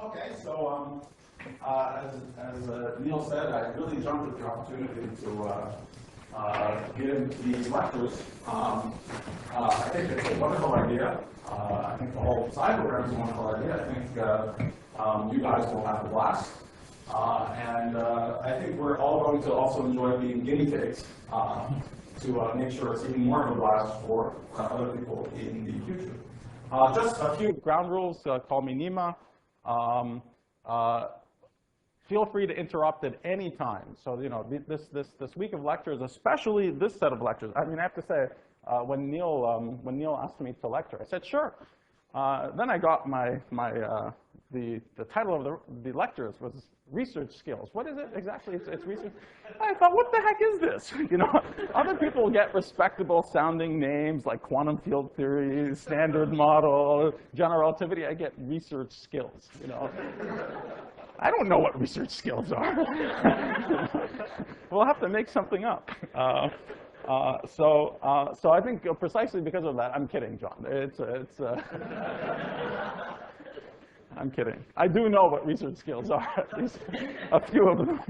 Okay, so as Neil said, I really jumped at the opportunity to give these lectures. I think it's a wonderful idea. I think the whole side program is a wonderful idea. I think you guys will have a blast. And I think we're all going to also enjoy being guinea pigs to make sure it's even more of a blast for other people in the future. Just a few ground rules. Call me Nima. Feel free to interrupt at any time. So, you know, this week of lectures, especially this set of lectures. I mean, I have to say, when Neil asked me to lecture, I said sure. Then I got the title of the lectures was research skills. What is it exactly? It's research. I thought, what the heck is this? You know, other people get respectable sounding names like quantum field theory, standard model, general relativity. I get research skills. You know, I don't know what research skills are. We'll have to make something up. So I think precisely because of that, I'm kidding, John. I'm kidding. I do know what research skills are, at least a few of them.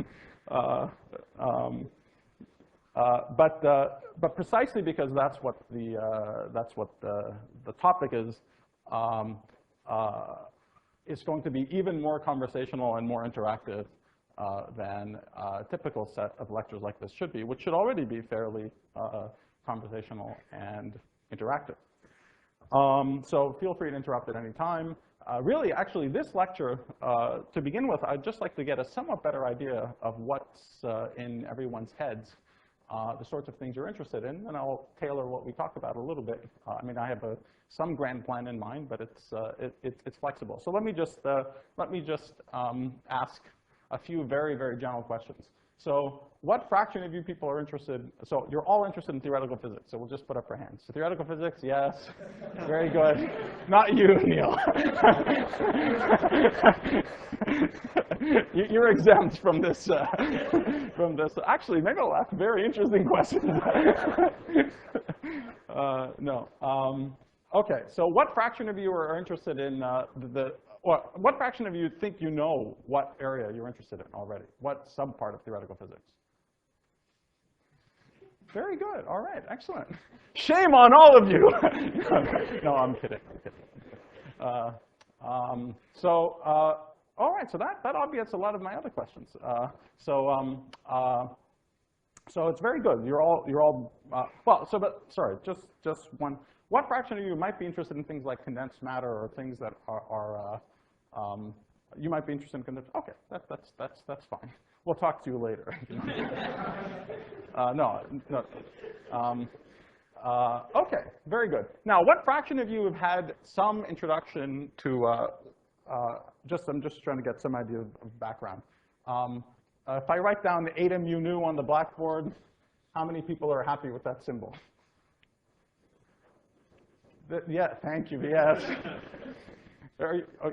But precisely because that's what the topic is, it's going to be even more conversational and more interactive than a typical set of lectures like this should be, which should already be fairly conversational and interactive. So feel free to interrupt at any time. Really, actually, this lecture, to begin with, I'd just like to get a somewhat better idea of what's in everyone's heads, the sorts of things you're interested in, and I'll tailor what we talk about a little bit. I mean, I have some grand plan in mind, but it's flexible. So let me just ask a few very, very general questions. So what fraction of you people are interested? So you're all interested in theoretical physics, so we'll just put up our hands. So theoretical physics, yes. Very good. Not you, Neil. You're exempt from this. Actually, maybe I'll ask very interesting questions. No. Okay, so what fraction of you are interested in what fraction of you think you know what area you're interested in already? What subpart of theoretical physics? Very good. All right. Excellent. Shame on all of you. No, I'm kidding. All right. So that obviates a lot of my other questions. So it's very good. You're all sorry. Just one. What fraction of you might be interested in things like condensed matter or things that are you might be interested in condensed? Okay, that's fine. We'll talk to you later. No. Okay, very good. Now, what fraction of you have had some introduction to I'm just trying to get some idea of background. If I write down the atom mu nu on the blackboard, how many people are happy with that symbol? Yeah, thank you. Yes.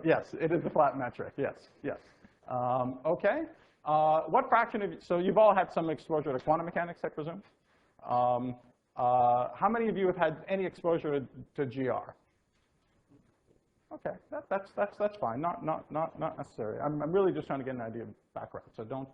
Yes, it is the flat metric. Yes. Okay. What fraction of you? So you've all had some exposure to quantum mechanics, I presume. How many of you have had any exposure to GR? Okay, that's fine. Not necessary. I'm really just trying to get an idea of background. So don't.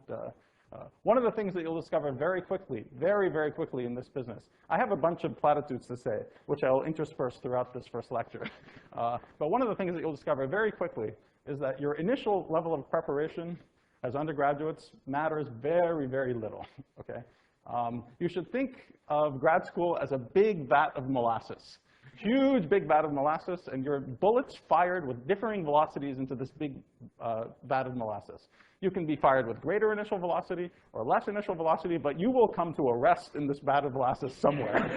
One of the things that you'll discover very quickly, very quickly in this business, I have a bunch of platitudes to say, which I'll intersperse throughout this first lecture. But one of the things that you'll discover very quickly is that your initial level of preparation as undergraduates matters very little. Okay, you should think of grad school as a big vat of molasses. Huge big vat of molasses, and your bullets fired with differing velocities into this big vat of molasses. You can be fired with greater initial velocity or less initial velocity, but you will come to a rest in this vat of molasses somewhere.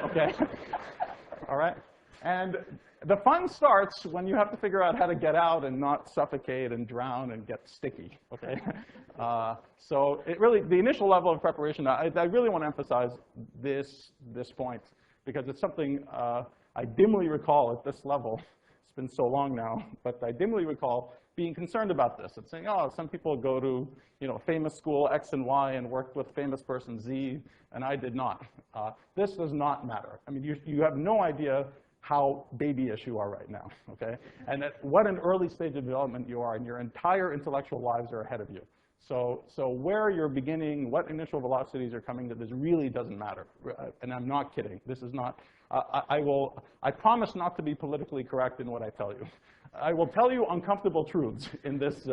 Okay? All right? And the fun starts when you have to figure out how to get out and not suffocate and drown and get sticky. Okay? So it really, the initial level of preparation, I really want to emphasize this point because it's something I dimly recall at this level. It's been so long now, but I dimly recall being concerned about this and saying, oh, some people go to famous school X and Y and worked with famous person Z, and I did not. This does not matter. I mean, you have no idea how babyish you are right now, okay? And at what an early stage of development you are, and your entire intellectual lives are ahead of you. So where you're beginning, what initial velocities are coming to, this really doesn't matter. And I'm not kidding. This is not, I promise not to be politically correct in what I tell you. I will tell you uncomfortable truths in this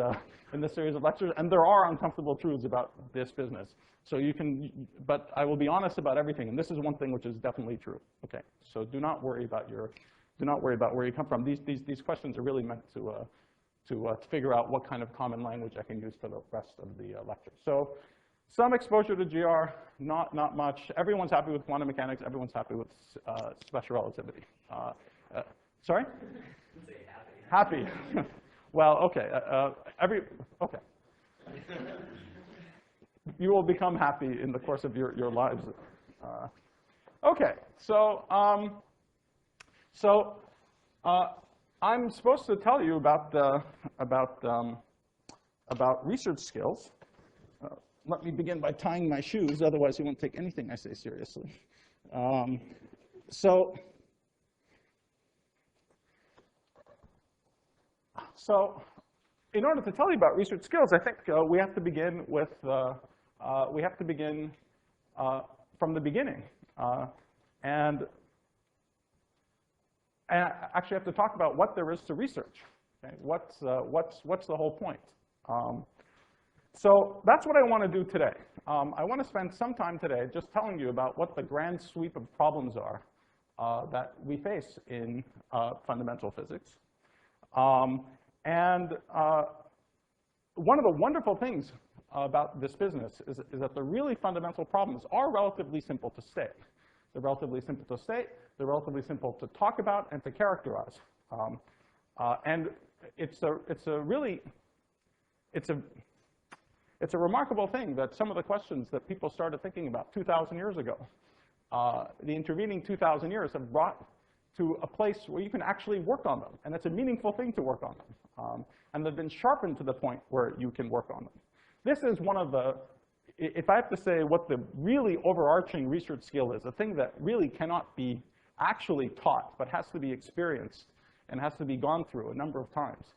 series of lectures, and there are uncomfortable truths about this business. So you can, but I will be honest about everything, and this is one thing which is definitely true. Okay, so do not worry about where you come from. These questions are really meant to figure out what kind of common language I can use for the rest of the lecture. So some exposure to GR, not much. Everyone's happy with quantum mechanics. Everyone's happy with special relativity. Sorry? Happy. Well, okay. Okay. You will become happy in the course of your lives. Okay. So I'm supposed to tell you about research skills. Let me begin by tying my shoes, otherwise you won't take anything I say seriously. So in order to tell you about research skills, I think we have to begin with from the beginning, and actually have to talk about what there is to research. Okay? What's the whole point? So that's what I want to do today. I want to spend some time today just telling you about what the grand sweep of problems are that we face in fundamental physics. And one of the wonderful things about this business is that the really fundamental problems are relatively simple to state. They're relatively simple to state. They're relatively simple to talk about and to characterize. And it's a remarkable thing that some of the questions that people started thinking about 2,000 years ago, the intervening 2,000 years have brought to a place where you can actually work on them. And it's a meaningful thing to work on them. And they've been sharpened to the point where you can work on them. This is one of the, if I have to say what the really overarching research skill is, a thing that really cannot be actually taught, but has to be experienced and has to be gone through a number of times,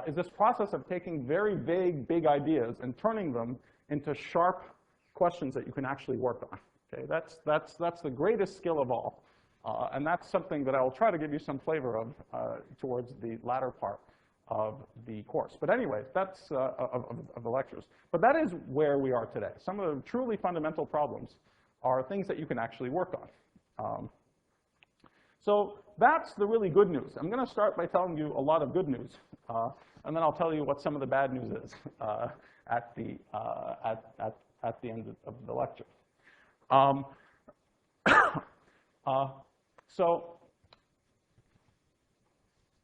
is this process of taking very vague, big ideas and turning them into sharp questions that you can actually work on. Okay, that's the greatest skill of all. And that's something that I will try to give you some flavor of towards the latter part of the course. But anyway, that's of the lectures. But that is where we are today. Some of the truly fundamental problems are things that you can actually work on. So that's the really good news. I'm going to start by telling you a lot of good news, and then I'll tell you what some of the bad news is at the end of the lecture. So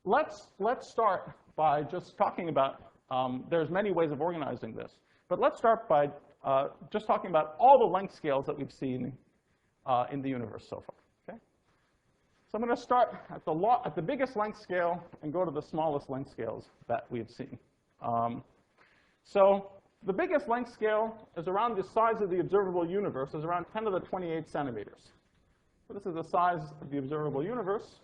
let's start by just talking about, there's many ways of organizing this, but let's start by just talking about all the length scales that we've seen in the universe so far. Okay? So I'm going to start at the biggest length scale and go to the smallest length scales that we've seen. So the biggest length scale is around the size of the observable universe, is around 10 to the 28 centimeters. So this is the size of the observable universe.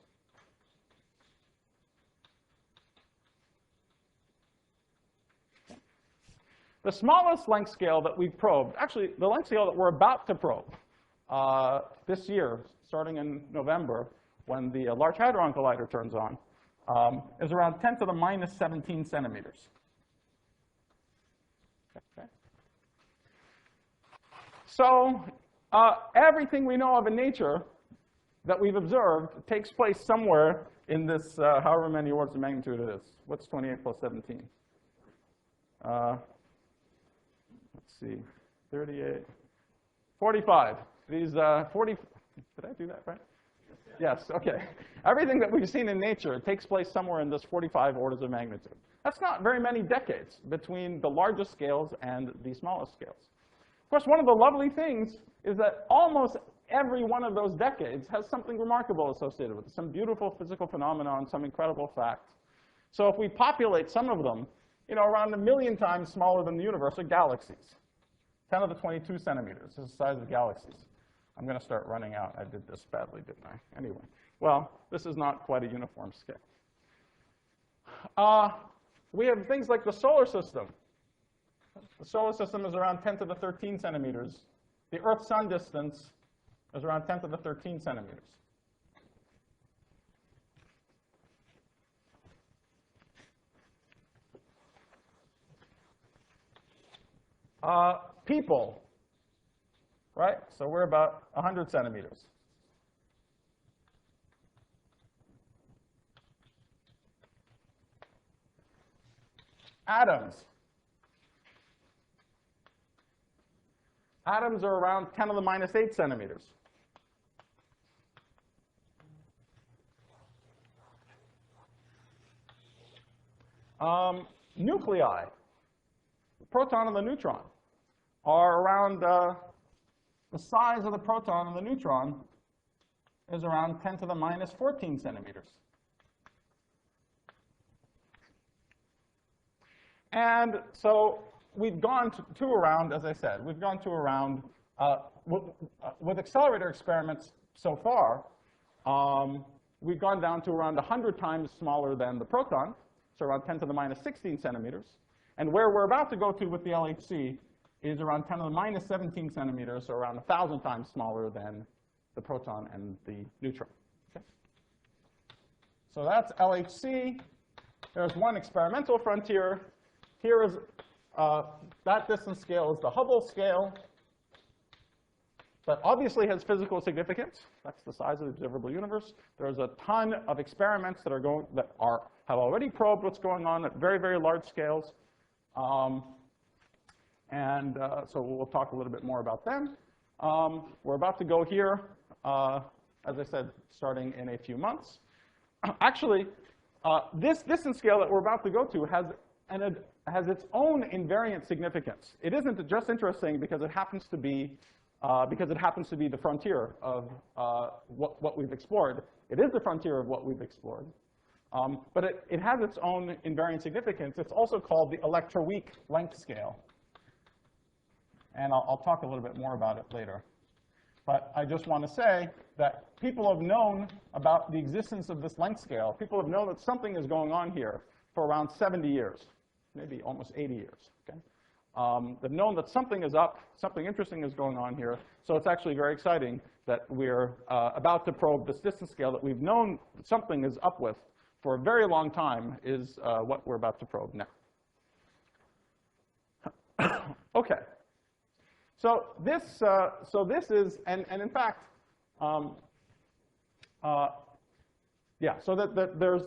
The smallest length scale that we've probed, actually the length scale that we're about to probe this year, starting in November, when the Large Hadron Collider turns on, is around 10 to the minus 17 centimeters. Okay. So everything we know of in nature that we've observed takes place somewhere in this, however many orders of magnitude it is. What's 28 plus 17? Let's see, 38, 45. These 40, did I do that right? Yes, okay. Everything that we've seen in nature takes place somewhere in this 45 orders of magnitude. That's not very many decades between the largest scales and the smallest scales. Of course, one of the lovely things is that almost every one of those decades has something remarkable associated with it, some beautiful physical phenomenon, some incredible fact. So if we populate some of them, around 1 million times smaller than the universe are galaxies. 10 to the 22 centimeters is the size of galaxies. I'm going to start running out. I did this badly, didn't I? Anyway, Well, this is not quite a uniform scale. We have things like the solar system. The solar system is around 10 to the 13 centimeters. The Earth-Sun distance is around 10 to the 13 centimeters. People, right? So we're about 100 centimeters. Atoms. Atoms are around 10 to the minus 8 centimeters. Nuclei, the proton and the neutron, are around the size of the proton and the neutron is around 10 to the minus 14 centimeters. And so we've gone to around, as I said, we've gone to around, with accelerator experiments so far, we've gone down to around 100 times smaller than the proton, so around 10 to the minus 16 centimeters. And where we're about to go to with the LHC is around 10 to the minus 17 centimeters, so around 1,000 times smaller than the proton and the neutron. Okay? So that's LHC. There's one experimental frontier. Here is, that distance scale is the Hubble scale. That obviously has physical significance. That's the size of the observable universe. There's a ton of experiments that have already probed what's going on at very, very large scales. So we'll talk a little bit more about them. We're about to go here, as I said, starting in a few months. Actually, this distance scale that we're about to go to has its own invariant significance. It isn't just interesting because it happens to be the frontier of what we've explored. It is the frontier of what we've explored. But it has its own invariant significance. It's also called the electroweak length scale. And I'll talk a little bit more about it later. But I just want to say that people have known about the existence of this length scale. People have known that something is going on here for around 70 years, maybe almost 80 years. Okay? They've known that something is up, something interesting is going on here. So it's actually very exciting that we're about to probe this distance scale that we've known something is up with for a very long time is what we're about to probe now. Okay. So this is, and in fact, yeah, so that there's,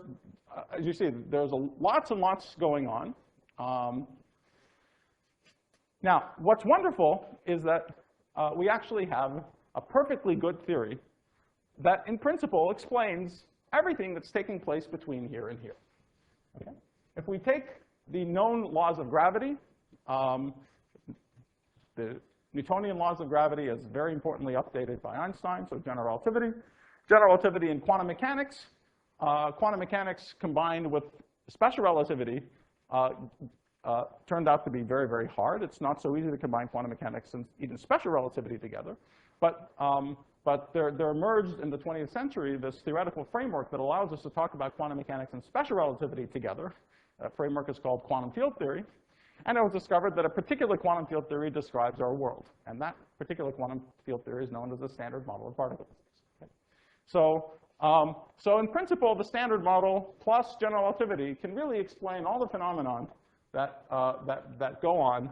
as you see, there's lots and lots going on. Now, what's wonderful is that we actually have a perfectly good theory that, in principle, explains everything that's taking place between here and here. Okay? If we take the known laws of gravity, the Newtonian laws of gravity as very importantly updated by Einstein, so general relativity and quantum mechanics combined with special relativity turned out to be very, very hard. It's not so easy to combine quantum mechanics and even special relativity together. But there emerged in the 20th century this theoretical framework that allows us to talk about quantum mechanics and special relativity together. That framework is called quantum field theory. And it was discovered that a particular quantum field theory describes our world. And that particular quantum field theory is known as the standard model of particle physics. Okay? So in principle, the standard model plus general relativity can really explain all the phenomenon that go on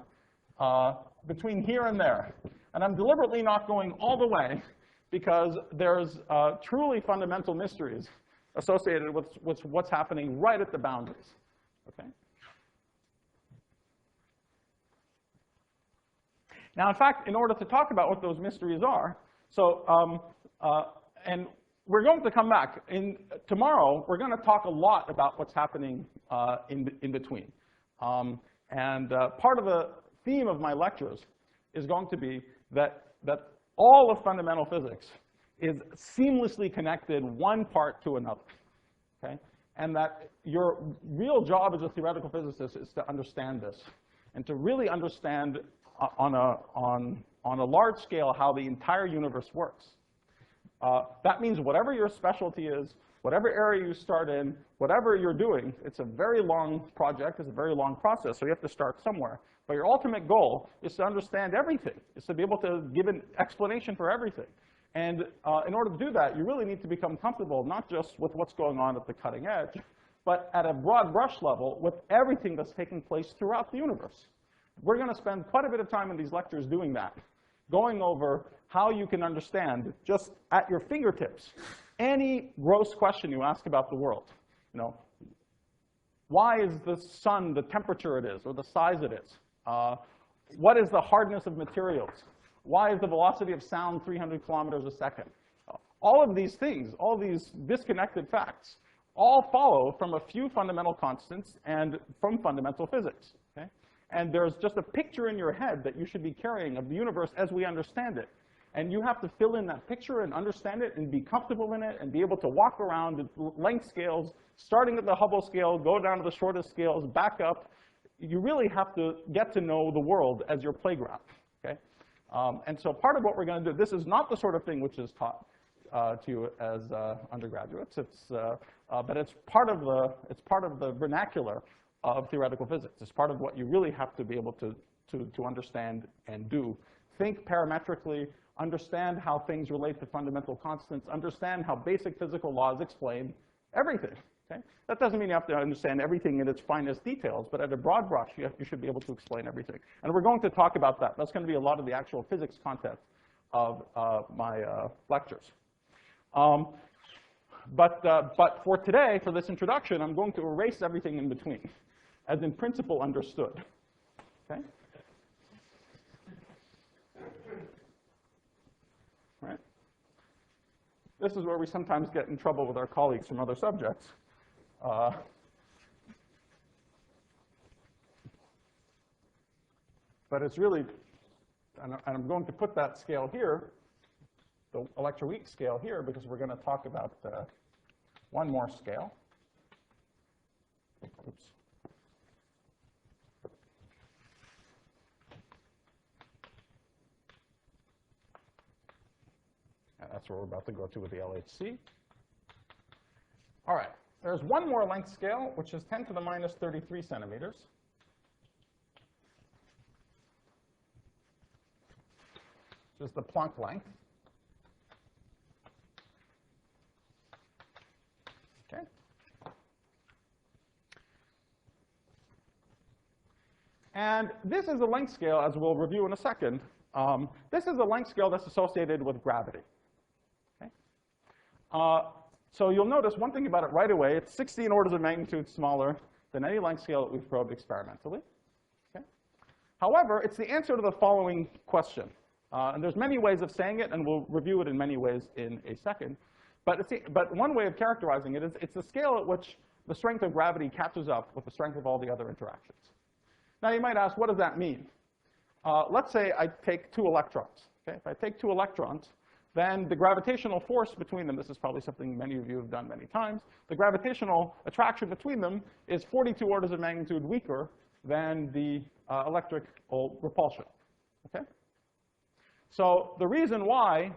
between here and there. And I'm deliberately not going all the way because there's truly fundamental mysteries associated with what's happening right at the boundaries. Okay? Now, in fact, in order to talk about what those mysteries are, and we're going to come back. Tomorrow, we're going to talk a lot about what's happening in between. Part of the theme of my lectures is going to be that all of fundamental physics is seamlessly connected one part to another. Okay? And that your real job as a theoretical physicist is to understand this and to really understand on a large scale how the entire universe works. That means whatever your specialty is, whatever area you start in, whatever you're doing, it's a very long project, it's a very long process, so you have to start somewhere. But your ultimate goal is to understand everything, is to be able to give an explanation for everything. And in order to do that, you really need to become comfortable not just with what's going on at the cutting edge, but at a broad brush level with everything that's taking place throughout the universe. We're going to spend quite a bit of time in these lectures doing that, going over how you can understand, just at your fingertips, any gross question you ask about the world. You know, why is the sun the temperature it is, or the size it is? What is the hardness of materials? Why is the velocity of sound 300 kilometers a second? All of these things, all these disconnected facts, all follow from a few fundamental constants and from fundamental physics. Okay? And there's just a picture in your head that you should be carrying of the universe as we understand it. And you have to fill in that picture and understand it and be comfortable in it and be able to walk around at length scales, starting at the Hubble scale, go down to the shortest scales, back up. You really have to get to know the world as your playground. Okay? And so part of what we're going to do, this is not the sort of thing which is taught to you as undergraduates. But it's part of the vernacular of theoretical physics. It's part of what you really have to be able to understand and do. Think parametrically, understand how things relate to fundamental constants, understand how basic physical laws explain everything. Okay? That doesn't mean you have to understand everything in its finest details, but at a broad brush, you should be able to explain everything. And we're going to talk about that. That's going to be a lot of the actual physics content of my lectures. But for today, for this introduction, I'm going to erase everything in between, as in principle understood. Okay? Right? This is where we sometimes get in trouble with our colleagues from other subjects. But it's really, and I'm going to put that scale here, the electroweak scale here, because we're going to talk about one more scale. Oops. And that's where we're about to go to with the LHC. All right. There's one more length scale, which is 10 to the minus 33 centimeters. Which is the Planck length. Okay. And this is a length scale, as we'll review in a second. This is a length scale that's associated with gravity. Okay. So you'll notice one thing about it right away. It's 16 orders of magnitude smaller than any length scale that we've probed experimentally. Okay? However, it's the answer to the following question. And there's many ways of saying it, and we'll review it in many ways in a second. But one way of characterizing it is it's the scale at which the strength of gravity catches up with the strength of all the other interactions. Now, you might ask, what does that mean? Let's say I take two electrons. Okay? If I take two electrons, then the gravitational force between them, this is probably something many of you have done many times, the gravitational attraction between them is 42 orders of magnitude weaker than the electrical repulsion. Okay? So the reason why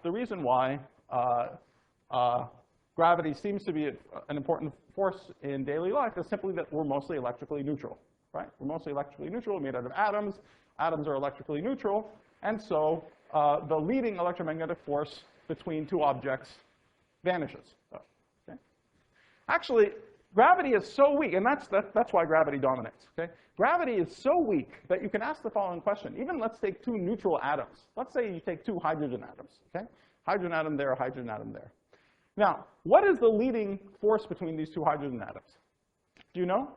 gravity seems to be an important force in daily life is simply that we're mostly electrically neutral, right? We're mostly electrically neutral, made out of atoms. Atoms are electrically neutral, and so the leading electromagnetic force between two objects vanishes. Okay? Actually, gravity is so weak, and that's why gravity dominates. Okay? Gravity is so weak that you can ask the following question. Even let's take two neutral atoms. Let's say you take two hydrogen atoms. Okay? Hydrogen atom there, hydrogen atom there. Now, what is the leading force between these two hydrogen atoms? Do you know?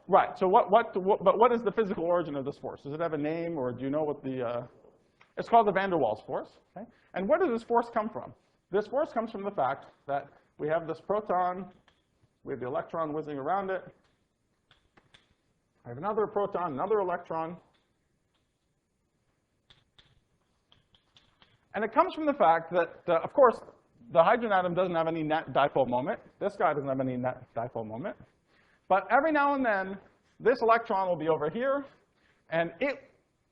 Right. So what is the physical origin of this force? Does it have a name, or do you know what the? It's called the van der Waals force. Okay? And where does this force come from? This force comes from the fact that we have this proton, we have the electron whizzing around it. I have another proton, another electron. And it comes from the fact that, of course, the hydrogen atom doesn't have any net dipole moment. This guy doesn't have any net dipole moment. But every now and then, this electron will be over here, and it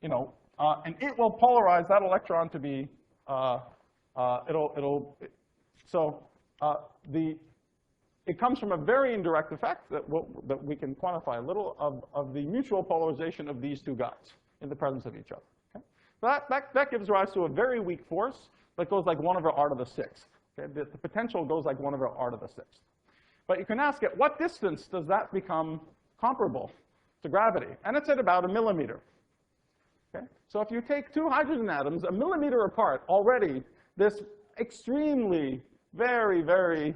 will polarize that electron to be it comes from a very indirect effect that we can quantify a little of the mutual polarization of these two guys in the presence of each other. Okay? So that gives rise to a very weak force that goes like 1/r to the 6th. Okay? The potential goes like 1/r to the 6th. But you can ask, at what distance does that become comparable to gravity? And it's at about 1 millimeter. Okay? So if you take two hydrogen atoms 1 millimeter apart, already this extremely, very, very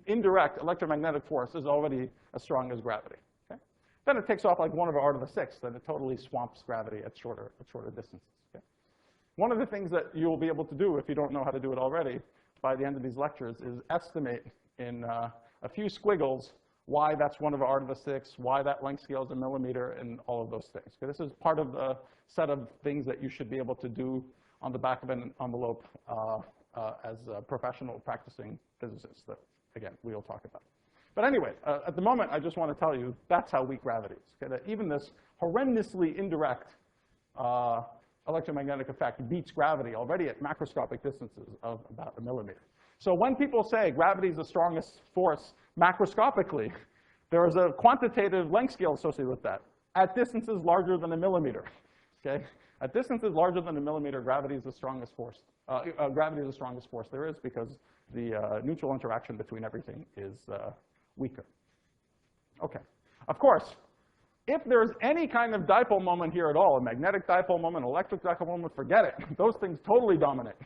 indirect electromagnetic force is already as strong as gravity. Okay? Then it takes off like 1/r to the 6th, and it totally swamps gravity at shorter distances. Okay? One of the things that you'll be able to do, if you don't know how to do it already, by the end of these lectures, is estimate in a few squiggles why that's 1/r to the 6th, why that length scale is 1 millimeter, and all of those things. Okay? This is part of the set of things that you should be able to do on the back of an envelope as a professional practicing physicists that, again, we'll talk about. But anyway, at the moment, I just want to tell you that's how weak gravity is. Okay? That even this horrendously indirect electromagnetic effect beats gravity already at macroscopic distances of about 1 millimeter. So when people say gravity is the strongest force macroscopically, there is a quantitative length scale associated with that at distances larger than 1 millimeter. Okay? At distances larger than 1 millimeter, gravity is the strongest force. Gravity is the strongest force there is because the neutral interaction between everything is weaker. Okay. Of course, if there's any kind of dipole moment here at all, a magnetic dipole moment, electric dipole moment, forget it. Those things totally dominate.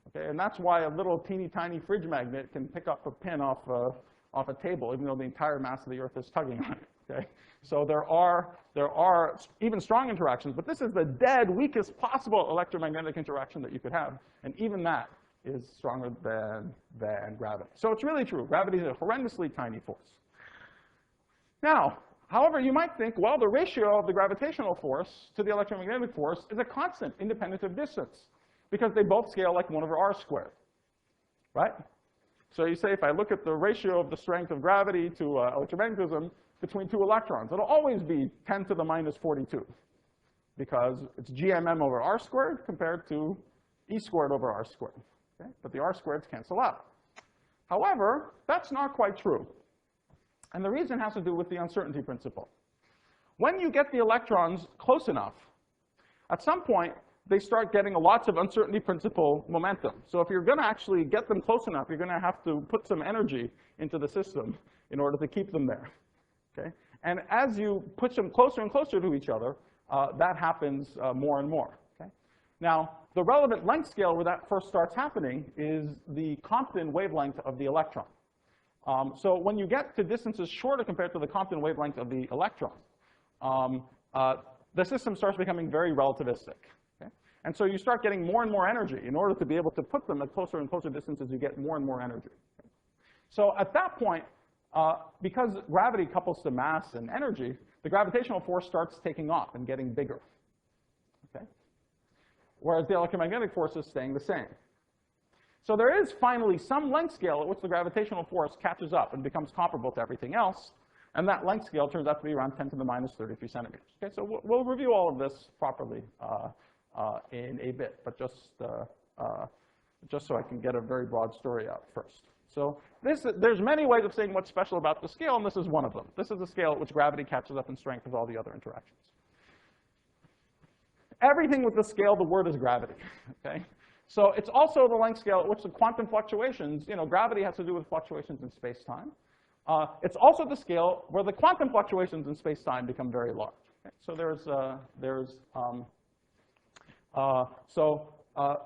Okay? And that's why a little teeny tiny fridge magnet can pick up a pin off a table, even though the entire mass of the Earth is tugging on it. Okay? So there are even strong interactions, but this is the dead weakest possible electromagnetic interaction that you could have, and even that is stronger than gravity. So it's really true. Gravity is a horrendously tiny force. Now, however, you might think, well, the ratio of the gravitational force to the electromagnetic force is a constant, independent of distance, because they both scale like 1/r squared, right? So you say, if I look at the ratio of the strength of gravity to electromagnetism between two electrons, it'll always be 10 to the minus 42, because it's gmm/r squared compared to e squared over r squared. Okay? But the r squareds cancel out. However, that's not quite true. And the reason has to do with the uncertainty principle. When you get the electrons close enough, at some point, they start getting lots of uncertainty principle momentum. So if you're going to actually get them close enough, you're going to have to put some energy into the system in order to keep them there. Okay? And as you push them closer and closer to each other, that happens more and more. Okay? Now, the relevant length scale where that first starts happening is the Compton wavelength of the electron. So when you get to distances shorter compared to the Compton wavelength of the electron, the system starts becoming very relativistic. Okay? And so you start getting more and more energy. In order to be able to put them at closer and closer distances, you get more and more energy. Okay? So at that point, because gravity couples to mass and energy, the gravitational force starts taking off and getting bigger. Okay? Whereas the electromagnetic force is staying the same. So there is finally some length scale at which the gravitational force catches up and becomes comparable to everything else. And that length scale turns out to be around 10 to the minus 33 centimeters. Okay, so we'll review all of this properly in a bit, but just so I can get a very broad story out first. So there's many ways of saying what's special about the scale, and this is one of them. This is the scale at which gravity catches up in strength with all the other interactions. Everything with the scale, the word is gravity. Okay? So it's also the length scale at which the quantum fluctuations, gravity has to do with fluctuations in space-time. It's also the scale where the quantum fluctuations in space-time become very large. Okay? So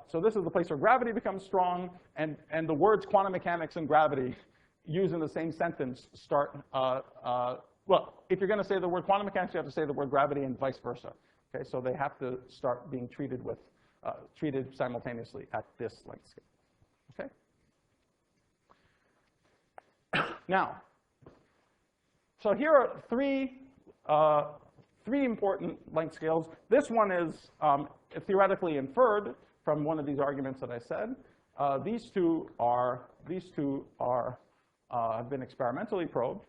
so this is the place where gravity becomes strong, and the words quantum mechanics and gravity used in the same sentence start, well, if you're going to say the word quantum mechanics, you have to say the word gravity and vice versa. Okay? So they have to start being treated simultaneously at this length scale. Okay? Now, so here are three important length scales. This one is theoretically inferred from one of these arguments that I said. These two have been experimentally probed.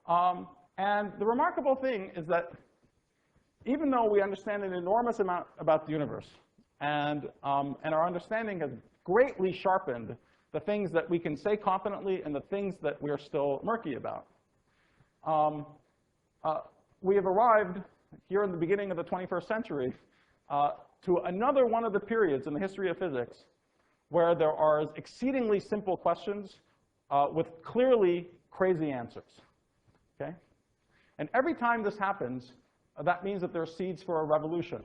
And the remarkable thing is that even though we understand an enormous amount about the universe, and our understanding has greatly sharpened the things that we can say confidently and the things that we're still murky about. We have arrived here in the beginning of the 21st century to another one of the periods in the history of physics where there are exceedingly simple questions with clearly crazy answers, okay? And every time this happens, that means that there are seeds for a revolution.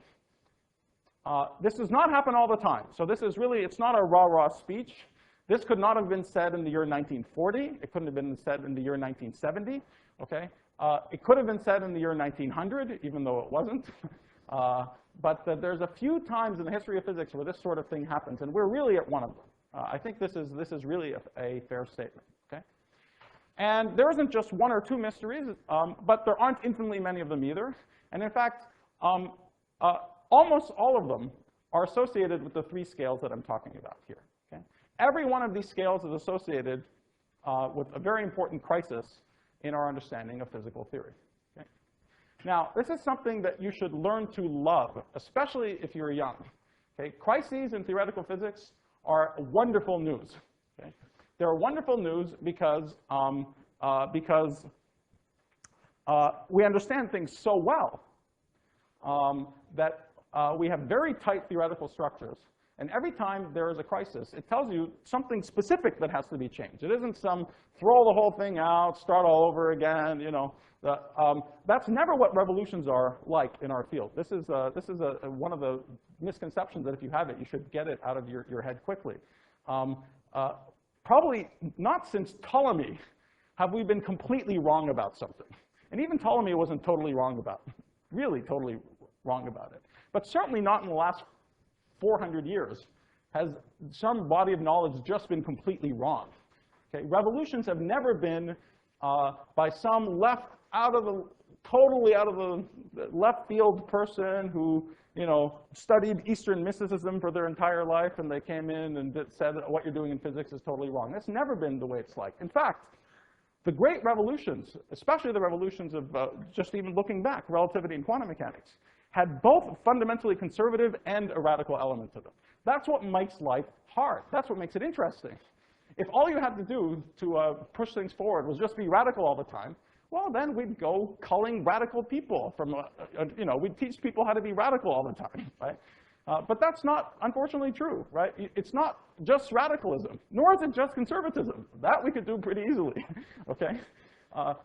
This does not happen all the time. So this is really, it's not a rah-rah speech. This could not have been said in the year 1940. It couldn't have been said in the year 1970, okay? It could have been said in the year 1900, even though it wasn't. But there's a few times in the history of physics where this sort of thing happens, and we're really at one of them. I think this is really a fair statement, okay? And there isn't just one or two mysteries, but there aren't infinitely many of them either. And in fact, almost all of them are associated with the three scales that I'm talking about here, okay? Every one of these scales is associated with a very important crisis in our understanding of physical theory. Okay? Now, this is something that you should learn to love, especially if you're young. Okay? Crises in theoretical physics are wonderful news. Okay? They're wonderful news because we understand things so well that we have very tight theoretical structures. And every time there is a crisis, it tells you something specific that has to be changed. It isn't some throw the whole thing out, start all over again. You know, that's never what revolutions are like in our field. This is one of the misconceptions that if you have it, you should get it out of your head quickly. Probably not since Ptolemy have we been completely wrong about something. And even Ptolemy wasn't totally wrong about it, really totally wrong about it. But certainly not in the last 400 years has some body of knowledge just been completely wrong. Okay? Revolutions have never been by some totally out of the left field person who, you know, studied Eastern mysticism for their entire life and they came in and said what you're doing in physics is totally wrong. That's never been the way it's like. In fact, the great revolutions, especially the revolutions of just even looking back, relativity and quantum mechanics, had both fundamentally conservative and a radical element to them. That's what makes life hard. That's what makes it interesting. If all you had to do to push things forward was just be radical all the time, well, then we'd go culling radical people from, you know, we'd teach people how to be radical all the time, right? But that's not, unfortunately, true, right? It's not just radicalism, nor is it just conservatism. That we could do pretty easily, okay?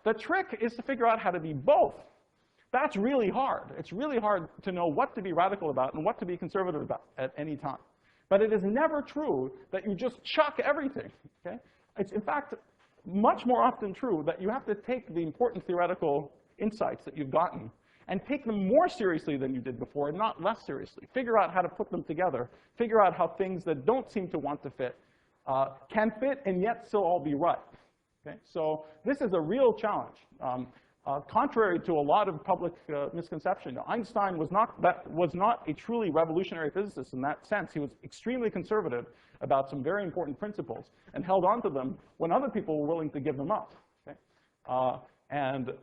The trick is to figure out how to be both. That's really hard. It's really hard to know what to be radical about and what to be conservative about at any time. But it is never true that you just chuck everything, okay? It's, in fact, much more often true that you have to take the important theoretical insights that you've gotten and take them more seriously than you did before and not less seriously. Figure out how to put them together. Figure out how things that don't seem to want to fit can fit and yet still all be right, okay? So this is a real challenge. Contrary to a lot of public misconception, Einstein was not a truly revolutionary physicist in that sense. He was extremely conservative about some very important principles and held on to them when other people were willing to give them up. Okay? And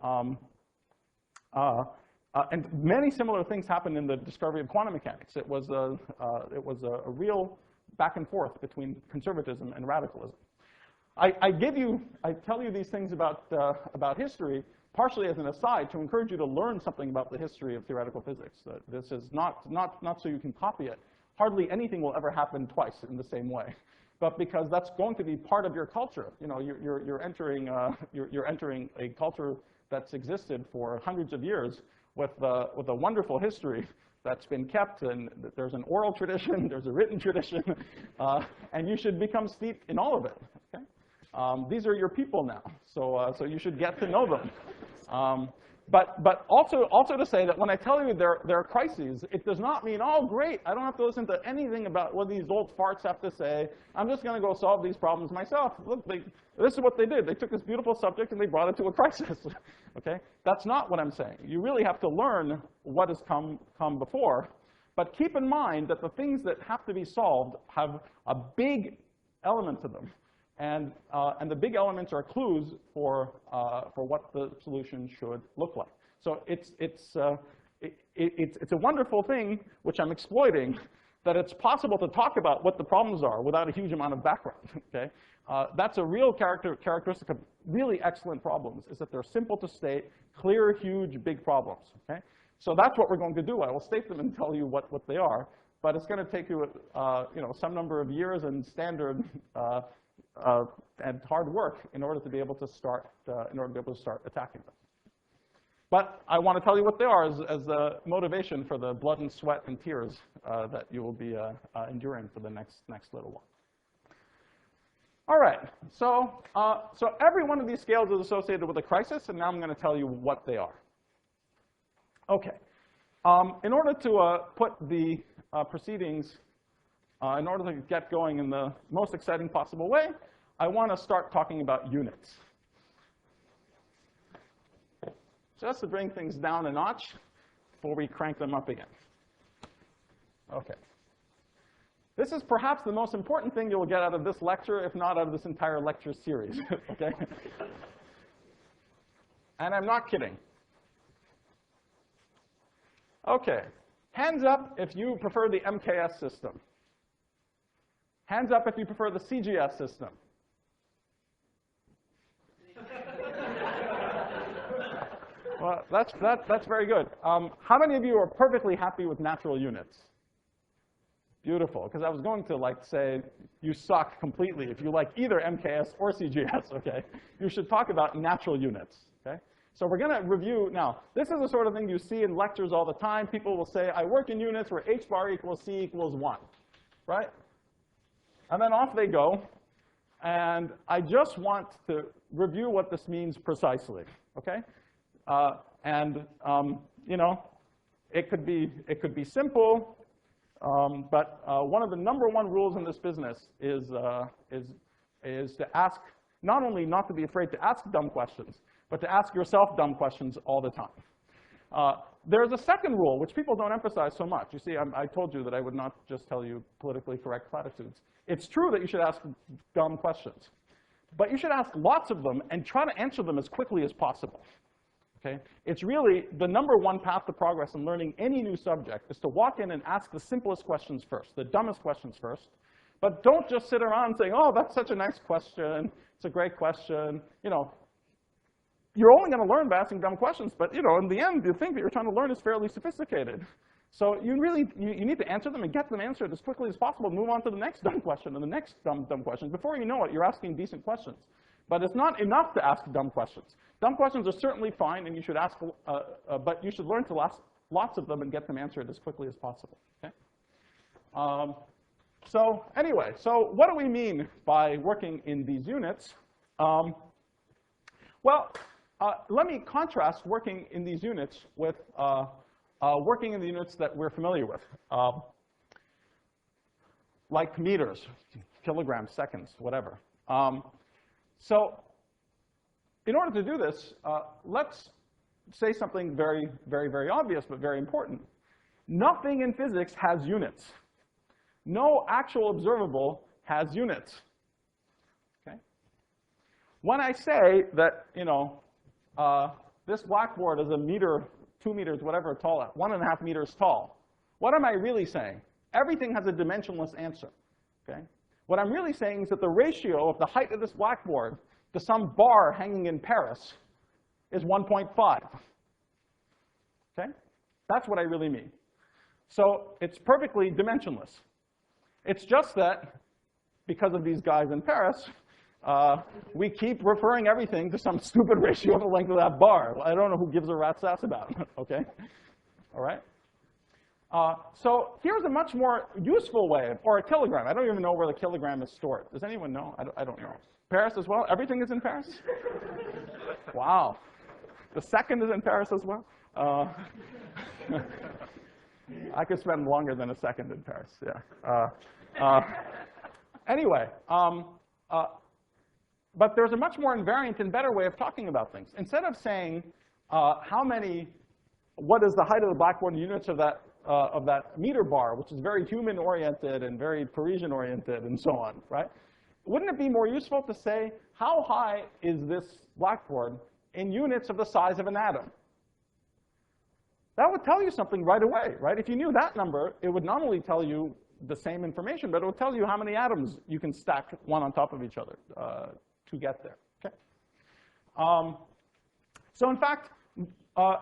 many similar things happened in the discovery of quantum mechanics. It was a real back and forth between conservatism and radicalism. I tell you these things about history partially as an aside to encourage you to learn something about the history of theoretical physics. This is not so you can copy it. Hardly anything will ever happen twice in the same way, but because that's going to be part of your culture. You know, you're entering a culture that's existed for hundreds of years with a wonderful history that's been kept, and there's an oral tradition, there's a written tradition, and you should become steeped in all of it. Okay? These are your people now, so you should get to know them. But also to say that when I tell you there are crises, it does not mean, oh, great, I don't have to listen to anything about what these old farts have to say. I'm just going to go solve these problems myself. Look, this is what they did. They took this beautiful subject and they brought it to a crisis. Okay? That's not what I'm saying. You really have to learn what has come before. But keep in mind that the things that have to be solved have a big element to them. And the big elements are clues for what the solution should look like. So it's a wonderful thing, which I'm exploiting, that it's possible to talk about what the problems are without a huge amount of background, okay? That's a real characteristic of really excellent problems, is that they're simple to state, clear, huge, big problems, okay? So that's what we're going to do. I will state them and tell you what they are, but it's going to take you, some number of years and standard and hard work in order to be able to start, attacking them. But I want to tell you what they are as a motivation for the blood and sweat and tears that you will be enduring for the next little while. All right, so every one of these scales is associated with a crisis, and now I'm going to tell you what they are. Okay, in order to put the proceedings, in order to get going in the most exciting possible way, I want to start talking about units. Just to bring things down a notch before we crank them up again. Okay. This is perhaps the most important thing you will get out of this lecture, if not out of this entire lecture series, okay? And I'm not kidding. Okay, hands up if you prefer the MKS system. Hands up if you prefer the CGS system. Well, that's very good. How many of you are perfectly happy with natural units? Beautiful, because I was going to say you suck completely if you like either MKS or CGS, okay? You should talk about natural units, okay? So we're going to review now. This is the sort of thing you see in lectures all the time. People will say, I work in units where h bar equals c equals 1, right? And then off they go. And I just want to review what this means precisely, okay? It could be simple, but one of the #1 rules in this business is to ask, not only not to be afraid to ask dumb questions, but to ask yourself dumb questions all the time. There's a second rule, which people don't emphasize so much. You see, I told you that I would not just tell you politically correct platitudes. It's true that you should ask dumb questions, but you should ask lots of them and try to answer them as quickly as possible. Okay? It's really the #1 path to progress in learning any new subject is to walk in and ask the simplest questions first, the dumbest questions first. But don't just sit around saying, oh, that's such a nice question. It's a great question. You're only going to learn by asking dumb questions, but in the end, the thing that you're trying to learn is fairly sophisticated. So you need to answer them and get them answered as quickly as possible and move on to the next dumb question and the next dumb question. Before you know it, you're asking decent questions. But it's not enough to ask dumb questions. Dumb questions are certainly fine, and you should ask, but you should learn to ask lots of them and get them answered as quickly as possible. Okay? So anyway, so what do we mean by working in these units? Let me contrast working in these units with working in the units that we're familiar with, like meters, kilograms, seconds, whatever. So in order to do this, let's say something very, very, very obvious, but very important. Nothing in physics has units. No actual observable has units. Okay? When I say that, this blackboard is a meter, 2 meters, whatever tall, 1.5 meters tall, what am I really saying? Everything has a dimensionless answer. Okay? What I'm really saying is that the ratio of the height of this blackboard to some bar hanging in Paris is 1.5. Okay? That's what I really mean. So it's perfectly dimensionless. It's just that because of these guys in Paris, we keep referring everything to some stupid ratio of the length of that bar. I don't know who gives a rat's ass about it, okay? All right? So here's a much more useful way, or a kilogram. I don't even know where the kilogram is stored. Does anyone know? I don't know. Paris as well? Everything is in Paris? Wow. The second is in Paris as well? I could spend longer than a second in Paris, yeah. Anyway, but there's a much more invariant and better way of talking about things. Instead of saying what is the height of the blackboard in units of that meter bar, which is very human-oriented and very Parisian-oriented and so on, right? Wouldn't it be more useful to say, how high is this blackboard in units of the size of an atom? That would tell you something right away, right? If you knew that number, it would not only tell you the same information, but it will tell you how many atoms you can stack one on top of each other to get there. Okay? So in fact,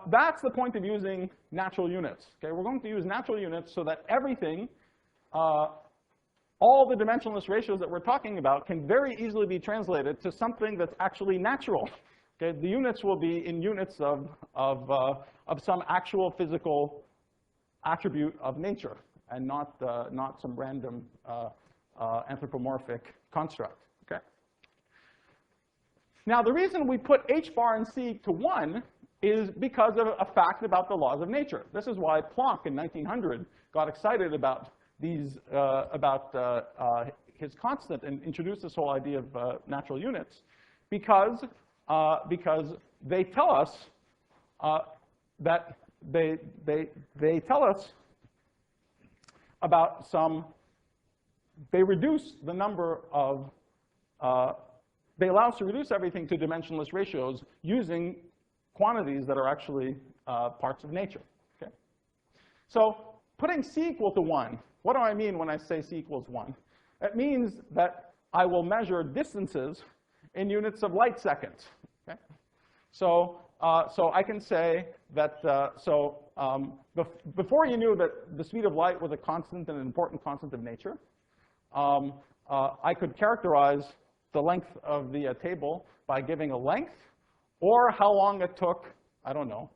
that's the point of using natural units. Okay? We're going to use natural units so that everything, all the dimensionless ratios that we're talking about can very easily be translated to something that's actually natural. Okay? The units will be in units of some actual physical attribute of nature, and not some random anthropomorphic construct. Okay? Now, the reason we put h bar and c to 1 is because of a fact about the laws of nature. This is why Planck in 1900 got excited about these, his constant and introduced this whole idea of natural units, because they tell us that they tell us about they reduce the number of, they allow us to reduce everything to dimensionless ratios using quantities that are actually parts of nature. Okay? So putting c equal to 1, what do I mean when I say c equals 1? It means that I will measure distances in units of light seconds. Okay? So I can say that, before you knew that the speed of light was a constant and an important constant of nature, I could characterize the length of the table by giving a length, or how long it took, I don't know,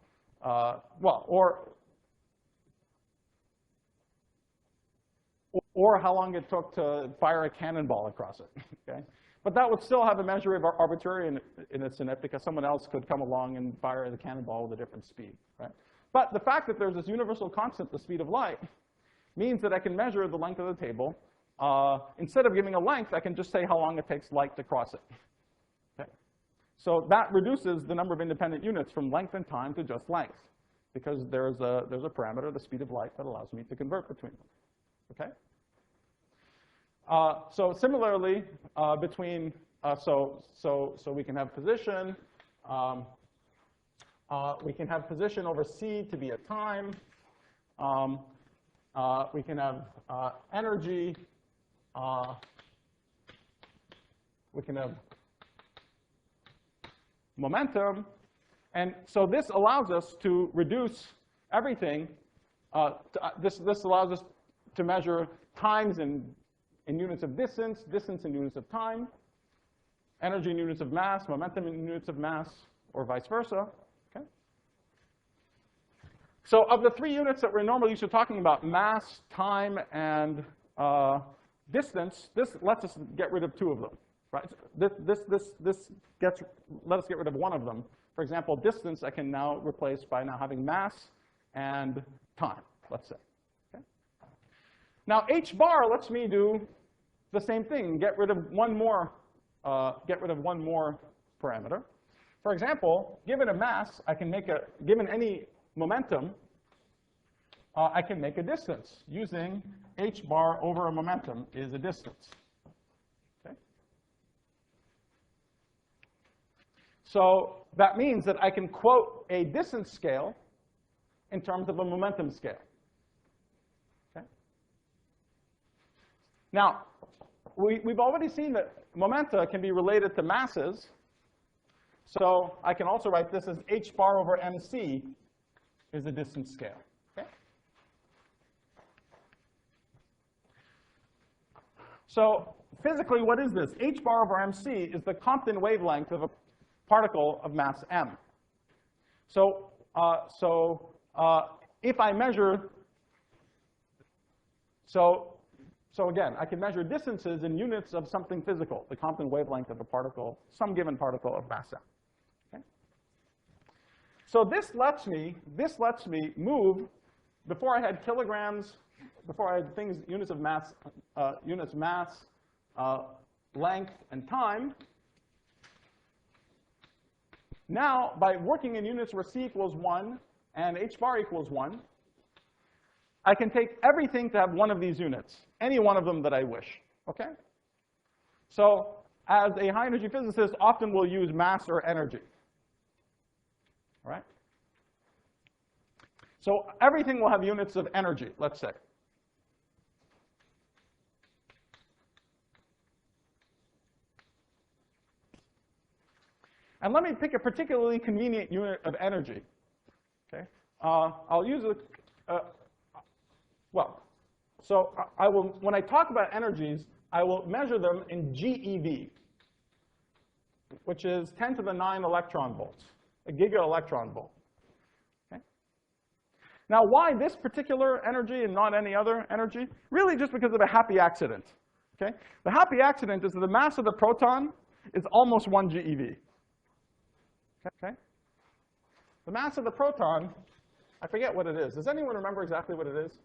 or how long it took to fire a cannonball across it. Okay? But that would still have a measure of arbitrariness in it, because someone else could come along and fire the cannonball with a different speed. Right? But the fact that there's this universal constant, the speed of light, means that I can measure the length of the table. Instead of giving a length, I can just say how long it takes light to cross it. Okay? So that reduces the number of independent units from length and time to just length, because there's a parameter, the speed of light, that allows me to convert between them. Okay? So similarly, between so we can have position. We can have position over c to be a time. We can have energy. We can have momentum. And so this allows us to reduce everything. This allows us to measure times in units of distance, distance in units of time, energy in units of mass, momentum in units of mass, or vice versa. Okay? So of the 3 units that we're normally used to talking about, mass, time, and distance, this lets us get rid of 2 of them. Right? This lets us get rid of 1 of them. For example, distance I can now replace by now having mass and time, let's say. Okay? Now h bar lets me do the same thing, get rid of one more parameter. For example, given a mass, I can make given any momentum, I can make a distance using h bar over a momentum is a distance. Okay? So that means that I can quote a distance scale in terms of a momentum scale. Okay? Now, we've already seen that momenta can be related to masses. So I can also write this as h bar over mc is a distance scale. Okay? So physically, what is this? H bar over mc is the Compton wavelength of a particle of mass m. So if I measure, so again, I can measure distances in units of something physical, the Compton wavelength of a particle, some given particle of mass m. Okay? So this lets me move, before I had kilograms, before I had things, units of mass, length, and time. Now, by working in units where c equals 1 and h bar equals 1, I can take everything to have one of these units, any one of them that I wish. Okay? So as a high-energy physicist, often we'll use mass or energy. All right? So everything will have units of energy, let's say. And let me pick a particularly convenient unit of energy. Okay? I'll use so I will, when I talk about energies, I will measure them in GeV, which is 10 to the 9 electron volts, a giga-electron volt. Okay? Now, why this particular energy and not any other energy? Really just because of a happy accident. Okay? The happy accident is that the mass of the proton is almost 1 GeV. Okay? The mass of the proton, I forget what it is. Does anyone remember exactly what it is?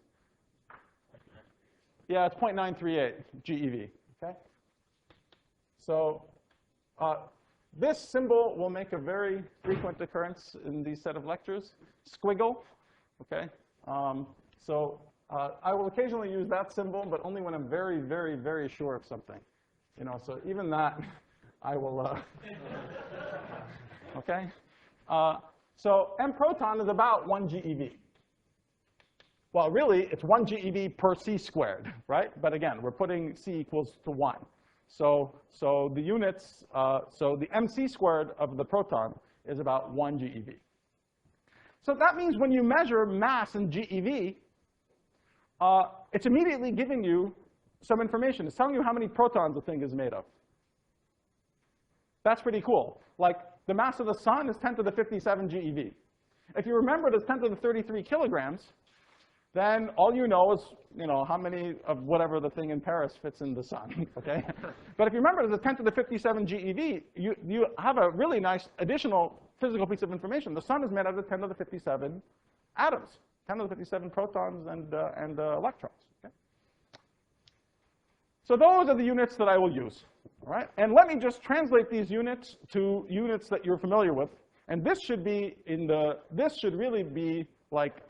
Yeah, it's 0.938 GeV. Okay? So this symbol will make a very frequent occurrence in these set of lectures, squiggle. Okay? I will occasionally use that symbol, but only when I'm very, very, very sure of something. You know, so even that, I will. Okay? So M proton is about 1 GeV. Well, really, it's 1 GeV per c squared, right? But again, we're putting c equals to 1. So the units, so the mc squared of the proton is about 1 GeV. So that means when you measure mass in GeV, it's immediately giving you some information. It's telling you how many protons the thing is made of. That's pretty cool. Like, the mass of the sun is 10 to the 57 GeV. If you remember it as 10 to the 33 kilograms, then all you know is, you know, how many of whatever the thing in Paris fits in the sun, okay? But if you remember it as a 10 to the 57 GeV, you have a really nice additional physical piece of information. The sun is made out of 10 to the 57 atoms, 10 to the 57 protons and electrons, okay? So those are the units that I will use, all right? And let me just translate these units to units that you're familiar with. And this should be this should really be like,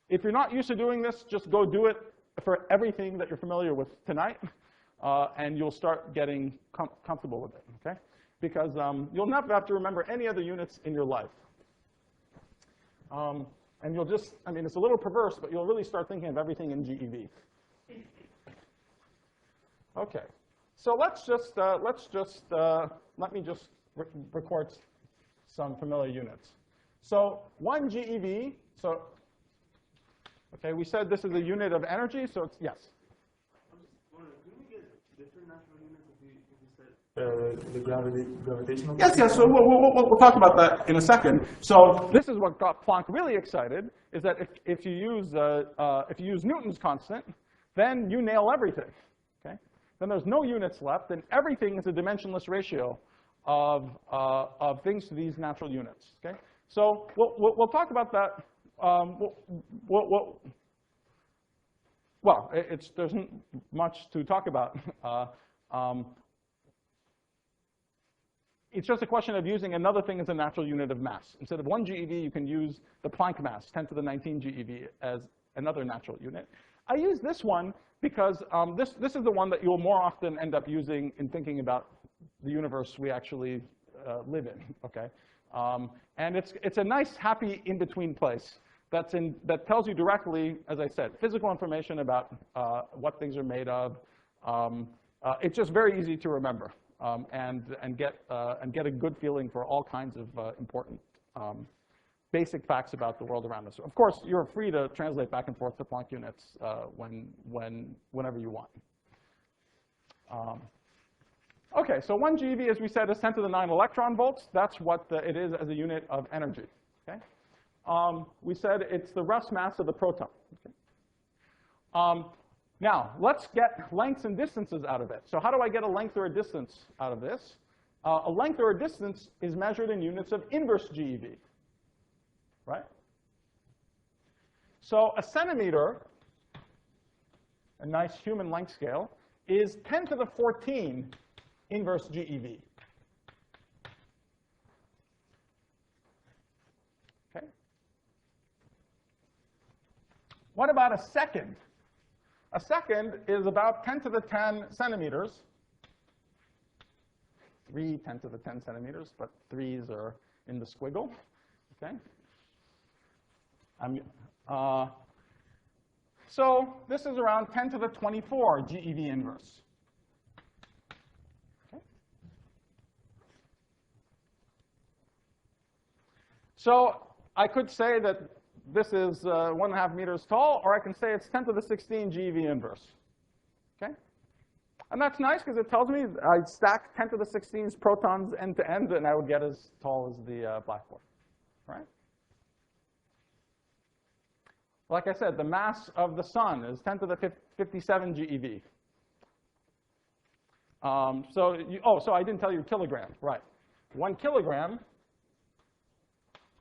if you're not used to doing this, just go do it for everything that you're familiar with tonight, and you'll start getting comfortable with it, okay? Because you'll never have to remember any other units in your life. And you'll just, I mean, it's a little perverse, but you'll really start thinking of everything in GeV. Okay, so let me just record some familiar units. So 1 GeV, so, okay, we said this is a unit of energy, so it's, yes? I'm just wondering, can we get different natural units if we said the gravitational? Yes, so we'll talk about that in a second. So this is what got Planck really excited, is that if you use Newton's constant, then you nail everything, okay? Then there's no units left, and everything is a dimensionless ratio of things to these natural units, okay? So we'll talk about that. There isn't much to talk about. It's just a question of using another thing as a natural unit of mass. Instead of 1 GeV, you can use the Planck mass, 10 to the 19 GeV, as another natural unit. I use this one because this is the one that you'll more often end up using in thinking about the universe we actually live in, okay? And it's a nice, happy in-between place that tells you directly, as I said, physical information about what things are made of. It's just very easy to remember and get a good feeling for all kinds of important basic facts about the world around us. Of course, you're free to translate back and forth to Planck units whenever you want. Okay, so 1 GeV, as we said, is 10 to the 9 electron volts. That's what it is as a unit of energy. Okay? We said it's the Russ mass of the proton. Okay? Now, let's get lengths and distances out of it. So how do I get a length or a distance out of this? A length or a distance is measured in units of inverse GeV, right? So a centimeter, a nice human length scale, is 10 to the 14 inverse GeV. Okay. What about a second? A second is about 10 to the 10 centimeters. 3 10 to the 10 centimeters, but 3s are in the squiggle. Okay. So this is around 10 to the 24 GeV inverse. Okay. So I could say that this is 1.5 meters tall, or I can say it's 10 to the 16 GeV inverse. Okay? And that's nice because it tells me I'd stack 10 to the 16's protons end to end, and I would get as tall as the black hole. Right? Like I said, the mass of the sun is 10 to the 57 GeV. So I didn't tell you kilograms, right? 1 kilogram,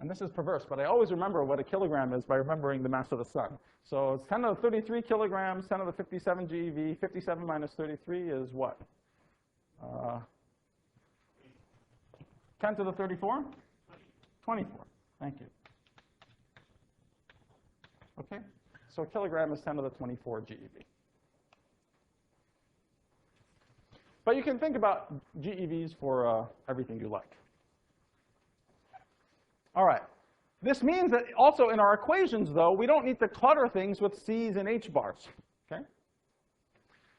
and this is perverse, but I always remember what a kilogram is by remembering the mass of the sun. So it's 10 to the 33 kilograms, 10 to the 57 GeV. 57 minus 33 is what? 10 to the 34? 24. Thank you. Okay? So a kilogram is 10 to the 24 GeV. But you can think about GeVs for everything you like. All right. This means that also in our equations, though, we don't need to clutter things with C's and H bars. Okay?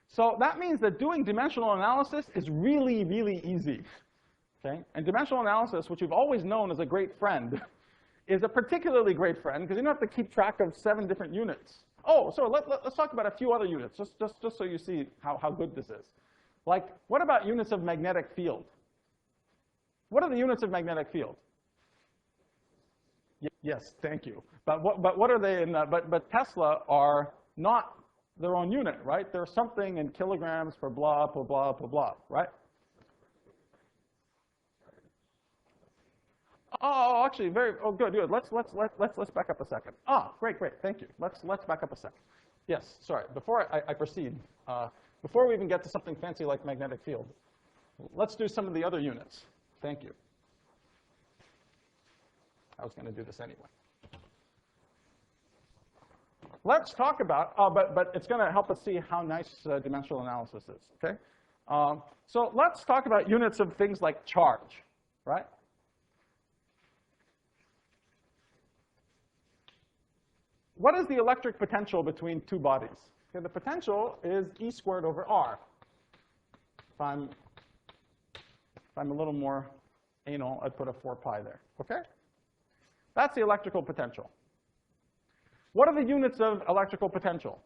So that means that doing dimensional analysis is really, really easy. Okay? And dimensional analysis, which you've always known as a great friend, is a particularly great friend because you don't have to keep track of 7 different units. Oh, so let's talk about a few other units, just so you see how good this is. Like, what about units of magnetic field? What are the units of magnetic field? Yes, thank you. But what are they in? But Tesla are not their own unit, right? They're something in kilograms per blah, blah, blah, blah, blah, right? Oh, actually, good. Let's back up a second. Ah, great, thank you. Let's back up a second. Yes, sorry. Before I proceed, before we even get to something fancy like magnetic field, let's do some of the other units. Thank you. I was going to do this anyway. Let's talk about, but it's going to help us see how nice dimensional analysis is, okay? So let's talk about units of things like charge, right? What is the electric potential between two bodies? Okay, the potential is E squared over R. If I'm a little more anal, I'd put a 4 pi there, okay? That's the electrical potential. What are the units of electrical potential?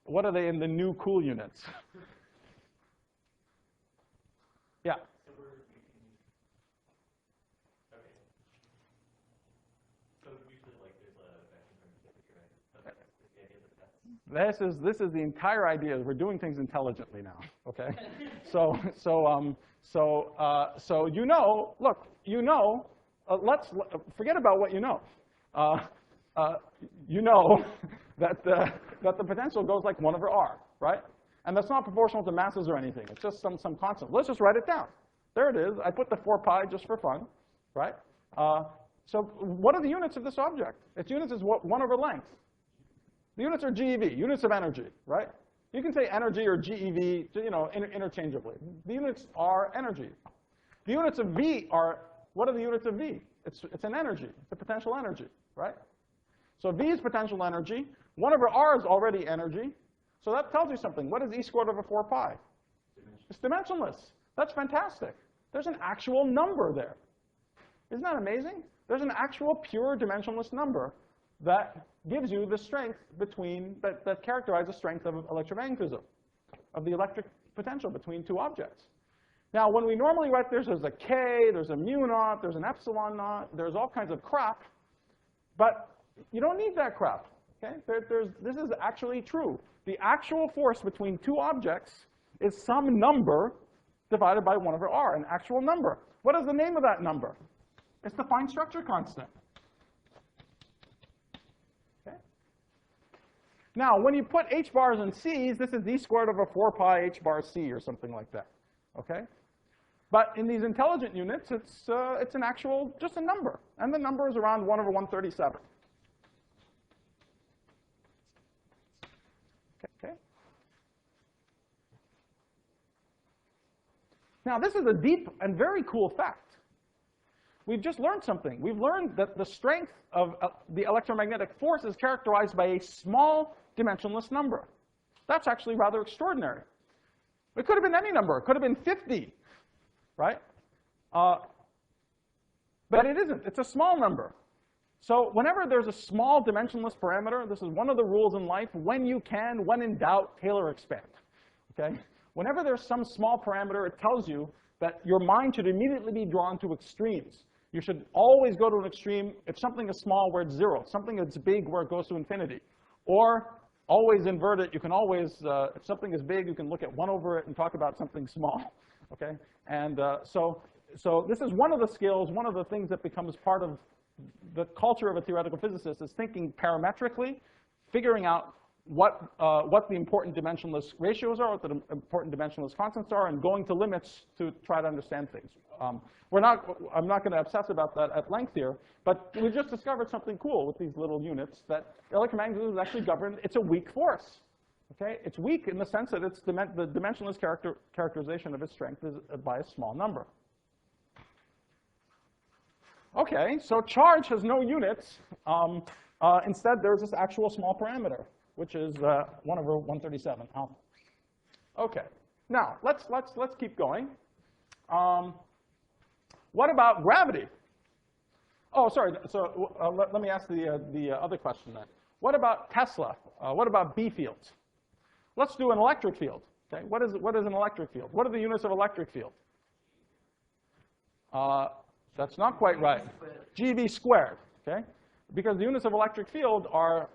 What are they in the new cool units? Yeah. This is the entire idea. We're doing things intelligently now, okay? So you know, look, you know, let's forget about what you know. You know that the potential goes like 1 over R, right? And that's not proportional to masses or anything. It's just some constant. Let's just write it down. There it is. I put the 4 pi just for fun, right? So what are the units of this object? Its units is 1 over length. The units are GeV, units of energy, right? You can say energy or GeV, you know, interchangeably. The units are energy. The units of V are, what are the units of V? It's an energy. It's a potential energy, right? So V is potential energy. 1 over R is already energy. So that tells you something. What is E squared over 4 pi? It's dimensionless. That's fantastic. There's an actual number there. Isn't that amazing? There's an actual pure dimensionless number that gives you the strength between, that characterizes the strength of electromagnetism, of the electric potential between two objects. Now, when we normally write this, there's a K, there's a mu naught, there's an epsilon naught, there's all kinds of crap, but you don't need that crap, okay? This is actually true. The actual force between two objects is some number divided by 1 over R, an actual number. What is the name of that number? It's the fine structure constant. Now, when you put h bars and c's, this is d squared over 4 pi h bar c or something like that, okay? But in these intelligent units, it's an actual, just a number. And the number is around 1 over 137. Okay? Now, this is a deep and very cool fact. We've just learned something. We've learned that the strength of the electromagnetic force is characterized by a small dimensionless number. That's actually rather extraordinary. It could have been any number. It could have been 50. right? But it isn't. It's a small number. So whenever there's a small dimensionless parameter, this is one of the rules in life, when you can, when in doubt, Taylor expand, okay? Whenever there's some small parameter, it tells you that your mind should immediately be drawn to extremes. You should always go to an extreme if something is small where it's 0, something that's big where it goes to infinity. Or always invert it. You can always, if something is big, you can look at 1 over it and talk about something small, okay? And so this is one of the skills, one of the things that becomes part of the culture of a theoretical physicist is thinking parametrically, figuring out what the important dimensionless ratios are, what the important dimensionless constants are, and going to limits to try to understand things. I'm not going to obsess about that at length here, but we just discovered something cool with these little units, that electromagnetism is actually governed. It's a weak force. Okay? It's weak in the sense that it's the dimensionless characterization of its strength is by a small number. Okay, so charge has no units. Instead, there's this actual small parameter, which is 1 over 137 alpha. Okay, now let's keep going. What about gravity? Oh, sorry. So let me ask the other question then. What about Tesla? What about B fields? Let's do an electric field. Okay, what is an electric field? What are the units of electric field? That's not quite right. GeV squared, okay? Because the units of electric field are,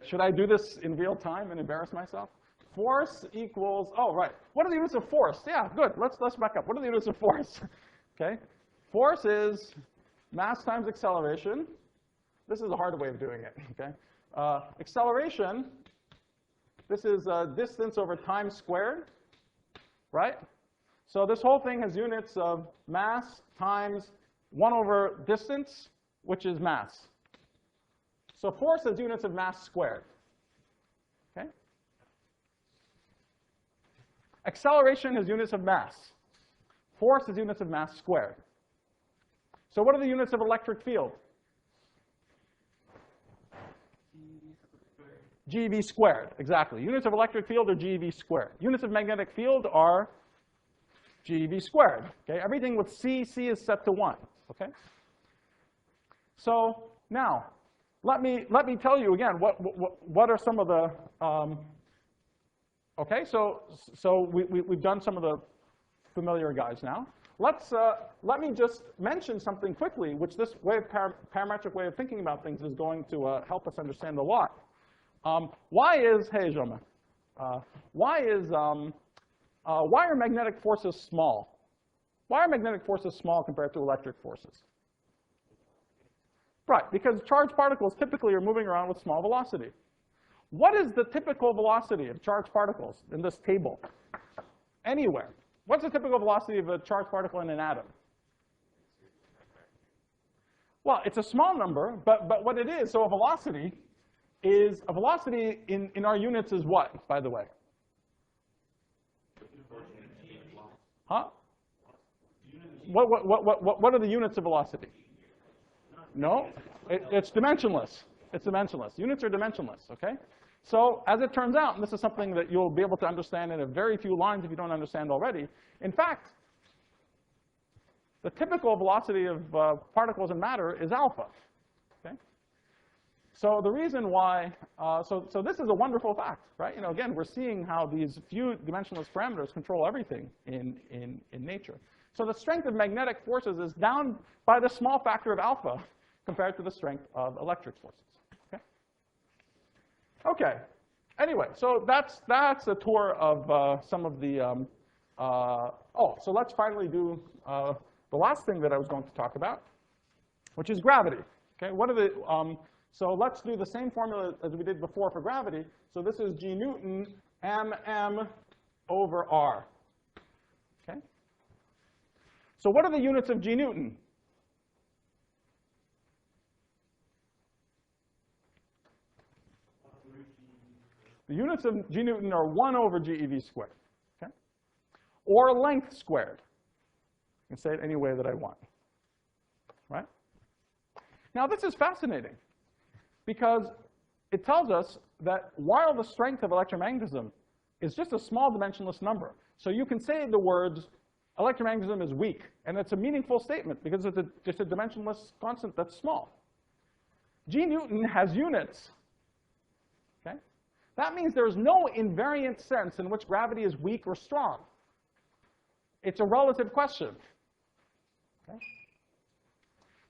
should I do this in real time and embarrass myself? Force equals, oh, right. What are the units of force? Yeah, good. Let's back up. What are the units of force? Okay? Force is mass times acceleration. This is a hard way of doing it, okay? Acceleration, this is distance over time squared, right? So this whole thing has units of mass times 1 over distance, which is mass. So force has units of mass squared. Okay? Acceleration has units of mass. Force has units of mass squared. So what are the units of electric field? GeV squared, exactly. Units of electric field are GeV squared. Units of magnetic field are GeV squared. Okay, everything with C is set to 1. Okay. So now, let me tell you again what are some of the. Okay, so we've done some of the familiar guys now. Let me just mention something quickly, which this way of parametric way of thinking about things is going to help us understand a lot. Why are magnetic forces small? Why are magnetic forces small compared to electric forces? Right, because charged particles typically are moving around with small velocity. What is the typical velocity of charged particles in this table? Anywhere. What's the typical velocity of a charged particle in an atom? Well, it's a small number, but what it is, so a velocity in our units is what, by the way? Huh? What are the units of velocity? No, it's dimensionless. It's dimensionless. Units are dimensionless, okay? So as it turns out, and this is something that you'll be able to understand in a very few lines if you don't understand already, in fact, the typical velocity of particles in matter is alpha, okay? So the reason why, so this is a wonderful fact, right? You know, again, we're seeing how these few dimensionless parameters control everything in nature. So the strength of magnetic forces is down by the small factor of alpha compared to the strength of electric forces. Okay. Okay. Anyway, so that's a tour of some of the. So let's finally do the last thing that I was going to talk about, which is gravity. Okay. What are the so let's do the same formula as we did before for gravity. So this is G Newton mm over r. Okay. So what are the units of G Newton? The units of G Newton are 1 over GeV squared, okay? Or length squared. I can say it any way that I want, right? Now, this is fascinating because it tells us that while the strength of electromagnetism is just a small dimensionless number, So you can say the words, electromagnetism is weak, and it's a meaningful statement because it's just a dimensionless constant that's small. G Newton has units. Okay? That means there's no invariant sense in which gravity is weak or strong. It's a relative question. Okay?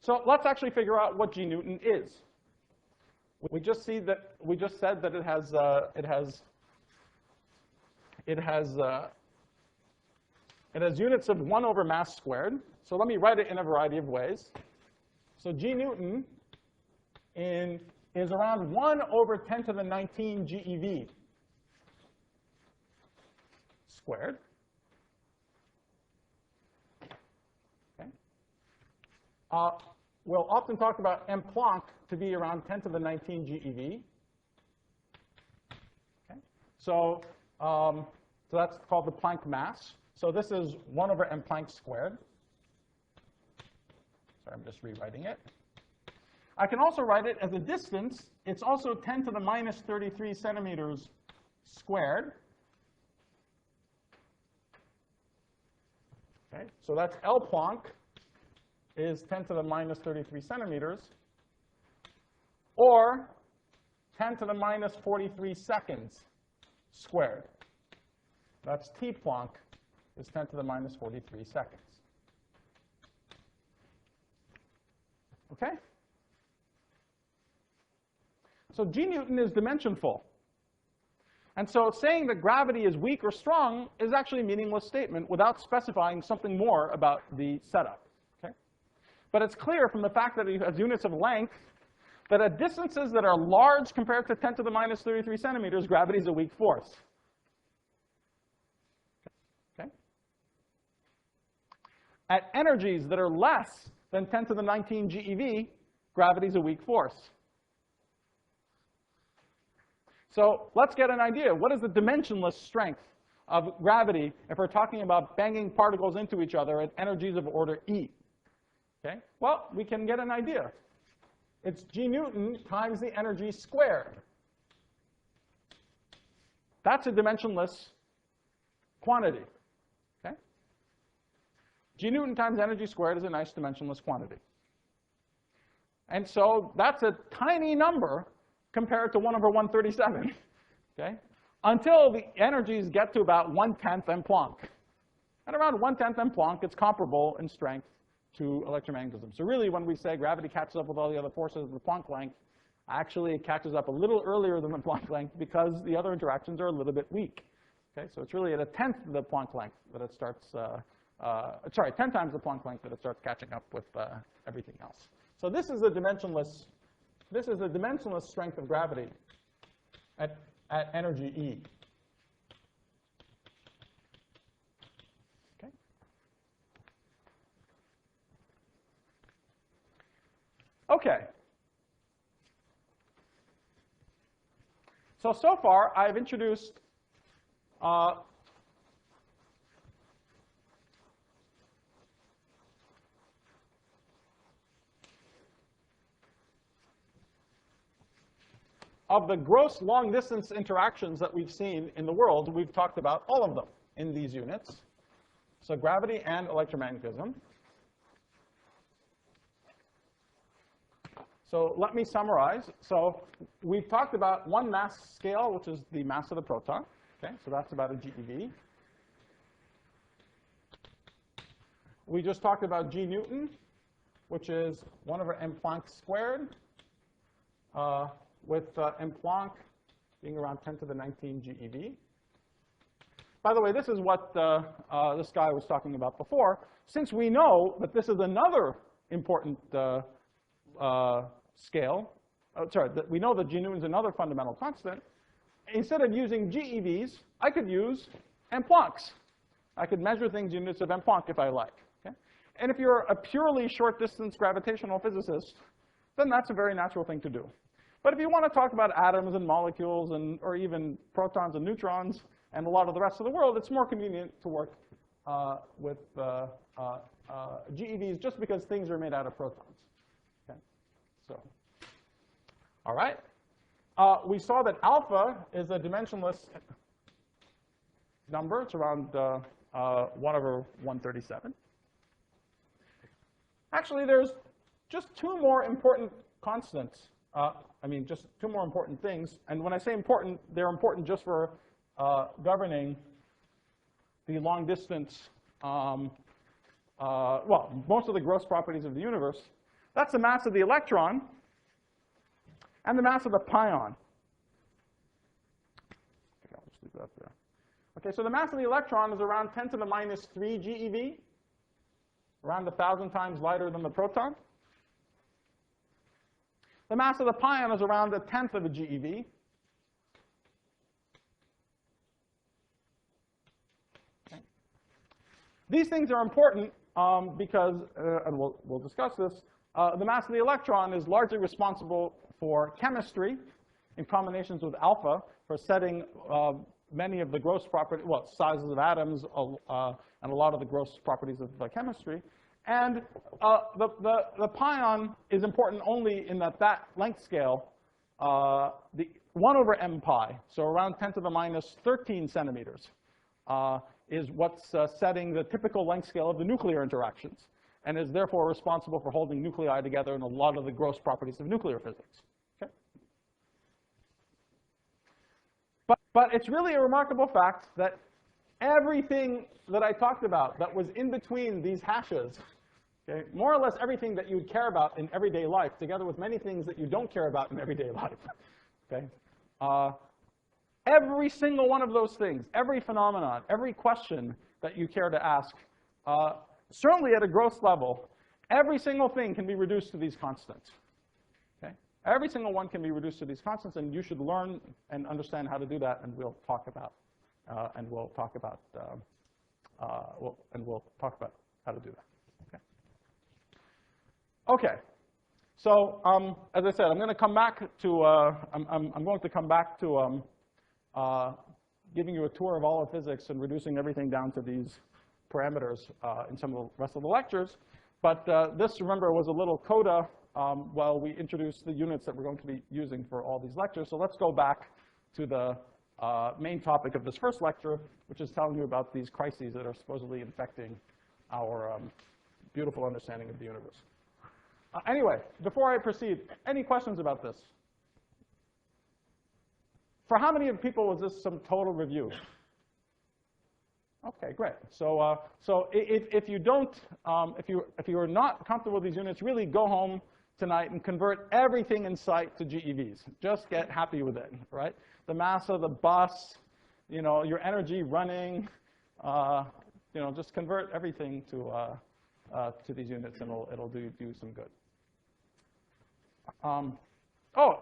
So let's actually figure out what G Newton is. We just said that it has units of 1 over mass squared. So let me write it in a variety of ways. So G Newton is around 1 over 10 to the 19 GeV squared. Okay. We'll often talk about m Planck to be around 10 to the 19 GeV. Okay. So that's called the Planck mass. So this is 1 over m Planck squared. Sorry, I'm just rewriting it. I can also write it as a distance. It's also 10 to the minus 33 centimeters squared. Okay, so that's L Planck is 10 to the minus 33 centimeters, or 10 to the minus 43 seconds squared. That's T Planck is 10 to the minus 43 seconds. Okay? So G Newton is dimensionful. And so saying that gravity is weak or strong is actually a meaningless statement without specifying something more about the setup. Okay? But it's clear from the fact that it has units of length that at distances that are large compared to 10 to the minus 33 centimeters, gravity is a weak force. Okay? At energies that are less than 10 to the 19 GeV, gravity is a weak force. So let's get an idea. What is the dimensionless strength of gravity if we're talking about banging particles into each other at energies of order E? Okay? Well, we can get an idea. It's G Newton times the energy squared. That's a dimensionless quantity. Okay? G Newton times energy squared is a nice dimensionless quantity. And so that's a tiny number compared to 1 over 137, okay? Until the energies get to about 1/10 m Planck. And around 1/10 m Planck, it's comparable in strength to electromagnetism. So really, when we say gravity catches up with all the other forces of the Planck length, actually it catches up a little earlier than the Planck length because the other interactions are a little bit weak. Okay, so it's really at 1/10 of the Planck length that it starts, 10 times the Planck length that it starts catching up with everything else. So this is a dimensionless strength of gravity at energy E. Okay. Okay. So far, I've introduced of the gross long-distance interactions that we've seen in the world, we've talked about all of them in these units. So gravity and electromagnetism. So let me summarize. So we've talked about one mass scale, which is the mass of the proton. Okay, so that's about a GeV. We just talked about G Newton, which is 1 over m Planck squared, with m Planck being around 10 to the 19 GeV. By the way, this is what this guy was talking about before. Since we know that this is another important scale, we know that G Newton is another fundamental constant, instead of using GeVs, I could use m Plancks. I could measure things in units of m Planck if I like. Okay? And if you're a purely short-distance gravitational physicist, then that's a very natural thing to do. But if you want to talk about atoms and molecules or even protons and neutrons and a lot of the rest of the world, it's more convenient to work with GeVs just because things are made out of protons. Okay? So, all right. We saw that alpha is a dimensionless. number. It's around 1/137. Actually, there's just two more important constants. Just two more important things. And when I say important, they're important just for governing the long distance, most of the gross properties of the universe. That's the mass of the electron and the mass of the pion. Okay, I'll just leave that there. Okay, so the mass of the electron is around 10 to the minus 3 GeV, around 1,000 times lighter than the proton. The mass of the pion is around 1/10 of a GeV. Okay. These things are important because, and we'll discuss this, the mass of the electron is largely responsible for chemistry in combinations with alpha for setting many of the gross properties, sizes of atoms, and a lot of the gross properties of chemistry. And the pion is important only in that length scale, the 1/m pi, so around 10 to the minus 13 centimeters, is what's setting the typical length scale of the nuclear interactions, and is therefore responsible for holding nuclei together in a lot of the gross properties of nuclear physics. Okay? But it's really a remarkable fact that everything that I talked about that was in between these hashes, okay, more or less everything that you would care about in everyday life, together with many things that you don't care about in everyday life, okay? Every single one of those things, every phenomenon, every question that you care to ask, certainly at a gross level, every single thing can be reduced to these constants. Okay? Every single one can be reduced to these constants, and you should learn and understand how to do that, and we'll talk about how to do that. Okay, so as I said, I'm going to come back to giving you a tour of all of physics and reducing everything down to these parameters in some of the rest of the lectures. But this, remember, was a little coda while we introduced the units that we're going to be using for all these lectures. So let's go back to the main topic of this first lecture, which is telling you about these crises that are supposedly infecting our beautiful understanding of the universe. Anyway, before I proceed, any questions about this? For how many people was this some total review? Okay, great. So, if you don't, if you are not comfortable with these units, really go home tonight and convert everything in sight to GeVs. Just get happy with it, right? The mass of the bus, your energy running, just convert everything to these units, and it'll do some good.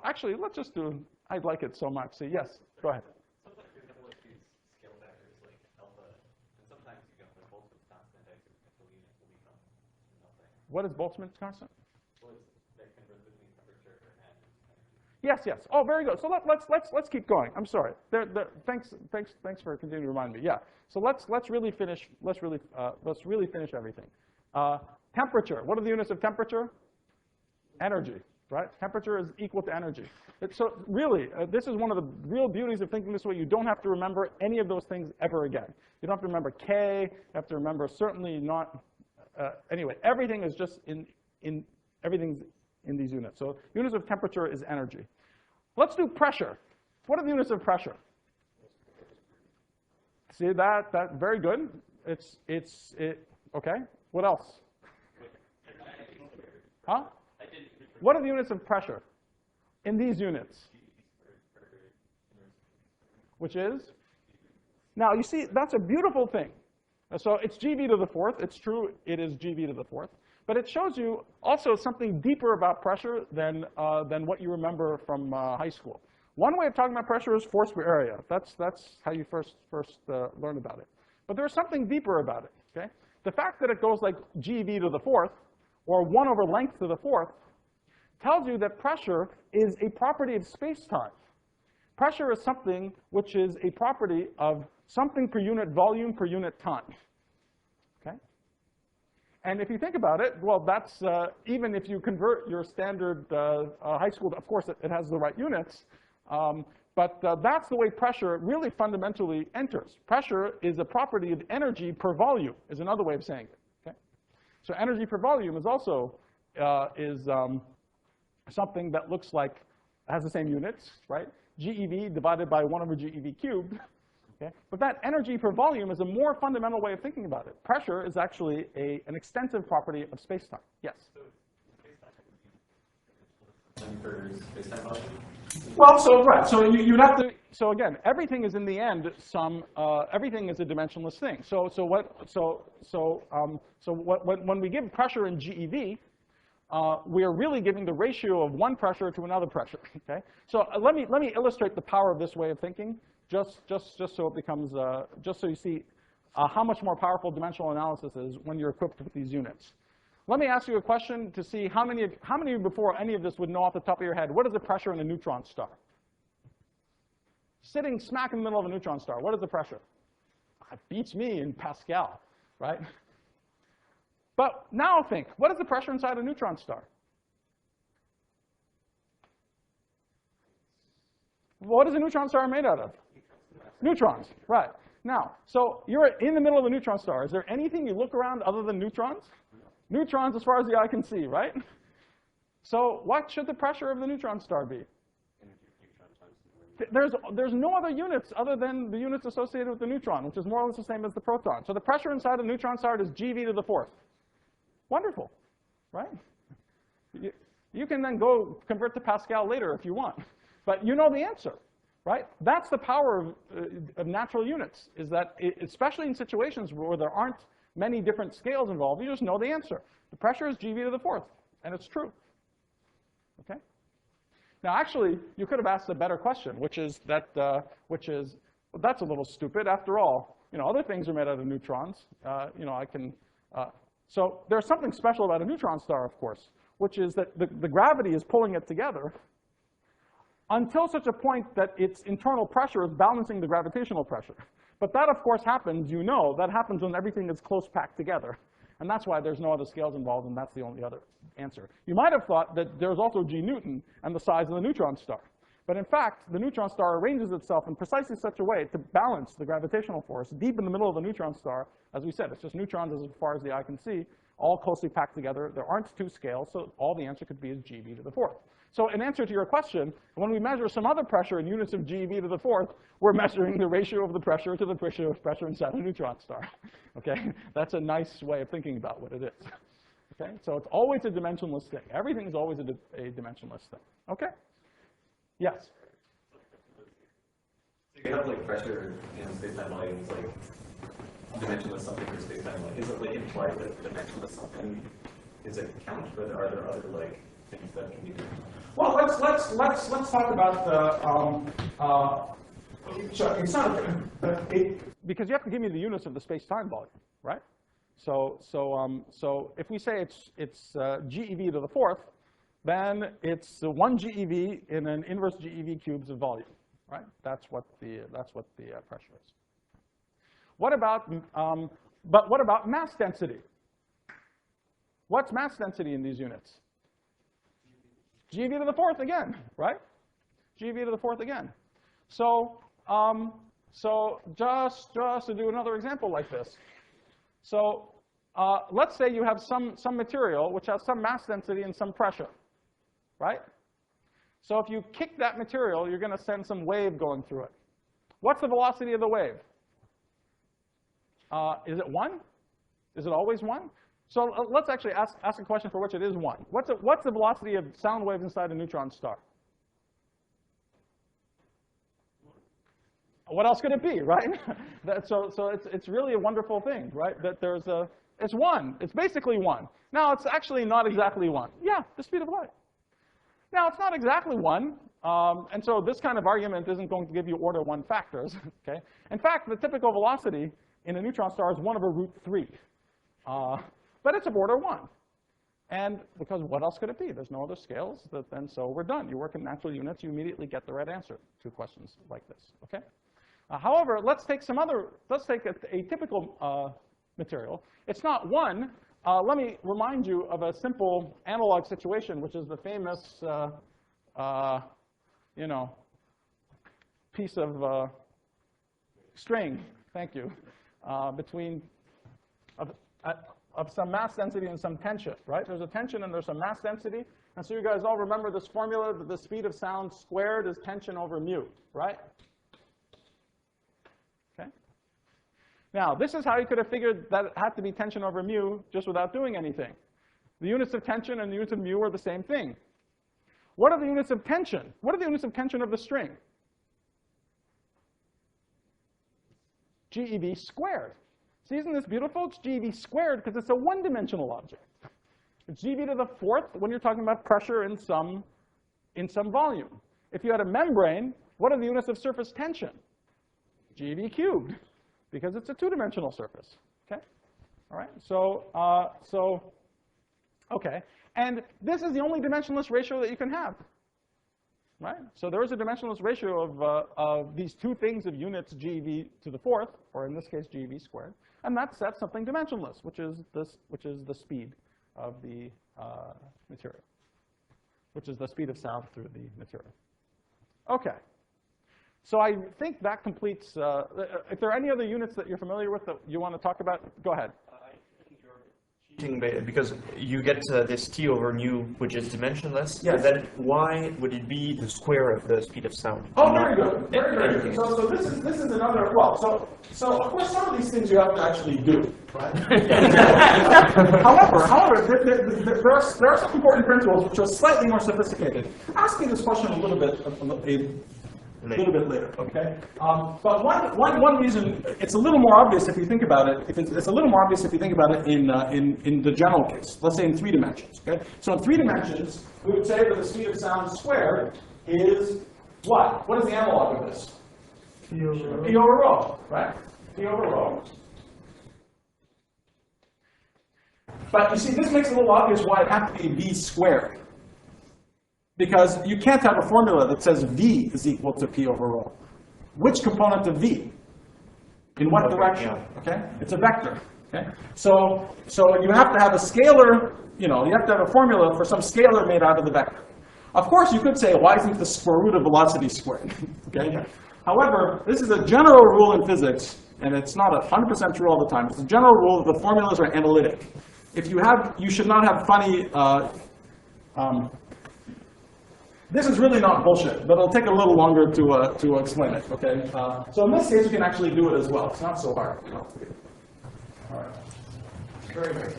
Actually, let's just do. I'd like it so much. So yes, go ahead. Sometimes you have like these scale factors like alpha, and sometimes you get the Boltzmann constant that will become nothing. What is Boltzmann's constant? Well, it's that converts between temperature and energy. Yes. Oh, very good. So let's keep going. I'm sorry. Thanks for continuing to remind me. Yeah. So let's really finish. Let's really finish everything. Temperature. What are the units of temperature? Energy. Right? Temperature is equal to energy. So really, this is one of the real beauties of thinking this way. You don't have to remember any of those things ever again. You don't have to remember K. You have to remember certainly not. Anyway, everything is just everything's in these units. So units of temperature is energy. Let's do pressure. What are the units of pressure? See that very good. Okay. What else? Huh? What are the units of pressure in these units? Which is? Now, you see, that's a beautiful thing. So it's GV to the fourth. It's true, it is GV to the fourth. But it shows you also something deeper about pressure than what you remember from high school. One way of talking about pressure is force per area. That's how you first learn about it. But there's something deeper about it. Okay? The fact that it goes like GV to the fourth, or 1 over length to the fourth, tells you that pressure is a property of space-time. Pressure is something which is a property of something per unit volume per unit time. Okay? And if you think about it, well, that's even if you convert your standard high school, of course, it has the right units. But that's the way pressure really fundamentally enters. Pressure is a property of energy per volume, is another way of saying it. Okay? So energy per volume is also something that looks like, has the same units, right? GeV divided by 1 over GeV cubed. Okay? But that energy per volume is a more fundamental way of thinking about it. Pressure is actually an extensive property of space-time. Yes? For space-time volume? Well, so you'd have to. So again, everything is in the end everything is a dimensionless thing. When we give pressure in GeV, we are really giving the ratio of one pressure to another pressure. Okay. So let me illustrate the power of this way of thinking, just so it becomes just so you see how much more powerful dimensional analysis is when you're equipped with these units. Let me ask you a question to see how many of you before any of this would know off the top of your head, what is the pressure in a neutron star? Sitting smack in the middle of a neutron star, what is the pressure? It beats me in Pascal, right? But now think, what is the pressure inside a neutron star? What is a neutron star made out of? Neutrons, right. Now, so you're in the middle of a neutron star. Is there anything you look around other than neutrons? Neutrons as far as the eye can see, right? So what should the pressure of the neutron star be? There's no other units other than the units associated with the neutron, which is more or less the same as the proton. So the pressure inside a neutron star is GeV to the 4th. Wonderful, right? You can then go convert to Pascal later if you want. But you know the answer, right? That's the power of natural units, is that especially in situations where there aren't many different scales involved, you just know the answer. The pressure is GeV to the 4th, and it's true. Okay? Now, actually, you could have asked a better question, which is, well, that's a little stupid. After all, other things are made out of neutrons. So there's something special about a neutron star, of course, which is that the gravity is pulling it together until such a point that its internal pressure is balancing the gravitational pressure. But that, of course, happens, that happens when everything is close packed together. And that's why there's no other scales involved, and that's the only other answer. You might have thought that there's also G Newton and the size of the neutron star. But in fact, the neutron star arranges itself in precisely such a way to balance the gravitational force deep in the middle of the neutron star. As we said, it's just neutrons as far as the eye can see, all closely packed together. There aren't two scales, so all the answer could be is GeV to the 4th. So in answer to your question, when we measure some other pressure in units of GeV to the 4th, we're measuring the ratio of the pressure to the ratio of pressure inside a neutron star. Okay? That's a nice way of thinking about what it is. Okay? So it's always a dimensionless thing. Everything is always a dimensionless thing. Okay? Yes? So you have like pressure in space-time volume is like dimensionless something for space-time volume. Is it like implied that dimensionless something is a count, or are there other like things that can be done? Well, let's talk about the. So it's not because you have to give me the units of the space-time volume, right? So if we say it's GeV to the 4th, then it's 1 GeV in an inverse GeV cubes of volume, right? That's what the pressure is. What about but what about mass density? What's mass density in these units? GeV to the 4th again, right? GeV to the 4th again. So just to do another example like this. So let's say you have some material which has some mass density and some pressure, right? So if you kick that material, you're going to send some wave going through it. What's the velocity of the wave? Is it 1? Is it always 1? So let's actually ask a question for which it is 1. What's the velocity of sound waves inside a neutron star? What else could it be, right? So it's really a wonderful thing, right? That it's 1. It's basically 1. Now, it's actually not exactly 1. Yeah, the speed of light. Now, it's not exactly 1. And so this kind of argument isn't going to give you order 1 factors, okay? In fact, the typical velocity in a neutron star is 1 over √3. But it's of order 1. And because what else could it be? There's no other scales, and so we're done. You work in natural units, you immediately get the right answer to questions like this, okay? However, let's take a typical material. It's not 1. Let me remind you of a simple analog situation, which is the famous, piece of string, thank you, of some mass density and some tension, right? There's a tension and there's some mass density. And so you guys all remember this formula that the speed of sound squared is tension over mu, right? Okay. Now, this is how you could have figured that it had to be tension over mu just without doing anything. The units of tension and the units of mu are the same thing. What are the units of tension? What are the units of tension of the string? GeV squared. See, isn't this beautiful? It's GeV squared because it's a one-dimensional object. It's GeV to the fourth when you're talking about pressure in some volume. If you had a membrane, what are the units of surface tension? GeV cubed, because it's a two-dimensional surface. Okay, all right. So, okay, and this is the only dimensionless ratio that you can have. Right? So there is a dimensionless ratio of these two things of units GeV to the fourth, or in this case GeV squared, and that sets something dimensionless, which is the speed of the material, which is the speed of sound through the material. Okay. So I think that completes. If there are any other units that you're familiar with that you want to talk about, go ahead. Because you get this t over mu, which is dimensionless. Yes. Then why would it be the square of the speed of sound? Oh, very good. Very good. So this is another. Well, so of course some of these things you have to actually do, right? However, there are some important principles which are slightly more sophisticated. Ask me this question a little bit later, okay? But one reason it's a little more obvious if you think about it. It's a little more obvious if you think about it in the general case. Let's say in 3 dimensions. Okay. So in 3 dimensions, we would say that the speed of sound squared is what? What is the analog of this? P over rho, right? P over rho. But you see, this makes it a little obvious why it has to be v squared. Because you can't have a formula that says v is equal to p over rho. Which component of v? In what direction? Okay, it's a vector. Okay, so you have to have a scalar. You have to have a formula for some scalar made out of the vector. Of course, you could say, why isn't the square root of velocity squared? Okay. However, this is a general rule in physics, and it's not 100% true all the time. It's a general rule that the formulas are analytic. If you should not have funny. This is really not bullshit, but it'll take a little longer to explain it, okay? So in this case, you can actually do it as well. It's not so hard. All right. Very good.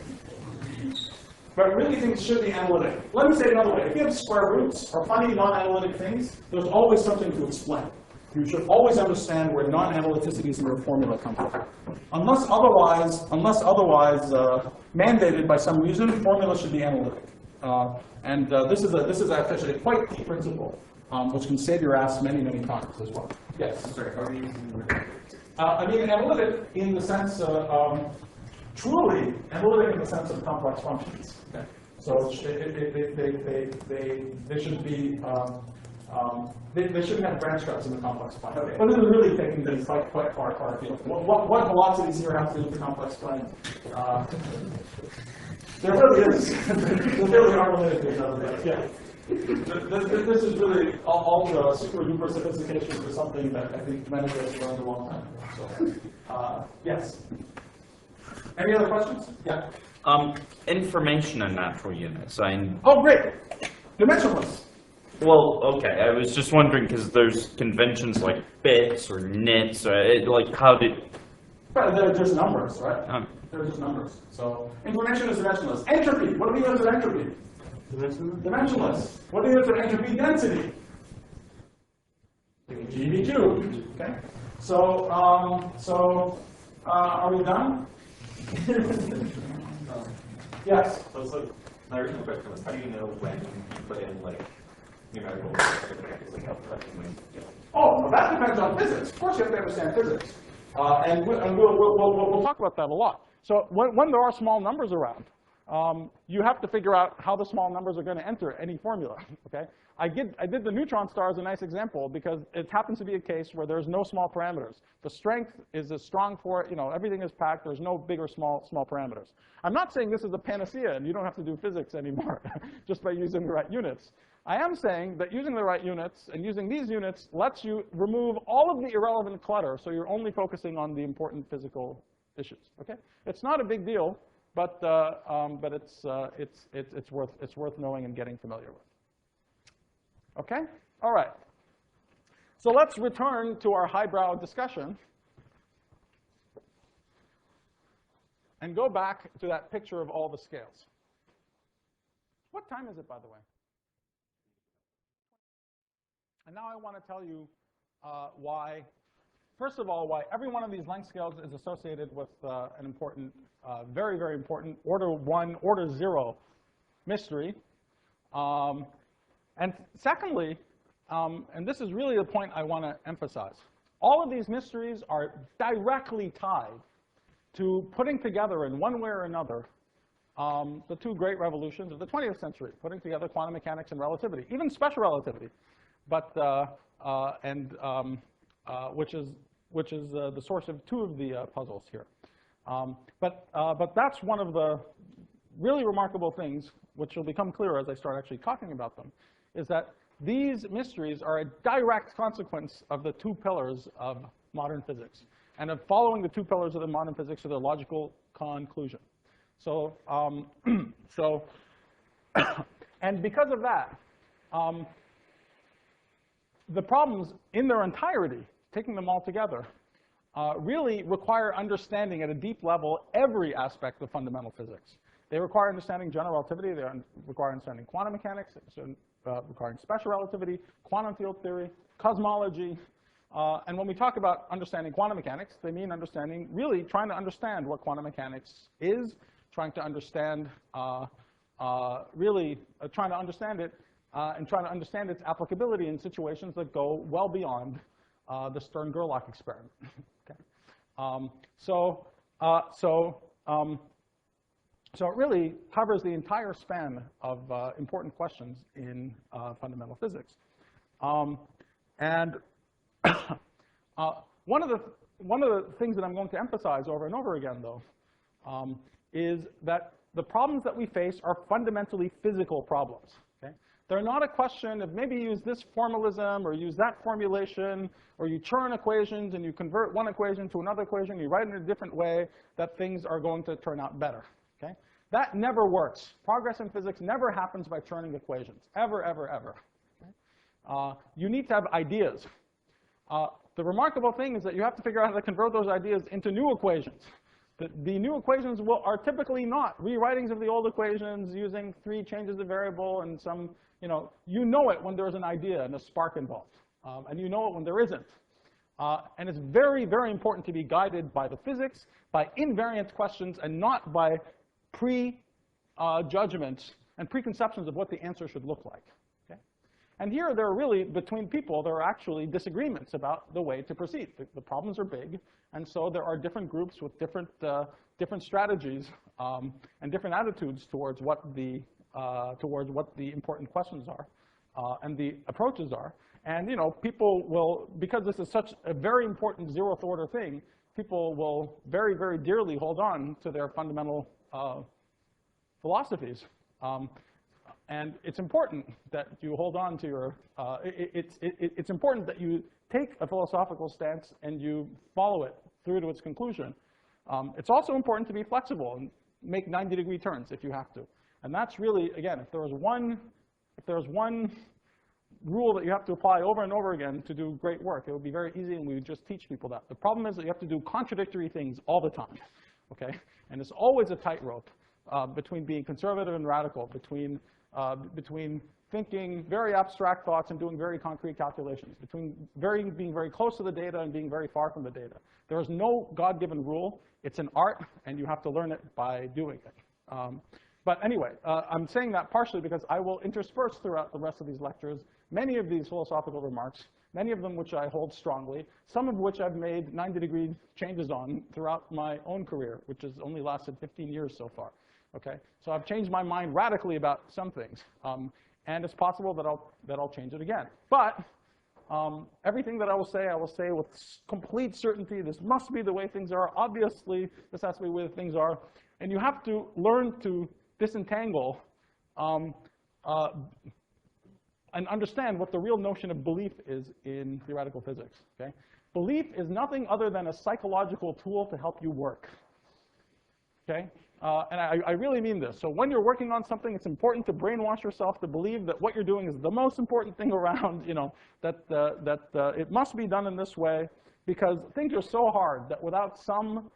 But really, things should be analytic. Let me say it another way. If you have square roots or funny non-analytic things, there's always something to explain. You should always understand where non-analyticities in your formula come from. Unless otherwise mandated by some reason, formula should be analytic. This is actually a quite key principle, which can save your ass many, many times as well. Yes? I'm sorry, how are you using the word? I mean analytic in the sense of, truly analytic in the sense of complex functions. Okay? So they should be, they shouldn't have branch graphs in the complex plane. Okay. But this is really taking things quite far afield. What velocities here have to do with the complex plane? There really is. There really are related to each other. Yeah. This is really all the super duper sophistication for something that I think many of us have learned a long time ago. So, yes. Any other questions? Yeah. Information in natural units. Oh, great. Dimensionless. Well, okay. I was just wondering because there's conventions like bits or nits. Or how did? Well, there's numbers, right? They're just numbers. So information is dimensionless. Entropy. What are the units of entropy? Dimensionless. What are the units of entropy density? GeV cubed. Okay. So are we done? Yes. So my original question was, how do you know when you put in numerical Oh, well, that depends on physics. Of course, you have to understand physics, and we'll talk about that a lot. So when there are small numbers around, you have to figure out how the small numbers are going to enter any formula. Okay, I did the neutron star as a nice example because it happens to be a case where there's no small parameters. The strength is as strong for everything is packed. There's no big or small parameters. I'm not saying this is a panacea and you don't have to do physics anymore just by using the right units. I am saying that using the right units and using these units lets you remove all of the irrelevant clutter, so you're only focusing on the important physical issues. Okay, it's not a big deal, but it's worth knowing and getting familiar with. Okay, all right. So let's return to our highbrow discussion and go back to that picture of all the scales. What time is it, by the way? And now I want to tell you why, first of all, why every one of these length scales is associated with an important, very, very important order 1, order 0 mystery. And secondly, and this is really the point I want to emphasize, all of these mysteries are directly tied to putting together in one way or another the two great revolutions of the 20th century, putting together quantum mechanics and relativity, even special relativity, but which is the source of two of the puzzles here. But that's one of the really remarkable things, which will become clearer as I start actually talking about them, is that these mysteries are a direct consequence of the two pillars of modern physics, and of following the two pillars of the modern physics to their logical conclusion. So, and because of that, the problems in their entirety, taking them all together, really require understanding at a deep level every aspect of fundamental physics. They require understanding general relativity, they require understanding quantum mechanics, requiring special relativity, quantum field theory, cosmology. And when we talk about understanding quantum mechanics, they mean understanding, really trying to understand what quantum mechanics is, trying to understand, trying to understand it, and trying to understand its applicability in situations that go well beyond the Stern-Gerlach experiment. Okay. So it really covers the entire span of important questions in fundamental physics. And one of the things that I'm going to emphasize over and over again, though, is that the problems that we face are fundamentally physical problems. Okay? They're not a question of maybe use this formalism or use that formulation, or you churn equations and you convert one equation to another equation, you write it in a different way, that things are going to turn out better. Okay? That never works. Progress in physics never happens by churning equations, ever, ever, ever. Okay? You need to have ideas. The remarkable thing is that you have to figure out how to convert those ideas into new equations. The new equations are typically not rewritings of the old equations using 3 changes of variable and some, you know it when there's an idea and a spark involved. And you know it when there isn't. And it's very, very important to be guided by the physics, by invariant questions, and not by pre-judgments and preconceptions of what the answer should look like. Okay? And here, there are really, between people, there are actually disagreements about the way to proceed. The problems are big, and so there are different groups with different strategies and different attitudes towards what the important questions are and the approaches are. And people will, because this is such a very important zeroth order thing, people will very, very dearly hold on to their fundamental philosophies. And it's important that you hold on to your, it's important that you take a philosophical stance and you follow it through to its conclusion. It's also important to be flexible and make 90-degree turns if you have to. And that's really, again, if there was one rule that you have to apply over and over again to do great work, it would be very easy and we would just teach people that. The problem is that you have to do contradictory things all the time, okay? And it's always a tightrope between being conservative and radical, between thinking very abstract thoughts and doing very concrete calculations, between being very close to the data and being very far from the data. There is no God-given rule. It's an art, and you have to learn it by doing it. But anyway, I'm saying that partially because I will intersperse throughout the rest of these lectures many of these philosophical remarks, many of them which I hold strongly, some of which I've made 90-degree changes on throughout my own career, which has only lasted 15 years so far. Okay, so I've changed my mind radically about some things, and it's possible that I'll change it again. But everything that I will say with complete certainty. This must be the way things are. Obviously, this has to be the way things are, and you have to learn to disentangle and understand what the real notion of belief is in theoretical physics, okay? Belief is nothing other than a psychological tool to help you work, okay? And I really mean this. So when you're working on something, it's important to brainwash yourself to believe that what you're doing is the most important thing around, you know, that it must be done in this way, because things are so hard that without some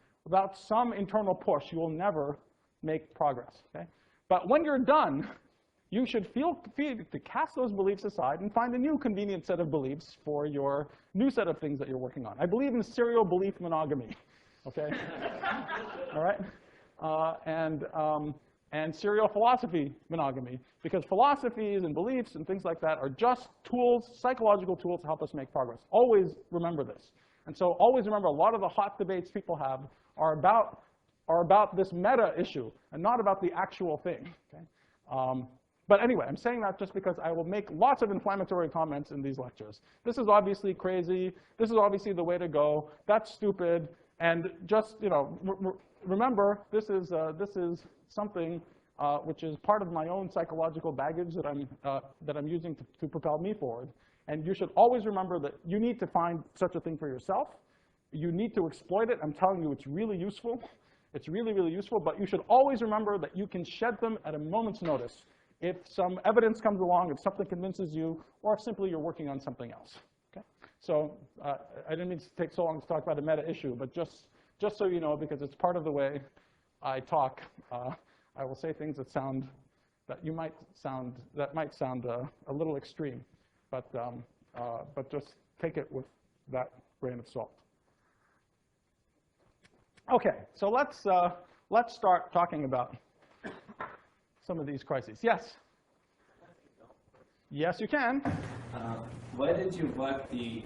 internal push, you will never make progress, okay? But when you're done, you should feel to cast those beliefs aside and find a new convenient set of beliefs for your new set of things that you're working on. I believe in serial belief monogamy, okay? All right? And serial philosophy monogamy, because philosophies and beliefs and things like that are just tools, psychological tools to help us make progress. Always remember this. And so always remember, a lot of the hot debates people have are about this meta issue and not about the actual thing, okay? But anyway, I'm saying that just because I will make lots of inflammatory comments in these lectures. This is obviously crazy. This is obviously the way to go. That's stupid. And just, you know, remember, this is something which is part of my own psychological baggage that I'm using to propel me forward. And you should always remember that you need to find such a thing for yourself. You need to exploit it. I'm telling you, it's really useful. It's really, really useful. But you should always remember that you can shed them at a moment's notice if some evidence comes along, if something convinces you, or if simply you're working on something else. Okay? So I didn't mean to take so long to talk about a meta issue, but just so you know, because it's part of the way I talk, I will say things that might sound a little extreme, but just take it with that grain of salt. Okay, so let's start talking about some of these crises. Yes? Yes, you can. Why did you work the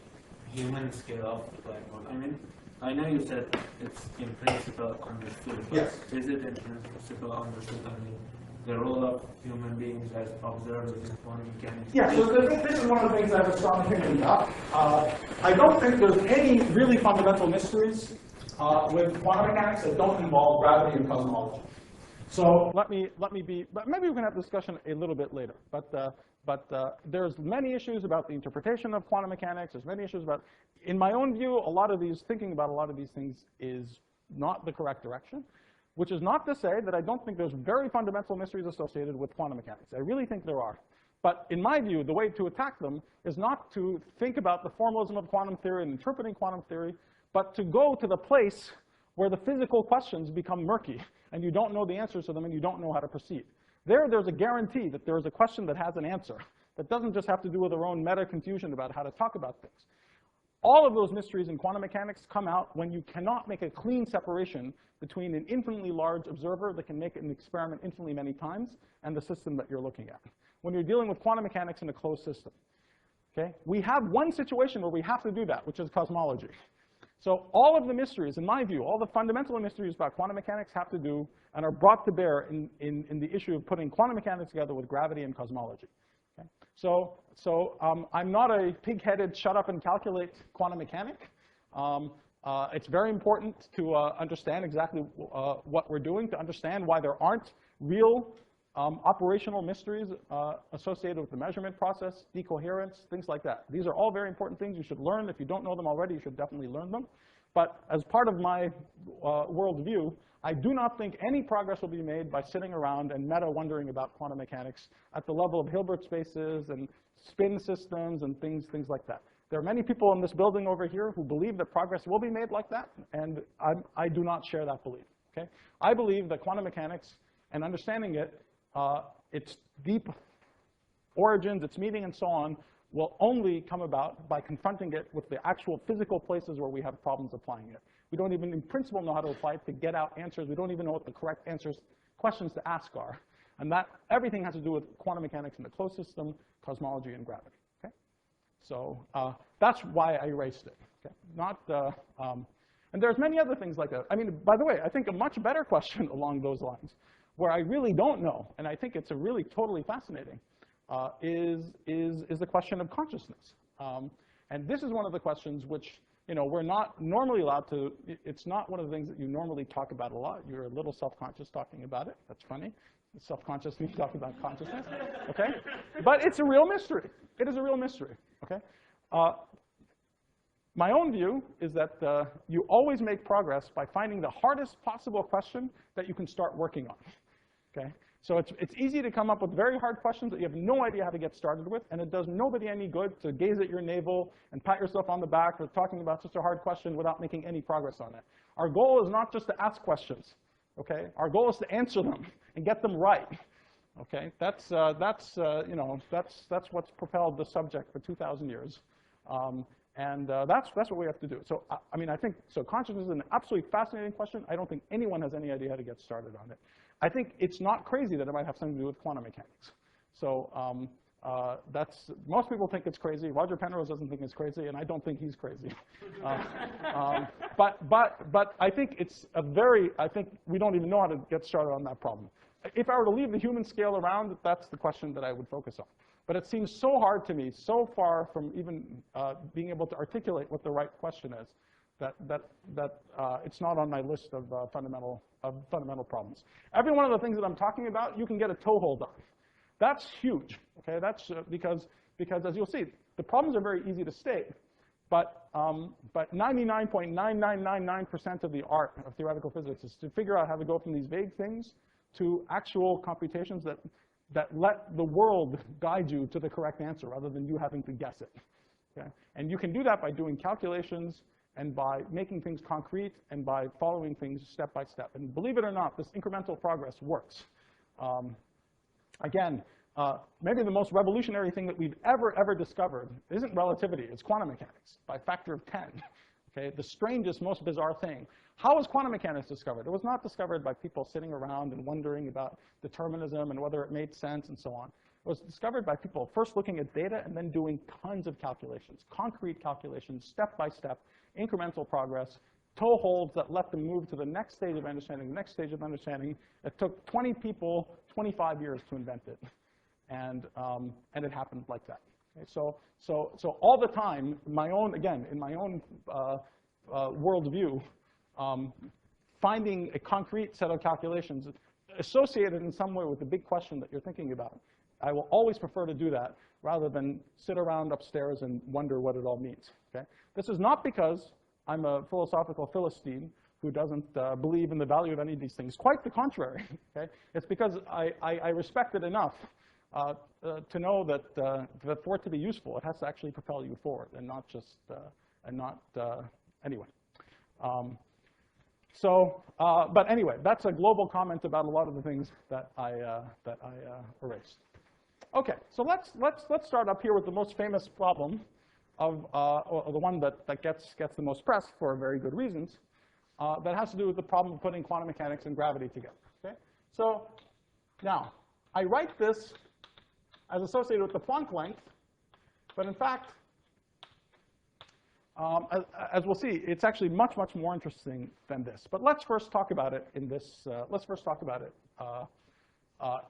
human scale of the black hole? I mean, I know you said it's in principle understood, but Yes. is it in principle understood? I mean, the role of human beings as observers in quantum mechanics? Yeah, so this is one of the things I have a strong opinion about. I don't think there's any really fundamental mysteries with quantum mechanics that don't involve gravity and cosmology. So let me be, but maybe we can have a discussion a little bit later. But there's many issues about the interpretation of quantum mechanics. There's many issues about, in my own view, thinking about a lot of these things is not the correct direction, which is not to say that I don't think there's very fundamental mysteries associated with quantum mechanics. I really think there are. But in my view, the way to attack them is not to think about the formalism of quantum theory and interpreting quantum theory, but to go to the place where the physical questions become murky, and you don't know the answers to them, and you don't know how to proceed. There's a guarantee that there is a question that has an answer, that doesn't just have to do with our own meta confusion about how to talk about things. All of those mysteries in quantum mechanics come out when you cannot make a clean separation between an infinitely large observer that can make an experiment infinitely many times and the system that you're looking at, when you're dealing with quantum mechanics in a closed system. Okay? We have one situation where we have to do that, which is cosmology. So all of the mysteries, in my view, all the fundamental mysteries about quantum mechanics have to do and are brought to bear in the issue of putting quantum mechanics together with gravity and cosmology. Okay? So I'm not a pig-headed, shut up and calculate quantum mechanic. It's very important to understand exactly what we're doing, to understand why there aren't real operational mysteries associated with the measurement process, decoherence, things like that. These are all very important things you should learn. If you don't know them already, you should definitely learn them. But as part of my worldview, I do not think any progress will be made by sitting around and meta-wondering about quantum mechanics at the level of Hilbert spaces and spin systems and things like that. There are many people in this building over here who believe that progress will be made like that, and I do not share that belief. Okay? I believe that quantum mechanics and understanding it, its deep origins, its meaning, and so on, will only come about by confronting it with the actual physical places where we have problems applying it. We don't even, in principle, know how to apply it to get out answers. We don't even know what the correct questions to ask are. And that everything has to do with quantum mechanics in the closed system, cosmology, and gravity. Okay? So that's why I erased it. Okay? And there's many other things like that. I mean, by the way, I think a much better question along those lines, where I really don't know, and I think it's a really totally fascinating, is the question of consciousness. And this is one of the questions which we're not normally allowed to, it's not one of the things that you normally talk about a lot. You're a little self-conscious talking about it. That's funny. Self-conscious when you talk about consciousness, okay? But it's a real mystery. It is a real mystery, okay? My own view is that you always make progress by finding the hardest possible question that you can start working on, okay? So it's easy to come up with very hard questions that you have no idea how to get started with, and it does nobody any good to gaze at your navel and pat yourself on the back for talking about such a hard question without making any progress on it. Our goal is not just to ask questions, okay? Our goal is to answer them and get them right, okay? That's what's propelled the subject for 2,000 years. That's what we have to do. So, I mean, I think, so consciousness is an absolutely fascinating question. I don't think anyone has any idea how to get started on it. I think it's not crazy that it might have something to do with quantum mechanics. So most people think it's crazy. Roger Penrose doesn't think it's crazy, and I don't think he's crazy. But I think it's I think we don't even know how to get started on that problem. If I were to leave the human scale around, that's the question that I would focus on. But it seems so hard to me, so far from even being able to articulate what the right question is, that it's not on my list of fundamental problems. Every one of the things that I'm talking about, you can get a toehold on. That's huge. Okay, that's because as you'll see, the problems are very easy to state, but 99.9999% of the art of theoretical physics is to figure out how to go from these vague things to actual computations that let the world guide you to the correct answer rather than you having to guess it. Okay? And you can do that by doing calculations and by making things concrete and by following things step by step. And believe it or not, this incremental progress works. Again, maybe the most revolutionary thing that we've ever discovered isn't relativity, it's quantum mechanics by a factor of 10. Okay? The strangest, most bizarre thing. How was quantum mechanics discovered? It was not discovered by people sitting around and wondering about determinism and whether it made sense and so on. It was discovered by people first looking at data and then doing tons of calculations, concrete calculations, step by step, incremental progress, toeholds that let them move to the next stage of understanding, the next stage of understanding. It took 20 people 25 years to invent it, and it happened like that. Okay? So all the time, in my own worldview, finding a concrete set of calculations associated in some way with the big question that you're thinking about, I will always prefer to do that rather than sit around upstairs and wonder what it all means. Okay? This is not because I'm a philosophical Philistine who doesn't believe in the value of any of these things. Quite the contrary. Okay? It's because I respect it enough to know that for it to be useful, it has to actually propel you forward and not just anyway. But anyway, that's a global comment about a lot of the things that I erased. Okay, so let's start up here with the most famous problem of or the one that gets the most press for very good reasons. That has to do with the problem of putting quantum mechanics and gravity together. Okay, so now I write this as associated with the Planck length, but in fact, as we'll see, it's actually much more interesting than this. But let's first talk about it in this. Let's first talk about it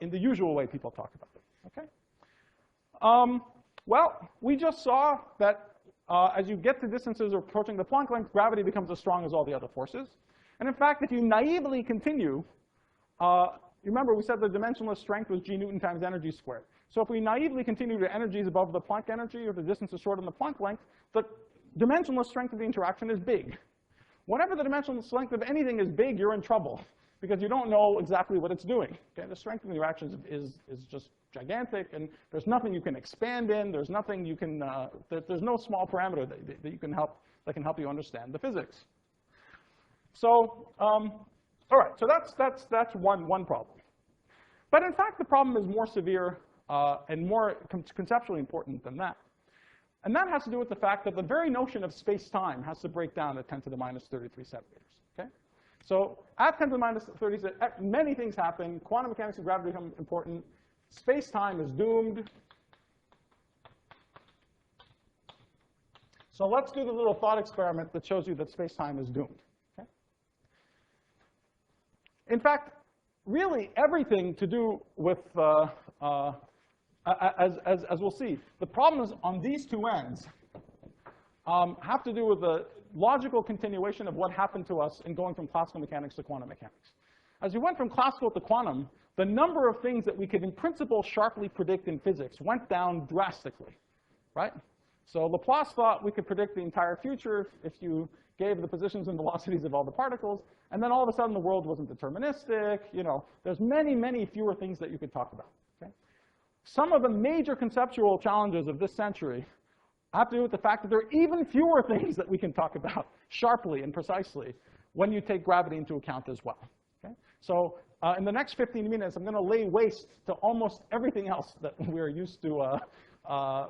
in the usual way people talk about it. Okay. Well, we just saw that as you get to distances approaching the Planck length, gravity becomes as strong as all the other forces. And in fact, if you naively continue, remember we said the dimensionless strength was g Newton times energy squared. So if we naively continue to energies above the Planck energy or the distance is short on the Planck length, the dimensionless strength of the interaction is big. Whenever the dimensionless length of anything is big, you're in trouble because you don't know exactly what it's doing. Okay? The strength of the interaction is just gigantic, and there's nothing you can expand in. There's nothing you can. There's no small parameter that you can help that can help you understand the physics. So, all right. So that's one problem. But in fact, the problem is more severe and more conceptually important than that. And that has to do with the fact that the very notion of space-time has to break down at 10 to the minus 33 centimeters. Okay? So at 10 to the minus 33, many things happen. Quantum mechanics and gravity become important. Space-time is doomed. So let's do the little thought experiment that shows you that space-time is doomed. Okay? In fact, really everything to do with as we'll see, the problems on these two ends have to do with logical continuation of what happened to us in going from classical mechanics to quantum mechanics. As we went from classical to quantum, the number of things that we could in principle sharply predict in physics went down drastically, right? So Laplace thought we could predict the entire future if you gave the positions and velocities of all the particles, and then all of a sudden the world wasn't deterministic. You know, there's many, many fewer things that you could talk about. Okay? Some of the major conceptual challenges of this century have to do with the fact that there are even fewer things that we can talk about sharply and precisely when you take gravity into account as well. Okay? So in the next 15 minutes, I'm going to lay waste to almost everything else that we're used to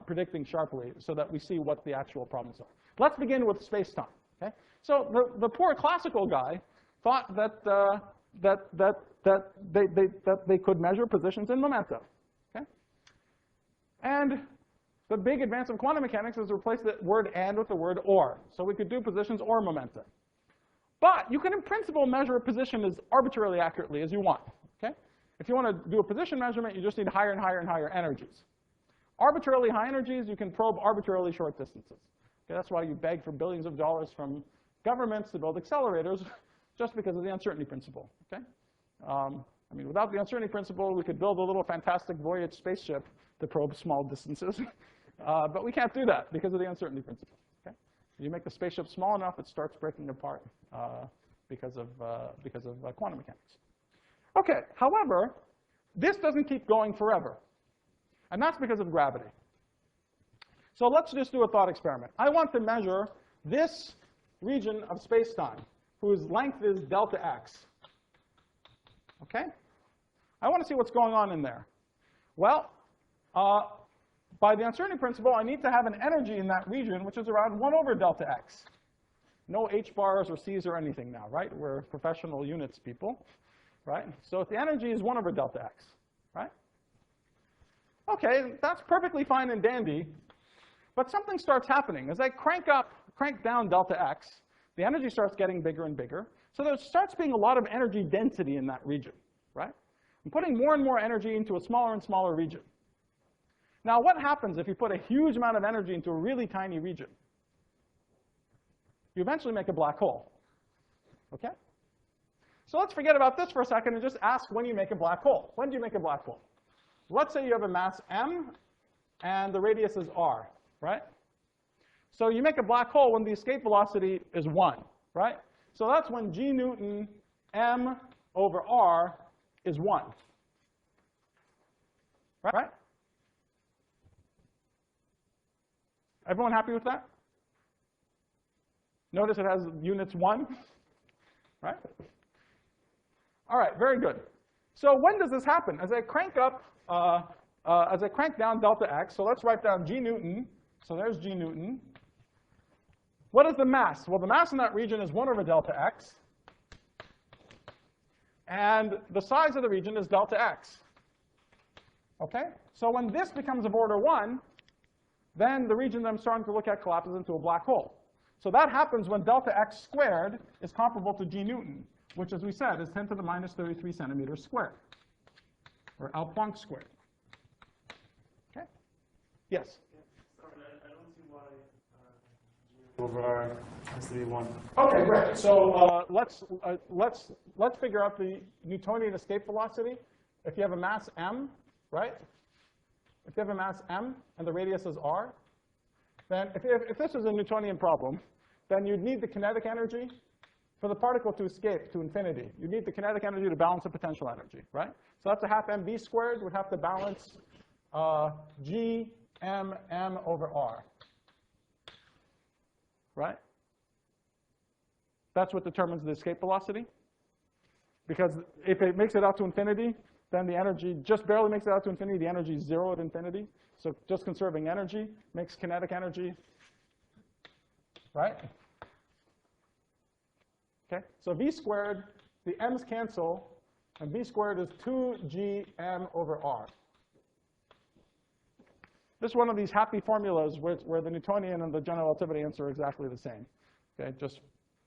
predicting sharply so that we see what the actual problems are. Let's begin with space-time. Okay? So the poor classical guy thought that they could measure positions in momenta. Okay? And the big advance of quantum mechanics is to replace the word and with the word or. So we could do positions or momenta. But you can, in principle, measure a position as arbitrarily accurately as you want. Okay? If you want to do a position measurement, you just need higher and higher and higher energies. Arbitrarily high energies, you can probe arbitrarily short distances. Okay, that's why you beg for billions of dollars from governments to build accelerators, just because of the uncertainty principle. Okay? I mean, without the uncertainty principle, we could build a little fantastic Voyage spaceship to probe small distances. But we can't do that because of the uncertainty principle. Okay? You make the spaceship small enough, it starts breaking apart because of quantum mechanics. Okay, however, this doesn't keep going forever. And that's because of gravity. So let's just do a thought experiment. I want to measure this region of space-time, whose length is delta x. Okay? I want to see what's going on in there. Well, by the uncertainty principle, I need to have an energy in that region, which is around 1 over delta x. No h bars or c's or anything now, right? We're professional units people, right? So if the energy is 1 over delta x, right? Okay, that's perfectly fine and dandy, but something starts happening. As I crank down delta x, the energy starts getting bigger and bigger. So there starts being a lot of energy density in that region, right? I'm putting more and more energy into a smaller and smaller region. Now, what happens if you put a huge amount of energy into a really tiny region? You eventually make a black hole, okay? So let's forget about this for a second and just ask when you make a black hole. When do you make a black hole? Let's say you have a mass m, and the radius is r, right? So you make a black hole when the escape velocity is 1, right? So that's when g Newton m over r is 1, right? Everyone happy with that? Notice it has units 1, right? All right, very good. So when does this happen? As I crank down delta x, so let's write down g Newton. So there's g Newton. What is the mass? Well, the mass in that region is 1 over delta x. And the size of the region is delta x. Okay? So when this becomes of order 1, then the region that I'm starting to look at collapses into a black hole. So that happens when delta x squared is comparable to g Newton, which, as we said, is 10 to the minus 33 centimeters squared, or Planck squared. Okay? Yes? Sorry, I don't see why g over r has to be 1. Okay, great. So let's figure out the Newtonian escape velocity. If you have a mass m, right? If you have a mass m and the radius is r, then if this is a Newtonian problem, then you'd need the kinetic energy for the particle to escape to infinity. You need the kinetic energy to balance the potential energy, right? So that's a half mv squared would have to balance g m over r, right? That's what determines the escape velocity. Because if it makes it out to infinity, then the energy just barely makes it out to infinity. The energy is 0 at infinity. So just conserving energy makes kinetic energy, right? Okay, so v squared, the m's cancel, and v squared is 2gm over r. This is one of these happy formulas where the Newtonian and the general relativity answer are exactly the same, okay, just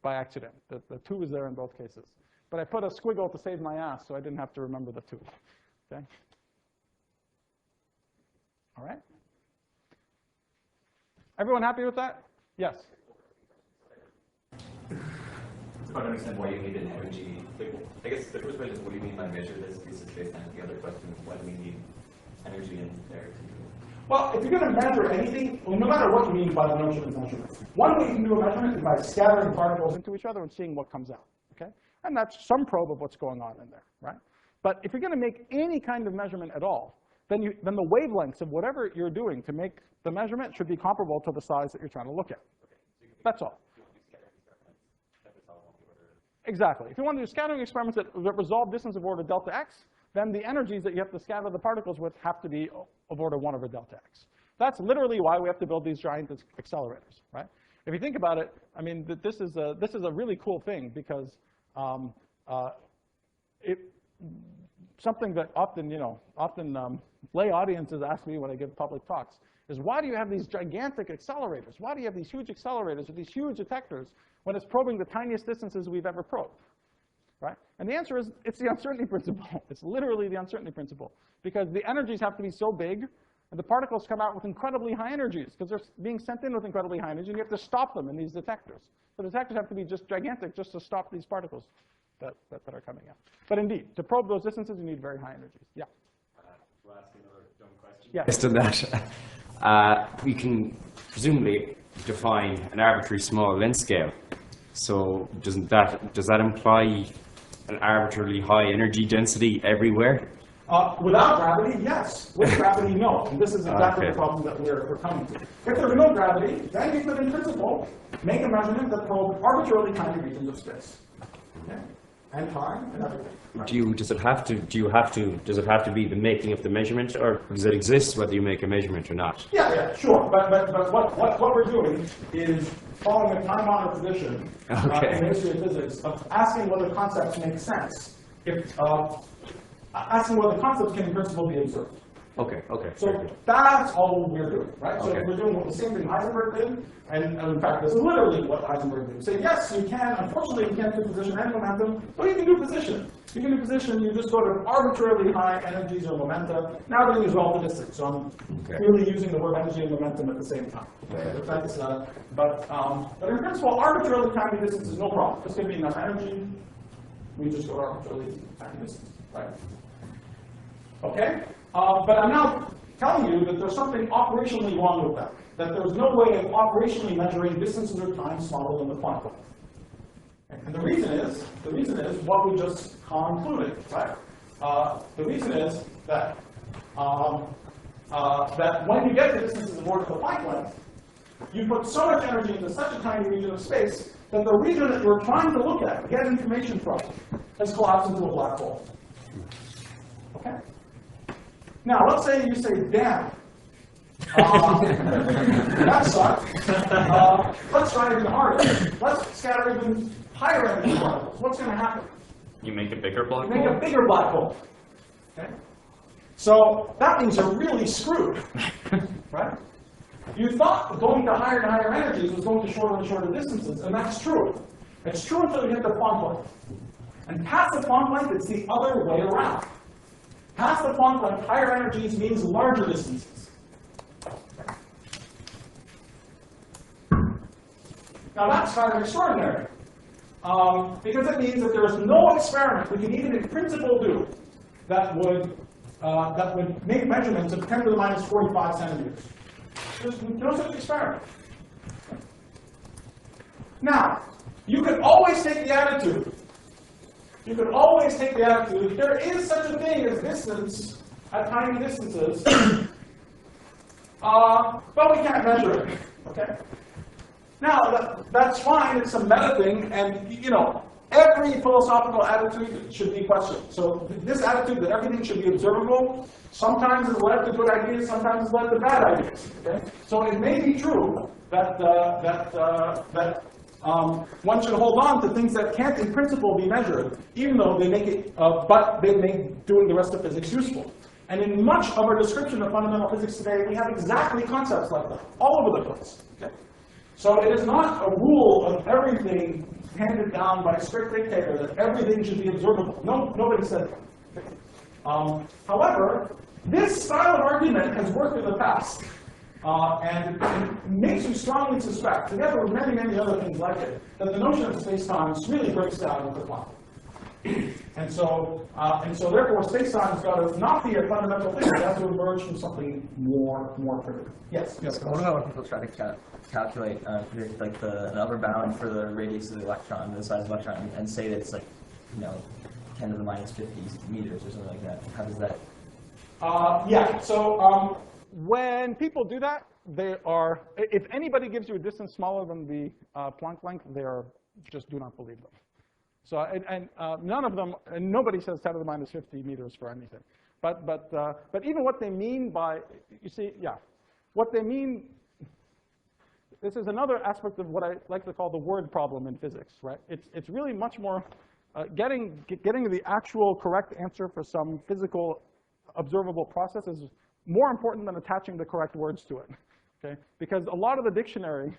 by accident. The 2 is there in both cases. But I put a squiggle to save my ass, so I didn't have to remember the 2, okay? All right? Everyone happy with that? Yes? trying to understand why you need an energy. Like, I guess the first question is, what do you mean by measure this piece of space-time? The other question is, why do we need energy in there to do it? Well, if you're going to measure anything, well, no matter what you mean by the notion of measurement, one way you can do a measurement is by scattering particles into each other and seeing what comes out, okay? And that's some probe of what's going on in there, right? But if you're going to make any kind of measurement at all, then the wavelengths of whatever you're doing to make the measurement should be comparable to the size that you're trying to look at. That's all. Exactly. If you want to do scattering experiments that resolve distance of order delta x, then the energies that you have to scatter the particles with have to be of order 1 over delta x. That's literally why we have to build these giant accelerators, right? If you think about it, I mean, this is a really cool thing because something that often lay audiences ask me when I give public talks is, why do you have these gigantic accelerators? Why do you have these huge accelerators with these huge detectors when it's probing the tiniest distances we've ever probed, right? And the answer is, it's the uncertainty principle. It's literally the uncertainty principle, because the energies have to be so big, and the particles come out with incredibly high energies, because they're being sent in with incredibly high energy, and you have to stop them in these detectors. The detectors have to be just gigantic just to stop these particles that are coming out. But indeed, to probe those distances, you need very high energies. Yeah? To ask another dumb question. Yeah. Based on that, we can presumably define an arbitrary small length scale. So does that imply an arbitrarily high energy density everywhere? Without gravity, yes. With gravity, no. And this is exactly Okay. the problem that we're coming to. If there were no gravity, then you could, in principle, make a measurement that probed arbitrarily tiny regions of space. Okay? And time and everything. Does it have to be the making of the measurement, or does it exist whether you make a measurement or not? Yeah, sure. But what we're doing is following a time-honored tradition Okay. in the history of physics of asking whether concepts make sense. Asking whether concepts can in principle be observed. Okay. So Very good. that's all we're doing, right? So Okay. we're doing the same thing Heisenberg did, and in fact, this is literally what Heisenberg did. You say, yes, you can. Unfortunately, you can't do position and momentum, but you can do position. You can do position. You just go to arbitrarily high energies or momenta. Now we're going to use relativistic, so I'm clearly using the word energy and momentum at the same time. But in principle, arbitrarily tiny distance is no problem. There's going to be enough energy. We just go to arbitrarily tiny distance, right? Okay? But I'm now telling you that there's something operationally wrong with that. That there's no way of operationally measuring distances or time smaller than the Planck length. And the reason is what we just concluded, right? The reason is that that when you get to distances of order of the Planck length, you put so much energy into such a tiny region of space that the region that you're trying to look at, get information from, has collapsed into a black hole. Okay? Now, let's say you say, damn, that sucks. Let's try even harder. Let's scatter even higher energy particles. What's going to happen? You make a bigger black You make hole? a bigger black hole. Okay? So that means you're really screwed, right? You thought going to higher and higher energies was going to shorter and shorter distances, and that's true. It's true until you hit the Planck length. And past the Planck length, it's the other way around. Past the Planck length, higher energies means larger distances. Now that's kind of extraordinary, because it means that there's no experiment we can even in principle do that would make measurements of 10 to the minus 45 centimeters. There's no such experiment. Now, you could always take the attitude. You could always take the attitude, there is such a thing as distance at tiny distances, but we can't measure it. Okay? Now, that's fine, it's a meta thing, and every philosophical attitude should be questioned. So this attitude that everything should be observable sometimes has led to good ideas, sometimes has led to bad ideas. Okay? So it may be true that one should hold on to things that can't in principle be measured, even though they make it, but they make doing the rest of physics useful. And in much of our description of fundamental physics today, we have exactly concepts like that, all over the place. Okay? So it is not a rule of everything handed down by a strict dictator that everything should be observable. No, nobody said that. However, this style of argument has worked in the past. And it makes you strongly suspect, together with many, many other things like it, that the notion of space-time really breaks down with the quantum. And so therefore, space-time has got to not be a fundamental thing. It has to emerge from something more primitive. Yes. Yes. What about when people try to calculate like an upper bound for the radius of the electron, the size of the electron, and say that it's like, 10 to the minus 50 meters or something like that? How does that? Yeah. So when people do that, they are. If anybody gives you a distance smaller than the Planck length, they are just do not believe them. So and none of them, and nobody says 10 to the minus 50 meters for anything. But even what they mean by, you see, yeah, what they mean. This is another aspect of what I like to call the word problem in physics, right? It's really much more getting the actual correct answer for some physical observable process is more important than attaching the correct words to it, okay? Because a lot of the dictionary,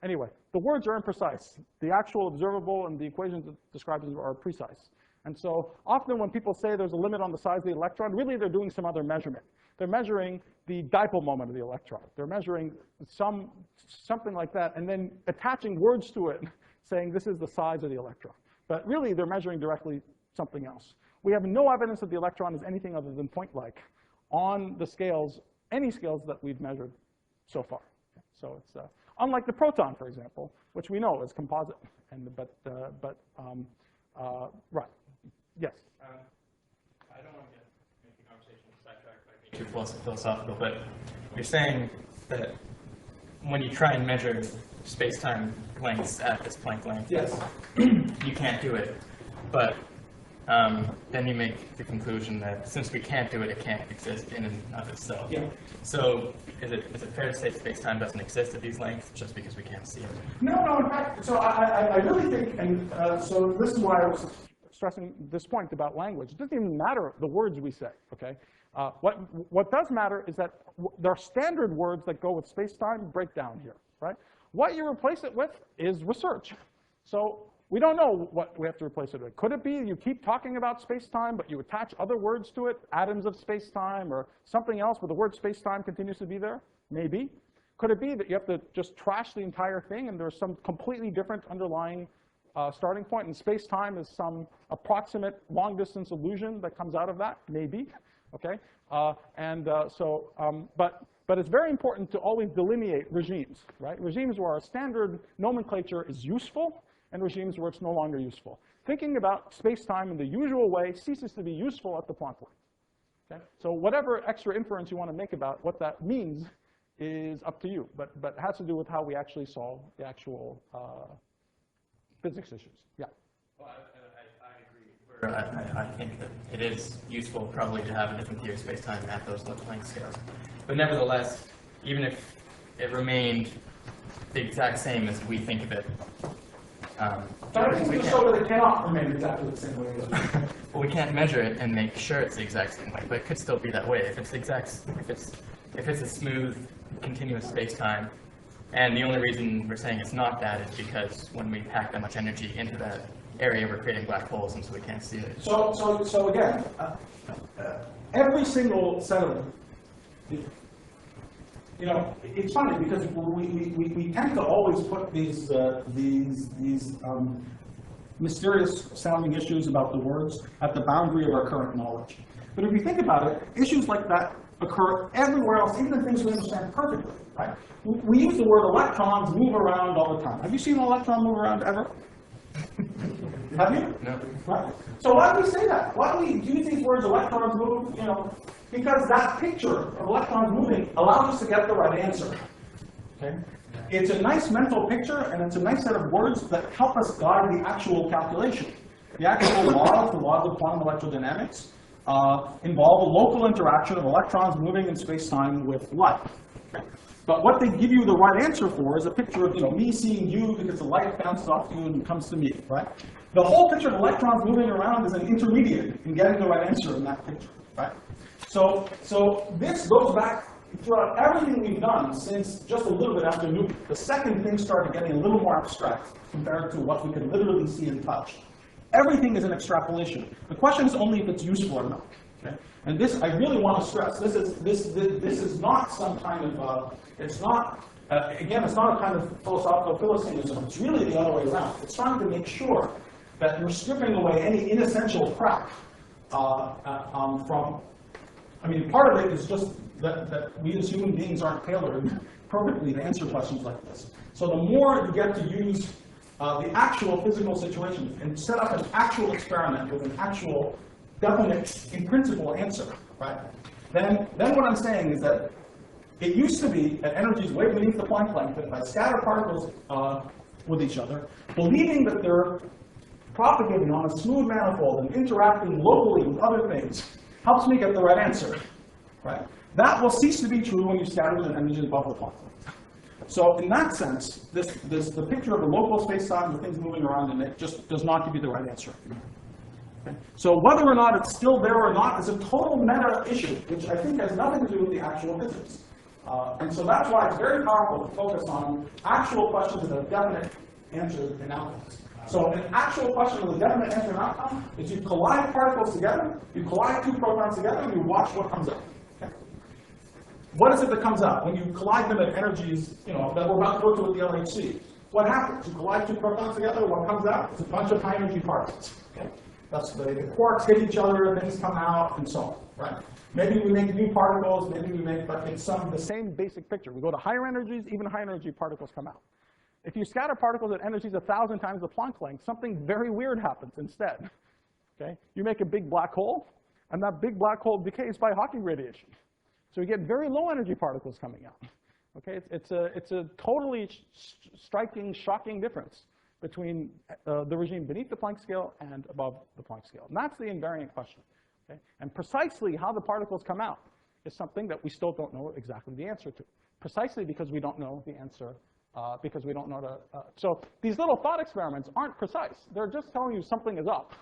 anyway, the words are imprecise. The actual observable and the equations it describes are precise. And so often when people say there's a limit on the size of the electron, really they're doing some other measurement. They're measuring the dipole moment of the electron. They're measuring something like that, and then attaching words to it, saying this is the size of the electron. But really, they're measuring directly something else. We have no evidence that the electron is anything other than point-like on the scales, any scales that we've measured so far. So it's unlike the proton, for example, which we know is composite. Right. Yes. I don't want to make the conversation sidetracked by being too philosophical, but you're saying that when you try and measure space-time lengths at this Planck length, Yes. you can't do it. But then you make the conclusion that since we can't do it, it can't exist in and of itself. Yeah. So is it fair to say space-time doesn't exist at these lengths just because we can't see it? No, in fact, so I really think, and so this is why I was stressing this point about language. It doesn't even matter the words we say, okay? What does matter is that there are standard words that go with space-time break down here, right? What you replace it with is research. So we don't know what we have to replace it with. Could it be you keep talking about space-time, but you attach other words to it, atoms of space-time or something else, but the word space-time continues to be there? Maybe. Could it be that you have to just trash the entire thing and there's some completely different underlying starting point, and space-time is some approximate long-distance illusion that comes out of that? Maybe. Okay? But it's very important to always delineate regimes, right? Regimes where our standard nomenclature is useful and regimes where it's no longer useful. Thinking about space-time in the usual way ceases to be useful at the Planck length. Okay? So whatever extra inference you want to make about what that means is up to you, but it has to do with how we actually solve the actual physics issues. Yeah. Well, I agree. I think that it is useful probably to have a different theory of space-time at those length scales. But nevertheless, even if it remained the exact same as we think of it, we show that it cannot remain exactly the same way. Well, we can't measure it and make sure it's the exact same way, but it could still be that way. If it's a smooth, continuous space-time, and the only reason we're saying it's not that is because when we pack that much energy into that area, we're creating black holes, and so we can't see it. So again, every single set of, it's funny because we tend to always put these mysterious sounding issues about the words at the boundary of our current knowledge. But if you think about it, issues like that occur everywhere else, even in things we understand perfectly, right? We use the word electrons move around all the time. Have you seen an electron move around ever? Have you? No. Right. So why do we say that? Why do we use these words electrons move? Because that picture of electrons moving allows us to get the right answer. Okay? It's a nice mental picture, and it's a nice set of words that help us guide the actual calculation. The actual laws, the laws of quantum electrodynamics, involve a local interaction of electrons moving in space-time with light. Okay? But what they give you the right answer for is a picture of me seeing you because the light bounces off you and comes to me, right? The whole picture of electrons moving around is an intermediate in getting the right answer in that picture, right? So this goes back throughout everything we've done since just a little bit after Newton. The second things started getting a little more abstract compared to what we can literally see and touch. Everything is an extrapolation. The question is only if it's useful or not. Okay? And this, I really want to stress, this is not some kind of, it's not, again, it's not a kind of philosophical philistinism. It's really the other way around. It's trying to make sure that you're stripping away any inessential crap from, I mean, part of it is just that we as human beings aren't tailored perfectly to answer questions like this. So the more you get to use the actual physical situation and set up an actual experiment with an actual definite, in principle, answer, right? Then what I'm saying is that it used to be at energies way beneath the Planck length that if I scatter particles with each other, believing that they're propagating on a smooth manifold and interacting locally with other things helps me get the right answer, right? That will cease to be true when you scatter at energies above the Planck length. So in that sense, the picture of a local space-time with things moving around in it just does not give you the right answer. Okay? So whether or not it's still there or not is a total meta issue, which I think has nothing to do with the actual physics. And so that's why it's very powerful to focus on actual questions that have definite answers and outcomes. So an actual question with a definite answer and outcome is you collide particles together, you collide two protons together, and you watch what comes out. Okay? What is it that comes out when you collide them at energies, that we're about to go to with the LHC? What happens? You collide two protons together, what comes out? It's a bunch of high energy particles. Okay? That's the quarks hit each other, things come out, and so on. Right? Maybe we make new particles, maybe we make, but it's the same basic picture. We go to higher energies, even higher energy particles come out. If you scatter particles at energies 1,000 times the Planck length, something very weird happens instead. Okay? You make a big black hole, and that big black hole decays by Hawking radiation. So you get very low energy particles coming out. Okay? It's a totally striking, shocking difference between the regime beneath the Planck scale and above the Planck scale. And that's the invariant question. Okay? And precisely how the particles come out is something that we still don't know exactly the answer to. Precisely because we don't know the answer, because we don't know so these little thought experiments aren't precise. They're just telling you something is up.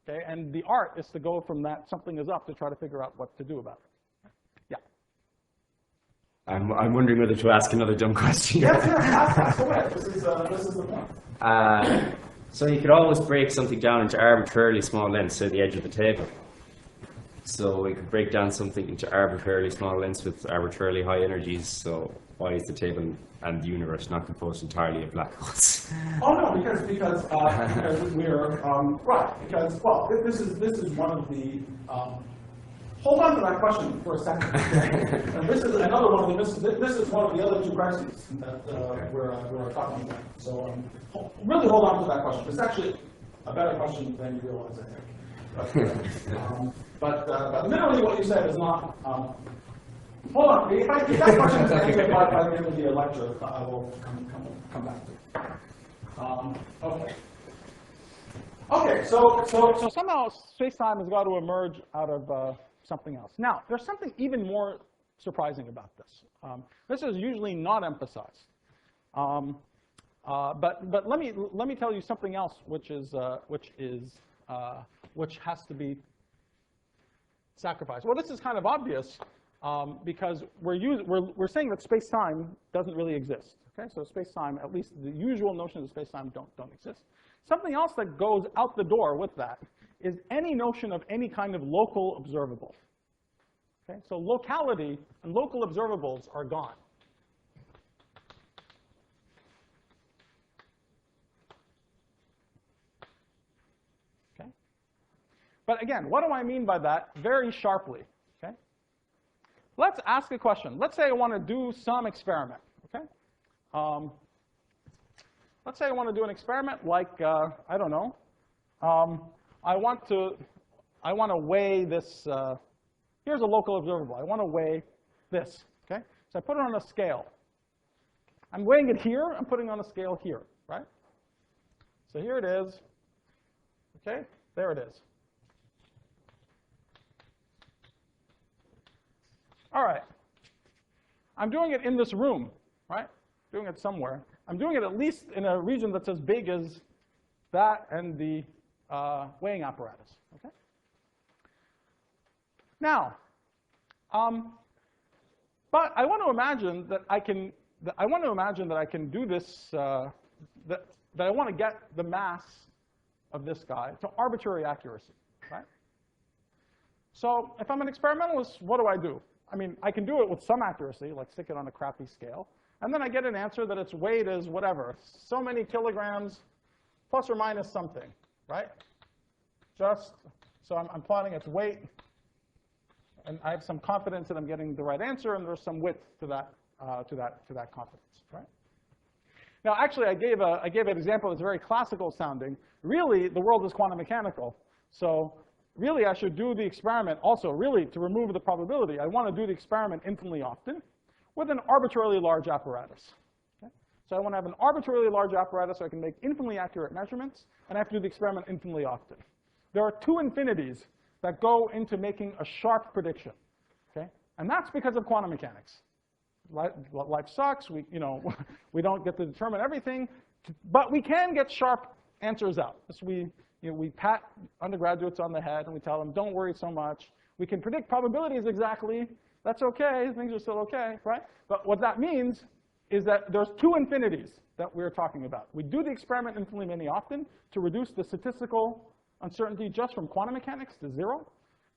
Okay? And the art is to go from that something is up to try to figure out what to do about it. Yeah? I'm wondering whether to ask another dumb question. Yes, ask away. This is the point. So you could always break something down into arbitrarily small lengths at the edge of the table. So we could break down something into arbitrarily small lengths with arbitrarily high energies. So why is the table and the universe not composed entirely of black holes? Oh no, because we're right. Because well, this is one of the. Hold on to that question for a second. And this is another one of the. This is one of the other two crises that we're talking about. So really hold on to that question. It's actually a better question than you realize, I think. But literally what you said is not. Hold on. If that question is answered by the end of the lecture, I will come back to it. Okay. Okay. So somehow space-time has got to emerge out of something else. Now, there's something even more surprising about this. This is usually not emphasized. But let me tell you something else, which has to be sacrificed. Well, this is kind of obvious because we're saying that space-time doesn't really exist. Okay, so space-time, at least the usual notions of space-time don't exist. Something else that goes out the door with that is any notion of any kind of local observable. Okay, so locality and local observables are gone. Okay. But again, what do I mean by that? Very sharply. Okay. Let's ask a question. Let's say I want to do some experiment. Okay. Let's say I want to do an experiment like I don't know. I want to weigh this. Here's a local observable. I want to weigh this. Okay. So I put it on a scale. I'm weighing it here. I'm putting it on a scale here. Right. So here it is. Okay. There it is. All right. I'm doing it in this room, right? Doing it somewhere. I'm doing it at least in a region that's as big as that and the weighing apparatus. Okay. Now, but I want to imagine that I can. I want to imagine that I can do this. That I want to get the mass of this guy to arbitrary accuracy, right? So if I'm an experimentalist, what do? I mean, I can do it with some accuracy, like stick it on a crappy scale, and then I get an answer that its weight is whatever, so many kilograms plus or minus something, right? So I'm plotting its weight, and I have some confidence that I'm getting the right answer, and there's some width to that confidence, right? Now, actually, I gave an example that's very classical sounding. Really, the world is quantum mechanical, so really, I should do the experiment also, really, to remove the probability. I want to do the experiment infinitely often with an arbitrarily large apparatus. Okay? So I want to have an arbitrarily large apparatus so I can make infinitely accurate measurements, and I have to do the experiment infinitely often. There are two infinities that go into making a sharp prediction. Okay? And that's because of quantum mechanics. Life sucks. We don't get to determine everything, but we can get sharp answers out. So we pat undergraduates on the head and we tell them, don't worry so much. We can predict probabilities exactly. That's okay. Things are still okay, right? But what that means is that there's two infinities that we're talking about. We do the experiment infinitely many often to reduce the statistical uncertainty just from quantum mechanics to 0.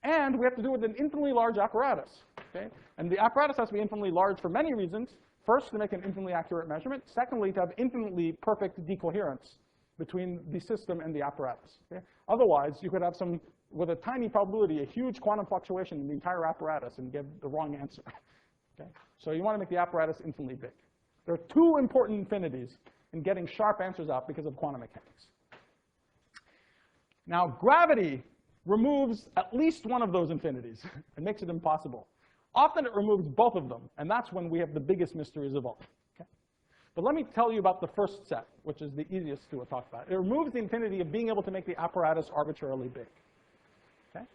And we have to do it with an infinitely large apparatus. Okay? And the apparatus has to be infinitely large for many reasons. First, to make an infinitely accurate measurement. Secondly, to have infinitely perfect decoherence between the system and the apparatus. Okay? Otherwise, you could have with a tiny probability, a huge quantum fluctuation in the entire apparatus and get the wrong answer. Okay? So you want to make the apparatus infinitely big. There are two important infinities in getting sharp answers out because of quantum mechanics. Now, gravity removes at least one of those infinities and makes it impossible. Often it removes both of them, and that's when we have the biggest mysteries of all. Okay? But let me tell you about the first set, which is the easiest to talk about. It removes the infinity of being able to make the apparatus arbitrarily big. Okay?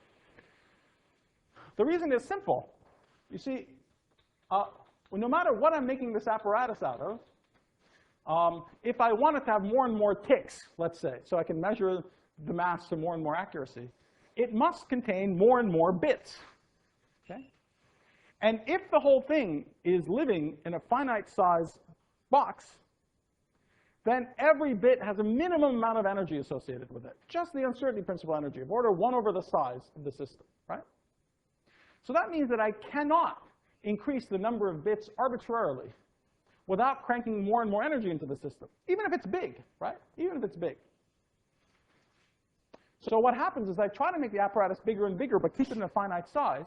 The reason is simple. You see, no matter what I'm making this apparatus out of, if I wanted to have more and more ticks, let's say, so I can measure the mass to more and more accuracy, it must contain more and more bits. Okay? And if the whole thing is living in a finite size box, then every bit has a minimum amount of energy associated with it. Just the uncertainty principal energy of order 1 over the size of the system, right? So that means that I cannot increase the number of bits arbitrarily without cranking more and more energy into the system, even if it's big, right? Even if it's big. So what happens is I try to make the apparatus bigger and bigger, but keep it in a finite size,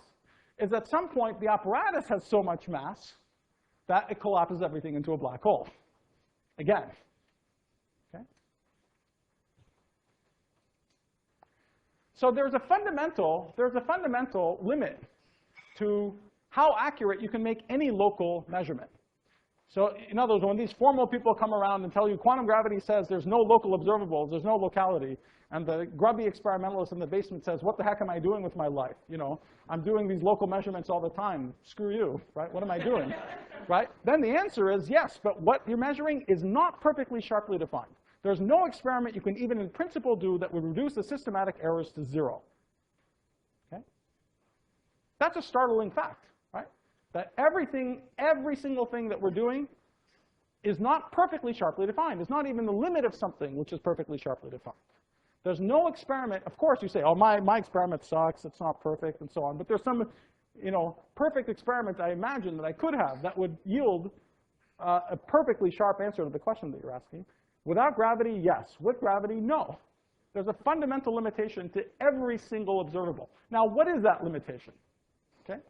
is at some point the apparatus has so much mass that it collapses everything into a black hole. Again. Okay? So there's a fundamental limit to how accurate you can make any local measurement. So in other words, when these formal people come around and tell you quantum gravity says there's no local observables, there's no locality, and the grubby experimentalist in the basement says, what the heck am I doing with my life? You know, I'm doing these local measurements all the time. Screw you, right? What am I doing, right? Then the answer is yes, but what you're measuring is not perfectly sharply defined. There's no experiment you can even in principle do that would reduce the systematic errors to 0. Okay? That's a startling fact, right? That every single thing that we're doing is not perfectly sharply defined. It's not even the limit of something which is perfectly sharply defined. There's no experiment. Of course, you say, oh, my experiment sucks. It's not perfect, and so on. But there's some, perfect experiment I imagine that I could have that would yield a perfectly sharp answer to the question that you're asking. Without gravity, yes. With gravity, no. There's a fundamental limitation to every single observable. Now, what is that limitation? Okay.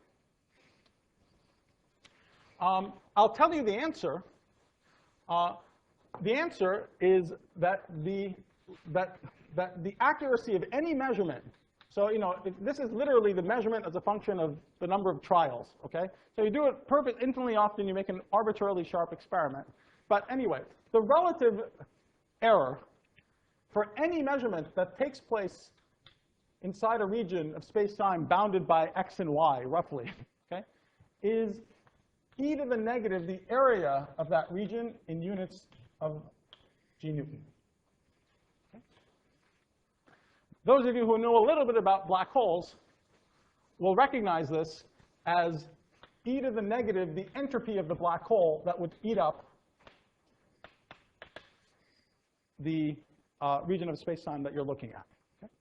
I'll tell you the answer. The answer is that the accuracy of any measurement, so this is literally the measurement as a function of the number of trials, okay? So you do it infinitely often, you make an arbitrarily sharp experiment. But anyway, the relative error for any measurement that takes place inside a region of space-time bounded by x and y, roughly, okay, is e to the negative the area of that region in units of g Newton. Okay? Those of you who know a little bit about black holes will recognize this as e to the negative the entropy of the black hole that would eat up the region of space-time that you're looking at. Okay?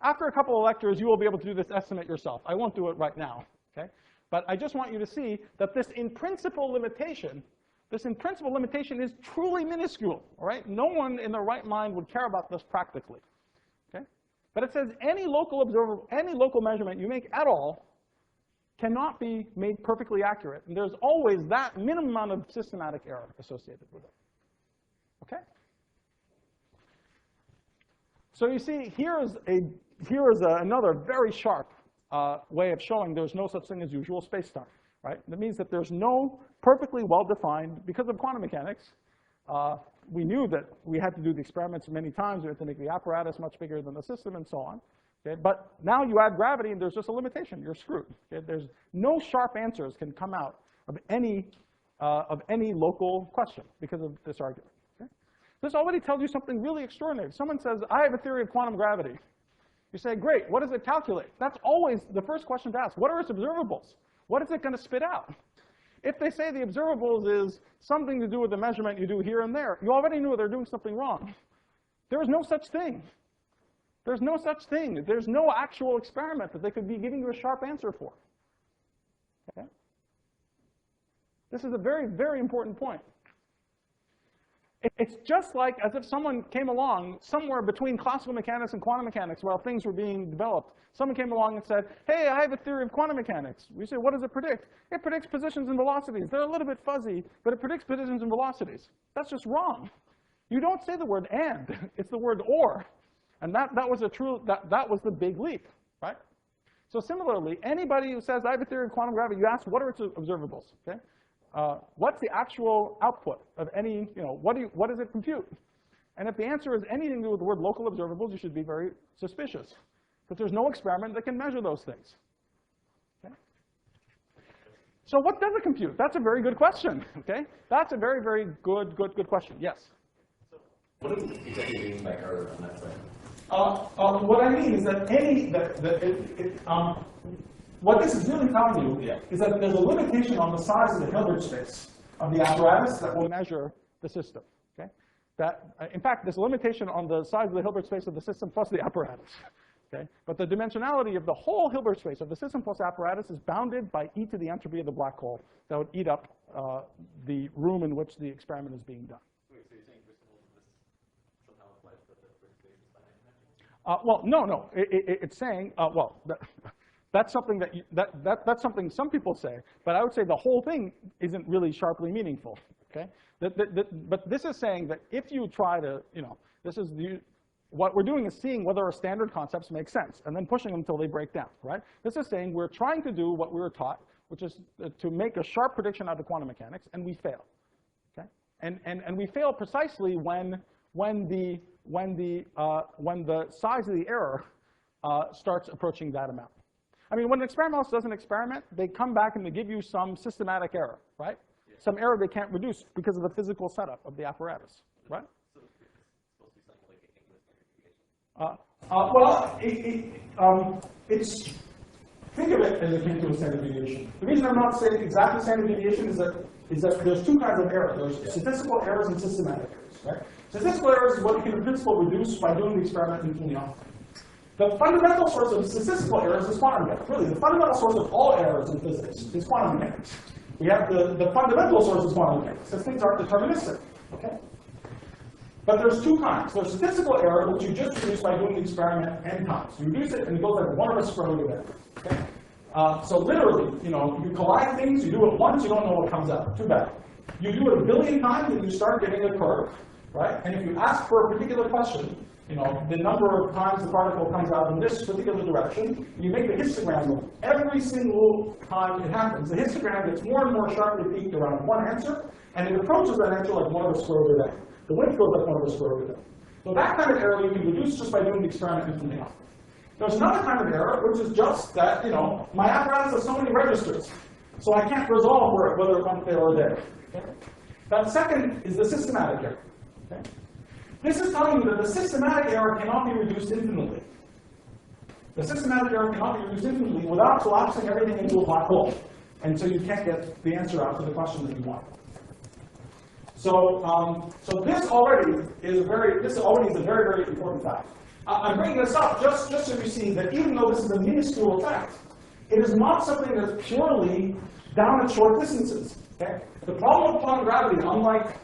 After a couple of lectures, you will be able to do this estimate yourself. I won't do it right now, okay? But I just want you to see that this in-principle limitation is truly minuscule, all right? No one in their right mind would care about this practically, okay? But it says any local measurement you make at all cannot be made perfectly accurate, and there's always that minimum amount of systematic error associated with it, okay? So you see, here is another very sharp way of showing there's no such thing as usual space-time, right? That means that there's no perfectly well-defined, because of quantum mechanics, we knew that we had to do the experiments many times. We had to make the apparatus much bigger than the system and so on. Okay? But now you add gravity, and there's just a limitation. You're screwed. Okay? There's no sharp answers can come out of any local question because of this argument. Okay? This already tells you something really extraordinary. If someone says, I have a theory of quantum gravity, you say, great, what does it calculate? That's always the first question to ask. What are its observables? What is it going to spit out? If they say the observables is something to do with the measurement you do here and there, you already knew they're doing something wrong. There is no such thing. There's no such thing. There's no actual experiment that they could be giving you a sharp answer for. Okay? This is a very, very important point. It's just like as if someone came along somewhere between classical mechanics and quantum mechanics while things were being developed. Someone came along and said, hey, I have a theory of quantum mechanics. We say, what does it predict? It predicts positions and velocities. They're a little bit fuzzy, but it predicts positions and velocities. That's just wrong. You don't say the word and. It's the word or. And that was the big leap, right? So similarly, anybody who says, I have a theory of quantum gravity, you ask, what are its observables? Okay? What's the actual output of any, what does it compute? And if the answer is anything to do with the word local observables, you should be very suspicious, because there's no experiment that can measure those things. Okay? So what does it compute? That's a very good question, okay? That's a very, very good question. Yes? What do you exactly mean by error on that side? What I mean is that what this is really telling you is that there's a limitation on the size of the Hilbert space of the apparatus that will measure the system. Okay? In fact, there's a limitation on the size of the Hilbert space of the system plus the apparatus. Okay? But the dimensionality of the whole Hilbert space of the system plus apparatus is bounded by e to the entropy of the black hole that would eat up the room in which the experiment is being done. Wait, so you're saying somehow applies to the space is No. It's saying, that's something that's something some people say, but I would say the whole thing isn't really sharply meaningful. Okay, but this is saying that if you try to, what we're doing is seeing whether our standard concepts make sense, and then pushing them until they break down. Right? This is saying we're trying to do what we were taught, which is to make a sharp prediction out of quantum mechanics, and we fail. Okay, and we fail precisely when the size of the error starts approaching that amount. I mean, when an experimentalist does an experiment, they come back and they give you some systematic error, right? Yeah. Some error they can't reduce because of the physical setup of the apparatus, right? So it's supposed to be something like think of it as akin to a standard deviation. The reason I'm not saying exactly standard deviation is that there's two kinds of error. There's statistical errors and systematic errors, right? Statistical errors is what you can in principle reduce by doing the experiment infinitely often. The fundamental source of statistical errors is quantum mechanics. Really, the fundamental source of all errors in physics is quantum mechanics. We have the fundamental source is quantum mechanics, because things aren't deterministic. Okay? But there's two kinds. There's statistical error, which you just reduce by doing the experiment n times. You reduce it, and it goes like 1 over square root of n. Okay? So literally, you collide things, you do it once, you don't know what comes out. Too bad. You do it a billion times, and you start getting a curve, right? And if you ask for a particular question, the number of times the particle comes out in this particular direction, you make the histogram of every single time it happens. The histogram gets more and more sharply peaked around one answer, and it approaches that answer like 1 over square root of n. The width goes like 1 over square root of n. So that kind of error you can reduce just by doing the experiment infinitely often. There's another kind of error, which is just that, my apparatus has so many registers, so I can't resolve whether it went there or there. Okay? That second is the systematic error. Okay? This is telling you that the systematic error cannot be reduced infinitely. The systematic error cannot be reduced infinitely without collapsing everything into a black hole. And so you can't get the answer out to the question that you want. So this already is a very, very important fact. I'm bringing this up just so you see that even though this is a minuscule effect, it is not something that's purely down at short distances. Okay? The problem of quantum gravity, unlike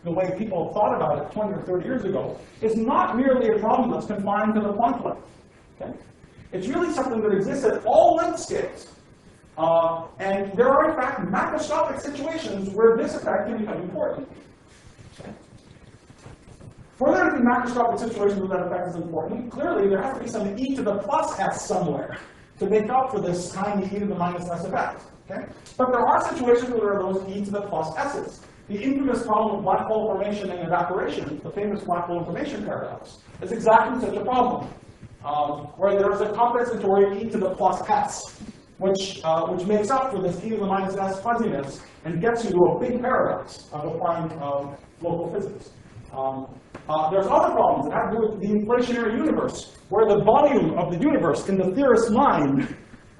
the way people thought about it 20 or 30 years ago, is not merely a problem that's confined to the Planck length. Okay? It's really something that exists at all length scales. And there are, in fact, macroscopic situations where this effect can become important. Okay? For there to be macroscopic situations where that effect is important, clearly there has to be some e to the plus s somewhere to make up for this tiny e to the minus s effect. Okay? But there are situations where there are those e to the plus s's. The infamous problem of black hole formation and evaporation, the famous black hole information paradox, is exactly such a problem, where there's a compensatory e to the plus s, which makes up for this e to the minus s fuzziness and gets you to a big paradox of applying local physics. There's other problems that have to do with the inflationary universe, where the volume of the universe in the theorist's mind,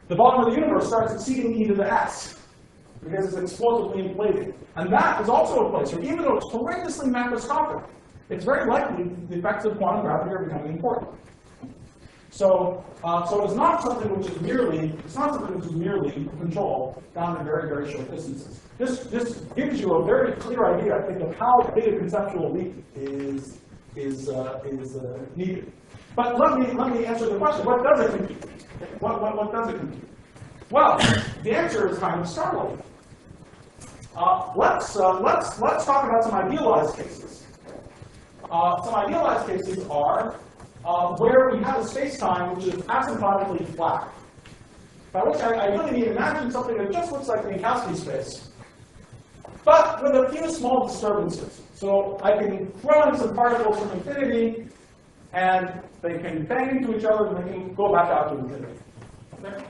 the volume of the universe starts exceeding e to the s, because it's explosively inflated. And that is also a place where, even though it's horrendously macroscopic, it's very likely the effects of quantum gravity are becoming important. So it's not something which is merely control down to very, very short distances. This gives you a very clear idea, I think, of how big a conceptual leap is needed. But let me answer the question: what does it compute? What does it compute? Well, the answer is kind of startling. Let's talk about some idealized cases. Some idealized cases are where we have a space-time which is asymptotically flat. By which I really mean, imagine something that just looks like Minkowski space, but with a few small disturbances. So I can throw in some particles from infinity, and they can bang into each other, and they can go back out to infinity. Okay?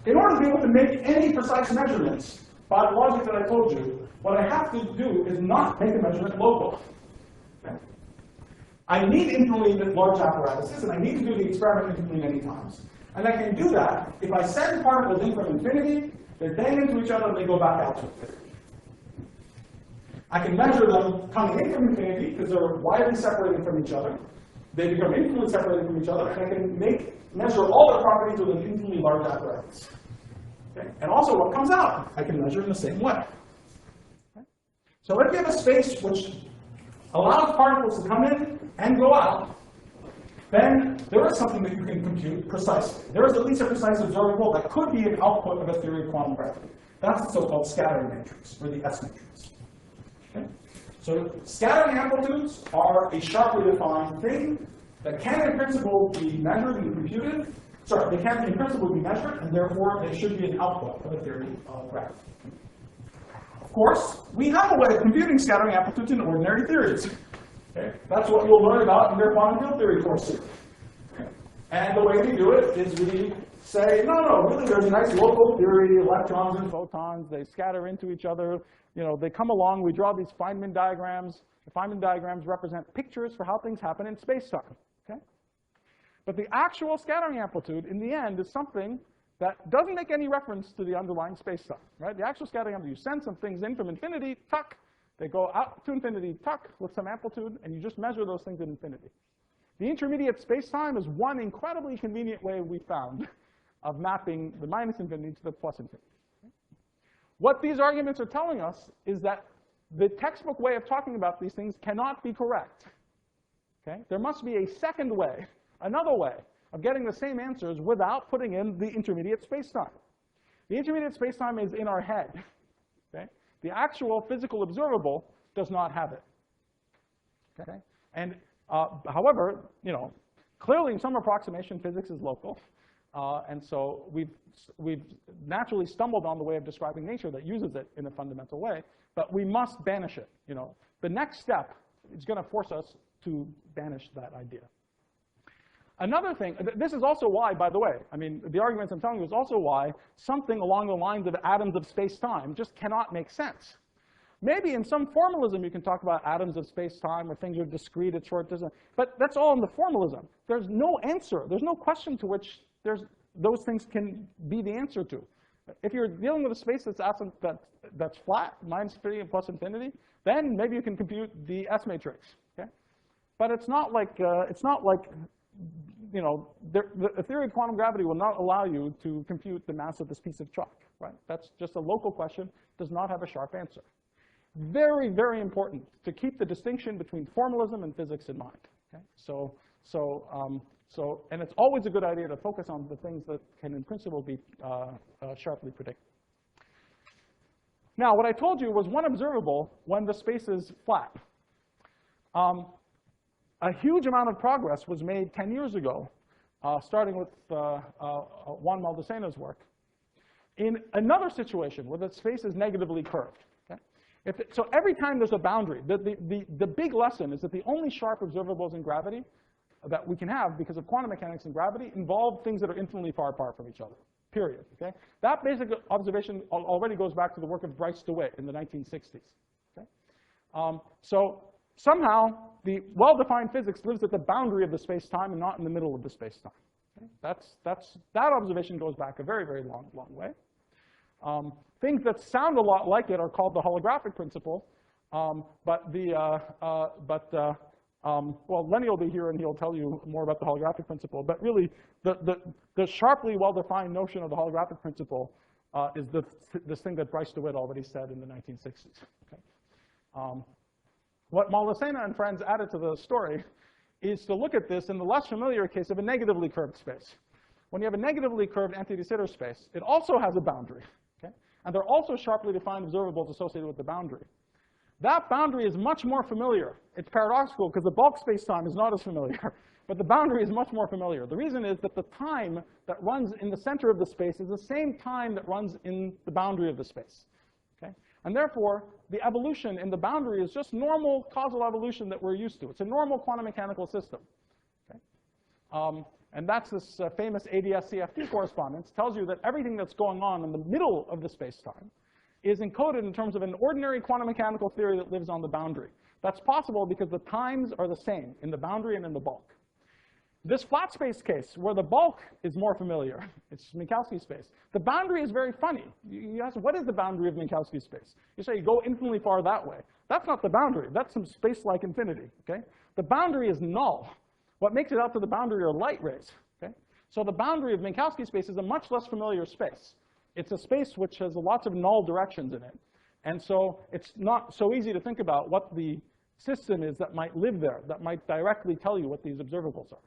In order to be able to make any precise measurements, by the logic that I told you, what I have to do is not make a measurement local. Okay? I need infinitely large apparatuses, and I need to do the experiment infinitely many times. And I can do that if I send particles in from infinity, they bang into each other, and they go back out to infinity. I can measure them coming in from infinity, because they're widely separated from each other. They become infinitely separated from each other, and I can measure all their properties with an infinitely large apparatus. Okay? And also what comes out, I can measure in the same way. Okay? So if you have a space which allows particles to come in and go out, then there is something that you can compute precisely. There is at least a precise observable that could be an output of a theory of quantum gravity. That's the so-called scattering matrix, or the S matrix. Okay? So scattering amplitudes are a sharply defined thing that can in principle be measured and computed. Sorry, they can in principle be measured, and therefore they should be an output of a theory of gravity. Of course, we have a way of computing scattering amplitudes in ordinary theories. Okay? That's what you'll learn about in your quantum field theory course. Okay? And the way we do it is we say, no, really there's a nice local theory, electrons and photons, they scatter into each other. You know, they come along, we draw these Feynman diagrams. The Feynman diagrams represent pictures for how things happen in space-time. Okay? But the actual scattering amplitude, in the end, is something that doesn't make any reference to the underlying space-time. Right? The actual scattering amplitude, you send some things in from infinity, tuck, they go out to infinity, tuck, with some amplitude, and you just measure those things at infinity. The intermediate space-time is one incredibly convenient way we found of mapping the minus infinity to the plus infinity. What these arguments are telling us is that the textbook way of talking about these things cannot be correct. Okay? There must be a second way, another way, of getting the same answers without putting in the intermediate space-time. The intermediate space-time is in our head. Okay? The actual physical observable does not have it. Okay? And however, you know, clearly in some approximation, physics is local. And so we've naturally stumbled on the way of describing nature that uses it in a fundamental way, but we must banish it. You know, the next step is going to force us to banish that idea. Another thing, this is also why, by the way, I mean, the arguments I'm telling you is also why something along the lines of atoms of space-time just cannot make sense. Maybe in some formalism you can talk about atoms of space-time where things are discrete at short distance, but that's all in the formalism. There's no answer. There's no question to which those things can be the answer to. If you're dealing with a space that's flat, minus infinity and plus infinity, then maybe you can compute the S matrix. Okay? But it's not like you know, the theory of quantum gravity will not allow you to compute the mass of this piece of chalk. Right? That's just a local question. Does not have a sharp answer. Very, very important to keep the distinction between formalism and physics in mind. Okay? And it's always a good idea to focus on the things that can, in principle, be sharply predicted. Now, what I told you was one observable when the space is flat. A huge amount of progress was made 10 years ago, starting with Juan Maldacena's work, in another situation where the space is negatively curved. Okay? So every time there's a boundary, the big lesson is that the only sharp observables in gravity that we can have because of quantum mechanics and gravity involve things that are infinitely far apart from each other, period. Okay? That basic observation already goes back to the work of Bryce DeWitt in the 1960s. Okay? So somehow, the well-defined physics lives at the boundary of the space-time and not in the middle of the space-time. Okay? That observation goes back a very, very long way. Things that sound a lot like it are called the holographic principle, well, Lenny will be here and he'll tell you more about the holographic principle. But really, the sharply well-defined notion of the holographic principle is this thing that Bryce DeWitt already said in the 1960s. Okay? What Maldacena and friends added to the story is to look at this in the less familiar case of a negatively curved space. When you have a negatively curved anti-de Sitter space, it also has a boundary. Okay? And there are also sharply defined observables associated with the boundary. That boundary is much more familiar. It's paradoxical because the bulk space-time is not as familiar, but the boundary is much more familiar. The reason is that the time that runs in the center of the space is the same time that runs in the boundary of the space. Okay? And therefore, the evolution in the boundary is just normal causal evolution that we're used to. It's a normal quantum mechanical system. Okay? And that's this famous ADS-CFT correspondence. Tells you that everything that's going on in the middle of the space-time is encoded in terms of an ordinary quantum mechanical theory that lives on the boundary. That's possible because the times are the same in the boundary and in the bulk. This flat space case, where the bulk is more familiar, it's Minkowski space. The boundary is very funny. You ask, what is the boundary of Minkowski space? You say, go infinitely far that way. That's not the boundary. That's some space-like infinity. Okay? The boundary is null. What makes it out to the boundary are light rays. Okay? So the boundary of Minkowski space is a much less familiar space. It's a space which has lots of null directions in it. And so it's not so easy to think about what the system is that might live there, that might directly tell you what these observables are.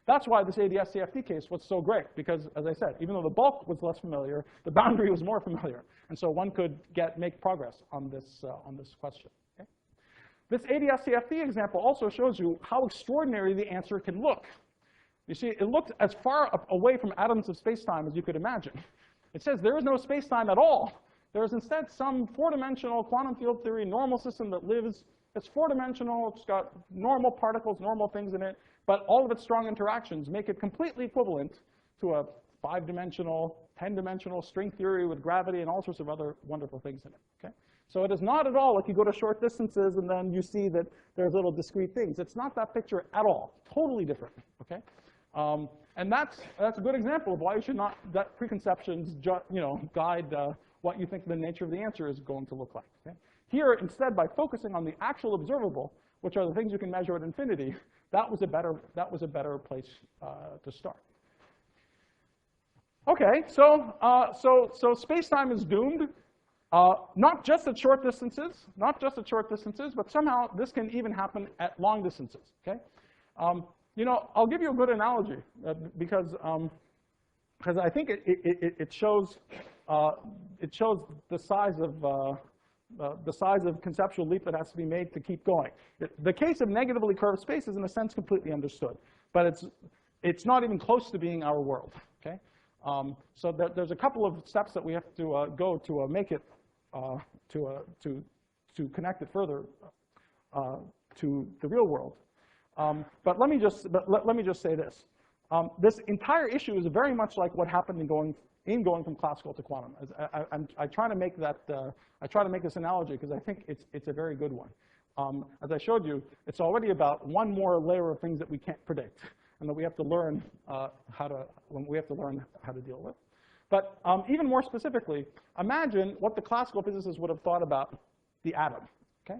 That's why this ADS-CFT case was so great, because, as I said, even though the bulk was less familiar, the boundary was more familiar. And so one could make progress on this question. Okay? This ADS-CFT example also shows you how extraordinary the answer can look. You see, it looked as far away from atoms of space-time as you could imagine. It says there is no space-time at all. There is instead some four-dimensional quantum field theory normal system that lives. It's four-dimensional. It's got normal particles, normal things in it. But all of its strong interactions make it completely equivalent to a 5-dimensional, 10-dimensional string theory with gravity and all sorts of other wonderful things in it. Okay? So it is not at all like you go to short distances and then you see that there's little discrete things. It's not that picture at all. Totally different. Okay? And that's a good example of why you should not let preconceptions guide what you think the nature of the answer is going to look like. Okay? Here, instead, by focusing on the actual observable, which are the things you can measure at infinity, that was a better place to start. Okay, so space-time is doomed, not just at short distances, but somehow this can even happen at long distances. Okay, I'll give you a good analogy because I think it shows the size of conceptual leap that has to be made to keep going. The case of negatively curved space is in a sense completely understood, but it's not even close to being our world. Okay, so there's a couple of steps that we have to go to make it to connect it further to the real world. But let me just say this: this entire issue is very much like what happened in going from classical to quantum. I try to make this analogy because I think it's a very good one. As I showed you, it's already about one more layer of things that we can't predict and that we have to learn how to deal with. But even more specifically, imagine what the classical physicists would have thought about the atom. Okay?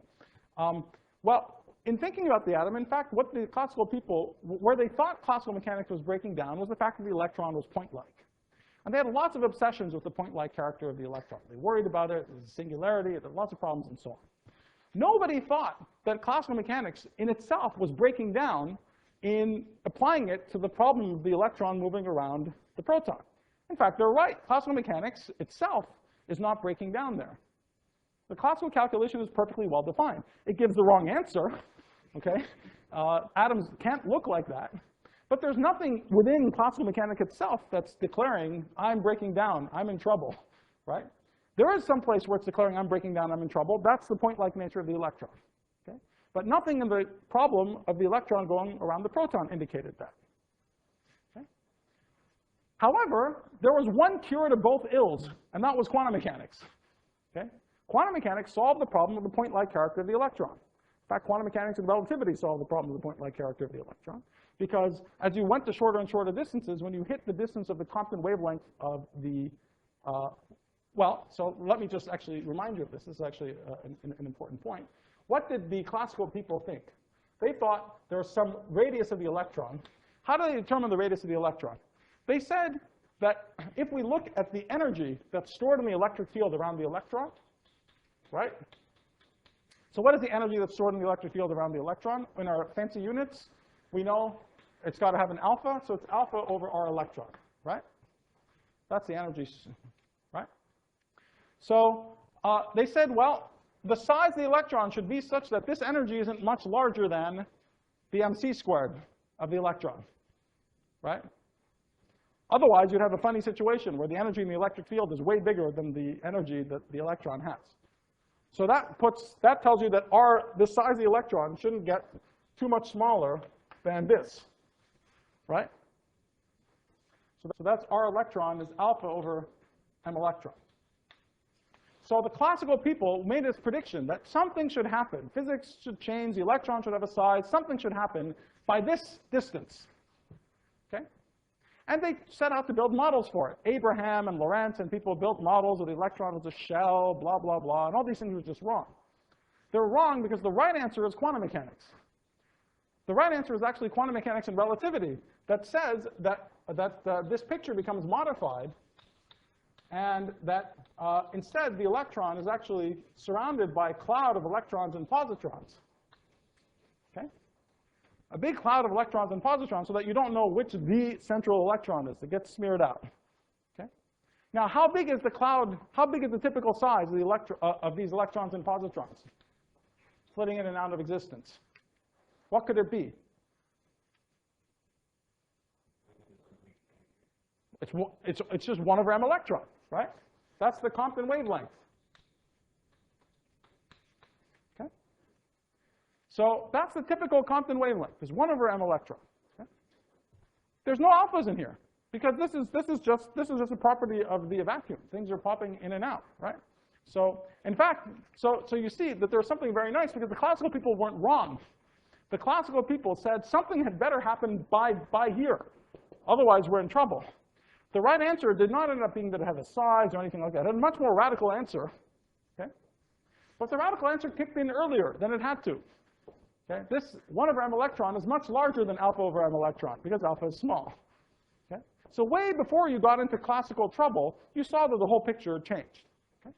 Well, in thinking about the atom, in fact, what the classical people, where they thought classical mechanics was breaking down was the fact that the electron was point-like. And they had lots of obsessions with the point-like character of the electron. They worried about it, there's a singularity, there were lots of problems, and so on. Nobody thought that classical mechanics in itself was breaking down in applying it to the problem of the electron moving around the proton. In fact, they're right. Classical mechanics itself is not breaking down there. The classical calculation is perfectly well defined. It gives the wrong answer, okay? Atoms can't look like that. But there's nothing within classical mechanics itself that's declaring, I'm breaking down, I'm in trouble, right? There is some place where it's declaring, I'm breaking down, I'm in trouble. That's the point-like nature of the electron, okay? But nothing in the problem of the electron going around the proton indicated that. Okay? However, there was one cure to both ills, and that was quantum mechanics, okay? Quantum mechanics solved the problem of the point-like character of the electron. In fact, quantum mechanics and relativity solved the problem of the point-like character of the electron, because as you went to shorter and shorter distances, when you hit the distance of the Compton wavelength of the, well, so let me just actually remind you of this. This is actually an important point. What did the classical people think? They thought there was some radius of the electron. How do they determine the radius of the electron? They said that if we look at the energy that's stored in the electric field around the electron, right? So what is the energy that's stored in the electric field around the electron? In our fancy units, we know it's got to have an alpha, so it's alpha over r electron, right? That's the energy, right? So they said, well, the size of the electron should be such that this energy isn't much larger than the mc squared of the electron, right? Otherwise, you'd have a funny situation where the energy in the electric field is way bigger than the energy that the electron has. So that tells you that the size of the electron shouldn't get too much smaller than this, right? So that's r electron is alpha over m electron. So the classical people made this prediction that something should happen. Physics should change, the electron should have a size, something should happen by this distance, okay? And they set out to build models for it. Abraham and Lorentz and people built models of the electron as a shell, blah, blah, blah, and all these things were just wrong. They're wrong because the right answer is quantum mechanics. The right answer is actually quantum mechanics and relativity that says that, this picture becomes modified and that instead the electron is actually surrounded by a cloud of electrons and positrons, okay? A big cloud of electrons and positrons so that you don't know which the central electron is. It gets smeared out, okay? Now, how big is the cloud, how big is the typical size of these electrons and positrons? Flitting in and out of existence. What could it be? It's just 1 over m electron, right? That's the Compton wavelength. Okay? So that's the typical Compton wavelength, is 1 over m electron. Okay? There's no alphas in here because this is just a property of the vacuum. Things are popping in and out, right? So in fact, so you see that there's something very nice because the classical people weren't wrong. The classical people said something had better happen by here, otherwise we're in trouble. The right answer did not end up being that it had a size or anything like that. It had a much more radical answer, okay? But the radical answer kicked in earlier than it had to. Okay? This 1 over m electron is much larger than alpha over m electron because alpha is small. Okay? So way before you got into classical trouble, you saw that the whole picture changed. Okay?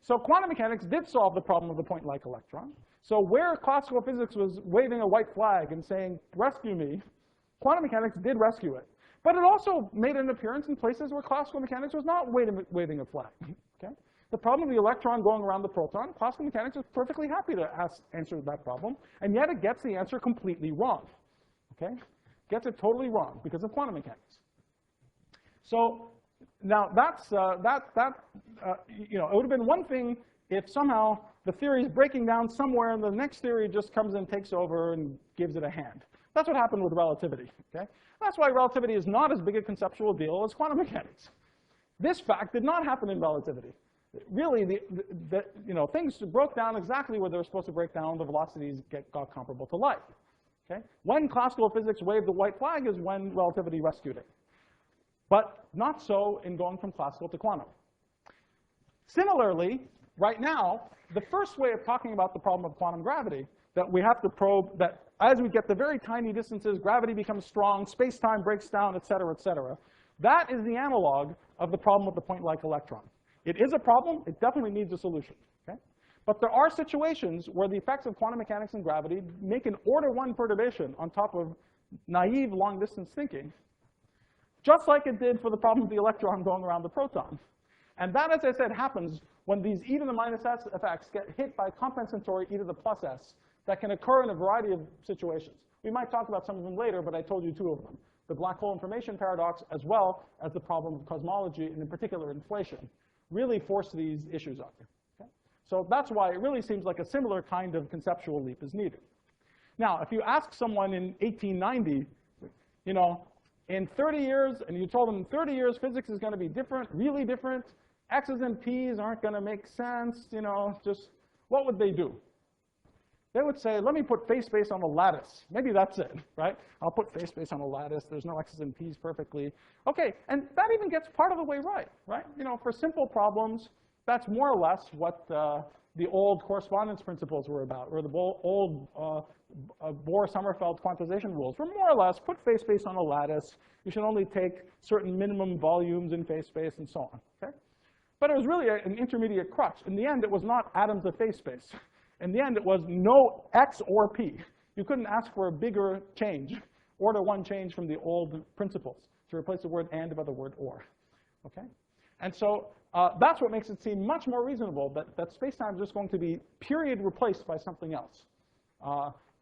So quantum mechanics did solve the problem of the point-like electron. So where classical physics was waving a white flag and saying, rescue me, quantum mechanics did rescue it. But it also made an appearance in places where classical mechanics was not waving a flag. Okay? The problem of the electron going around the proton, classical mechanics is perfectly happy to answer that problem, and yet it gets the answer completely wrong. Okay? Gets it totally wrong because of quantum mechanics. So now that's you know, it would have been one thing if somehow the theory is breaking down somewhere and the next theory just comes and takes over and gives it a hand. That's what happened with relativity. Okay? That's why relativity is not as big a conceptual deal as quantum mechanics. This fact did not happen in relativity. Really, you know, things broke down exactly where they were supposed to break down. The velocities got comparable to light. Okay? When classical physics waved the white flag is when relativity rescued it. but not so in going from classical to quantum. Similarly, right now, the first way of talking about the problem of quantum gravity, that we have to probe, that as we get to very tiny distances, gravity becomes strong, space-time breaks down, et cetera, that is the analog of the problem with the point-like electron. It is a problem. It definitely needs a solution. Okay? But there are situations where the effects of quantum mechanics and gravity make an order 1 perturbation on top of naive long-distance thinking, just like it did for the problem of the electron going around the proton. And that, as I said, happens when these e to the minus s effects get hit by compensatory e to the plus s that can occur in a variety of situations. We might talk about some of them later, but I told you 2 of them. The black hole information paradox, as well as the problem of cosmology, and in particular inflation, really force these issues on you. Okay? So that's why it really seems like a similar kind of conceptual leap is needed. Now, if you ask someone in 1890, you know, in 30 years, and you told them in 30 years physics is going to be different, really different, x's and p's aren't going to make sense, you know, just what would they do? They would say, let me put phase space on a lattice. Maybe that's it, right? I'll put phase space on a lattice. There's no x's and p's perfectly. OK, and that even gets part of the way right? You know, for simple problems, that's more or less what the old correspondence principles were about, or the old Bohr-Sommerfeld quantization rules were more or less put phase space on a lattice. You should only take certain minimum volumes in phase space and so on. Okay? But it was really an intermediate crutch. In the end, it was not atoms of phase space. In the end, it was no x or p. You couldn't ask for a bigger change, order 1 change from the old principles, to replace the word and by the word or. Okay? And so that's what makes it seem much more reasonable that space-time is just going to be period replaced by something else.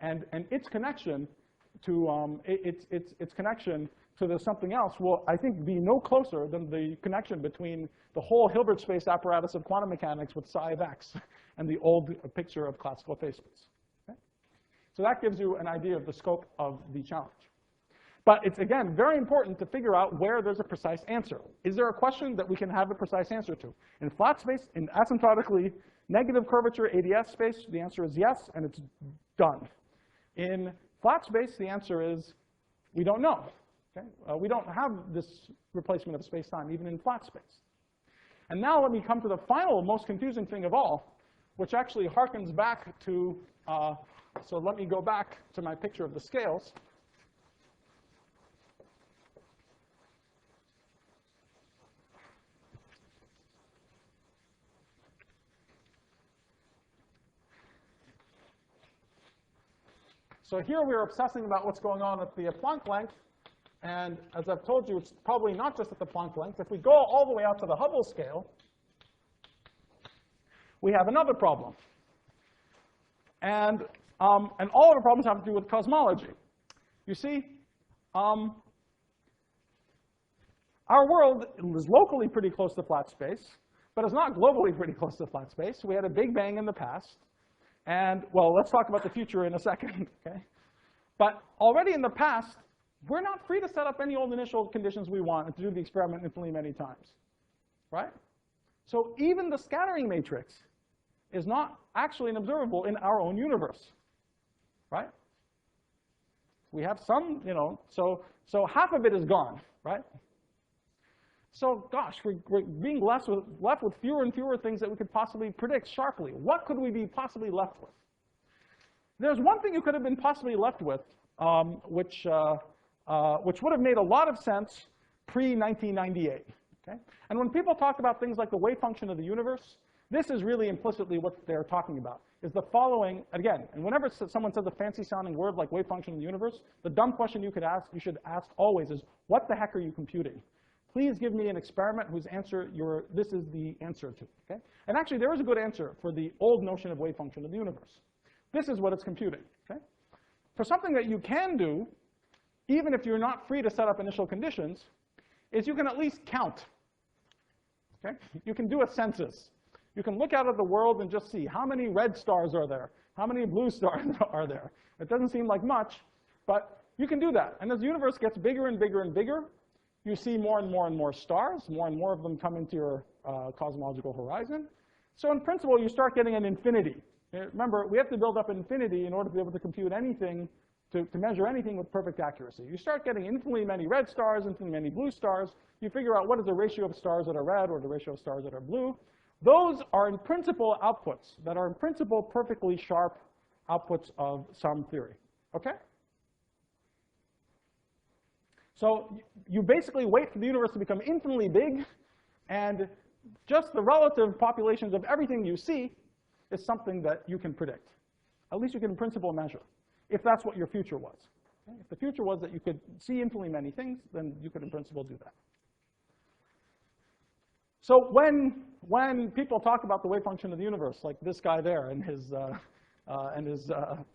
And its connection to its connection to the something else will, I think, be no closer than the connection between the whole Hilbert space apparatus of quantum mechanics with psi of x and the old picture of classical phase space. Okay? So that gives you an idea of the scope of the challenge. But it's, again, very important to figure out where there's a precise answer. Is there a question that we can have a precise answer to? In flat space, in asymptotically negative curvature ADS space, the answer is yes, and it's done. In flat space, the answer is we don't know. Okay? We don't have this replacement of space-time even in flat space. And now let me come to the final, most confusing thing of all, which actually harkens back to, so let me go back to my picture of the scales. So here we're obsessing about what's going on at the Planck length. And as I've told you, it's probably not just at the Planck length. If we go all the way out to the Hubble scale, we have another problem. And all of the problems have to do with cosmology. You see, our world is locally pretty close to flat space, but it's not globally pretty close to flat space. We had a Big Bang in the past. And, well, let's talk about the future in a second. Okay? But already in the past, we're not free to set up any old initial conditions we want and to do the experiment infinitely many times. Right? So even the scattering matrix is not actually observable in our own universe. Right? We have some, you know, so half of it is gone. Right? So gosh, we're being left with fewer and fewer things that we could possibly predict sharply. What could we be possibly left with? There's one thing you could have been possibly left with, which would have made a lot of sense pre-1998. Okay? And when people talk about things like the wave function of the universe, this is really implicitly what they're talking about, is the following, again, and whenever someone says a fancy-sounding word like wave function of the universe, the dumb question you should ask always is, what the heck are you computing? Please give me an experiment whose answer this is the answer to. Okay? And actually, there is a good answer for the old notion of wave function of the universe. This is what it's computing. Okay? For something that you can do, even if you're not free to set up initial conditions, is you can at least count. Okay? You can do a census. You can look out at the world and just see how many red stars are there, how many blue stars are there. It doesn't seem like much, but you can do that. And as the universe gets bigger and bigger and bigger, you see more and more and more stars, more and more of them come into your cosmological horizon. So in principle, you start getting an infinity. Remember, we have to build up infinity in order to be able to compute anything to measure anything with perfect accuracy. You start getting infinitely many red stars, infinitely many blue stars. You figure out what is the ratio of stars that are red or the ratio of stars that are blue. Those are in principle outputs that are in principle perfectly sharp outputs of some theory. Okay? So you basically wait for the universe to become infinitely big, and just the relative populations of everything you see is something that you can predict. At least you can in principle measure, if that's what your future was. Okay? If the future was that you could see infinitely many things, then you could in principle do that. So when people talk about the wave function of the universe, like this guy there and his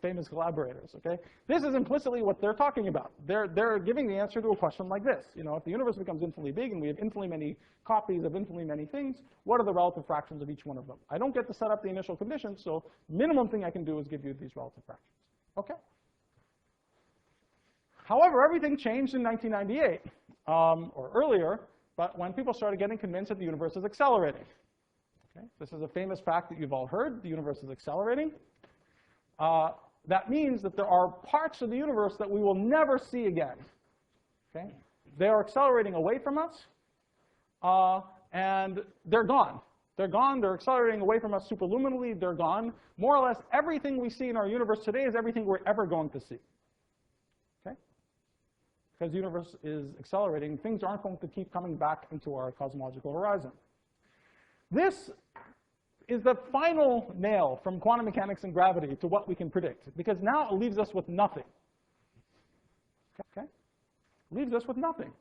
famous collaborators, okay, this is implicitly what they're talking about. They're giving the answer to a question like this. You know, if the universe becomes infinitely big and we have infinitely many copies of infinitely many things, what are the relative fractions of each one of them? I don't get to set up the initial conditions, so minimum thing I can do is give you these relative fractions. Okay? However, everything changed in 1998 or earlier, but when people started getting convinced that the universe is accelerating. Okay? This is a famous fact that you've all heard. The universe is accelerating. That means that there are parts of the universe that we will never see again. Okay? They are accelerating away from us, and they're gone. They're gone. They're accelerating away from us superluminally. They're gone. More or less, everything we see in our universe today is everything we're ever going to see. Okay? Because the universe is accelerating, things aren't going to keep coming back into our cosmological horizon. This is the final nail from quantum mechanics and gravity to what we can predict, because now it leaves us with nothing. Okay? It leaves us with nothing.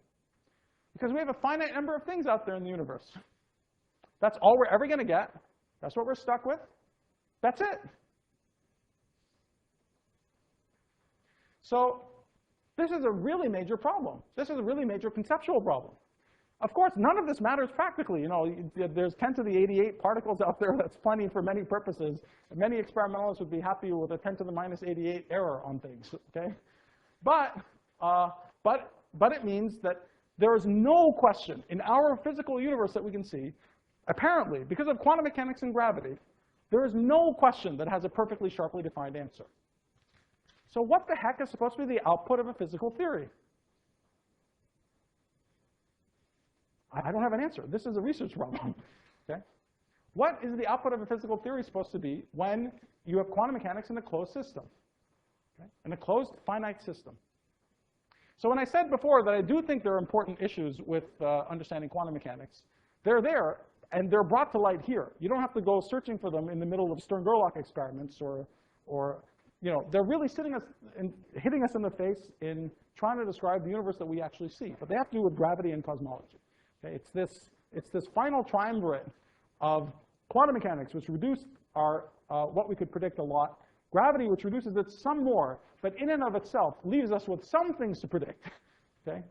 Because we have a finite number of things out there in the universe. That's all we're ever going to get. That's what we're stuck with. That's it. So this is a really major problem. This is a really major conceptual problem. Of course, none of this matters practically. You know, there's 10 to the 88 particles out there. That's plenty for many purposes. Many experimentalists would be happy with a 10 to the minus 88 error on things. Okay, but it means that there is no question in our physical universe that we can see, apparently, because of quantum mechanics and gravity, there is no question that has a perfectly sharply defined answer. So what the heck is supposed to be the output of a physical theory? I don't have an answer. This is a research problem. Okay? What is the output of a physical theory supposed to be when you have quantum mechanics in a closed system? Okay? In a closed finite system. So when I said before that I do think there are important issues with understanding quantum mechanics, they're there, and they're brought to light here. You don't have to go searching for them in the middle of Stern-Gerlach experiments or you know, they're really hitting us in the face in trying to describe the universe that we actually see. But they have to do with gravity and cosmology. Okay? It's this final triumvirate of quantum mechanics, which reduce our what we could predict a lot, gravity, which reduces it some more, but in and of itself leaves us with some things to predict. Okay?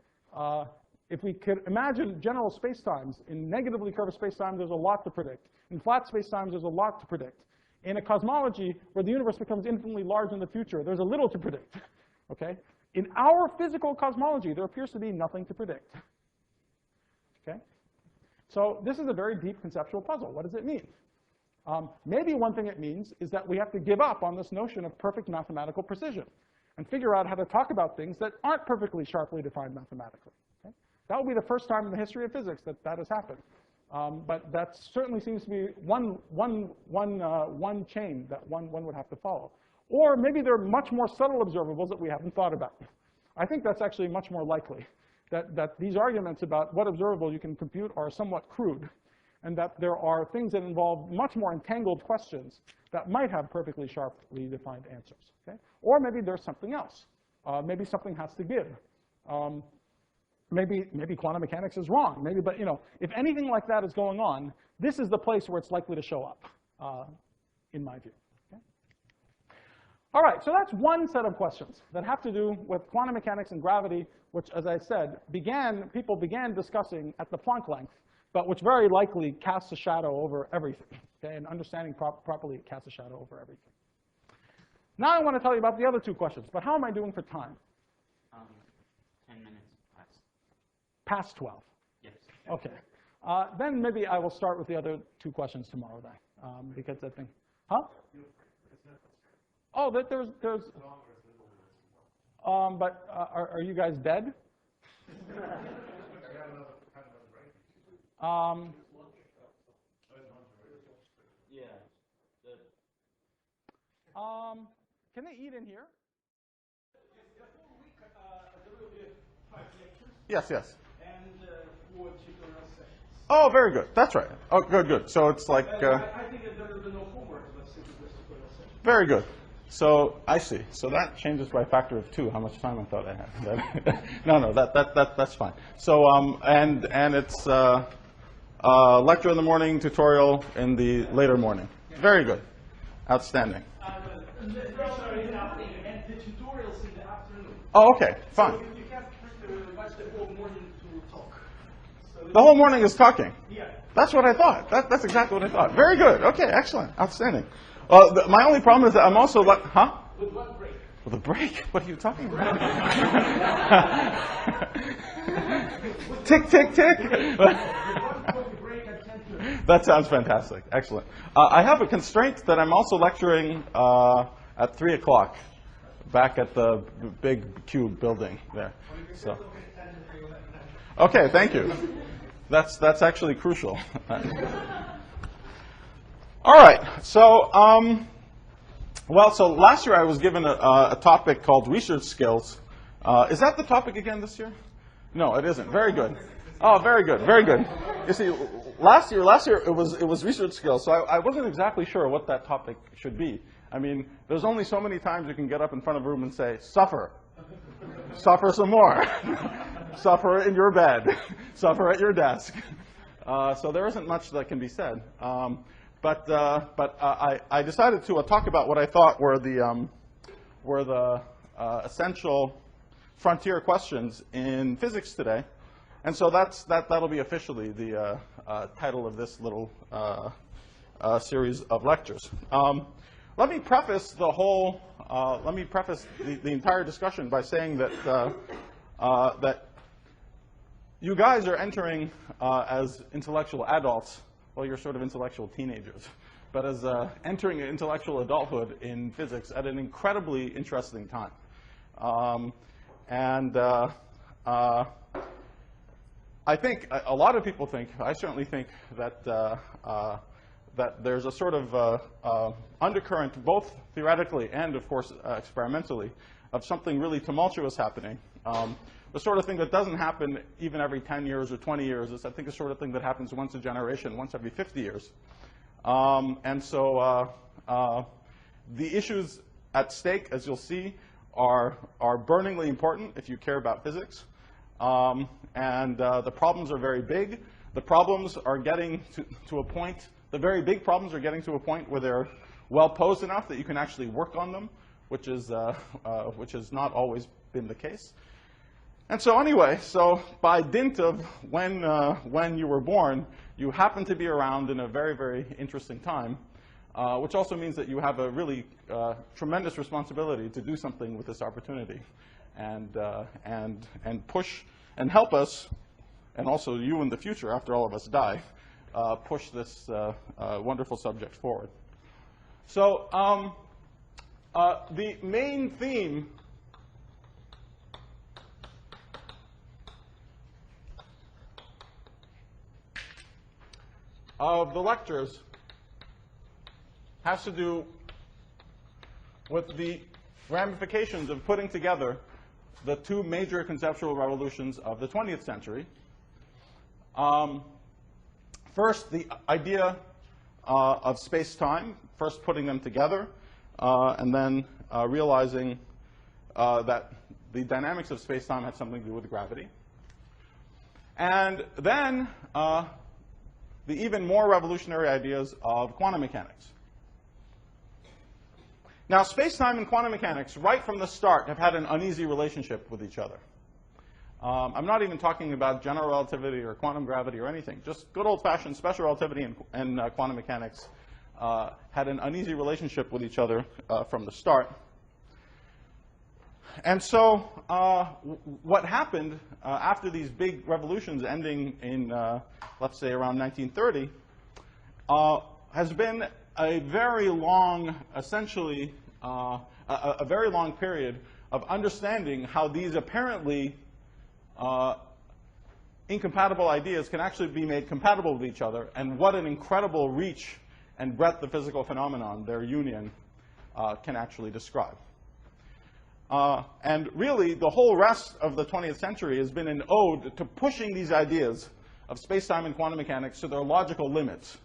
If we could imagine general spacetimes, in negatively curved spacetimes, there's a lot to predict. In flat spacetimes, there's a lot to predict. In a cosmology where the universe becomes infinitely large in the future, there's a little to predict. Okay? In our physical cosmology, there appears to be nothing to predict. Okay? So this is a very deep conceptual puzzle. What does it mean? Maybe one thing it means is that we have to give up on this notion of perfect mathematical precision and figure out how to talk about things that aren't perfectly sharply defined mathematically. Okay? That will be the first time in the history of physics that that has happened. But that certainly seems to be one chain that one would have to follow. Or maybe there are much more subtle observables that we haven't thought about. I think that's actually much more likely, that these arguments about what observable you can compute are somewhat crude, and that there are things that involve much more entangled questions that might have perfectly sharply defined answers. Okay? Or maybe there's something else. Maybe something has to give. Maybe quantum mechanics is wrong. Maybe, but you know, if anything like that is going on, this is the place where it's likely to show up, in my view. Okay? All right, so that's one set of questions that have to do with quantum mechanics and gravity, which, as I said, people began discussing at the Planck length, but which very likely casts a shadow over everything. Okay? And understanding properly, it casts a shadow over everything. Now I want to tell you about the other two questions. But how am I doing for time? 10 minutes past. Past 12. Yes. Okay. Then maybe I will start with the other two questions tomorrow then, because I think, huh? Oh, there's. But are you guys dead? Can they eat in here? Yes, yes. And 4 tutorial sessions. Oh, very good. That's right. Oh, good, good. So it's like. I think that there will be no homework, but simply just tutorial sessions. Very good. So I see. So that changes by a factor of 2 how much time I thought I had. No, that's fine. So and it's lecture in the morning, tutorial in the later morning. Very good. Outstanding. The lecture in the afternoon and the tutorials in the afternoon. Oh, okay. Fine. So you can't watch the whole morning to talk. So The whole morning is talking. yeah. That's what I thought. That's exactly what I thought. Very good. Okay, excellent. Outstanding. My only problem is that I'm also like, huh? With one break. With a break? What are you talking about? Tick, tick, tick. With one break at 10:30. That sounds fantastic. Excellent. I have a constraint that I'm also lecturing at 3 o'clock back at the big cube building there. So. Okay, thank you. That's actually crucial. All right. So, so last year I was given a topic called research skills. Is that the topic again this year? No, it isn't. Very good. Oh, very good, very good. You see, last year it was research skills, so I wasn't exactly sure what that topic should be. I mean, there's only so many times you can get up in front of a room and say, suffer. Suffer some more. Suffer in your bed. Suffer at your desk. So there isn't much that can be said. But I decided to talk about what I thought were the essential frontier questions in physics today. And so that'll be officially the title of this little series of lectures. Let me preface the whole. Let me preface the entire discussion by saying that that you guys are entering as intellectual adults. Well, you're sort of intellectual teenagers, but as entering intellectual adulthood in physics at an incredibly interesting time. I think a lot of people think. I certainly think that that there's a sort of undercurrent, both theoretically and, of course, experimentally, of something really tumultuous happening. The sort of thing that doesn't happen even every 10 years or 20 years. It's, I think, the sort of thing that happens once a generation, once every 50 years. And so the issues at stake, as you'll see, are burningly important if you care about physics. The problems are very big. The problems are getting to a point. The very big problems are getting to a point where they're well posed enough that you can actually work on them, which has not always been the case. And so anyway, so by dint of when you were born, you happen to be around in a very, very interesting time, which also means that you have a really tremendous responsibility to do something with this opportunity, and push and help us, and also you in the future after all of us die, push this wonderful subject forward. So the main theme of the lectures has to do with the ramifications of putting together the two major conceptual revolutions of the 20th century. First, the idea of space-time, first putting them together, and then realizing that the dynamics of space-time had something to do with gravity. And then the even more revolutionary ideas of quantum mechanics. Now, space-time and quantum mechanics, right from the start, have had an uneasy relationship with each other. I'm not even talking about general relativity or quantum gravity or anything. Just good old-fashioned special relativity and quantum mechanics had an uneasy relationship with each other from the start. And so what happened after these big revolutions ending in, let's say, around 1930, has been a very long, essentially, a very long period of understanding how these apparently incompatible ideas can actually be made compatible with each other, and what an incredible reach and breadth of physical phenomenon their union can actually describe. And really, the whole rest of the 20th century has been an ode to pushing these ideas of space-time and quantum mechanics to their logical limits,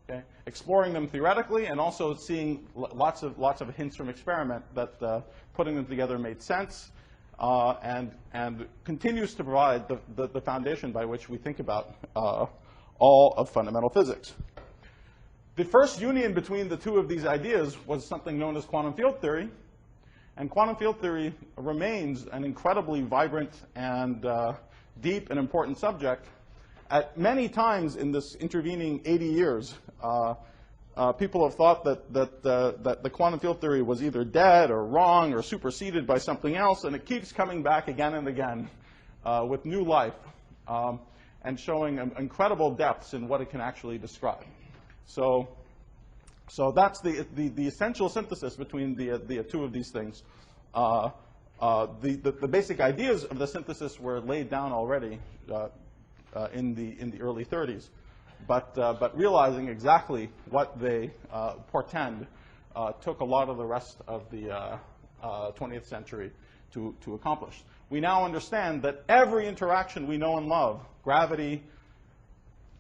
okay? Exploring them theoretically and also seeing lots of hints from experiment that putting them together made sense, and continues to provide the foundation by which we think about all of fundamental physics. The first union between the two of these ideas was something known as quantum field theory, and quantum field theory remains an incredibly vibrant and deep and important subject. At many times in this intervening 80 years, people have thought that the quantum field theory was either dead or wrong or superseded by something else, and it keeps coming back again and again with new life and showing incredible depths in what it can actually describe. So that's the essential synthesis between the two of these things. The basic ideas of the synthesis were laid down already in the early 30s. But realizing exactly what they portend took a lot of the rest of the 20th century to accomplish. We now understand that every interaction we know and love, gravity,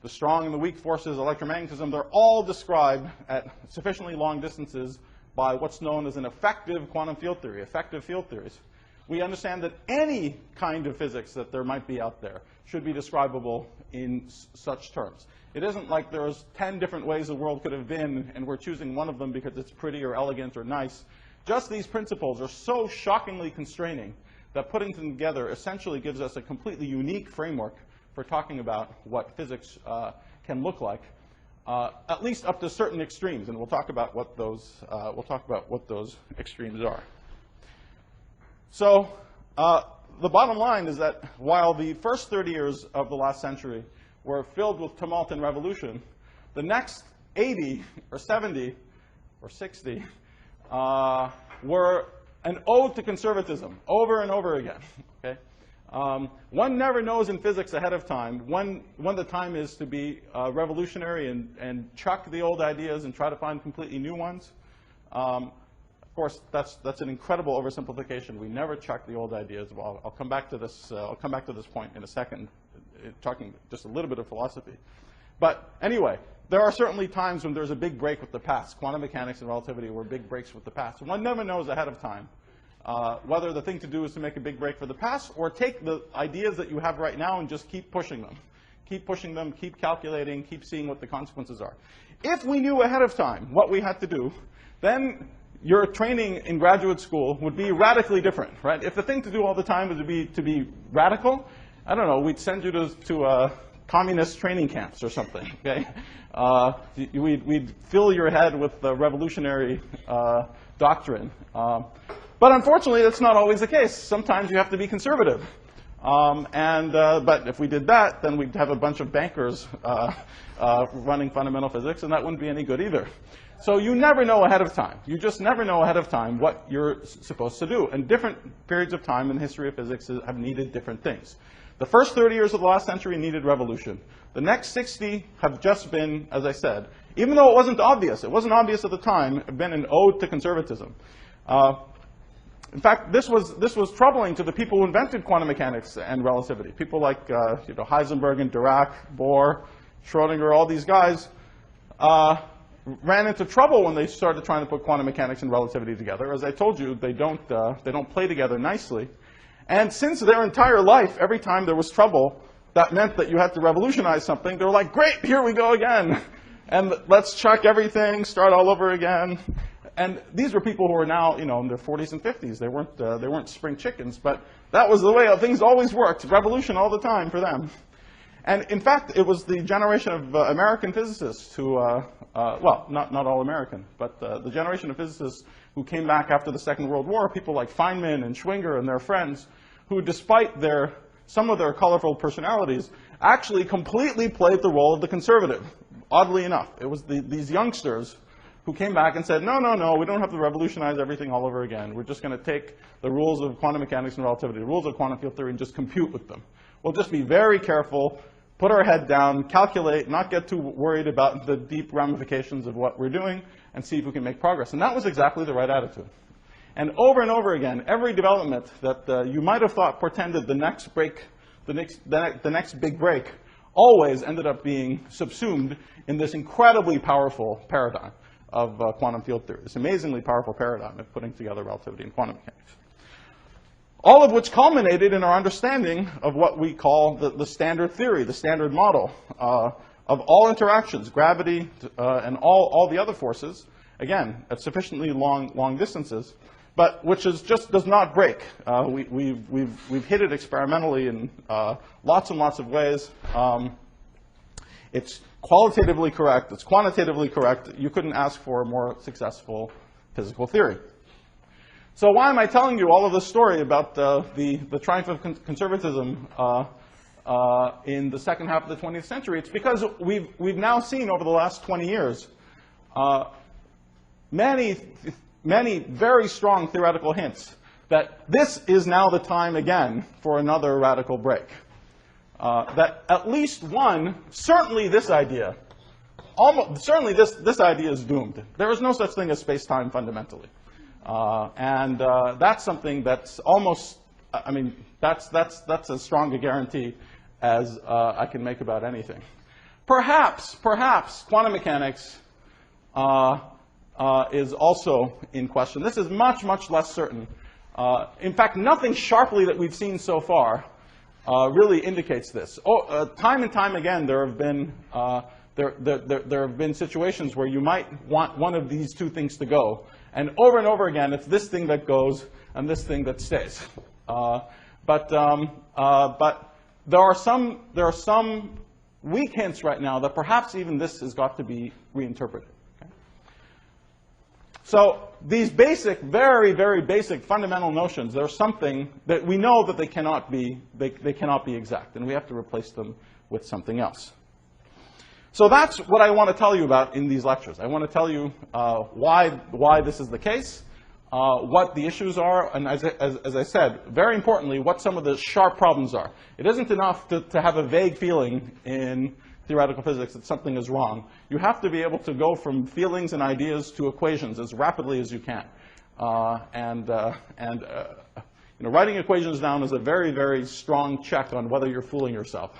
the strong and the weak forces, electromagnetism, they're all described at sufficiently long distances by what's known as an effective quantum field theory, effective field theories. We understand that any kind of physics that there might be out there should be describable in such terms. It isn't like there's 10 different ways the world could have been, and we're choosing one of them because it's pretty or elegant or nice. Just these principles are so shockingly constraining that putting them together essentially gives us a completely unique framework for talking about what physics can look like, at least up to certain extremes, and we'll talk about what those extremes are. So the bottom line is that while the first 30 years of the last century were filled with tumult and revolution, the next 80 or 70 or 60 were an ode to conservatism over and over again. Okay? One never knows in physics ahead of time when the time is to be revolutionary and chuck the old ideas and try to find completely new ones. Of course, that's an incredible oversimplification. We never chuck the old ideas. Well, I'll come back to this. I'll come back to this point in a second, talking just a little bit of philosophy. But anyway, there are certainly times when there's a big break with the past. Quantum mechanics and relativity were big breaks with the past. One never knows ahead of time whether the thing to do is to make a big break for the past or take the ideas that you have right now and just keep pushing them. Keep pushing them, keep calculating, keep seeing what the consequences are. If we knew ahead of time what we had to do, then your training in graduate school would be radically different, right? If the thing to do all the time was to be radical, I don't know, we'd send you to communist training camps or something, okay? We'd fill your head with the revolutionary doctrine. But unfortunately, that's not always the case. Sometimes you have to be conservative. But if we did that, then we'd have a bunch of bankers running fundamental physics, and that wouldn't be any good either. So you never know ahead of time. You just never know ahead of time what you're supposed to do. And different periods of time in the history of physics have needed different things. The first 30 years of the last century needed revolution. The next 60 have just been, as I said, even though it wasn't obvious at the time, been an ode to conservatism. In fact, this was troubling to the people who invented quantum mechanics and relativity. People like Heisenberg and Dirac, Bohr, Schrödinger, all these guys ran into trouble when they started trying to put quantum mechanics and relativity together. As I told you, they don't play together nicely. And since their entire life, every time there was trouble, that meant that you had to revolutionize something. They were like, great, here we go again. And let's chuck everything, start all over again. And these were people who were now, in their 40s and 50s. They weren't spring chickens, but that was the way things always worked. Revolution all the time for them. And in fact, it was the generation of American physicists who, well, not all American, but the generation of physicists who came back after the Second World War, people like Feynman and Schwinger and their friends, who, despite some of their colorful personalities, actually completely played the role of the conservative. Oddly enough, it was these youngsters who came back and said, no, no, no, we don't have to revolutionize everything all over again. We're just going to take the rules of quantum mechanics and relativity, the rules of quantum field theory, and just compute with them. We'll just be very careful, put our head down, calculate, not get too worried about the deep ramifications of what we're doing, and see if we can make progress. And that was exactly the right attitude. And over again, every development that you might have thought portended the next break, the next big break, always ended up being subsumed in this incredibly powerful paradigm of quantum field theory, this amazingly powerful paradigm of putting together relativity and quantum mechanics. All of which culminated in our understanding of what we call the standard theory, the standard model of all interactions, gravity and all the other forces, again, at sufficiently long distances, but which just does not break. We've hit it experimentally in lots and lots of ways. It's qualitatively correct. It's quantitatively correct. You couldn't ask for a more successful physical theory. So why am I telling you all of this story about the triumph of conservatism in the second half of the 20th century? It's because we've now seen over the last 20 years many very strong theoretical hints that this is now the time again for another radical break. That at least one, certainly this idea, certainly this idea is doomed. There is no such thing as space-time fundamentally. And that's something that's almost, I mean, that's as strong a guarantee as I can make about anything. Perhaps quantum mechanics is also in question. This is much less certain. In fact, nothing sharply that we've seen so far really indicates this. Time and time again, there have been situations where you might want one of these two things to go, and over again, it's this thing that goes and this thing that stays. But there are some weak hints right now that perhaps even this has got to be reinterpreted. Okay? So these basic, very basic fundamental notions, there's something that we know that they cannot be exact, and we have to replace them with something else. So that's what I want to tell you about in these lectures. I want to tell you why this is the case, what the issues are, and as I said, very importantly, what some of the sharp problems are. It isn't enough to have a vague feeling in theoretical physics that something is wrong. You have to be able to go from feelings and ideas to equations as rapidly as you can. Writing equations down is a very strong check on whether you're fooling yourself.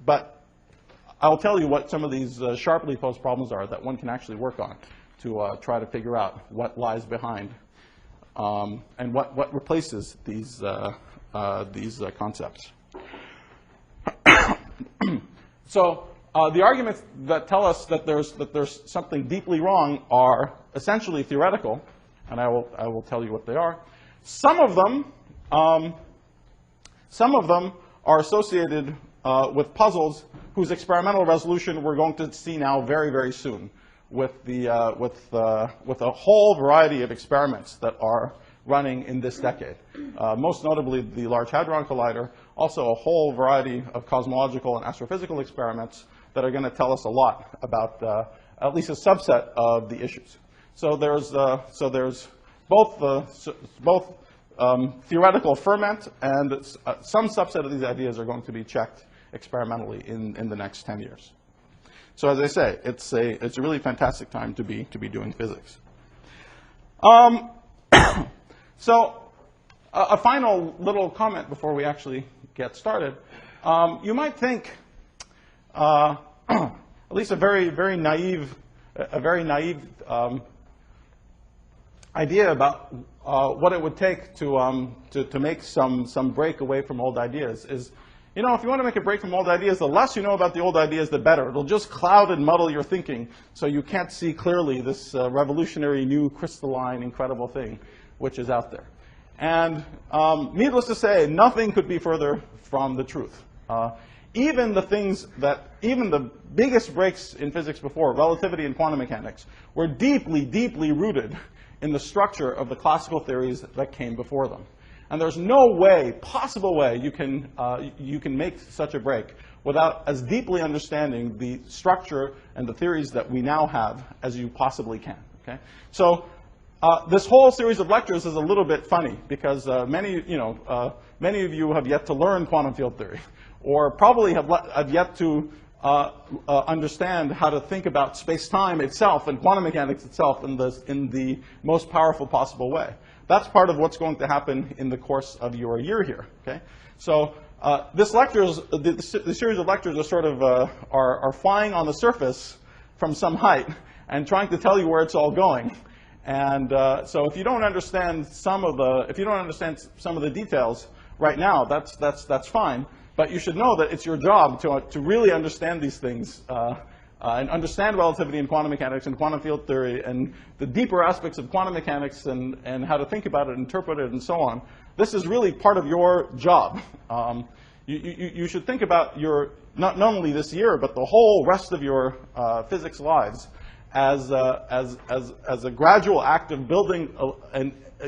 But I'll tell you what some of these sharply posed problems are that one can actually work on to try to figure out what lies behind and what replaces these concepts. So the arguments that tell us that there's something deeply wrong are essentially theoretical, and I will tell you what they are. Some of them are associated with puzzles whose experimental resolution we're going to see now very soon, with a whole variety of experiments that are running in this decade. Most notably the Large Hadron Collider, also a whole variety of cosmological and astrophysical experiments that are going to tell us a lot about at least a subset of the issues. So there's both theoretical ferment, and some subset of these ideas are going to be checked experimentally in the next 10 years. So as I say, it's a really fantastic time to be doing physics. So a final little comment before we actually get started. You might think, at least a very naive idea about what it would take to make some break away from old ideas is, you know, if you want to make a break from old ideas, the less you know about the old ideas, the better. It'll just cloud and muddle your thinking so you can't see clearly this revolutionary, new, crystalline, incredible thing which is out there. And needless to say, nothing could be further from the truth. Even the biggest breaks in physics before, relativity and quantum mechanics, were deeply rooted in the structure of the classical theories that came before them. And there's no way, possible way, you can make such a break without as deeply understanding the structure and the theories that we now have as you possibly can. Okay? So this whole series of lectures is a little bit funny because many of you have yet to learn quantum field theory, or probably have yet to understand how to think about space-time itself and quantum mechanics itself in the most powerful possible way. That's part of what's going to happen in the course of your year here. Okay, so the series of lectures are sort of are flying on the surface from some height and trying to tell you where it's all going. And so if you don't understand some of the details right now, that's fine. But you should know that it's your job to really understand these things and understand relativity and quantum mechanics and quantum field theory and the deeper aspects of quantum mechanics and how to think about it, interpret it, and so on. This is really part of your job. You should think about your, not only this year, but the whole rest of your physics lives as a gradual act of building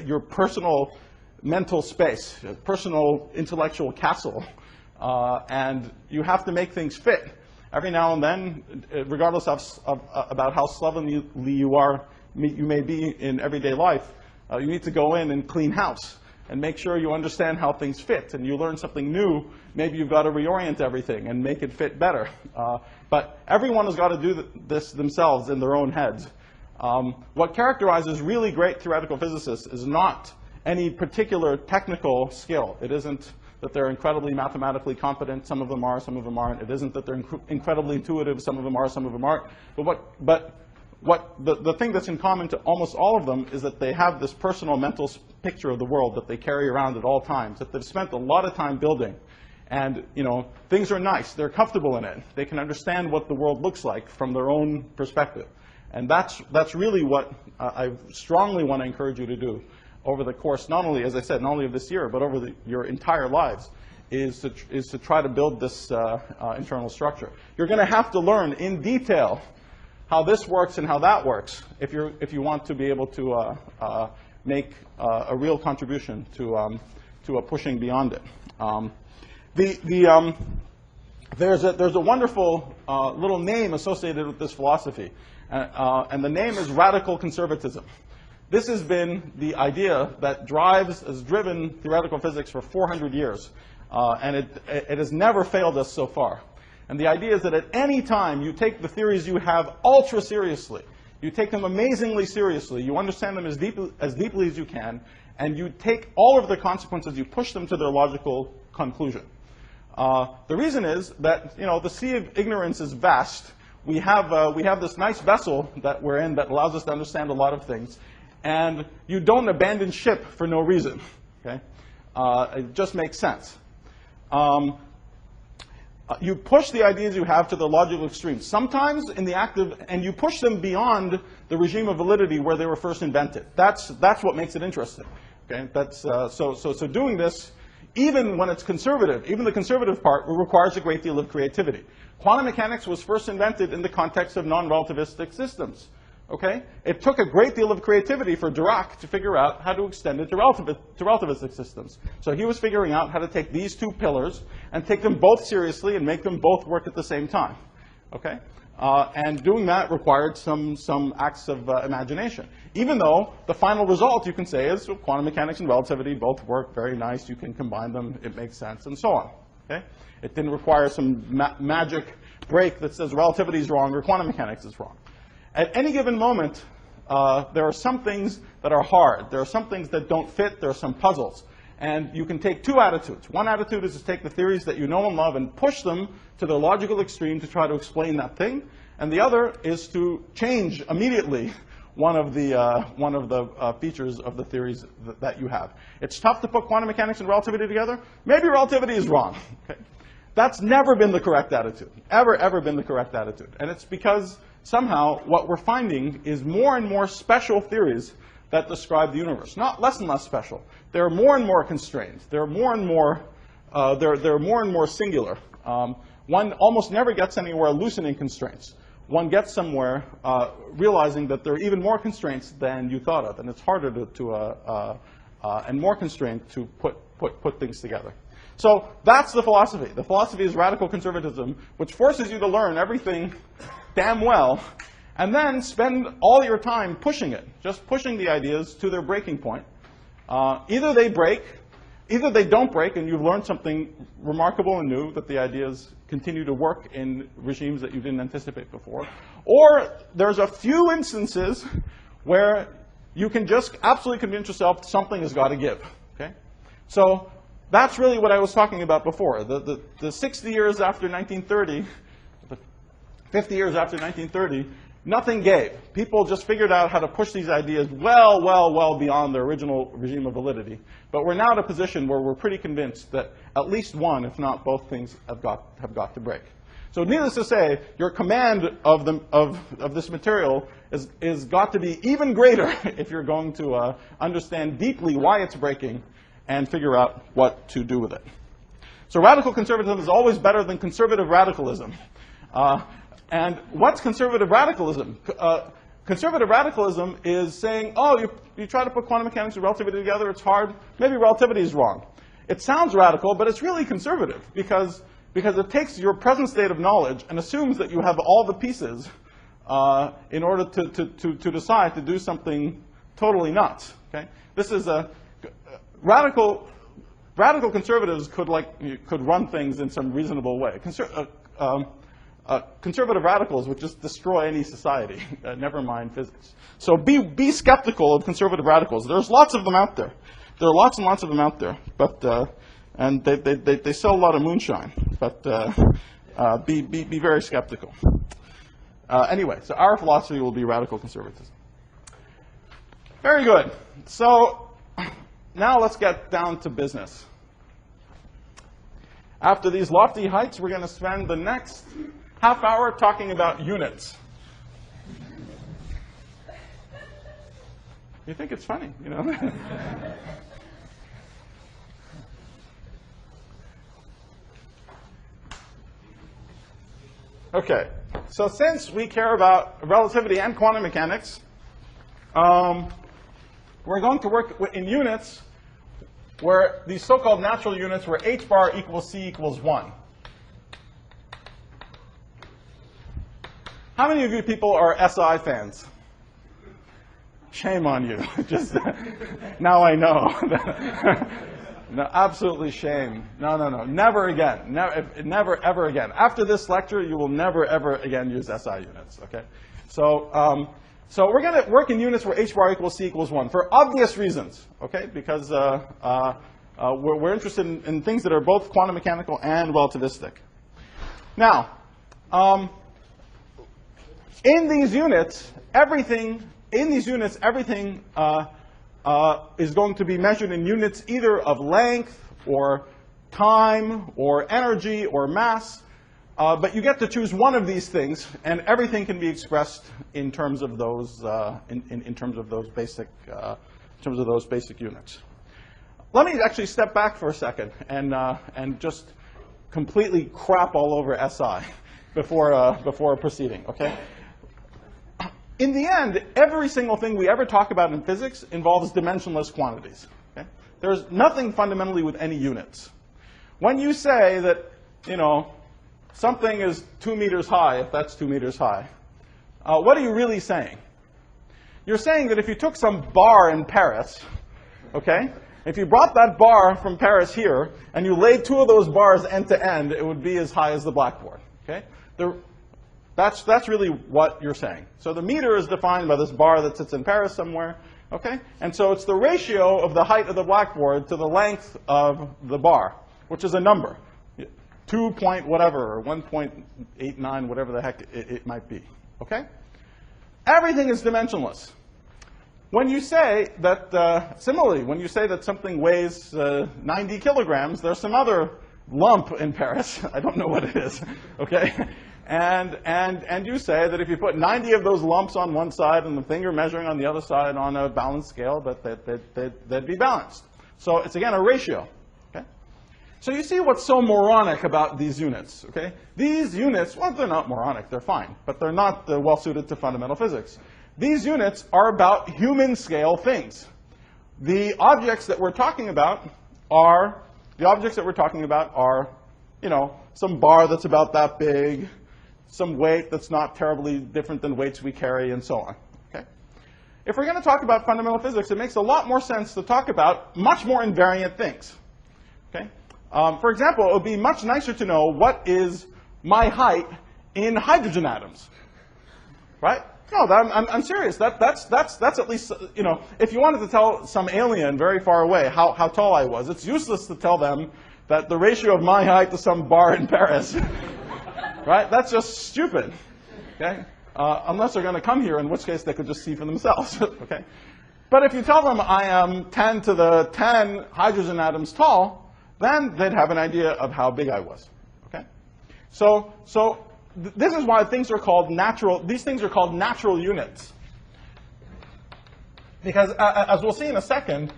your personal mental space, your personal intellectual castle. And you have to make things fit. Every now and then, regardless about how slovenly you may be in everyday life, you need to go in and clean house and make sure you understand how things fit. And you learn something new, maybe you've got to reorient everything and make it fit better. But everyone has got to do this themselves in their own heads. What characterizes really great theoretical physicists is not any particular technical skill. It isn't that they're incredibly mathematically competent. Some of them are, some of them aren't. It isn't that they're incredibly intuitive. Some of them are, some of them aren't. But the thing that's in common to almost all of them is that they have this personal mental picture of the world that they carry around at all times, that they've spent a lot of time building. And things are nice. They're comfortable in it. They can understand what the world looks like from their own perspective. And that's really what I strongly want to encourage you to do over the course, not only, as I said, not only of this year, but over your entire lives, is to try to build this internal structure. You're going to have to learn in detail how this works and how that works if you want to be able to make a real contribution to pushing beyond it. There's a wonderful little name associated with this philosophy, and the name is radical conservatism. This has been the idea that has driven theoretical physics for 400 years, and it has never failed us so far. And the idea is that at any time you take the theories you have ultra seriously, you take them amazingly seriously, you understand them as deeply as you can, and you take all of the consequences, you push them to their logical conclusion. The reason is that the sea of ignorance is vast. We have this nice vessel that we're in that allows us to understand a lot of things. And you don't abandon ship for no reason. Okay? It just makes sense. You push the ideas you have to the logical extreme. Sometimes in the and you push them beyond the regime of validity where they were first invented. That's what makes it interesting. Okay? So doing this, even when it's conservative, even the conservative part requires a great deal of creativity. Quantum mechanics was first invented in the context of non-relativistic systems. Okay? It took a great deal of creativity for Dirac to figure out how to extend it to relativistic systems. So he was figuring out how to take these two pillars and take them both seriously and make them both work at the same time. Okay? And doing that required some acts of imagination. Even though the final result, you can say, is quantum mechanics and relativity both work very nice. You can combine them. It makes sense, and so on. Okay? It didn't require some magic break that says relativity is wrong or quantum mechanics is wrong. At any given moment, there are some things that are hard. There are some things that don't fit. There are some puzzles. And you can take two attitudes. One attitude is to take the theories that you know and love and push them to the logical extreme to try to explain that thing. And the other is to change immediately one of the features of the theories that you have. It's tough to put quantum mechanics and relativity together. Maybe relativity is wrong. Okay? That's never been the correct attitude. Ever been the correct attitude. And it's because somehow what we're finding is more and more special theories that describe the universe. Not less and less special. They're more and more constrained. They're more and more singular. One almost never gets anywhere loosening constraints. One gets somewhere realizing that there are even more constraints than you thought of, and it's harder to and more constrained to put things together. So that's the philosophy. The philosophy is radical conservatism, which forces you to learn everything damn well, and then spend all your time pushing it, just pushing the ideas to their breaking point. Either they break, either they don't break, and you've learned something remarkable and new, that the ideas continue to work in regimes that you didn't anticipate before, or there's a few instances where you can just absolutely convince yourself something has got to give. Okay? So that's really what I was talking about before. The 60 years after 1930, the 50 years after 1930, nothing gave. People just figured out how to push these ideas well beyond their original regime of validity. But we're now at a position where we're pretty convinced that at least one, if not both things, have got to break. So needless to say, your command of this material is got to be even greater if you're going to understand deeply why it's breaking and figure out what to do with it. So radical conservatism is always better than conservative radicalism. And what's conservative radicalism? Conservative radicalism is saying, oh, you try to put quantum mechanics and relativity together, it's hard, maybe relativity is wrong. It sounds radical, but it's really conservative because it takes your present state of knowledge and assumes that you have all the pieces in order to decide to do something totally nuts. Okay? This is a radical conservatives could run things in some reasonable way. Conservative radicals would just destroy any society, never mind physics. So be skeptical of conservative radicals. There's lots of them out there. There are lots and lots of them out there, but and they sell a lot of moonshine. But be very skeptical. Anyway, so our philosophy will be radical conservatism. Very good. So now let's get down to business. After these lofty heights, we're going to spend the next half hour talking about units. You think it's funny, you know? Okay, so since we care about relativity and quantum mechanics, we're going to work in units where these so-called natural units where h bar equals c equals 1. How many of you people are SI fans? Shame on you. Just now I know. No, absolutely shame. No. Never again. Never, ever again. After this lecture, you will never, ever again use SI units. Okay? So we're going to work in units where h bar equals c equals 1 for obvious reasons. Okay? Because we're interested in things that are both quantum mechanical and relativistic. Now, in these units, everything is going to be measured in units either of length or time or energy or mass. But you get to choose one of these things, and everything can be expressed in terms of those in terms of those basic units. Let me actually step back for a second and just completely crap all over SI before proceeding. Okay. In the end, every single thing we ever talk about in physics involves dimensionless quantities. Okay? There's nothing fundamentally with any units. When you say that, something is 2 meters high, if that's 2 meters high, what are you really saying? You're saying that if you took some bar in Paris, okay, if you brought that bar from Paris here, and you laid 2 of those bars end to end, it would be as high as the blackboard. Okay? That's really what you're saying. So the meter is defined by this bar that sits in Paris somewhere, okay? And so it's the ratio of the height of the blackboard to the length of the bar, which is a number, 2 point whatever, or 1.89, whatever the heck it might be, okay? Everything is dimensionless. When you say that, similarly, when you say that something weighs 90 kilograms, there's some other lump in Paris, I don't know what it is, okay? And you say that if you put 90 of those lumps on one side and the thing you're measuring on the other side on a balanced scale, they'd be balanced. So it's, again, a ratio. Okay? So you see what's so moronic about these units. Okay? These units, well, they're not moronic. They're fine. But they're not well-suited to fundamental physics. These units are about human-scale things. the objects that we're talking about are, you know, some bar that's about that big, some weight that's not terribly different than weights we carry, and so on. Okay? If we're going to talk about fundamental physics, it makes a lot more sense to talk about much more invariant things. Okay? For example, it would be much nicer to know what is my height in hydrogen atoms, right? No, I'm serious. That's at least, you know, if you wanted to tell some alien very far away how tall I was, it's useless to tell them that the ratio of my height to some bar in Paris, right? That's just stupid, okay? Unless they're going to come here, in which case they could just see for themselves, okay? But if you tell them I am 10 to the 10 hydrogen atoms tall, then they'd have an idea of how big I was, okay? So this is why things are called natural, these things are called natural units. Because as we'll see in a second,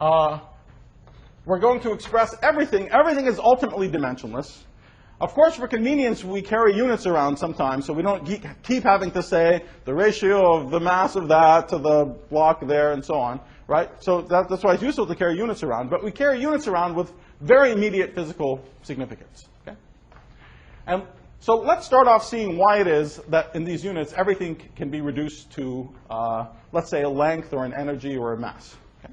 we're going to express everything. Everything is ultimately dimensionless. Of course, for convenience, we carry units around sometimes, so we don't keep having to say the ratio of the mass of that to the block there and so on, right? So that's why it's useful to carry units around. But we carry units around with very immediate physical significance, okay? And so let's start off seeing why it is that in these units, everything can be reduced to, let's say, a length or an energy or a mass, okay?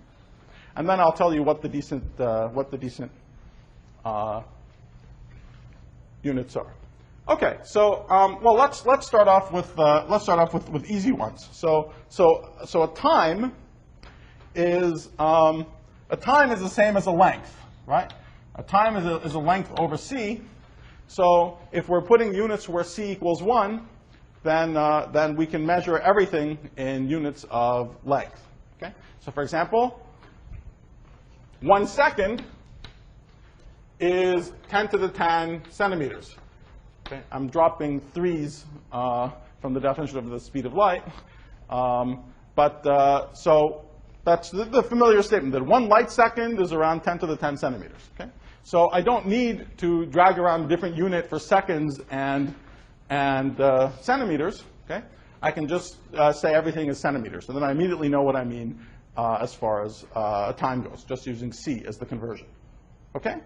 And then I'll tell you what the decent units are. Okay, so well, let's start off with easy ones. So a time is the same as a length, right? A time is a length over c. So if we're putting units where c equals 1, then we can measure everything in units of length. Okay. So for example, 1 second is 10 to the 10 centimeters. Okay? I'm dropping 3's from the definition of the speed of light. So that's the familiar statement that 1 light second is around 10 to the 10 centimeters. Okay? So I don't need to drag around a different unit for seconds and centimeters. Okay? I can just say everything is centimeters, and then I immediately know what I mean as far as time goes, just using c as the conversion. Okay?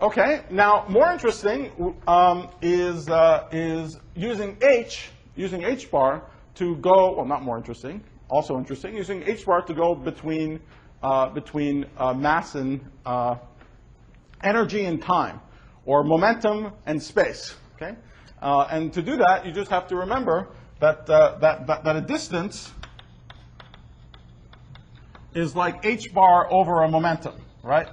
Okay, now more interesting is using h bar to go, well, not more interesting, also interesting, using h bar to go between mass and energy and time, or momentum and space. Okay, and to do that, you just have to remember that a distance is like h bar over a momentum, right?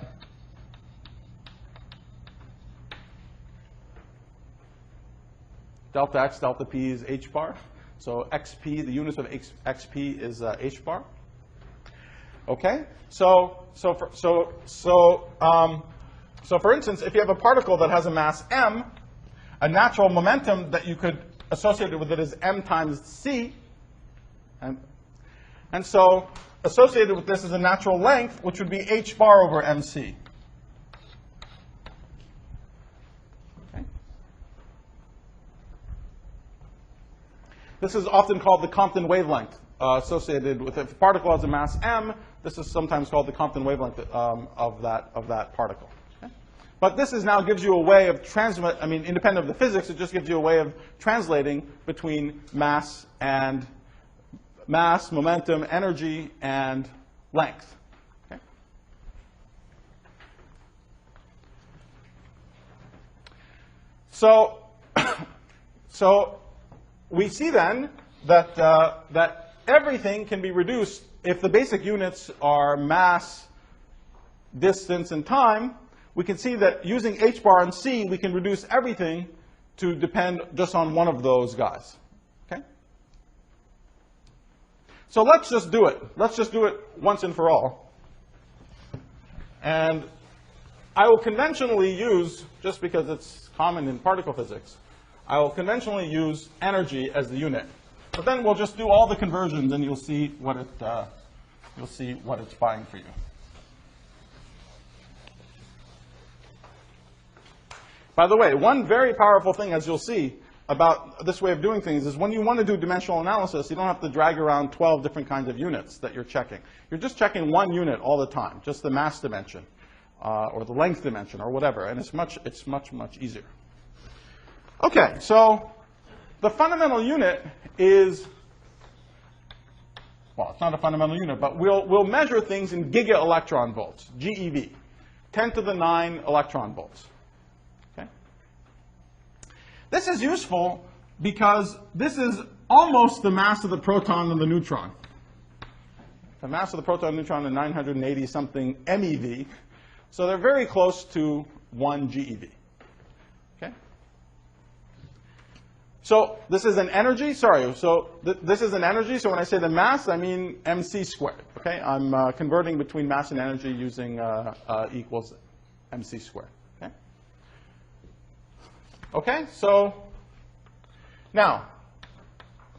Delta x, delta p is h bar. So xp, the units of xp is h bar. Okay. So for instance, if you have a particle that has a mass m, a natural momentum that you could associate with it is m times c, and so associated with this is a natural length, which would be h bar over mc. This is often called the Compton wavelength associated with if a particle has a mass m. This is sometimes called the Compton wavelength of that particle. Okay? But this now gives you a way of independent of the physics, it just gives you a way of translating between mass, momentum, energy, and length. Okay? So we see then that everything can be reduced if the basic units are mass, distance, and time. We can see that using h bar and c, we can reduce everything to depend just on one of those guys. Okay? So let's just do it. Let's just do it once and for all. And I will conventionally use, just because it's common in particle physics, I will conventionally use energy as the unit. But then we'll just do all the conversions, and you'll see what it's buying for you. By the way, one very powerful thing, as you'll see, about this way of doing things is when you want to do dimensional analysis, you don't have to drag around 12 different kinds of units that you're checking. You're just checking one unit all the time, just the mass dimension or the length dimension or whatever, and it's much easier. Okay, so the fundamental unit is, well, it's not a fundamental unit, but we'll measure things in giga-electron volts, GeV, 10 to the 9 electron volts. Okay? This is useful because this is almost the mass of the proton and the neutron. The mass of the proton and neutron is 980-something MeV, so they're very close to 1 GeV. Okay? So this is an energy, sorry, so this is an energy, so when I say the mass, I mean mc squared, okay? I'm converting between mass and energy using equals mc squared, okay? Okay, so now,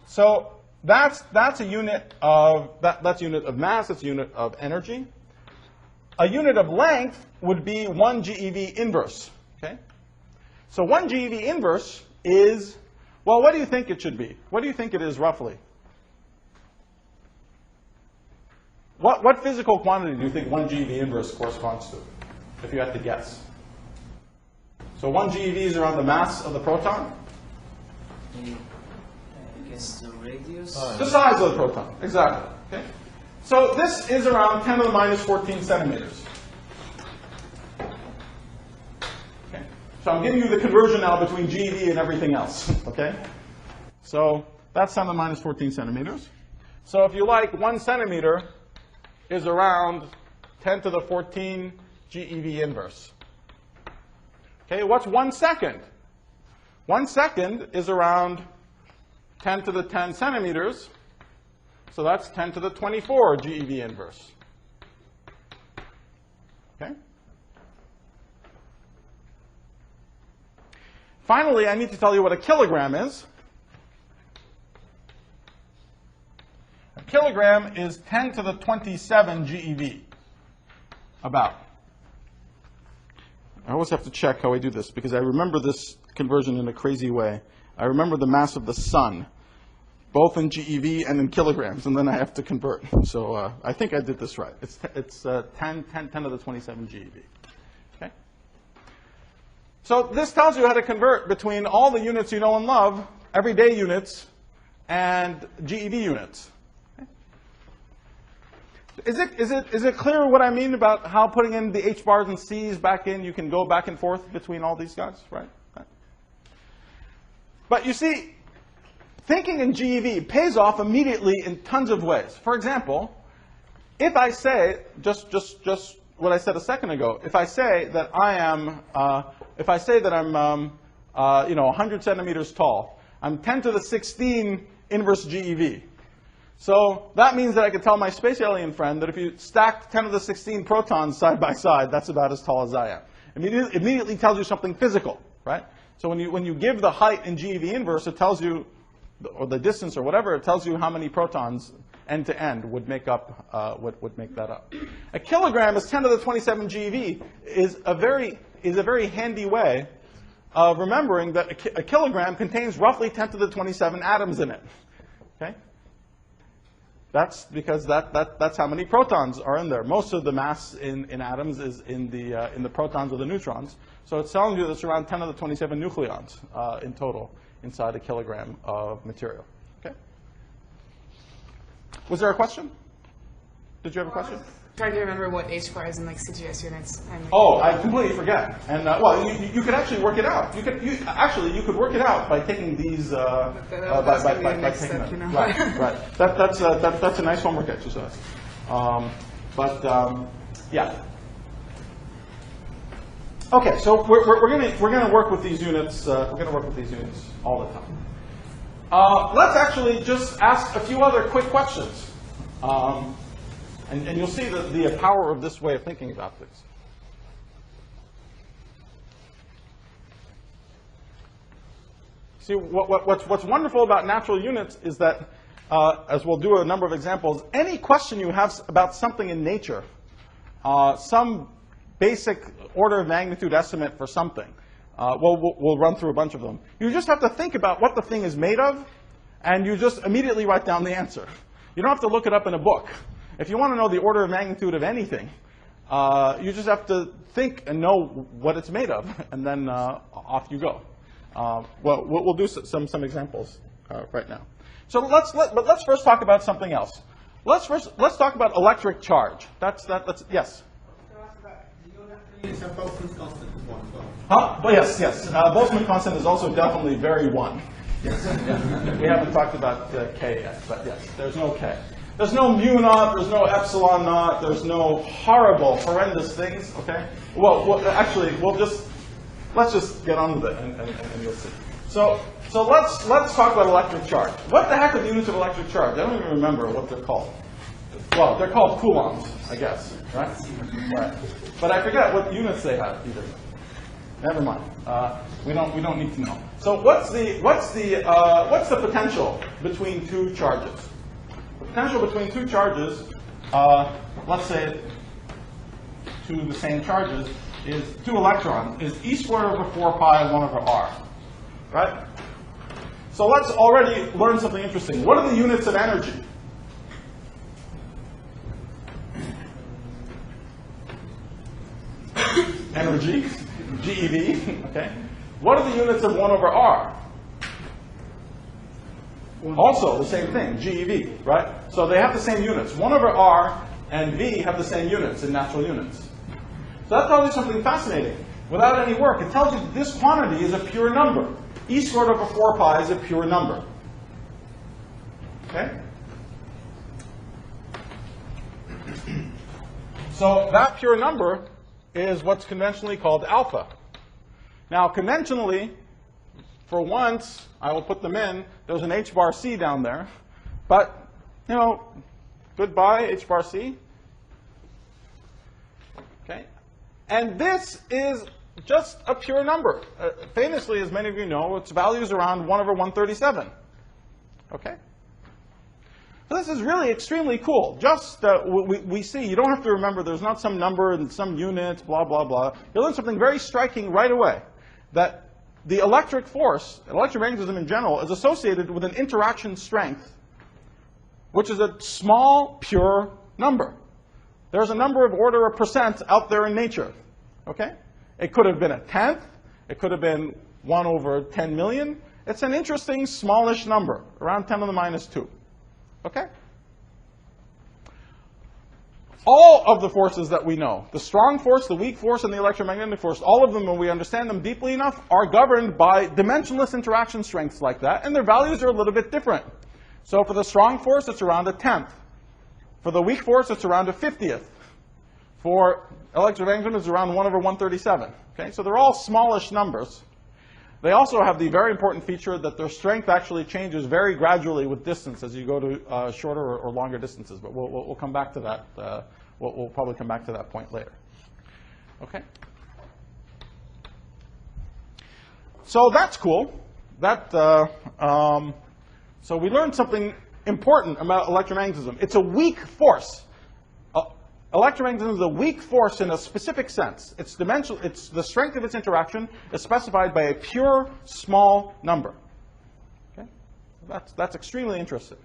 so that's a unit of, that's a unit of mass, that's a unit of energy. A unit of length would be 1 GeV inverse, okay? So 1 GeV inverse is, well, what do you think it should be? What do you think it is roughly? What physical quantity do you think 1 GeV inverse corresponds to, if you had to guess? So 1 GeV is around the mass of the proton? I guess the radius? The size of the proton, exactly. Okay? So this is around 10 to the minus 14 centimeters. Okay? So I'm giving you the conversion now between GeV and everything else. Okay? So that's 10 to the minus 14 centimeters. So if you like, 1 centimeter is around 10 to the 14 GeV inverse. Okay, what's 1 second? 1 second is around 10 to the 10 centimeters. So that's 10 to the 24 GeV inverse. Okay? Finally, I need to tell you what a kilogram is. A kilogram is 10 to the 27 GeV, about. I always have to check how I do this, because I remember this conversion in a crazy way. I remember the mass of the sun, both in GeV and in kilograms, and then I have to convert. So I think I did this right. It's 10 to the 27 GeV. Okay? So this tells you how to convert between all the units you know and love, everyday units, and GeV units. Okay? Is it clear what I mean about how putting in the H bars and C's back in, you can go back and forth between all these guys, right? But you see, thinking in GeV pays off immediately in tons of ways. For example, if I say, just what I said a second ago, if I say that I'm 100 centimeters tall, I'm 10 to the 16 inverse GeV. So that means that I could tell my space alien friend that if you stacked 10 to the 16 protons side by side, that's about as tall as I am. It immediately tells you something physical, right? So when you give the height in GeV inverse, it tells you, or the distance or whatever, it tells you how many protons end to end would make up would make that up. A kilogram is 10 to the 27 GeV is a very handy way of remembering that a kilogram contains roughly 10 to the 27 atoms in it. Okay? That's because that's how many protons are in there. Most of the mass in atoms is in the protons or the neutrons. So it's telling you that it's around 10 to the 27 nucleons in total inside a kilogram of material. Okay? Was there a question? Did you have a question? Trying to remember what H bar is in like CGS units. And, like, Oh, I completely forget. And well, you could actually work it out. You could work it out by taking these by taking them. You know? Right. That's a nice homework exercise. Yeah. Okay, so we're gonna work with these units. We're gonna work with these units all the time. Let's actually just ask a few other quick questions. And you'll see the power of this way of thinking about things. See, what's wonderful about natural units is that, as we'll do a number of examples, any question you have about something in nature, some basic order of magnitude estimate for something, We'll run through a bunch of them. You just have to think about what the thing is made of, and you just immediately write down the answer. You don't have to look it up in a book. If you want to know the order of magnitude of anything, you just have to think and know what it's made of, and then off you go. Well, we'll do some examples right now. So let's first talk about something else. Let's talk about electric charge. Let's yes. Huh? Well, yes. Boltzmann constant is also definitely very 1. Yes. Yeah. We haven't talked about K yet, but yes, there's no K. There's no mu naught, there's no epsilon naught, there's no horrible, horrendous things, okay? Well actually, let's just get on with it, and you'll see. So let's talk about electric charge. What the heck are the units of electric charge? I don't even remember what they're called. Well, they're called coulombs, I guess, right? Right. But I forget what units they have either. Never mind. We don't need to know. So what's the potential between two charges? The potential between two charges, let's say two the same charges, is 2 electrons, is e squared over 4 pi 1 over r. Right? So let's already learn something interesting. What are the units of energy? Energy, GeV, okay? What are the units of 1 over r? Also the same thing, GeV, right? So they have the same units. 1 over r and v have the same units in natural units. So that tells you something fascinating. Without any work, it tells you that this quantity is a pure number. E squared over 4 pi is a pure number. Okay? So that pure number is what's conventionally called alpha. Now, conventionally, for once, I will put them in. There's an h bar c down there. But, you know, goodbye, h bar c. Okay? And this is just a pure number. Famously, as many of you know, its value is around 1 over 137. Okay? So this is really extremely cool. Just we see, you don't have to remember, there's not some number and some units, blah, blah, blah. You'll learn something very striking right away, that the electric force, electromagnetism in general, is associated with an interaction strength, which is a small, pure number. There's a number of order of percent out there in nature. Okay? It could have been a tenth. It could have been 1 over 10 million. It's an interesting, smallish number, around 10 to the minus 2. Okay? All of the forces that we know, the strong force, the weak force, and the electromagnetic force, all of them, when we understand them deeply enough, are governed by dimensionless interaction strengths like that, and their values are a little bit different. So for the strong force, it's around a tenth. For the weak force, it's around a 50th. For electromagnetism, it's around 1 over 137. Okay? So they're all smallish numbers. They also have the very important feature that their strength actually changes very gradually with distance as you go to shorter or longer distances. But we'll come back to that. We'll probably come back to that point later. Okay? So that's cool. So we learned something important about electromagnetism. It's a weak force. Electromagnetism is a weak force in a specific sense. It's dimensional. It's the strength of its interaction is specified by a pure small number. Okay? That's extremely interesting.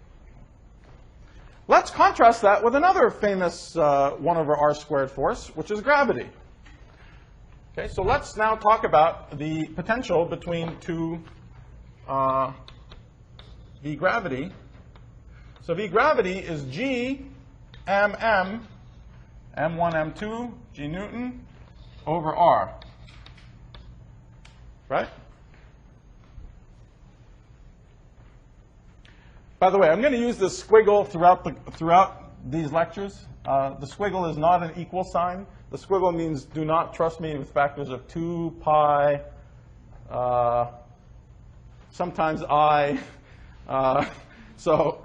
Let's contrast that with another famous 1 over r squared force, which is gravity. Okay, so let's now talk about the potential between two V gravity. So V gravity is G mm m1, m2, g Newton over r. Right? By the way, I'm going to use this squiggle throughout these lectures. The squiggle is not an equal sign. The squiggle means do not trust me with factors of 2, pi, sometimes I. So,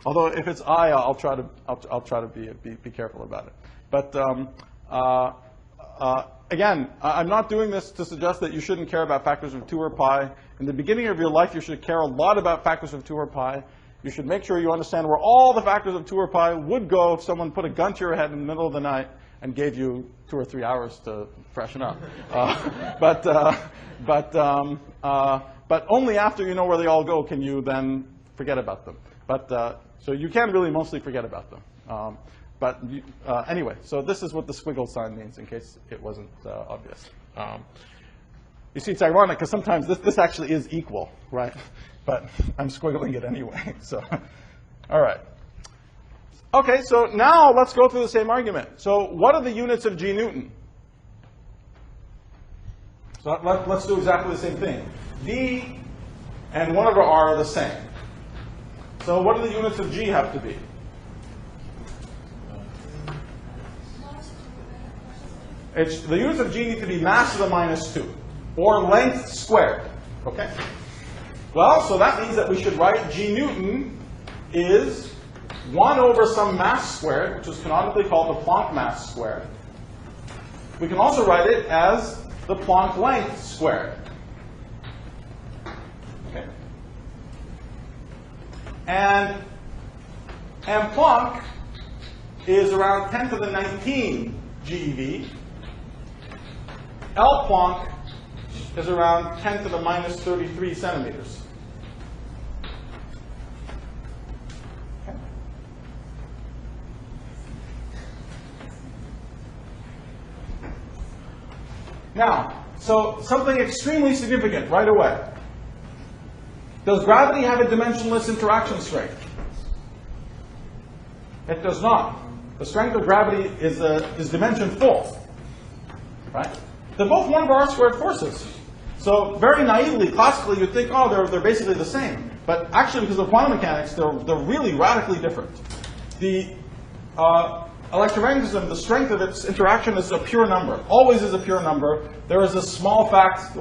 although if it's I, I'll try to be careful about it. But again, I'm not doing this to suggest that you shouldn't care about factors of 2 or pi. In the beginning of your life, you should care a lot about factors of 2 or pi. You should make sure you understand where all the factors of 2 or pi would go if someone put a gun to your head in the middle of the night and gave you 2 or 3 hours to freshen up. But only after you know where they all go can you then forget about them. So you can really mostly forget about them. Anyway, so this is what the squiggle sign means, in case it wasn't obvious. You see, it's ironic, because sometimes this actually is equal, right? But I'm squiggling it anyway. So, all right. OK, so now let's go through the same argument. So what are the units of G Newton? So let's do exactly the same thing. V and 1 over r are the same. So what do the units of G have to be? The units of G need to be mass to the minus 2, or length squared. Okay? Well, so that means that we should write G Newton is 1 over some mass squared, which is canonically called the Planck mass squared. We can also write it as the Planck length squared. Okay. And M Planck is around 10 to the 19 GeV. L Planck is around 10 to the minus 33 centimeters. Okay. Now, so something extremely significant right away. Does gravity have a dimensionless interaction strength? It does not. The strength of gravity is dimension full, right? They're both 1 over r squared forces. So very naively, classically, you'd think, oh, they're basically the same. But actually, because of quantum mechanics, they're really radically different. The electromagnetism, the strength of its interaction is a pure number. Always is a pure number. There is a small fact,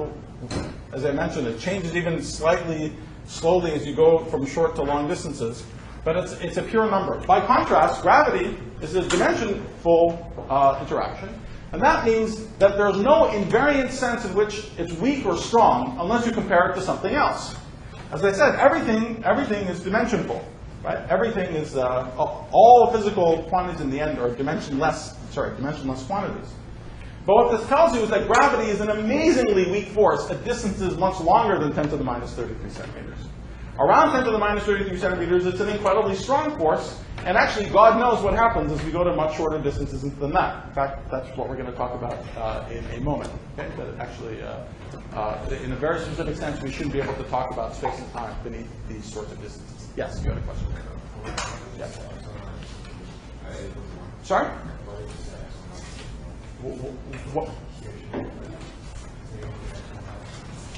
as I mentioned, it changes even slightly slowly as you go from short to long distances. But it's a pure number. By contrast, gravity is a dimension-full interaction. And that means that there's no invariant sense in which it's weak or strong unless you compare it to something else. As I said, everything is dimensionful, right? Everything is, all physical quantities in the end are dimensionless quantities. But what this tells you is that gravity is an amazingly weak force at distances much longer than 10 to the minus 33 centimeters. Around 10 to the minus 33 centimeters, it's an incredibly strong force. And actually, God knows what happens as we go to much shorter distances than that. In fact, that's what we're going to talk about in a moment. Okay? That actually, in a very specific sense, we shouldn't be able to talk about space and time beneath these sorts of distances. Yes, you had a question. Yes. Sorry? What?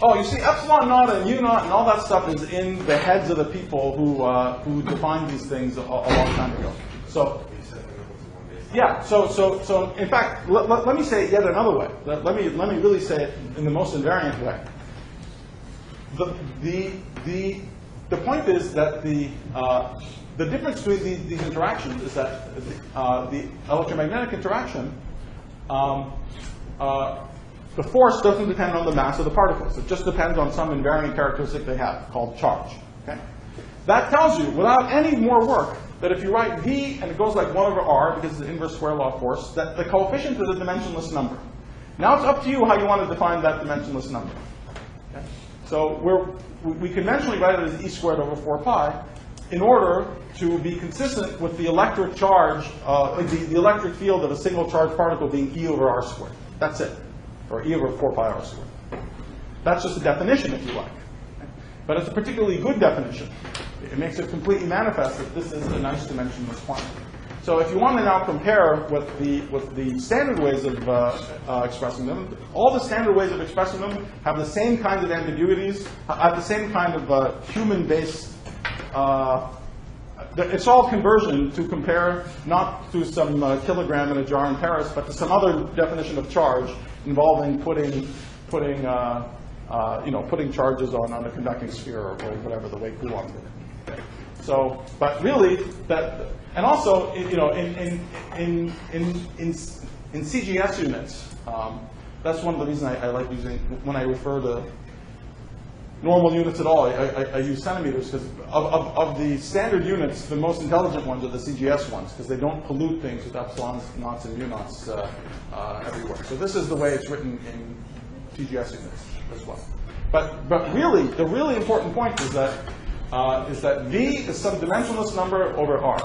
Oh, you see, epsilon naught and mu naught and all that stuff is in the heads of the people who defined these things a long time ago. So, yeah. So in fact, let me say it yet another way. Let me really say it in the most invariant way. The point is that the difference between these interactions is that the electromagnetic interaction. The force doesn't depend on the mass of the particles. It just depends on some invariant characteristic they have, called charge. Okay? That tells you, without any more work, that if you write V and it goes like 1 over r, because it's the inverse square law of force, that the coefficient is a dimensionless number. Now it's up to you how you want to define that dimensionless number. Okay? So we conventionally write it as e squared over 4 pi in order to be consistent with the electric charge, the electric field of a single charged particle being e over r squared. That's it. Or e over 4 pi r squared. That's just a definition, if you like. But it's a particularly good definition. It makes it completely manifest that this is a nice dimensionless quantity. So if you want to now compare with the standard ways of expressing them, all the standard ways of expressing them have the same kinds of ambiguities, have the same kind of human-based. It's all conversion to compare not to some kilogram in a jar in Paris, but to some other definition of charge involving putting charges on a conducting sphere or whatever the way Coulomb did. Okay. So, but really that, and also in CGS units, that's one of the reasons I like using when I refer to normal units at all. I use centimeters because of the standard units, the most intelligent ones are the CGS ones because they don't pollute things with epsilons, naughts, and mu naughts everywhere. So this is the way it's written in TGS units as well. But really, the really important point is that V is some dimensionless number over R.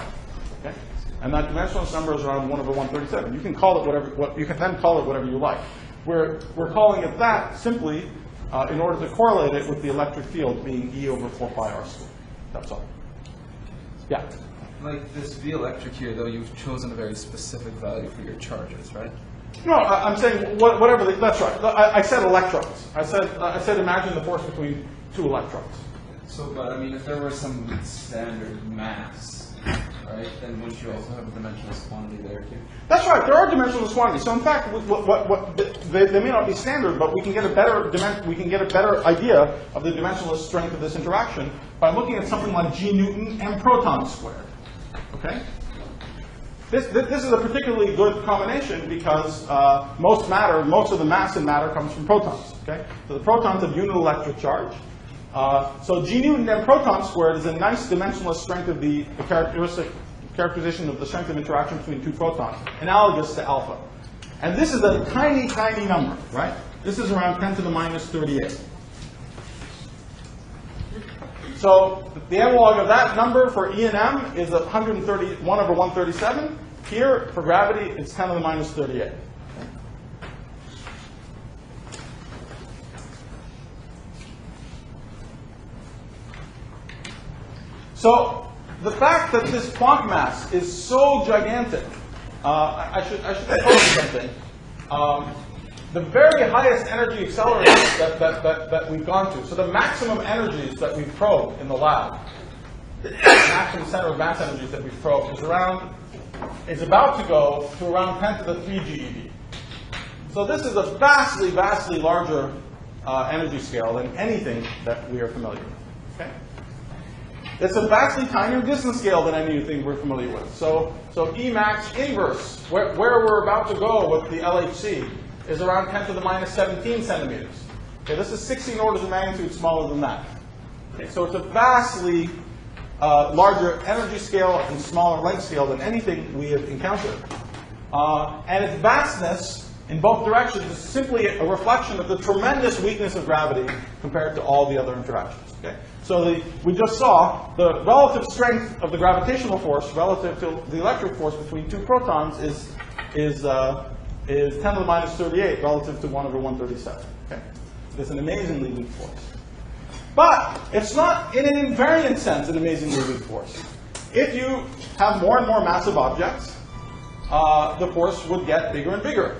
Okay? And that dimensionless number is around 1 over 137. You can call it whatever. You can then call it whatever you like. We're calling it that simply in order to correlate it with the electric field being E over 4 pi R squared. That's all. Yeah. Like this V electric here, though, you've chosen a very specific value for your charges, right? No, I'm saying whatever. That's right. I said electrons. I said imagine the force between two electrons. So, but I mean, if there were some standard mass, right, then wouldn't you also have a dimensionless quantity there too? That's right. There are dimensionless quantities. So in fact, they may not be standard, but we can get a better idea of the dimensionless strength of this interaction by looking at something like g Newton m proton squared. Okay. This is a particularly good combination because most of the mass in matter comes from protons. Okay. So the protons have unit electric charge. So g Newton m proton squared is a nice dimensionless strength of the characterization of the strength of interaction between two protons, analogous to alpha. And this is a tiny, tiny number, right? This is around 10 to the minus 38. So the analog of that number for E and M is 131 over 137. Here, for gravity, it's 10 to the minus 38. So the fact that this Planck mass is so gigantic, I should tell you something. The very highest energy accelerators that we've gone to, so the maximum energies that we've probed in the lab, the maximum center of mass energies that we've probed is about to go to around 10 to the 3 GeV. So this is a vastly, vastly larger energy scale than anything that we are familiar with. Okay? It's a vastly tinier distance scale than anything we're familiar with. So Emax inverse, where we're about to go with the LHC, is around 10 to the minus 17 centimeters. Okay, this is 16 orders of magnitude smaller than that. Okay, so it's a vastly larger energy scale and smaller length scale than anything we have encountered. And its vastness in both directions is simply a reflection of the tremendous weakness of gravity compared to all the other interactions. Okay? So we just saw the relative strength of the gravitational force relative to the electric force between two protons is 10 to the minus 38 relative to 1 over 137. Okay? It's an amazingly weak force. But it's not, in an invariant sense, an amazingly weak force. If you have more and more massive objects, the force would get bigger and bigger.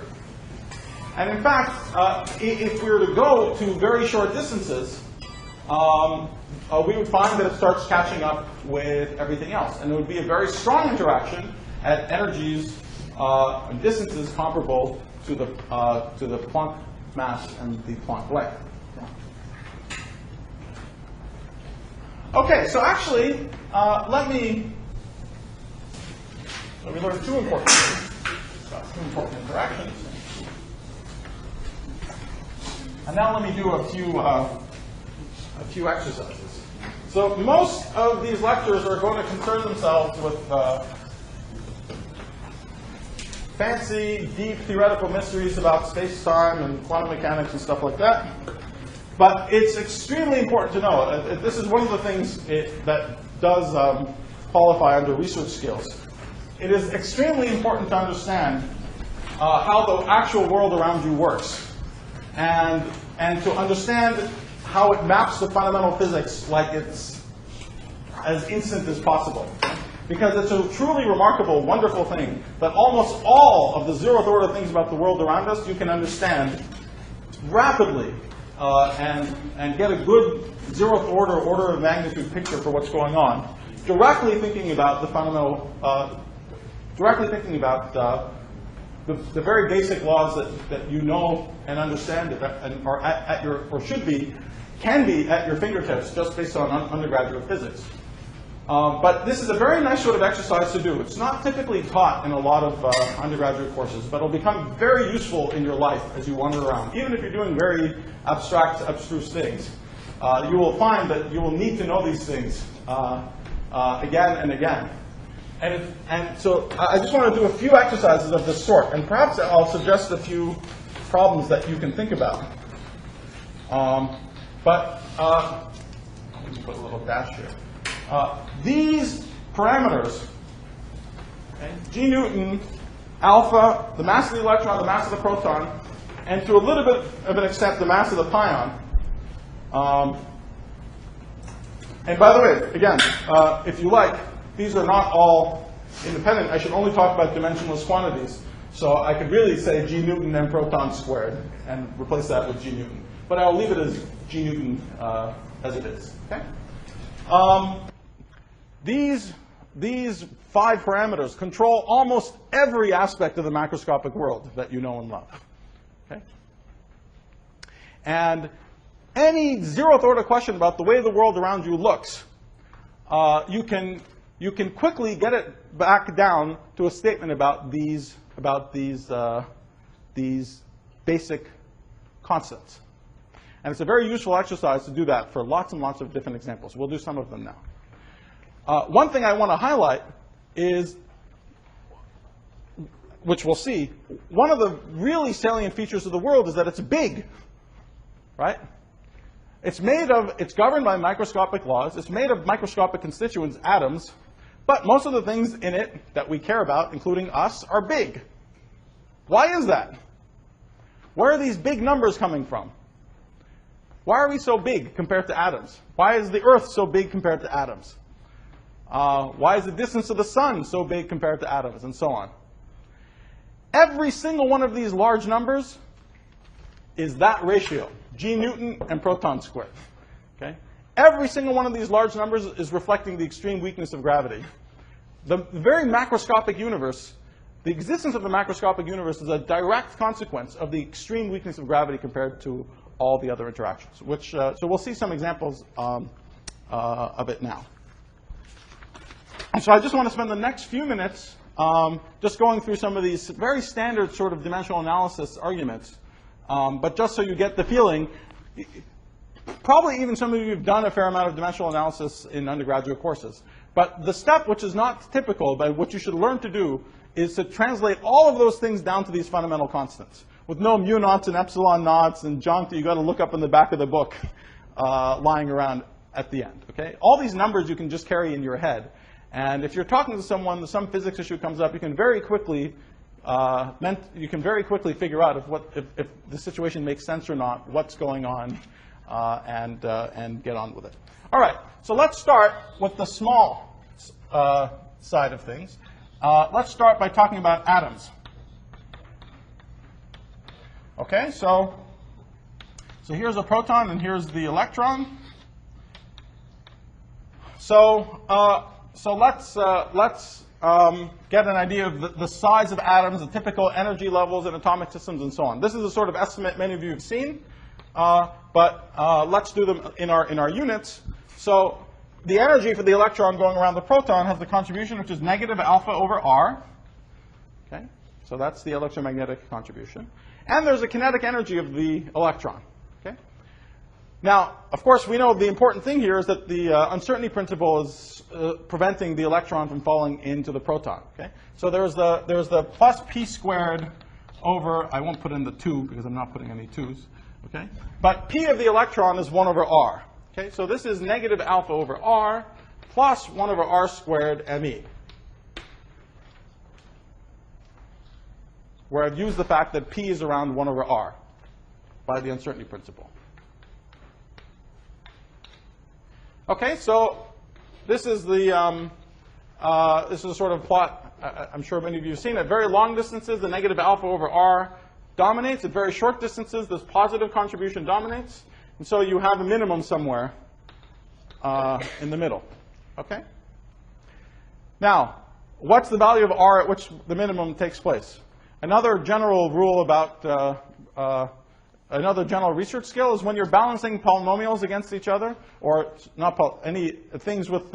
And in fact, if we were to go to very short distances, we would find that it starts catching up with everything else. And it would be a very strong interaction at energies and distances comparable to the Planck mass and the Planck length. Okay, so actually, let me learn two important interactions. And now let me do a few exercises. So most of these lectures are going to concern themselves with fancy, deep theoretical mysteries about space-time and quantum mechanics and stuff like that. But it's extremely important to know. This is one of the things that does qualify under research skills. It is extremely important to understand how the actual world around you works, and to understand how it maps to fundamental physics like it's as instant as possible. Because it's a truly remarkable, wonderful thing that almost all of the zeroth order things about the world around us you can understand rapidly and get a good zeroth order of magnitude picture for what's going on, directly thinking about the fundamental, the very basic laws that you know and understand and are at your, or can be at your fingertips just based on undergraduate physics. But this is a very nice sort of exercise to do. It's not typically taught in a lot of undergraduate courses, but it'll become very useful in your life as you wander around, even if you're doing very abstract, abstruse things. you will find that you will need to know these things again and again. And so I just want to do a few exercises of this sort, and perhaps I'll suggest a few problems that you can think about. Let me put a little dash here. These parameters, okay, G Newton, alpha, the mass of the electron, the mass of the proton, and to a little bit of an extent the mass of the pion. And by the way, again, if you like, these are not all independent. I should only talk about dimensionless quantities. So I could really say G Newton and proton squared and replace that with G Newton. But I'll leave it as G Newton as it is. Okay? These 5 parameters control almost every aspect of the macroscopic world that you know and love. Okay? And any zeroth order question about the way the world around you looks, you can quickly get it back down to a statement about these basic constants. And it's a very useful exercise to do that for lots and lots of different examples. We'll do some of them now. One thing I want to highlight is, which we'll see, one of the really salient features of the world is that it's big, right? It's governed by microscopic laws. It's made of microscopic constituents, atoms, but most of the things in it that we care about, including us, are big. Why is that? Where are these big numbers coming from? Why are we so big compared to atoms? Why is the Earth so big compared to atoms? Why is the distance to the sun so big compared to atoms, and so on? Every single one of these large numbers is that ratio, G Newton and proton squared. Okay? Every single one of these large numbers is reflecting the extreme weakness of gravity. The very macroscopic universe, the existence of the macroscopic universe is a direct consequence of the extreme weakness of gravity compared to all the other interactions, so we'll see some examples of it now. And so I just want to spend the next few minutes just going through some of these very standard sort of dimensional analysis arguments, but just so you get the feeling, probably even some of you have done a fair amount of dimensional analysis in undergraduate courses, but the step which is not typical, but what you should learn to do, is to translate all of those things down to these fundamental constants, with no mu naughts and epsilon naughts and junk that you got to look up in the back of the book lying around at the end. Okay? All these numbers you can just carry in your head. And if you're talking to someone, some physics issue comes up, you can very quickly figure out if the situation makes sense or not, what's going on, and get on with it. All right, so let's start with the small side of things. Let's start by talking about atoms. Okay, so here's a proton and here's the electron. So let's get an idea of the size of atoms, the typical energy levels in atomic systems, and so on. This is a sort of estimate many of you have seen, but let's do them in our units. So the energy for the electron going around the proton has the contribution, which is negative alpha over r. Okay, so that's the electromagnetic contribution. And there's a kinetic energy of the electron. Okay. Now, of course, we know the important thing here is that the uncertainty principle is preventing the electron from falling into the proton. Okay. So there's the plus p squared over, I won't put in the 2 because I'm not putting any 2's. Okay. But p of the electron is 1 over r. Okay. So this is negative alpha over r plus 1 over r squared me, where I've used the fact that p is around 1 over r by the uncertainty principle. Okay, so this is the this is a sort of plot. I'm sure many of you have seen. At very long distances, the negative alpha over r dominates. At very short distances, this positive contribution dominates, and so you have a minimum somewhere in the middle. Okay. Now, what's the value of r at which the minimum takes place? Another general rule about another general research skill is when you're balancing polynomials against each other, or not any things with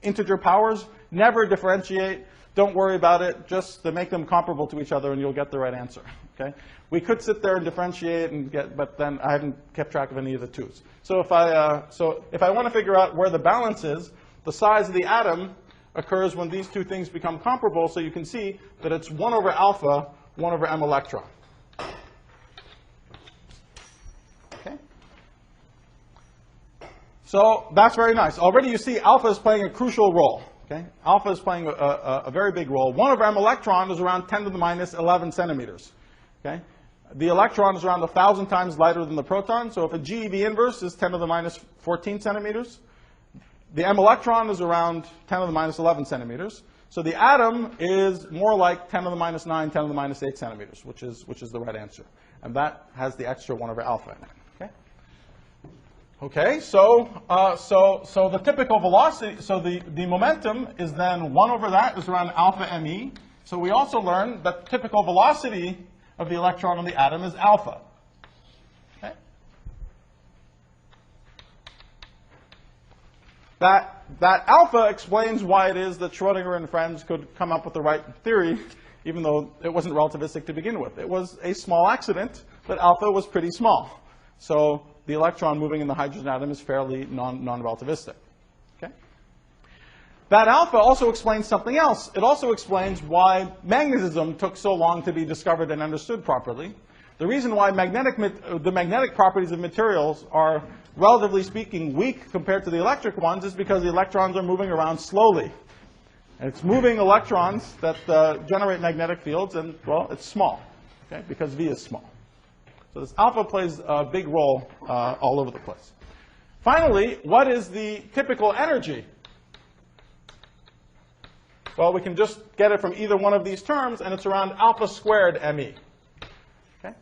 integer powers, never differentiate. don't worry about it. Just to make them comparable to each other, and you'll get the right answer. Okay? We could sit there and differentiate and get, but then I haven't kept track of any of the 2's. So if I want to figure out where the balance is, the size of the atom occurs when these two things become comparable. So you can see that it's 1 over alpha, 1 over m electron. Okay? So that's very nice. Already you see alpha is playing a crucial role. Okay? Alpha is playing a very big role. 1 over m electron is around 10 to the minus 11 centimeters. Okay? The electron is around 1,000 times lighter than the proton. So if a GeV inverse is 10 to the minus 14 centimeters, the m electron is around 10 to the minus 11 centimeters. So the atom is more like 10 to the minus 9, 10 to the minus 8 centimeters, which is the right answer. And that has the extra 1 over alpha in it. Okay? Okay, so the typical velocity, so the momentum is then 1 over that is around alpha me. So we also learned that the typical velocity of the electron in the atom is alpha. Okay? That alpha explains why it is that Schrodinger and friends could come up with the right theory, even though it wasn't relativistic to begin with. It was a small accident, but alpha was pretty small. So the electron moving in the hydrogen atom is fairly non-relativistic. Okay? That alpha also explains something else. It also explains why magnetism took so long to be discovered and understood properly. The reason why the magnetic properties of materials are, relatively speaking, weak compared to the electric ones is because the electrons are moving around slowly. And it's moving electrons that generate magnetic fields, and, well, it's small, okay, because V is small. So this alpha plays a big role all over the place. Finally, what is the typical energy? Well, we can just get it from either one of these terms, and it's around alpha squared me. Okay?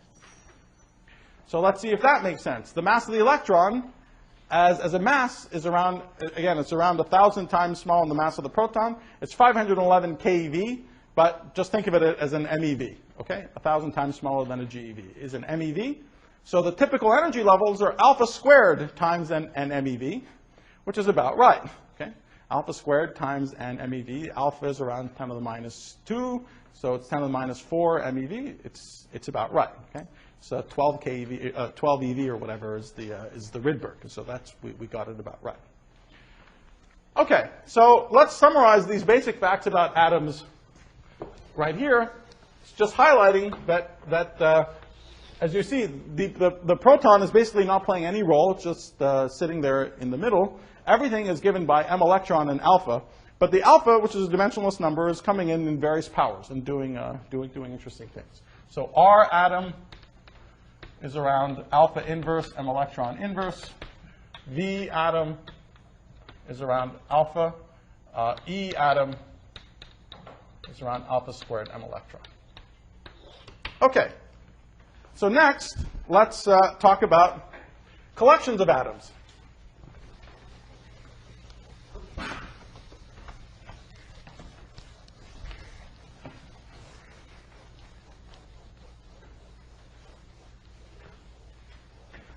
So let's see if that makes sense. The mass of the electron as a mass is around, again, it's around 1,000 times smaller than the mass of the proton. It's 511 keV, but just think of it as an MeV. Okay? 1,000 times smaller than a GeV is an MeV. So the typical energy levels are alpha squared times an MeV, which is about right. Okay? Alpha squared times an MeV. Alpha is around 10 to the minus 2, so it's 10 to the minus 4 MeV. It's about right. Okay? So 12 keV, 12 eV or whatever is the Rydberg. So that's we got it about right. Okay, so let's summarize these basic facts about atoms right here. It's just highlighting that as you see, the proton is basically not playing any role. It's just sitting there in the middle. Everything is given by m electron and alpha, but the alpha, which is a dimensionless number, is coming in various powers and doing interesting things. So R atom is around alpha inverse m electron inverse. V atom is around alpha. E atom is around alpha squared m electron. Okay. So next, let's talk about collections of atoms.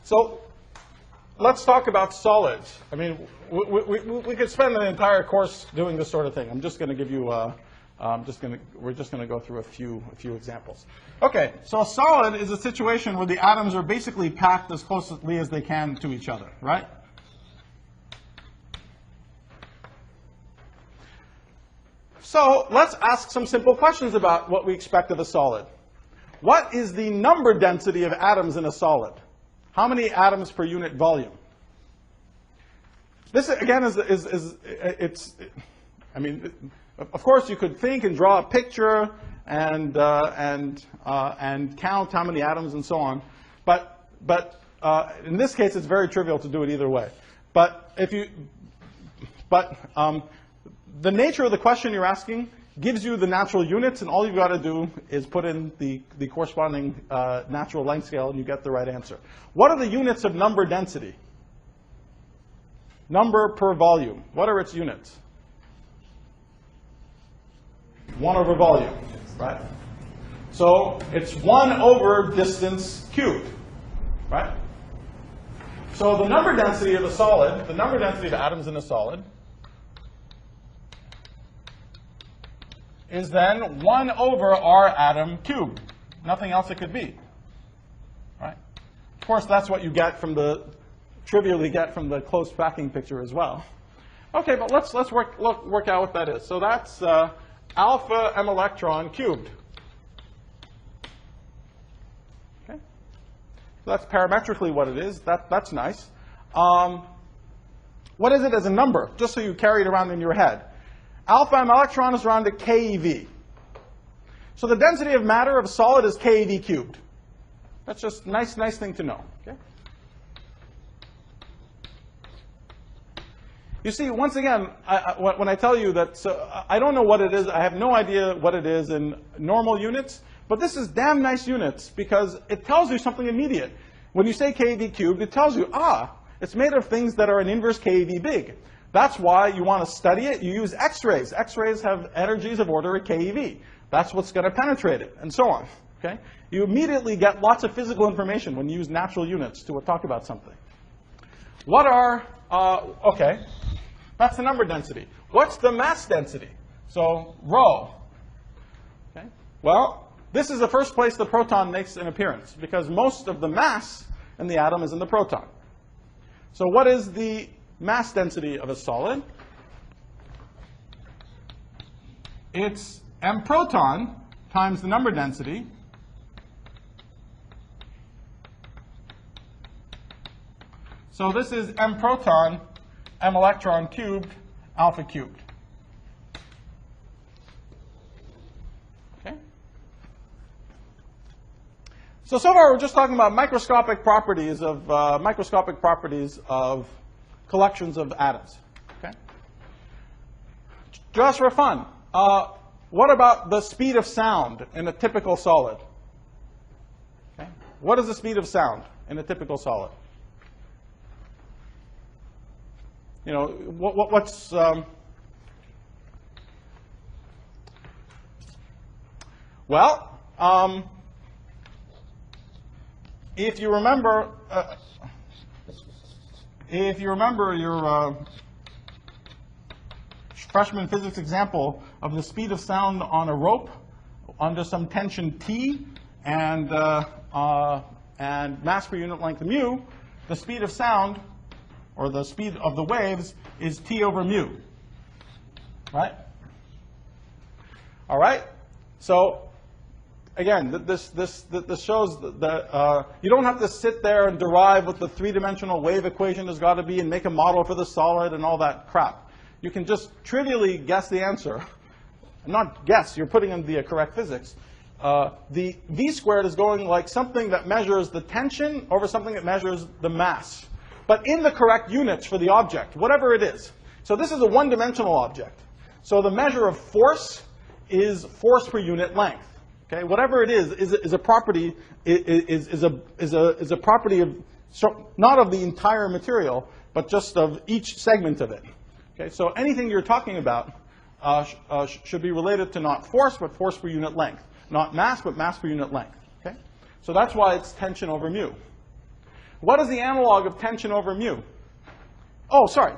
So let's talk about solids. I mean, we could spend an entire course doing this sort of thing. I'm just going to give you we're just going to go through a few examples. Okay, so a solid is a situation where the atoms are basically packed as closely as they can to each other, right? So let's ask some simple questions about what we expect of a solid. What is the number density of atoms in a solid? How many atoms per unit volume? This again I mean, of course you could think and draw a picture and count how many atoms and so on, but in this case it's very trivial to do it either way. The nature of the question you're asking gives you the natural units, and all you've got to do is put in the corresponding natural length scale, and you get the right answer. What are the units of number density? Number per volume. What are its units? 1 over volume, right? So it's 1 over distance cubed, right? So the number density of a solid, the number density of atoms in a solid, is then 1 over r atom cubed. Nothing else it could be. Right? Of course, that's what you get from the, trivially get from the close backing picture as well. Okay, but let's work out what that is. So that's alpha m electron cubed. Okay, so that's parametrically what it is. That's nice. What is it as a number? Just so you carry it around in your head. Alpha m electron is around to keV. So the density of matter of solid is keV cubed. That's just nice thing to know. Okay. You see, once again, when I tell you that, so I don't know what it is. I have no idea what it is in normal units. But this is damn nice units because it tells you something immediate. When you say keV cubed, it tells you, it's made of things that are an inverse keV big. That's why you want to study it. You use X-rays. X-rays have energies of order of keV. That's what's going to penetrate it, and so on. Okay? You immediately get lots of physical information when you use natural units to talk about something. What are, okay, that's the number density. What's the mass density? So rho. Okay? Well, this is the first place the proton makes an appearance because most of the mass in the atom is in the proton. So what is the mass density of a solid? It's m proton times the number density so this is m proton, m electron cubed, alpha cubed. Okay? So far we're just talking about microscopic properties of collections of atoms. Okay? Just for fun, what about the speed of sound in a typical solid? Okay? What is the speed of sound in a typical solid? You know, what's well, if you remember your freshman physics example of the speed of sound on a rope under some tension T and mass per unit length mu, the speed of sound, or the speed of the waves, is T over mu. Right? All right? So, again, this shows that you don't have to sit there and derive what the three-dimensional wave equation has got to be and make a model for the solid and all that crap. You can just trivially guess the answer. Not guess, you're putting in the correct physics. The v squared is going like something that measures the tension over something that measures the mass, but in the correct units for the object, whatever it is. So this is a one-dimensional object. So the measure of force is force per unit length. Okay, whatever it is a property is a property of not of the entire material, but just of each segment of it. Okay, so anything you're talking about should be related to not force, but force per unit length. Not mass, but mass per unit length. Okay? So that's why it's tension over mu. What is the analog of tension over mu? Oh, sorry.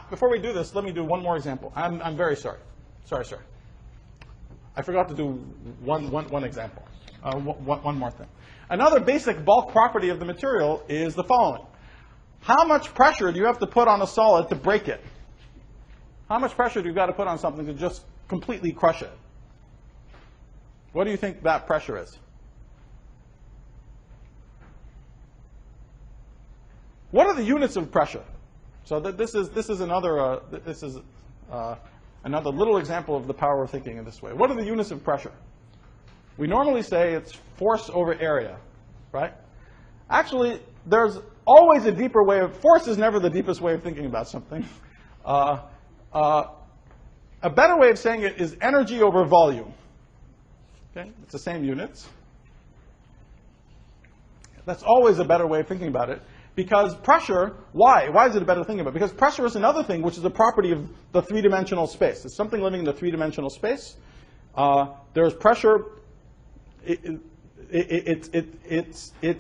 Before we do this, let me do one more example. I'm very sorry. Sorry. I forgot to do one example. One more thing. Another basic bulk property of the material is the following. How much pressure do you have to put on a solid to break it? How much pressure do you got to put on something to just completely crush it? What do you think that pressure is? What are the units of pressure? So this is another little example of the power of thinking in this way. What are the units of pressure? We normally say it's force over area, right? Actually, there's always a deeper way of, force is never the deepest way of thinking about something. A better way of saying it is energy over volume. Okay, it's the same units. That's always a better way of thinking about it. Because pressure, why? Why is it a better thing about it? Because pressure is another thing which is a property of the three-dimensional space. It's something living in the three-dimensional space. There's pressure. It's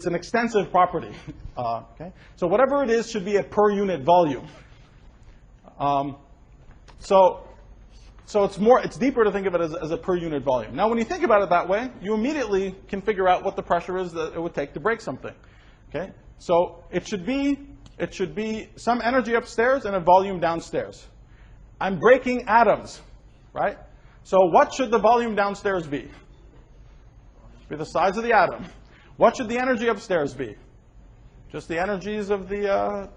an extensive property. Okay? So whatever it is should be a per unit volume. So So it's deeper to think of it as a per unit volume. Now, when you think about it that way, you immediately can figure out what the pressure is that it would take to break something. Okay? So it should be some energy upstairs and a volume downstairs. I'm breaking atoms, right? So what should the volume downstairs be? It should be the size of the atom. What should the energy upstairs be? Just the energies of the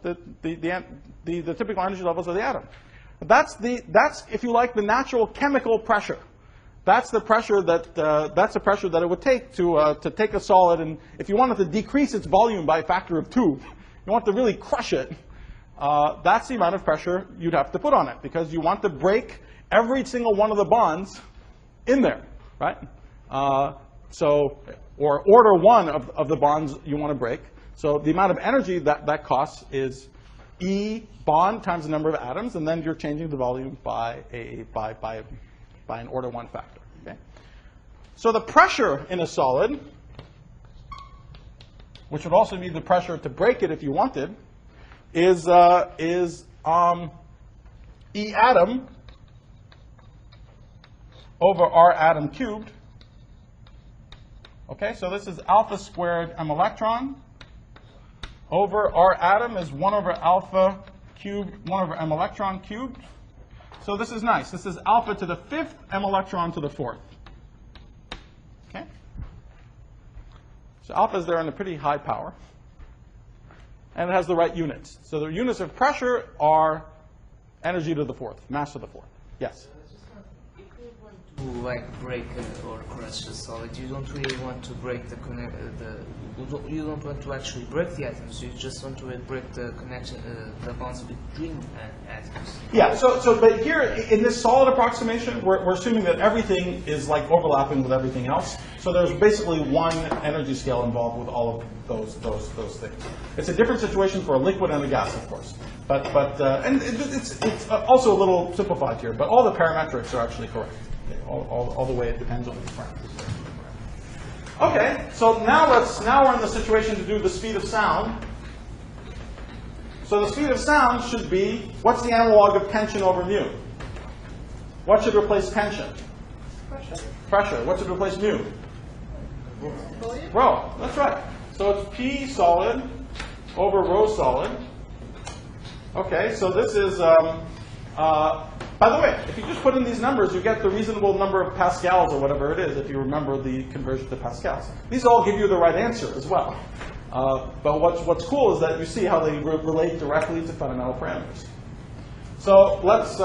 typical energy levels of the atom. That's, if you like, the natural chemical pressure. That's the pressure that it would take to take a solid, and if you wanted to decrease its volume by a factor of 2, you want to really crush it, that's the amount of pressure you'd have to put on it, because you want to break every single one of the bonds in there, right? Or order 1 of the bonds you want to break. So the amount of energy that costs is E bond times the number of atoms, and then you're changing the volume by an order 1 factor. Okay? So the pressure in a solid, which would also be the pressure to break it if you wanted, is E atom over R atom cubed. Okay, so this is alpha squared m electron over R atom is 1 over alpha cubed, 1 over m electron cubed. So this is nice. This is alpha to the 5th, m electron to the 4th. Okay? So alpha is there in a pretty high power. And it has the right units. So the units of pressure are energy to the 4th, mass to the 4th. Yes? If you want to break or crush a solid, you don't really want to break you don't want to actually break the atoms. You just want to break the connection, the bonds between atoms. Yeah. But here in this solid approximation, we're assuming that everything is like overlapping with everything else. So there's basically one energy scale involved with all of those things. It's a different situation for a liquid and a gas, of course. And it's also a little simplified here. But all the parametrics are actually correct. Okay, all the way it depends on the parameters. Okay, so now we're in the situation to do the speed of sound. So the speed of sound should be, what's the analog of tension over mu? What should replace tension? Pressure. What should replace mu? Rho. That's right. So it's P solid over rho solid. Okay, so this is, by the way, if you just put in these numbers, you get the reasonable number of pascals or whatever it is, if you remember the conversion to pascals. These all give you the right answer as well. But what's cool is that you see how they relate directly to fundamental parameters. So let's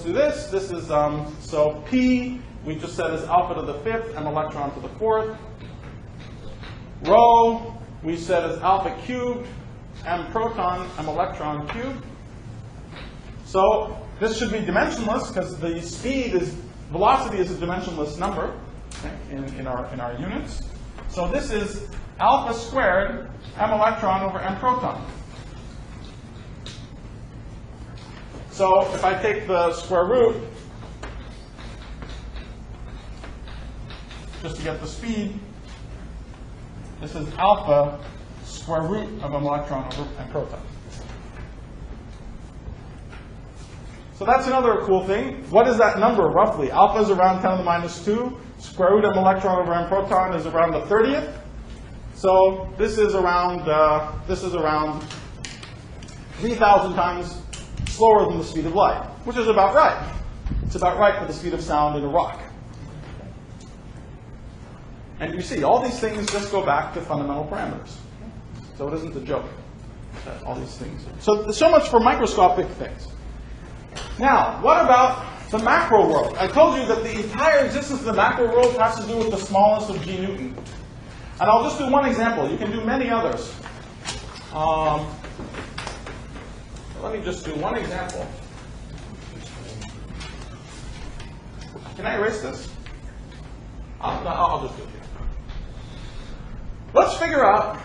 do this. This is so P we just said is alpha to the 5th, m electron to the 4th. Rho we said is alpha cubed, m proton, m electron cubed. So this should be dimensionless because the velocity is a dimensionless number, okay, in our units. So this is alpha squared m electron over m proton. So if I take the square root, just to get the speed, this is alpha square root of m electron over m proton. So that's another cool thing. What is that number roughly? Alpha is around 10 to the minus 2. Square root of m electron over m proton is around the 30th. So this is around 3,000 times slower than the speed of light, which is about right. It's about right for the speed of sound in a rock. And you see, all these things just go back to fundamental parameters. So it isn't a joke. All these things. So much for microscopic things. Now, what about the macro world? I told you that the entire existence of the macro world has to do with the smallness of G Newton. And I'll just do one example. You can do many others. Let me just do one example. Can I erase this? I'll just do it here. Let's figure out,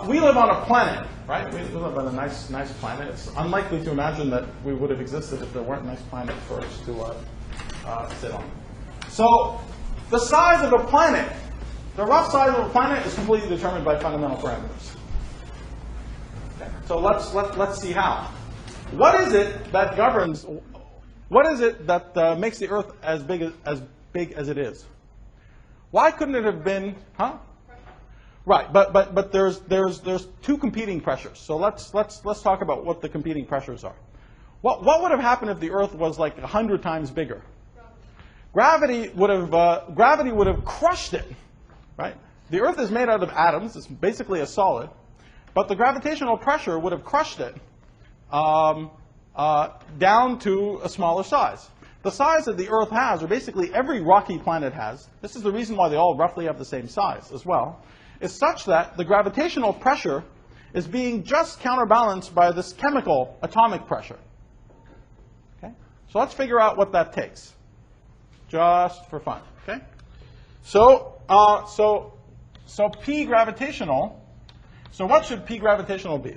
we live on a planet, right? We live on a nice planet. It's unlikely to imagine that we would have existed if there weren't nice planets for us to sit on. So the size of a planet, the rough size of a planet is completely determined by fundamental parameters. Okay. So let's see how. What is it that governs What is it that makes the Earth as big as it is? Why couldn't it have been, huh? Right, but there's two competing pressures. So let's talk about what the competing pressures are. What would have happened if the Earth was like 100 times bigger? Gravity would have crushed it, right? The Earth is made out of atoms. It's basically a solid, but the gravitational pressure would have crushed it down to a smaller size. The size that the Earth has, or basically every rocky planet has, this is the reason why they all roughly have the same size as well, is such that the gravitational pressure is being just counterbalanced by this chemical atomic pressure. Okay? So let's figure out what that takes, just for fun. Okay? So P gravitational, so what should P gravitational be?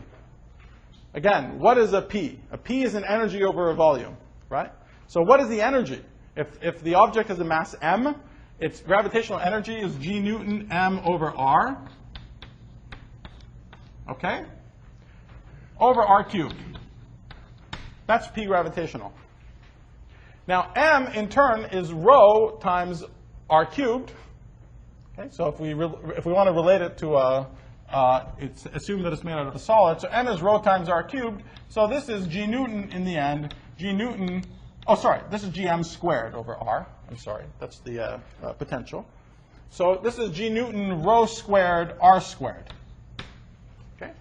Again, what is a P? A P is an energy over a volume, right? So what is the energy? If the object has a mass m, its gravitational energy is g Newton m over r, okay? Over r cubed. That's P gravitational. Now m, in turn, is rho times r cubed. Okay, so if we want to relate it to it's assumed that it's made out of a solid. So m is rho times r cubed. So this is g Newton in the end. G Newton, oh sorry, this is gm squared over r. I'm sorry, that's the potential. So this is g Newton rho squared r squared. Okay.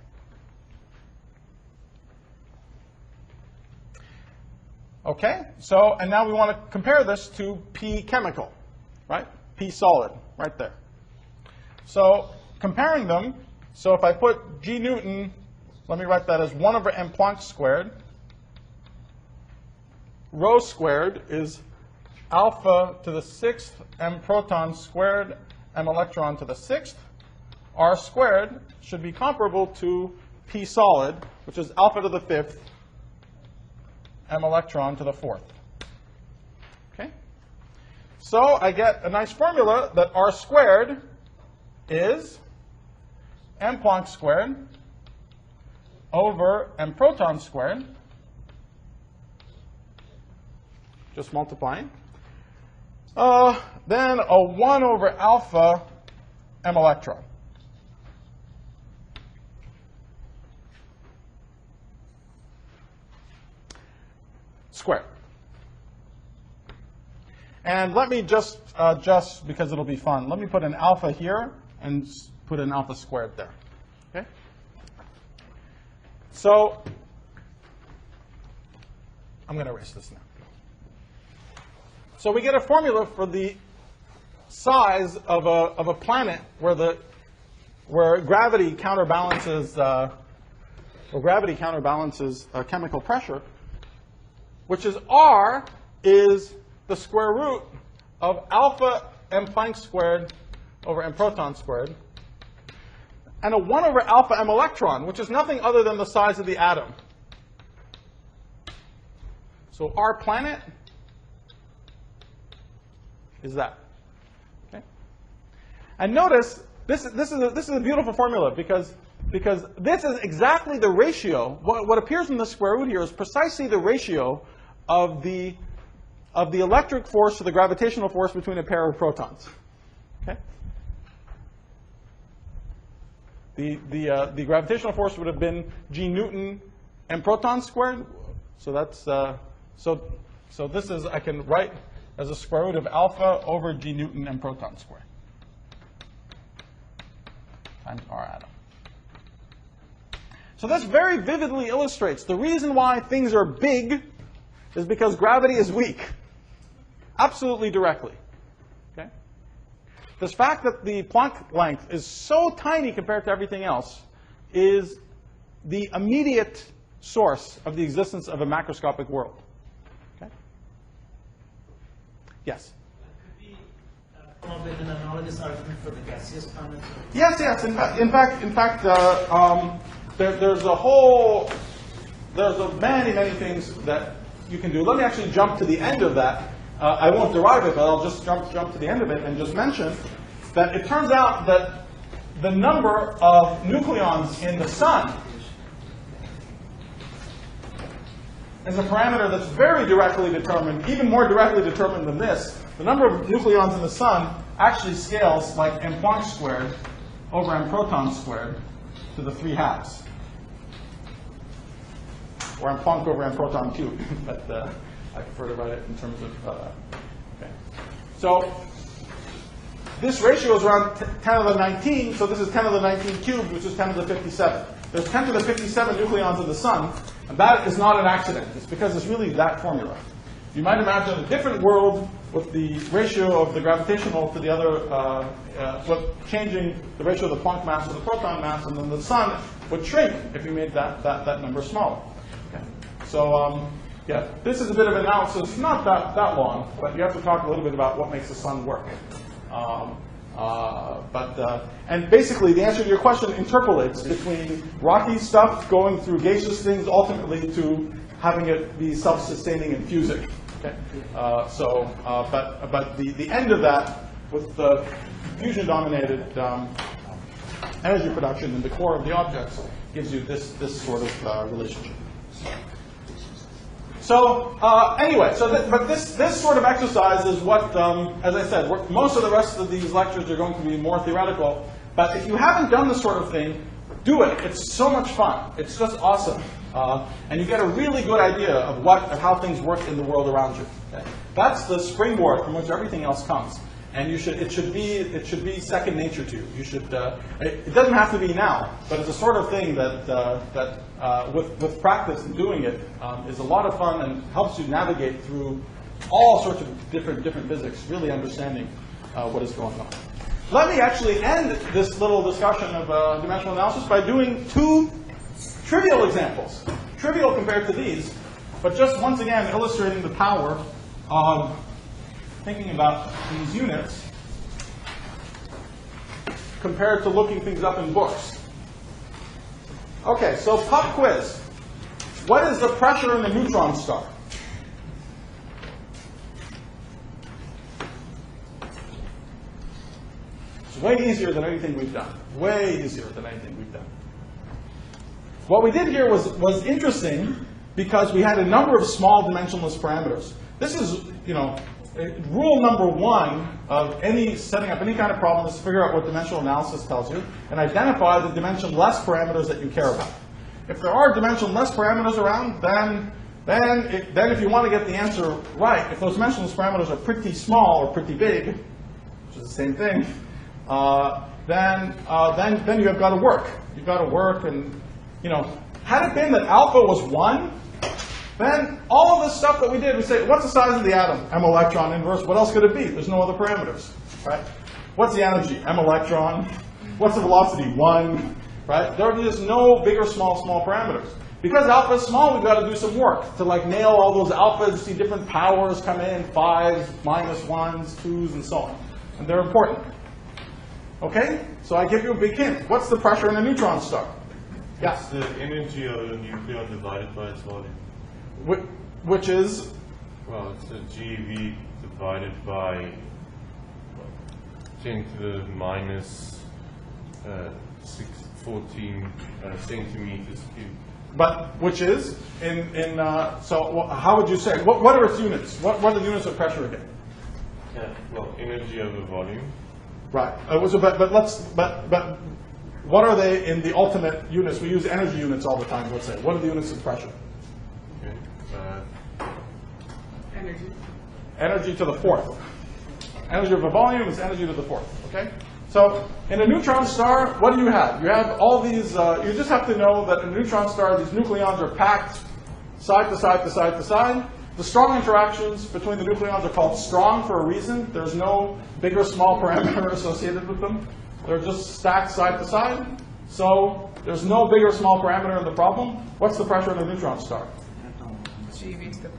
Okay, so, and now we want to compare this to P chemical, right? P solid, right there. So comparing them, so if I put g Newton, let me write that as 1 over m Planck squared. Rho squared is alpha to the 6th m proton squared m electron to the 6th. R squared should be comparable to P solid, which is alpha to the 5th m electron to the 4th. Okay? So I get a nice formula that R squared is m Planck squared over m proton squared, just multiplying, then a 1 over alpha m electron. Squared. And let me just because it'll be fun, let me put an alpha here and put an alpha squared there. Okay? So I'm going to erase this now. So we get a formula for the size of a planet where gravity counterbalances chemical pressure, which is R is the square root of alpha m Planck squared over m proton squared, and a 1 over alpha m electron, which is nothing other than the size of the atom. So our planet is that. Okay? And notice this is a beautiful formula because this is exactly the ratio. What appears in the square root here is precisely the ratio of the electric force to the gravitational force between a pair of protons. Okay? The gravitational force would have been g Newton m proton squared. So that's so this is, I can write as a square root of alpha over g Newton m proton squared times r atom. So this very vividly illustrates the reason why things are big is because gravity is weak. Absolutely directly. Okay? This fact that the Planck length is so tiny compared to everything else is the immediate source of the existence of a macroscopic world. Okay? Yes? Could we come up with an analogous argument for the gaseous planets? Yes, yes. In fact, there's many things that you can do. Let me actually jump to the end of that. I won't derive it, but I'll just jump to the end of it and just mention that it turns out that the number of nucleons in the sun is a parameter that's very directly determined, even more directly determined than this. The number of nucleons in the sun actually scales like m Planck squared over m proton squared to the 3/2. Or m Planck over m proton cubed, but I prefer to write it in terms of, okay. So this ratio is around 10 to the 19, so this is 10 to the 19 cubed, which is 10 to the 57. There's 10 to the 57 nucleons in the sun, and that is not an accident. It's because it's really that formula. You might imagine a different world with the ratio of the gravitational to the other, changing the ratio of the Planck mass to the proton mass, and then the sun would shrink if you made that number smaller. Okay. So yeah, this is a bit of analysis, not that long, but you have to talk a little bit about what makes the sun work. And basically, the answer to your question interpolates between rocky stuff going through gaseous things, ultimately to having it be self-sustaining and fusing. Okay? But the end of that, with the fusion-dominated energy production in the core of the objects, gives you this sort of relationship. So anyway, but this sort of exercise is what, as I said, most of the rest of these lectures are going to be more theoretical. But if you haven't done this sort of thing, do it. It's so much fun. It's just awesome. And you get a really good idea of how things work in the world around you. Okay? That's the springboard from which everything else comes. And it should be second nature to you. You should. It doesn't have to be now, but it's a sort of thing that with practice and doing it is a lot of fun and helps you navigate through all sorts of different physics, really understanding what is going on. Let me actually end this little discussion of dimensional analysis by doing two trivial examples, trivial compared to these, but just once again illustrating the power of thinking about these units compared to looking things up in books. Okay, so pop quiz. What is the pressure in a neutron star? It's way easier than anything we've done. Way easier than anything we've done. What we did here was interesting because we had a number of small dimensionless parameters. This is, rule number one of setting up any kind of problem is to figure out what dimensional analysis tells you and identify the dimensionless parameters that you care about. If there are dimensionless parameters around, then if you want to get the answer right, if those dimensionless parameters are pretty small or pretty big, which is the same thing, then you have got to work. You've got to work, and had it been that alpha was 1, then all of this stuff that we did, we say, what's the size of the atom? M electron inverse. What else could it be? There's no other parameters, right? What's the energy? M electron. What's the velocity? 1, right? There are just no big or small parameters. Because alpha is small, we've got to do some work to nail all those alphas, see different powers come in, 5s, -1s, 2s, and so on. And they're important. Okay? So I give you a big hint. What's the pressure in a neutron star? Yeah. It's the energy of the nucleon divided by its volume. Which is? Well, it's the GeV divided by 10 to the minus 14 centimeters cubed. But which is so how would you say? What are its units? What are the units of pressure again? Yeah. Well, energy over volume. Right. But what are they in the ultimate units? We use energy units all the time. Let's say. What are the units of pressure? Okay. Energy. Energy to the 4th. Energy of a volume is energy to the 4th. Okay. So in a neutron star, what do you have? You have all these. You just have to know that in a neutron star, these nucleons are packed side to side to side to side. The strong interactions between the nucleons are called strong for a reason. There's no big or small parameter associated with them. They're just stacked side to side. So there's no big or small parameter in the problem. What's the pressure in a neutron star?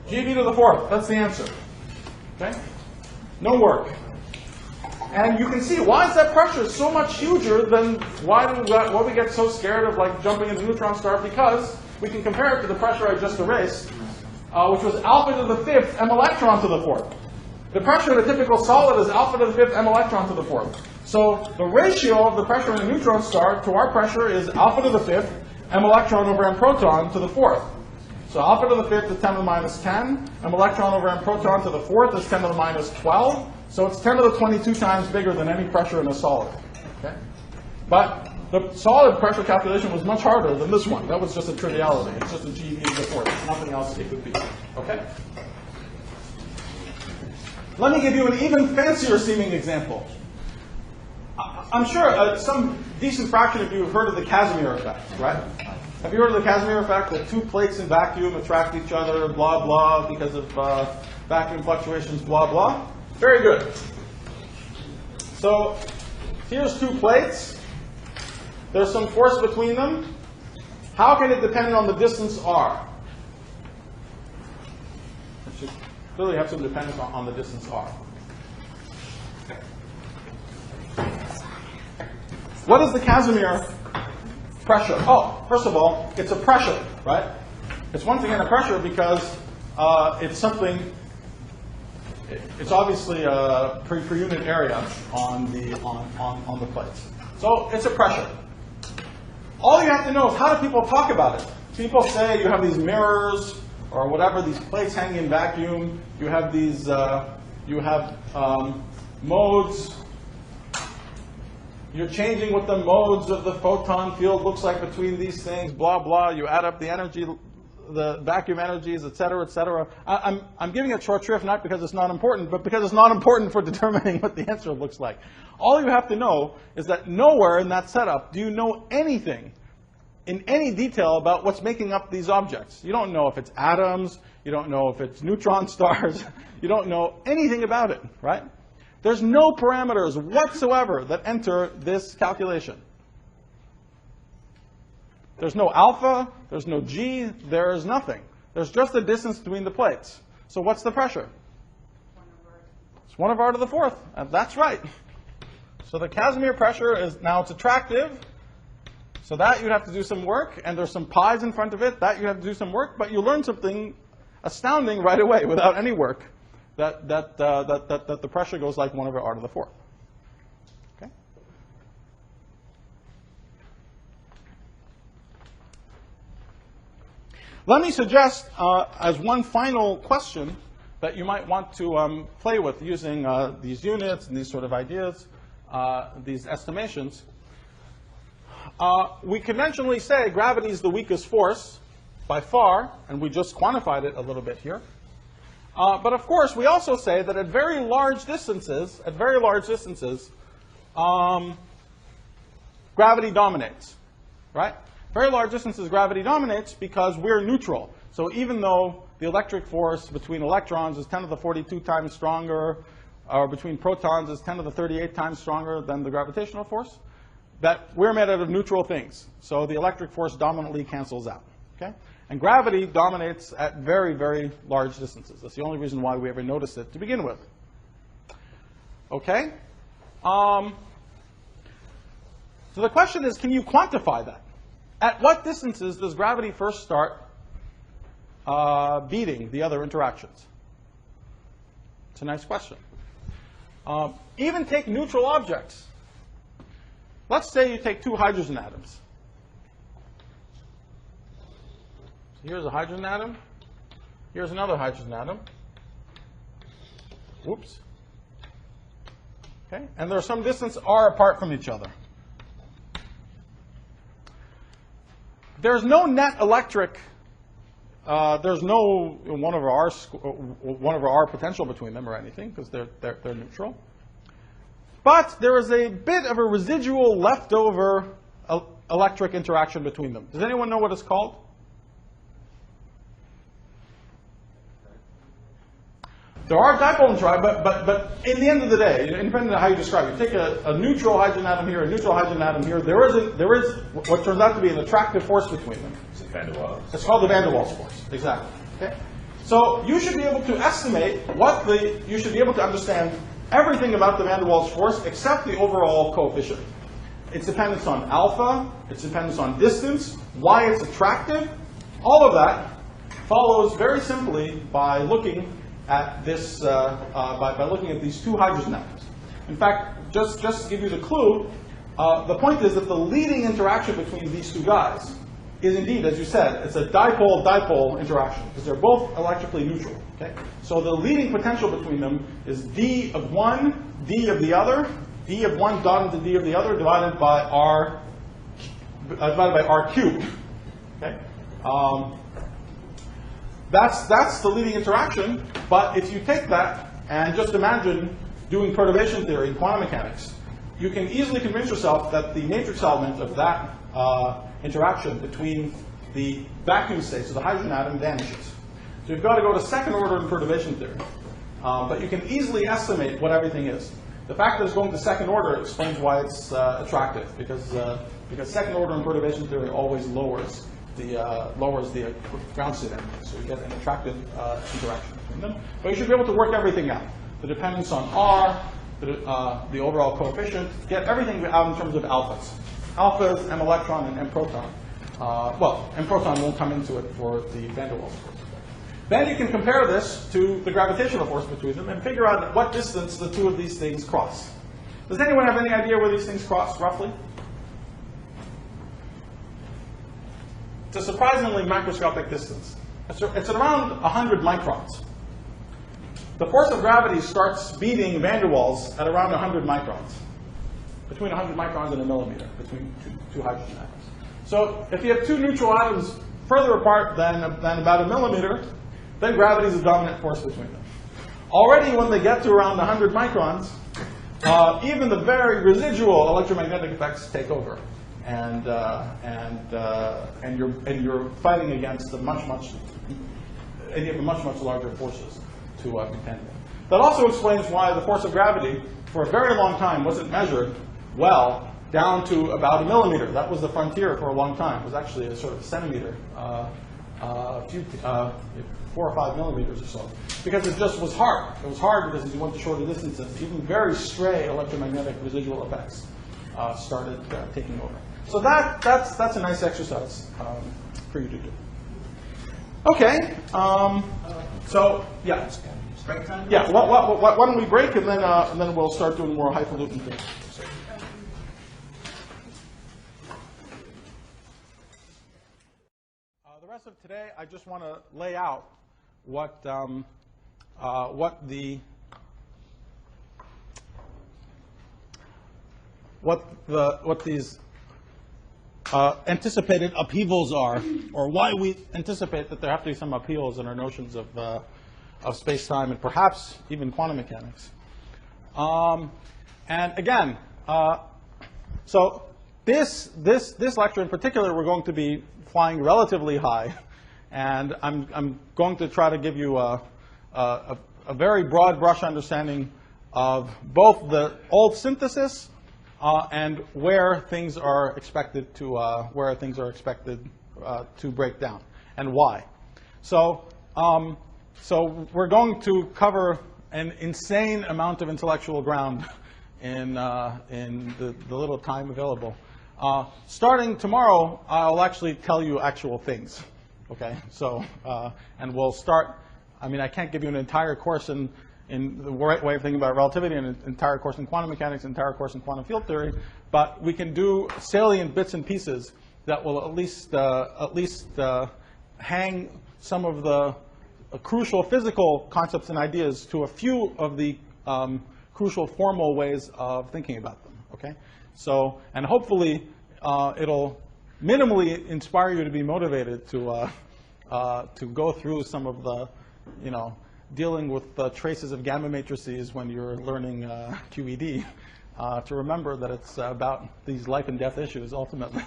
GeV to the 4th. That's the answer. Okay? No work. And you can see, why is that pressure so much huger than why we get so scared of jumping into a neutron star? Because we can compare it to the pressure I just erased, which was alpha to the 5th m electron to the 4th. The pressure in a typical solid is alpha to the 5th m electron to the 4th. So the ratio of the pressure in a neutron star to our pressure is alpha to the 5th m electron over m proton to the 4th. So alpha to the 5th is 10 to the minus 10, and electron over m proton to the 4th is 10 to the minus 12. So it's 10 to the 22 times bigger than any pressure in a solid. Okay? But the solid pressure calculation was much harder than this one. That was just a triviality. It's just a GeV to the 4th. There's nothing else it could be. Okay? Let me give you an even fancier seeming example. I'm sure some decent fraction of you have heard of the Casimir effect, right? Have you heard of the Casimir effect, that two plates in vacuum attract each other, blah, blah, because of vacuum fluctuations, blah, blah? Very good. So here's two plates. There's some force between them. How can it depend on the distance r? It should clearly have some dependence on the distance r. What is the Casimir pressure? Oh, first of all, it's a pressure, right? It's once again a pressure because it's something, it's obviously a per unit area on the plates. So it's a pressure. All you have to know is, how do people talk about it? People say you have these mirrors or whatever, these plates hanging in vacuum. You have these, modes. You're changing what the modes of the photon field looks like between these things, blah, blah. You add up the energy, the vacuum energies, et cetera, et cetera. I'm giving it short shrift not because it's not important, but because it's not important for determining what the answer looks like. All you have to know is that nowhere in that setup do you know anything in any detail about what's making up these objects. You don't know if it's atoms. You don't know if it's neutron stars. You don't know anything about it, right? There's no parameters whatsoever that enter this calculation. There's no alpha, there's no g, there's nothing. There's just the distance between the plates. So what's the pressure? It's 1 over r to the 4th. And that's right. So the Casimir pressure is, now it's attractive. So that you'd have to do some work, and there's some pi's in front of it. That you have to do some work, but you learn something astounding right away without any work. That the pressure goes like 1 over r to the 4th. Okay? Let me suggest as one final question that you might want to play with using these units and these sort of ideas, these estimations. We conventionally say gravity is the weakest force by far, and we just quantified it a little bit here. But of course, we also say that at very large distances, gravity dominates, right? Very large distances, gravity dominates because we're neutral. So even though the electric force between electrons is 10 to the 42 times stronger, or between protons is 10 to the 38 times stronger than the gravitational force, that we're made out of neutral things. So the electric force dominantly cancels out, okay? And gravity dominates at very, very large distances. That's the only reason why we ever noticed it to begin with. Okay? So the question is, can you quantify that? At what distances does gravity first start beating the other interactions? It's a nice question. Even take neutral objects. Let's say you take two hydrogen atoms. Here's a hydrogen atom. Here's another hydrogen atom. Whoops. Okay, and there's some distance r apart from each other. There's no net electric. There's no 1 over r potential between them or anything because they're neutral. But there is a bit of a residual leftover electric interaction between them. Does anyone know what it's called? There are dipole neutrons, but in the end of the day, independent of how you describe it, you take a neutral hydrogen atom here, a neutral hydrogen atom here, there is what turns out to be an attractive force between them. It's called the van der Waals force. Exactly. Okay? So you should be able to estimate you should be able to understand everything about the van der Waals force except the overall coefficient. Its dependence on alpha, its dependence on distance, why it's attractive, all of that follows very simply by looking at this, by looking at these two hydrogen atoms. In fact, just to give you the clue, the point is that the leading interaction between these two guys is indeed, as you said, it's a dipole-dipole interaction, because they're both electrically neutral. Okay? So the leading potential between them is d of one, d of the other, d of one dot into d of the other, divided by r cubed. Okay? That's the leading interaction, but if you take that and just imagine doing perturbation theory in quantum mechanics, you can easily convince yourself that the matrix element of that interaction between the vacuum state, so the hydrogen atom, vanishes. So you've got to go to second order in perturbation theory. But you can easily estimate what everything is. The fact that it's going to second order explains why it's attractive, because second order in perturbation theory always lowers the ground state energy, so you get an attractive interaction between them. But you should be able to work everything out. The dependence on R, the overall coefficient, get everything out in terms of alphas. Alphas, M electron, and M proton. Well, M proton won't come into it for the van der Waals force. Then you can compare this to the gravitational force between them and figure out at what distance the two of these things cross. Does anyone have any idea where these things cross, roughly? It's a surprisingly macroscopic distance. It's at around 100 microns. The force of gravity starts beating van der Waals at around 100 microns. Between 100 microns and a millimeter, between two hydrogen atoms. So if you have two neutral atoms further apart than about a millimeter, then gravity is a dominant force between them. Already when they get to around 100 microns, even the very residual electromagnetic effects take over. And you're fighting against the much larger forces to contend with. That also explains why the force of gravity, for a very long time, wasn't measured well down to about a millimeter. That was the frontier for a long time. It was actually a sort of centimeter, 4 or 5 millimeters or so, because it just was hard. It was hard because as you went to shorter distances, even very stray electromagnetic residual effects started taking over. So that's a nice exercise for you to do. Okay. So yeah. Break time? Yeah. Why don't we break and then we'll start doing more highfalutin things. The rest of today, I just want to lay out what these anticipated upheavals are, or why we anticipate that there have to be some upheavals in our notions of space-time and perhaps even quantum mechanics. And again, so this lecture in particular, we're going to be flying relatively high, and I'm going to try to give you a very broad brush understanding of both the old synthesis and where things are expected to break down and why. So we're going to cover an insane amount of intellectual ground in the little time available. Starting tomorrow, I'll actually tell you actual things. Okay, so and we'll start. I mean, I can't give you an entire course in the right way of thinking about relativity, and an entire course in quantum mechanics, an entire course in quantum field theory, but we can do salient bits and pieces that will at least hang some of the crucial physical concepts and ideas to a few of the crucial formal ways of thinking about them. Okay, so and hopefully it'll minimally inspire you to be motivated to go through some of the, dealing with the traces of gamma matrices when you're learning QED, to remember that it's about these life and death issues ultimately.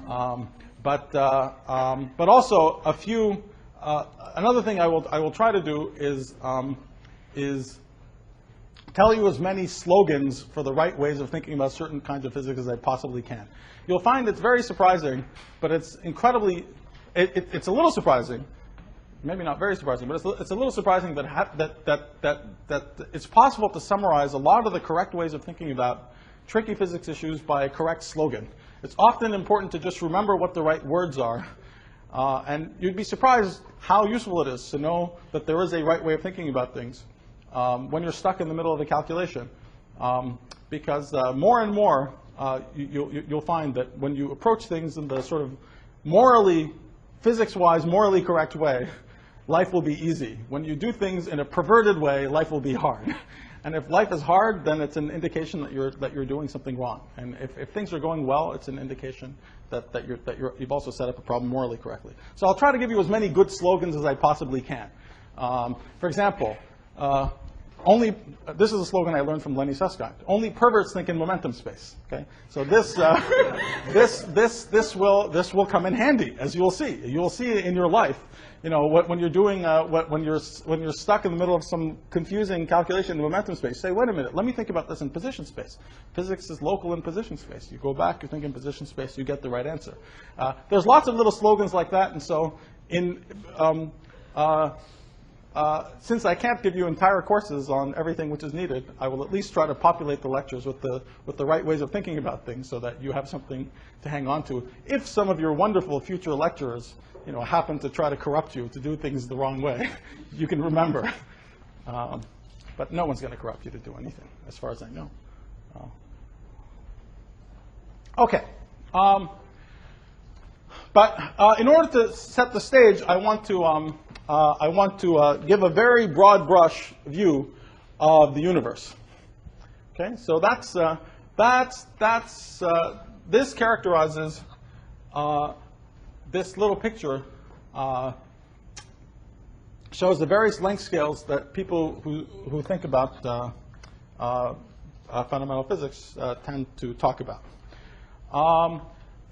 But also a few, another thing I will try to do is tell you as many slogans for the right ways of thinking about certain kinds of physics as I possibly can. You'll find it's very surprising, but it's incredibly, it's a little surprising, maybe not very surprising, but it's a little surprising that it's possible to summarize a lot of the correct ways of thinking about tricky physics issues by a correct slogan. It's often important to just remember what the right words are. And you'd be surprised how useful it is to know that there is a right way of thinking about things when you're stuck in the middle of a calculation. Because more and more, you'll find that when you approach things in the sort of morally, physics-wise, morally correct way, life will be easy. When you do things in a perverted way, life will be hard. And if life is hard, then it's an indication that you're doing something wrong. And if things are going well, it's an indication that you've also set up a problem morally correctly. So I'll try to give you as many good slogans as I possibly can. For example, this is a slogan I learned from Lenny Susskind. Only perverts think in momentum space. Okay, so this will come in handy, as you'll see. You'll see it in your life. You know, when you're doing when you're stuck in the middle of some confusing calculation in momentum space. Say, wait a minute, let me think about this in position space. Physics is local in position space. You go back, you think in position space, you get the right answer. There's lots of little slogans like that, and so since I can't give you entire courses on everything which is needed, I will at least try to populate the lectures with the right ways of thinking about things so that you have something to hang on to. If some of your wonderful future lecturers, you know, happen to try to corrupt you to do things the wrong way, you can remember. But no one's going to corrupt you to do anything, as far as I know. Okay. But in order to set the stage, I want to give a very broad brush view of the universe. Okay, so this characterizes this little picture. Shows the various length scales that people who think about fundamental physics tend to talk about.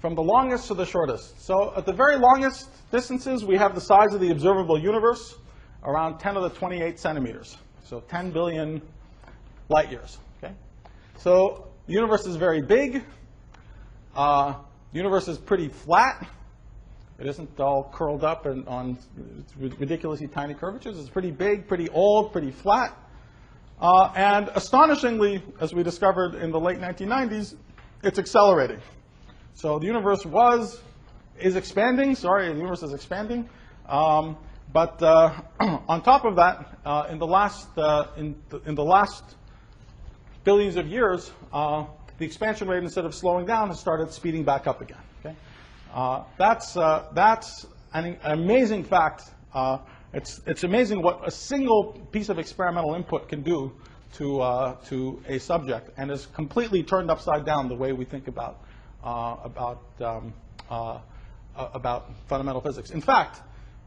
From the longest to the shortest. So at the very longest distances, we have the size of the observable universe, around 10 to the 28 centimeters. So 10 billion light years. Okay? So the universe is very big. The universe is pretty flat. It isn't all curled up and on ridiculously tiny curvatures. It's pretty big, pretty old, pretty flat. And astonishingly, as we discovered in the late 1990s, it's accelerating. So the universe is expanding. Sorry, the universe is expanding. But on top of that, in the last billions of years, the expansion rate, instead of slowing down, has started speeding back up again. Okay, that's an amazing fact. It's amazing what a single piece of experimental input can do to a subject, and has completely turned upside down the way we think about fundamental physics. In fact,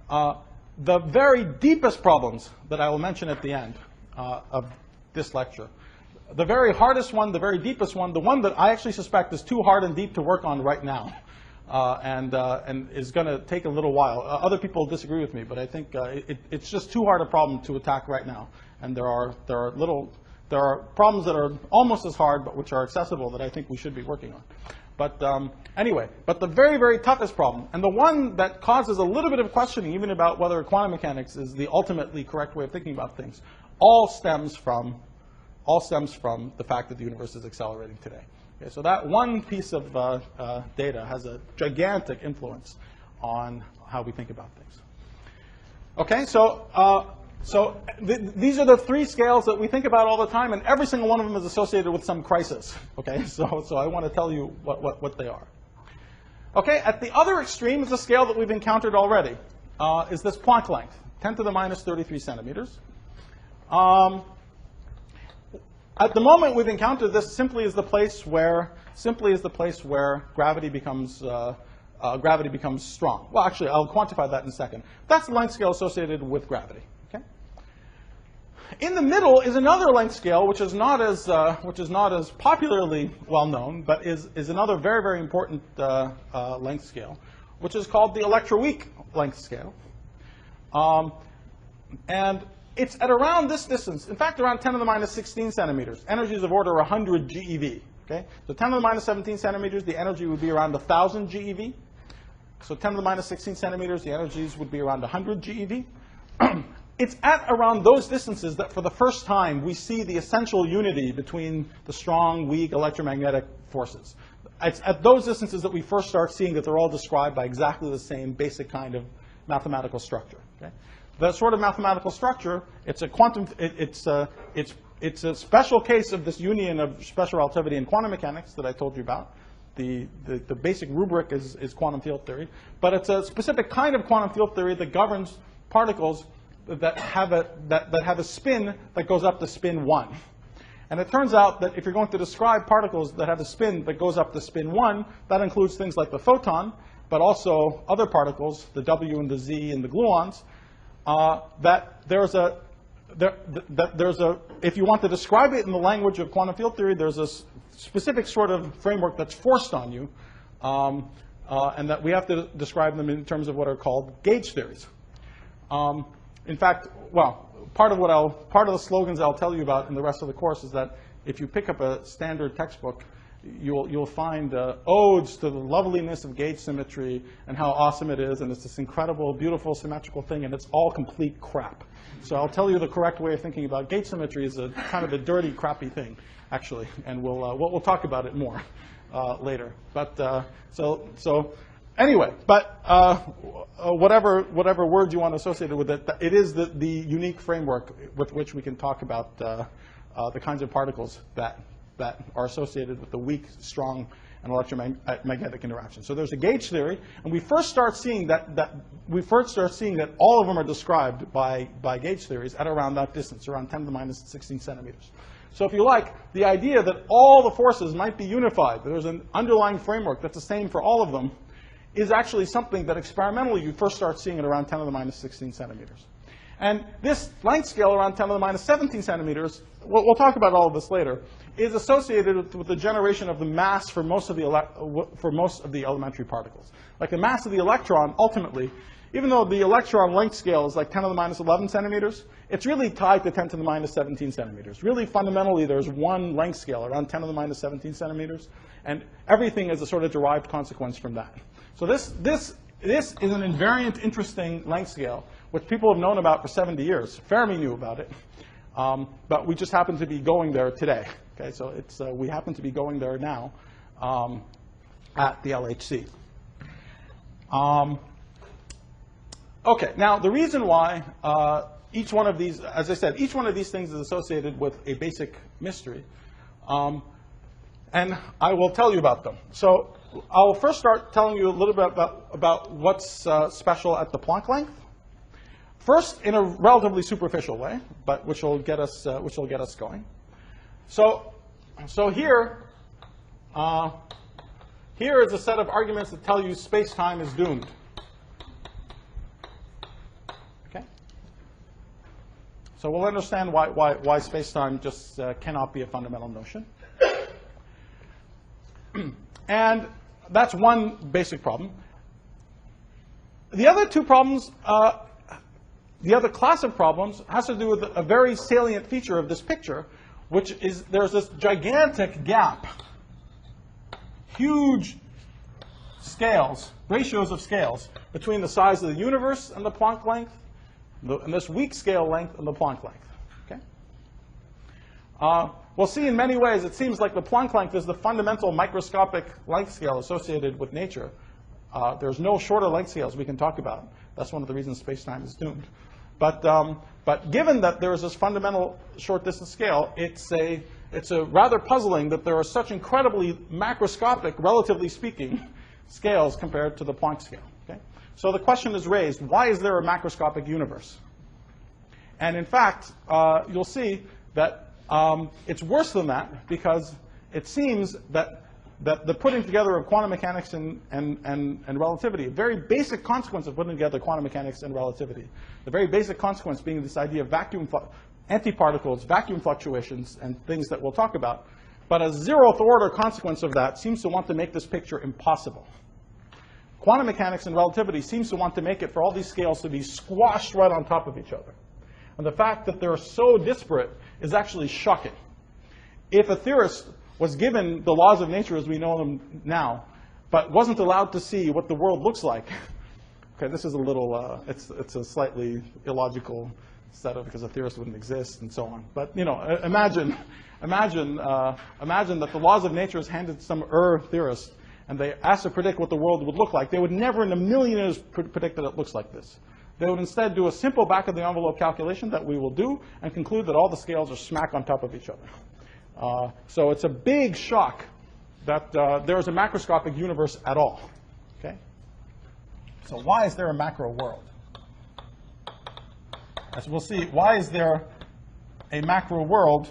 the very deepest problems that I will mention at the end of this lecture, the very hardest one, the very deepest one, the one that I actually suspect is too hard and deep to work on right now, and is going to take a little while. Other people disagree with me, but I think it's just too hard a problem to attack right now. And there are problems that are almost as hard, but which are accessible, that I think we should be working on. But anyway, but the very, very toughest problem, and the one that causes a little bit of questioning even about whether quantum mechanics is the ultimately correct way of thinking about things, all stems from the fact that the universe is accelerating today. Okay, so that one piece of data has a gigantic influence on how we think about things. Okay, so these are the three scales that we think about all the time, and every single one of them is associated with some crisis. Okay, so I want to tell you what they are. Okay, at the other extreme is a scale that we've encountered already, is this Planck length, 10 to the minus 33 centimeters. At the moment, we've encountered this simply as the place where gravity becomes strong. Well, actually, I'll quantify that in a second. That's the length scale associated with gravity. Okay. In the middle is another length scale, which is not as popularly well known, but is another very, very important length scale, which is called the electroweak length scale, and it's at around this distance, in fact, around 10 to the minus 16 centimeters. Energies of order 100 GeV. Okay? So 10 to the minus 17 centimeters, the energy would be around 1,000 GeV. So 10 to the minus 16 centimeters, the energies would be around 100 GeV. It's at around those distances that for the first time we see the essential unity between the strong, weak electromagnetic forces. It's at those distances that we first start seeing that they're all described by exactly the same basic kind of mathematical structure. Okay? That sort of mathematical structure, it's a special case of this union of special relativity and quantum mechanics that I told you about. the basic rubric is quantum field theory, but it's a specific kind of quantum field theory that governs particles that have a spin that goes up to spin 1. And it turns out that if you're going to describe particles that have a spin that goes up to spin 1, that includes things like the photon, but also other particles, the W and the Z and the gluons, that there's a, if you want to describe it in the language of quantum field theory, there's a specific sort of framework that's forced on you, and that we have to describe them in terms of what are called gauge theories. In fact, well, part of the slogans I'll tell you about in the rest of the course is that if you pick up a standard textbook, you'll find odes to the loveliness of gauge symmetry and how awesome it is, and it's this incredible, beautiful, symmetrical thing, and it's all complete crap. So I'll tell you the correct way of thinking about gauge symmetry is a kind of a dirty, crappy thing, actually, and we'll talk about it more later. But anyway, but whatever word you want to associate it with it, it is the unique framework with which we can talk about the kinds of particles that are associated with the weak, strong, and electromagnetic interaction. So there's a gauge theory, and we first start seeing that all of them are described by gauge theories at around that distance, around 10 to the minus 16 centimeters. So if you like, the idea that all the forces might be unified, that there's an underlying framework that's the same for all of them, is actually something that experimentally you first start seeing at around 10 to the minus 16 centimeters. And this length scale around 10 to the minus 17 centimeters, we'll talk about all of this later, is associated with the generation of the mass for most of the elementary particles. Like the mass of the electron, ultimately, even though the electron length scale is like 10 to the minus 11 centimeters, it's really tied to 10 to the minus 17 centimeters. Really, fundamentally, there's one length scale around 10 to the minus 17 centimeters, and everything is a sort of derived consequence from that. So this is an invariant, interesting length scale, which people have known about for 70 years. Fermi knew about it, but we just happen to be going there today. Okay, so we happen to be going there now at the LHC. Okay, now the reason why each one of these, as I said, each one of these things is associated with a basic mystery, and I will tell you about them. So I'll first start telling you a little bit about what's special at the Planck length. First, in a relatively superficial way, but which will get us going. So here is a set of arguments that tell you space-time is doomed. Okay. So we'll understand why space-time just cannot be a fundamental notion. And that's one basic problem. The other two problems, the other class of problems has to do with a very salient feature of this picture, which is there's this gigantic gap, huge scales, ratios of scales, between the size of the universe and the Planck length, and this weak scale length and the Planck length. Okay? We'll see in many ways, it seems like the Planck length is the fundamental microscopic length scale associated with nature. There's no shorter length scales we can talk about. That's one of the reasons space-time is doomed. But given that there is this fundamental short distance scale, it's a rather puzzling that there are such incredibly macroscopic, relatively speaking, scales compared to the Planck scale. Okay? So the question is raised, why is there a macroscopic universe? And in fact, you'll see that it's worse than that, because it seems that the putting together of quantum mechanics and relativity, a very basic consequence of putting together quantum mechanics and relativity, the very basic consequence being this idea of antiparticles, vacuum fluctuations, and things that we'll talk about. But a zeroth order consequence of that seems to want to make this picture impossible. Quantum mechanics and relativity seems to want to make it for all these scales to be squashed right on top of each other. And the fact that they're so disparate is actually shocking. If a theorist was given the laws of nature as we know them now, but wasn't allowed to see what the world looks like. Okay, this is a little, it's a slightly illogical setup because a theorist wouldn't exist and so on. But you know, imagine that the laws of nature is handed to some theorist and they asked to predict what the world would look like. They would never in a million years predict that it looks like this. They would instead do a simple back-of-the-envelope calculation that we will do and conclude that all the scales are smack on top of each other. So it's a big shock that there is a macroscopic universe at all. Okay? So why is there a macro world? As we'll see, why is there a macro world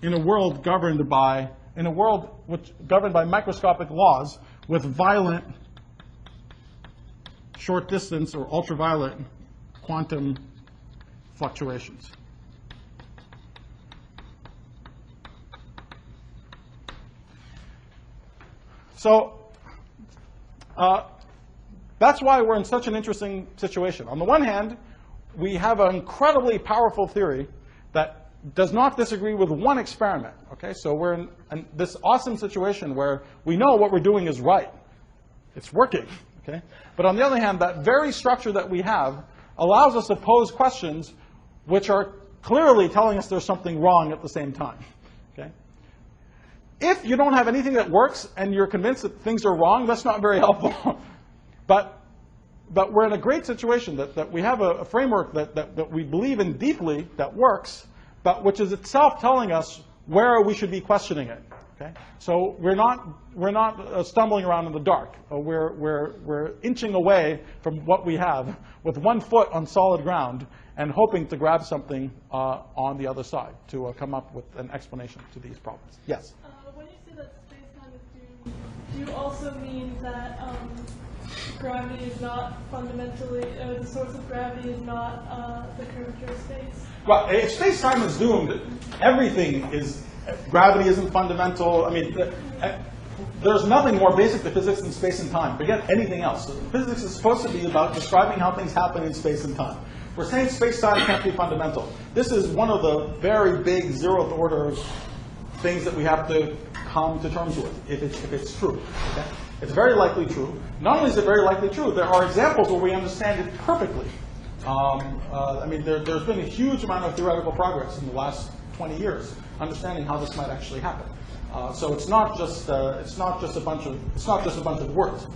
in a world governed by microscopic laws with violent short distance or ultraviolet quantum fluctuations? So that's why we're in such an interesting situation. On the one hand, we have an incredibly powerful theory that does not disagree with one experiment. Okay, so we're in this awesome situation where we know what we're doing is right. It's working. Okay, but on the other hand, that very structure that we have allows us to pose questions which are clearly telling us there's something wrong at the same time. Okay. If you don't have anything that works and you're convinced that things are wrong, that's not very helpful. But we're in a great situation that we have a framework that we believe in deeply that works, but which is itself telling us where we should be questioning it. Okay? So we're not stumbling around in the dark. We're inching away from what we have with 1 foot on solid ground and hoping to grab something on the other side to come up with an explanation to these problems. Yes? When you say that space-time is doomed, do you also mean that gravity is not fundamentally, the source of gravity is not the curvature of space? Well, if space-time is doomed, everything is, gravity isn't fundamental. I mean, there's nothing more basic to physics than space and time. Forget anything else. Physics is supposed to be about describing how things happen in space and time. We're saying space-time can't be fundamental. This is one of the very big zeroth order things that we have to come to terms with, if it's true. Okay? It's very likely true. Not only is it very likely true, there are examples where we understand it perfectly. I mean, there's been a huge amount of theoretical progress in the last 20 years understanding how this might actually happen. So it's not just a bunch of words.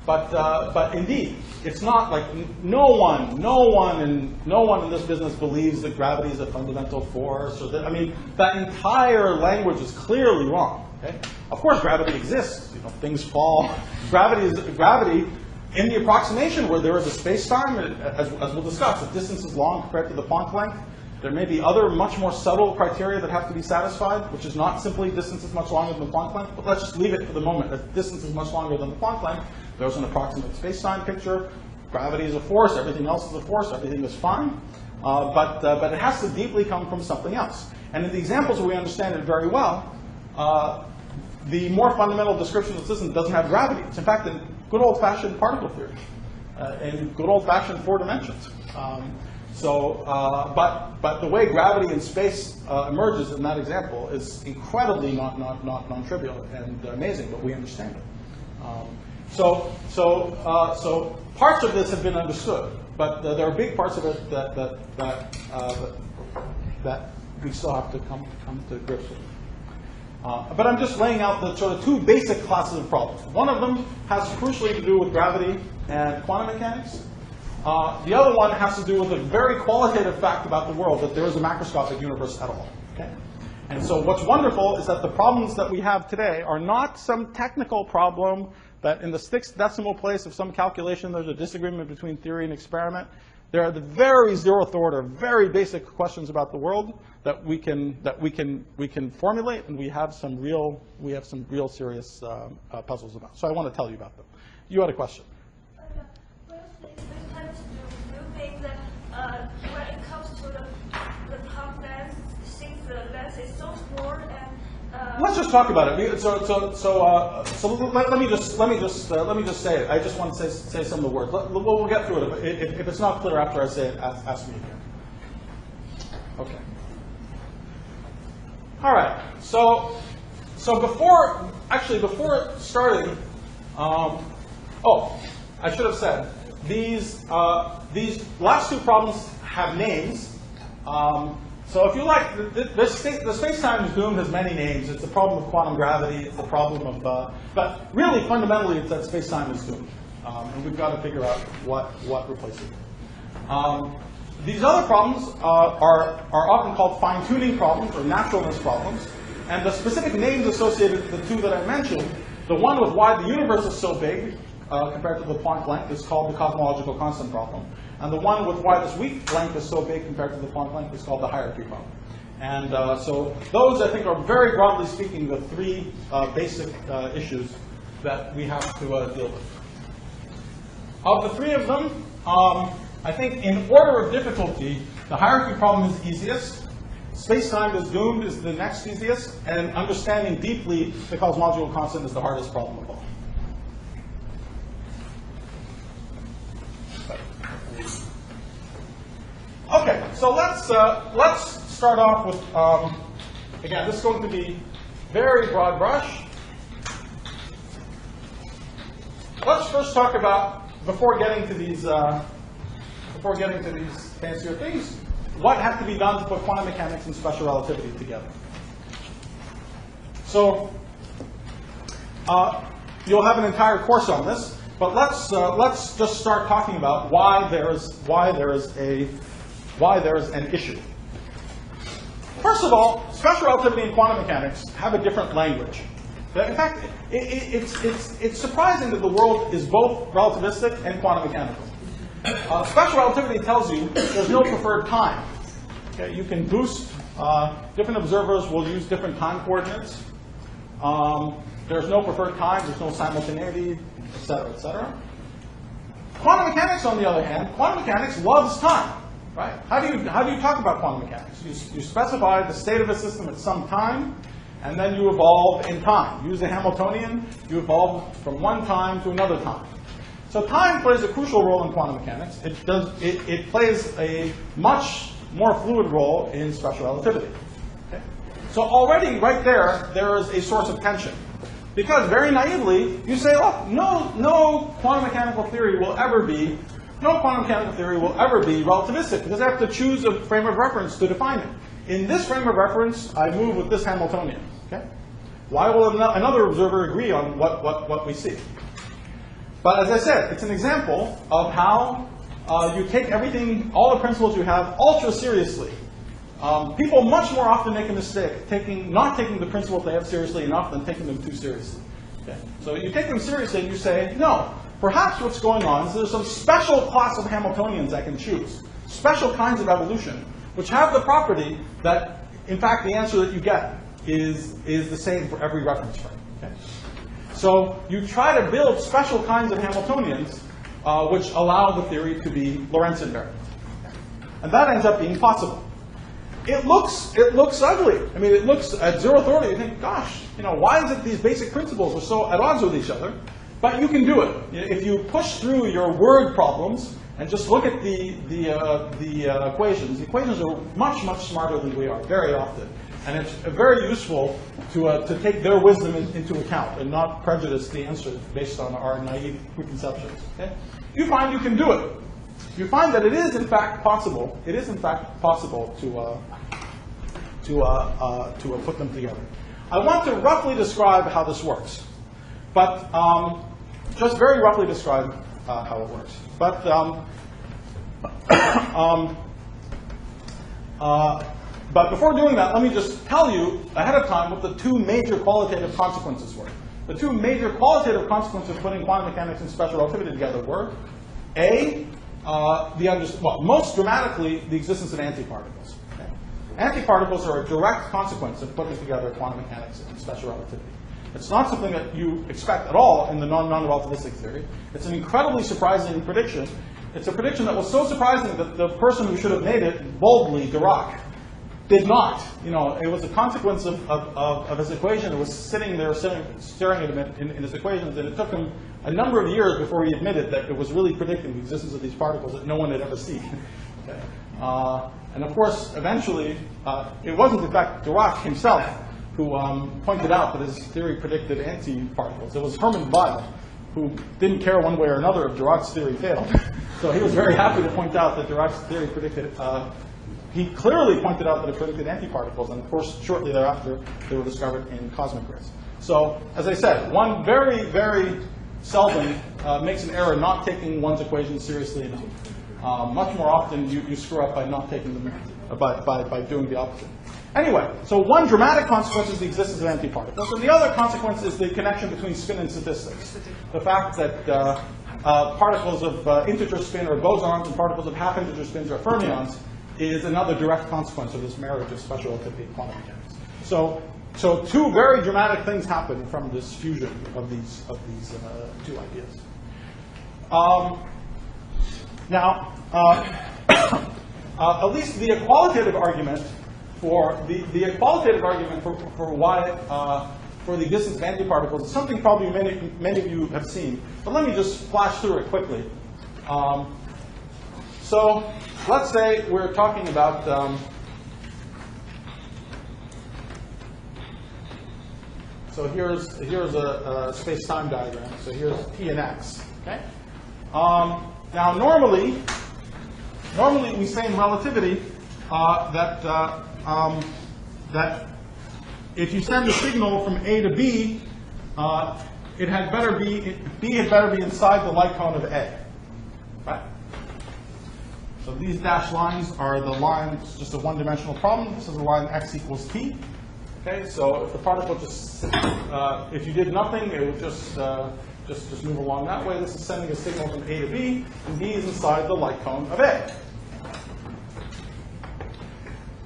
But indeed, it's not like no one in this business believes that gravity is a fundamental force, or that, I mean, that entire language is clearly wrong. Okay? Of course, gravity exists. You know, things fall. Gravity in the approximation where there is a space-time, as we'll discuss, if distance is long compared to the Planck length, there may be other much more subtle criteria that have to be satisfied, which is not simply distance is much longer than the Planck length, but let's just leave it for the moment. If distance is much longer than the Planck length, there's an approximate space-time picture. Gravity is a force. Everything else is a force. Everything is fine. But it has to deeply come from something else. And in the examples where we understand it very well, the more fundamental description of the system doesn't have gravity. It's in fact in good old-fashioned particle theory, in good old-fashioned 4 dimensions. But the way gravity in space emerges in that example is incredibly non-trivial and amazing, but we understand it. So parts of this have been understood, but there are big parts of it that we still have to come to grips with. But I'm just laying out the sort of 2 basic classes of problems. One of them has crucially to do with gravity and quantum mechanics. The other one has to do with a very qualitative fact about the world, that there is a macroscopic universe at all. Okay? And so what's wonderful is that the problems that we have today are not some technical problem that in the 6th decimal place of some calculation there's a disagreement between theory and experiment. There are the very zeroth order, very basic questions about the world that we can formulate, and we have some real serious puzzles about. So I want to tell you about them. You had a question. Do you think that when it comes to the top lens, since the lens is so small and let's just talk about it. So let me just say it. I just want to say some of the words. We'll get through it. If it's not clear after I say it, ask me again. Okay. All right. So before starting, I should have said these last 2 problems have names. So if you like, the space-time is doomed has many names. It's the problem of quantum gravity. It's the problem of, but really fundamentally, it's that space-time is doomed, and we've got to figure out what replaces it. These other problems are often called fine-tuning problems or naturalness problems. And the specific names associated with the two that I mentioned, the one with why the universe is so big compared to the Planck length is called the cosmological constant problem. And the one with why this weak length is so big compared to the Planck length is called the hierarchy problem. And so those, I think, are very broadly speaking the three basic issues that we have to deal with. Of the three of them, I think in order of difficulty, the hierarchy problem is easiest. Space-time is doomed is the next easiest, and understanding deeply the cosmological constant is the hardest problem of all. Okay, so let's start off with again. This is going to be very broad brush. Let's first talk about before getting to these fancier things. What had to be done to put quantum mechanics and special relativity together? So you'll have an entire course on this, but let's just start talking about why there is an issue. First of all, special relativity and quantum mechanics have a different language. In fact, it's surprising that the world is both relativistic and quantum mechanical. Special relativity tells you there's no preferred time. Okay, you can boost, different observers will use different time coordinates. There's no preferred time, there's no simultaneity, et cetera, et cetera. Quantum mechanics, on the other hand, quantum mechanics loves time. Right? How do you talk about quantum mechanics? You specify the state of a system at some time, and then you evolve in time. Use the Hamiltonian, you evolve from one time to another time. So time plays a crucial role in quantum mechanics. It plays a much more fluid role in special relativity. Okay? So already right there is a source of tension. Because very naively, you say, look, no quantum mechanical theory will ever be relativistic, because I have to choose a frame of reference to define it. In this frame of reference, I move with this Hamiltonian. Okay? Why will another observer agree on what we see? But as I said, it's an example of how you take everything, all the principles you have, ultra seriously. People much more often make a mistake not taking the principles they have seriously enough than taking them too seriously. Okay? So you take them seriously and you say, no, perhaps what's going on is there's some special class of Hamiltonians I can choose, special kinds of evolution, which have the property that, in fact, the answer that you get is the same for every reference frame. Okay? So you try to build special kinds of Hamiltonians which allow the theory to be Lorentz invariant. And that ends up being possible. It looks ugly. I mean, it looks at zero authority. You think, gosh, why is it these basic principles are so at odds with each other? But you can do it. If you push through your word problems and just look at the equations are much, much smarter than we are, very often. And it's very useful to take their wisdom into account and not prejudice the answer based on our naive preconceptions. Okay? You find you can do it. You find that it is in fact possible. It is in fact possible to put them together. I want to roughly describe how this works, but just very roughly describe how it works. But but before doing that, let me just tell you ahead of time what the two major qualitative consequences were. The two major qualitative consequences of putting quantum mechanics and special relativity together were, A, most dramatically, the existence of antiparticles. Okay? Antiparticles are a direct consequence of putting together quantum mechanics and special relativity. It's not something that you expect at all in the non-relativistic theory. It's an incredibly surprising prediction. It's a prediction that was so surprising that the person who should have made it, boldly, Dirac, did not. It was a consequence of his equation. It was sitting there staring at him in his equations, and it took him a number of years before he admitted that it was really predicting the existence of these particles that no one had ever seen. Okay. And of course, eventually, it wasn't in fact Dirac himself who pointed out that his theory predicted antiparticles. It was Hermann Weyl, who didn't care one way or another if Dirac's theory failed. So he was very happy to point out that Dirac's theory predicted, he clearly pointed out that it predicted antiparticles, and of course, shortly thereafter, they were discovered in cosmic rays. So, as I said, one very, very seldom makes an error not taking one's equations seriously enough. Much more often, you screw up by not taking them, by doing the opposite. Anyway, so one dramatic consequence is the existence of antiparticles, and the other consequence is the connection between spin and statistics. The fact that particles of integer spin are bosons and particles of half-integer spins are fermions is another direct consequence of this marriage of special relativity and quantum mechanics. So two very dramatic things happen from this fusion of these two ideas. Now, at least the qualitative argument for why for the existence of antiparticles is something probably many of you have seen. But let me just flash through it quickly. So let's say we're talking about so here's a space-time diagram. So here's P and X. Okay. Now normally we say in relativity that if you send a signal from A to B, B had better be inside the light cone of A. Right? So these dashed lines are the lines, just a one-dimensional problem. This is the line x equals t. Okay, so if the particle just, if you did nothing, it would just move along that way. This is sending a signal from A to B, and B is inside the light cone of A.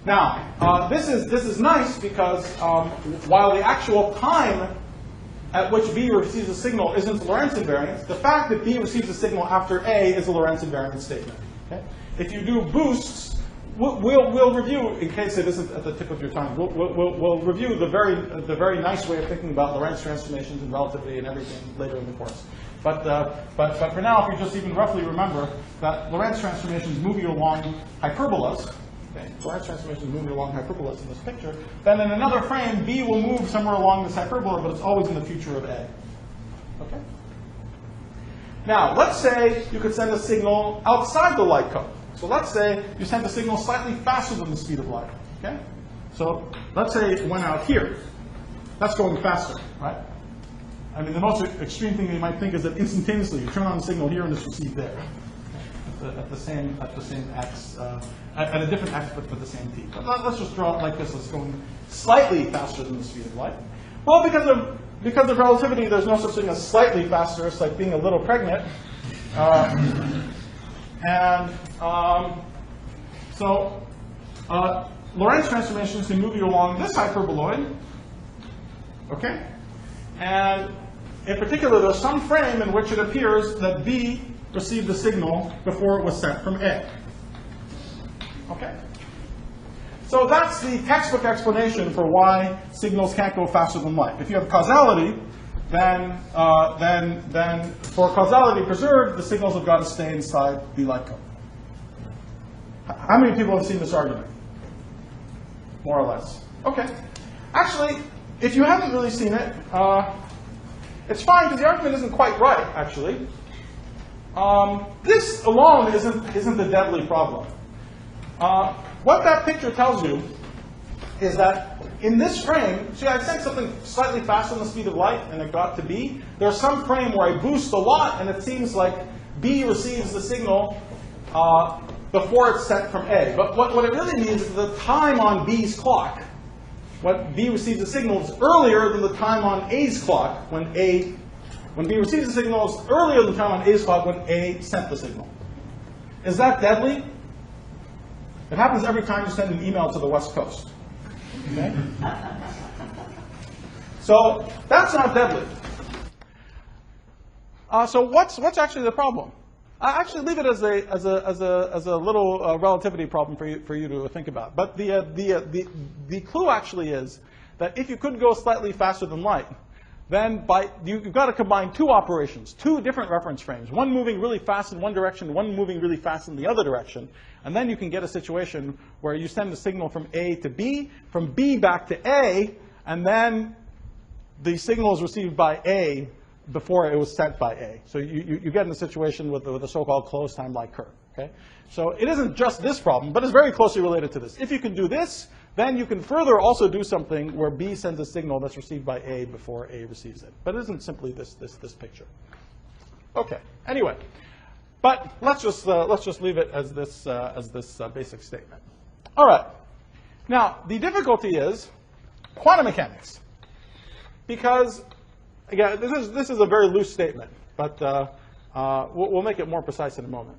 Now, this is nice because while the actual time at which B receives a signal isn't Lorentz invariant, the fact that B receives a signal after A is a Lorentz invariant statement. Okay? If you do boosts, we'll review, in case it isn't at the tip of your tongue, we'll review the very nice way of thinking about Lorentz transformations and relativity and everything later in the course. But for now, if you just even roughly remember that Lorentz transformations move you along hyperbolas, okay, Lorentz transformations move you along hyperbolas in this picture, then in another frame, B will move somewhere along this hyperbola, but it's always in the future of A. Okay? Now, let's say you could send a signal outside the light cone. So let's say you send a signal slightly faster than the speed of light. Okay? So let's say it went out here. That's going faster, right? I mean, the most extreme thing you might think is that instantaneously you turn on the signal here and it's received there. At the same x, at a different x, but for the same t. But let's just draw it like this. It's going slightly faster than the speed of light. Well, because of relativity, there's no such thing as slightly faster. It's like being a little pregnant. So Lorentz transformations can move you along this hyperboloid. Okay? And in particular, there's some frame in which it appears that B received the signal before it was sent from A. Okay? So that's the textbook explanation for why signals can't go faster than light. If you have causality, then for causality preserved, the signals have got to stay inside the light cone. How many people have seen this argument? More or less. Okay. Actually, if you haven't really seen it, it's fine because the argument isn't quite right, actually. This alone isn't a deadly problem. What that picture tells you is that in this frame, see, I sent something slightly faster than the speed of light, and it got to B. There's some frame where I boost a lot, and it seems like B receives the signal before it's sent from A. But what it really means is the time on B's clock, when B receives the signal, is earlier than the time on A's clock when B receives the signal is earlier than the time on A's clock when A sent the signal. Is that deadly? It happens every time you send an email to the West Coast. Okay? So that's not deadly. So what's actually the problem? I actually leave it as a little relativity problem for you to think about. But the clue actually is that if you could go slightly faster than light, then you've got to combine two operations, two different reference frames, one moving really fast in one direction, one moving really fast in the other direction, and then you can get a situation where you send a signal from A to B, from B back to A, and then the signal is received by A before it was sent by A. So you get in a situation with a so-called closed time-like curve. Okay? So it isn't just this problem, but it's very closely related to this. If you can do this, then you can further also do something where B sends a signal that's received by A before A receives it. But it isn't simply this picture. Okay, anyway. But let's just leave it as this basic statement. All right. Now the difficulty is quantum mechanics, because again this is a very loose statement, but we'll make it more precise in a moment.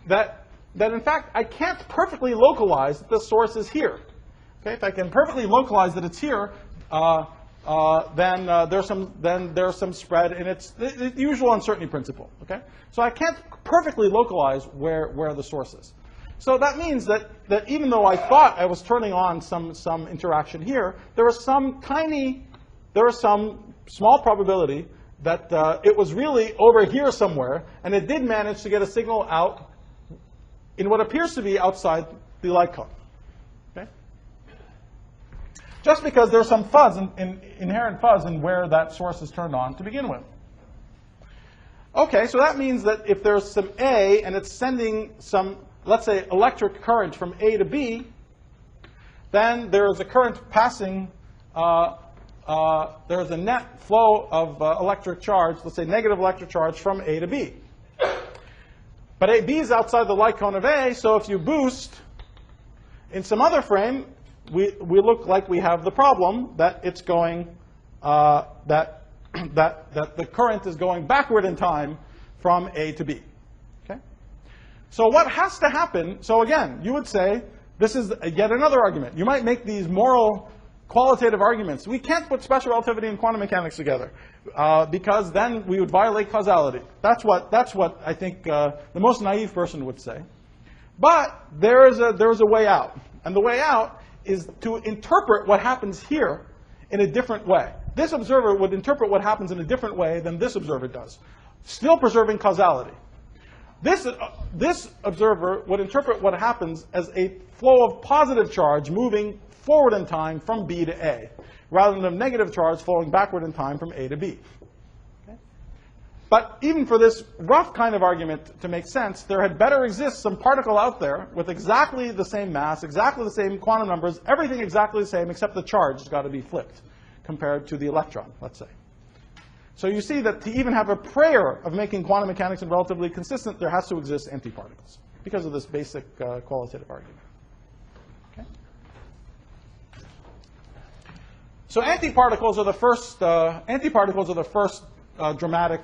That in fact I can't perfectly localize that the source is here. Okay, if I can perfectly localize that it's here, then there's some spread, and it's the usual uncertainty principle. Okay, so I can't perfectly localize where the source is. So that means that even though I thought I was turning on some interaction here, there was some small probability that it was really over here somewhere, and it did manage to get a signal out in what appears to be outside the light cone. Okay? Just because there's some fuzz, inherent fuzz in where that source is turned on to begin with. Okay, so that means that if there's some A and it's sending some, let's say, electric current from A to B, then there's a current passing, there's a net flow of electric charge, let's say negative electric charge from A to B. But B is outside the light cone of A, so if you boost in some other frame, we look like we have the problem that it's going, that the current is going backward in time from A to B. Okay? So what has to happen, so again, you would say, this is yet another argument. You might make these moral qualitative arguments. We can't put special relativity and quantum mechanics together because then we would violate causality. That's what I think the most naive person would say. But there is a way out, and the way out is to interpret what happens here in a different way. This observer would interpret what happens in a different way than this observer does, still preserving causality. This observer would interpret what happens as a flow of positive charge moving forward in time from B to A, rather than a negative charge flowing backward in time from A to B. Okay? But even for this rough kind of argument to make sense, there had better exist some particle out there with exactly the same mass, exactly the same quantum numbers, everything exactly the same, except the charge has got to be flipped compared to the electron, let's say. So you see that to even have a prayer of making quantum mechanics and relatively consistent, there has to exist antiparticles because of this basic qualitative argument. Okay? So antiparticles are the first. Dramatic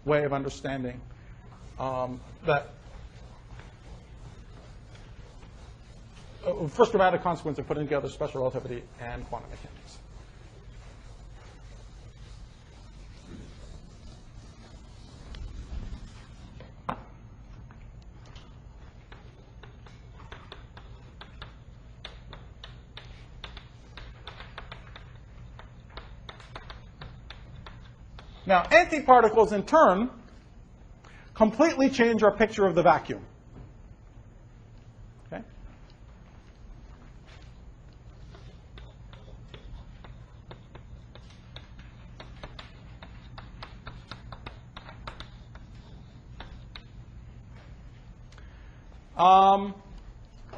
way of understanding that. First dramatic consequence of putting together special relativity and quantum mechanics. Now, antiparticles, in turn, completely change our picture of the vacuum. Okay?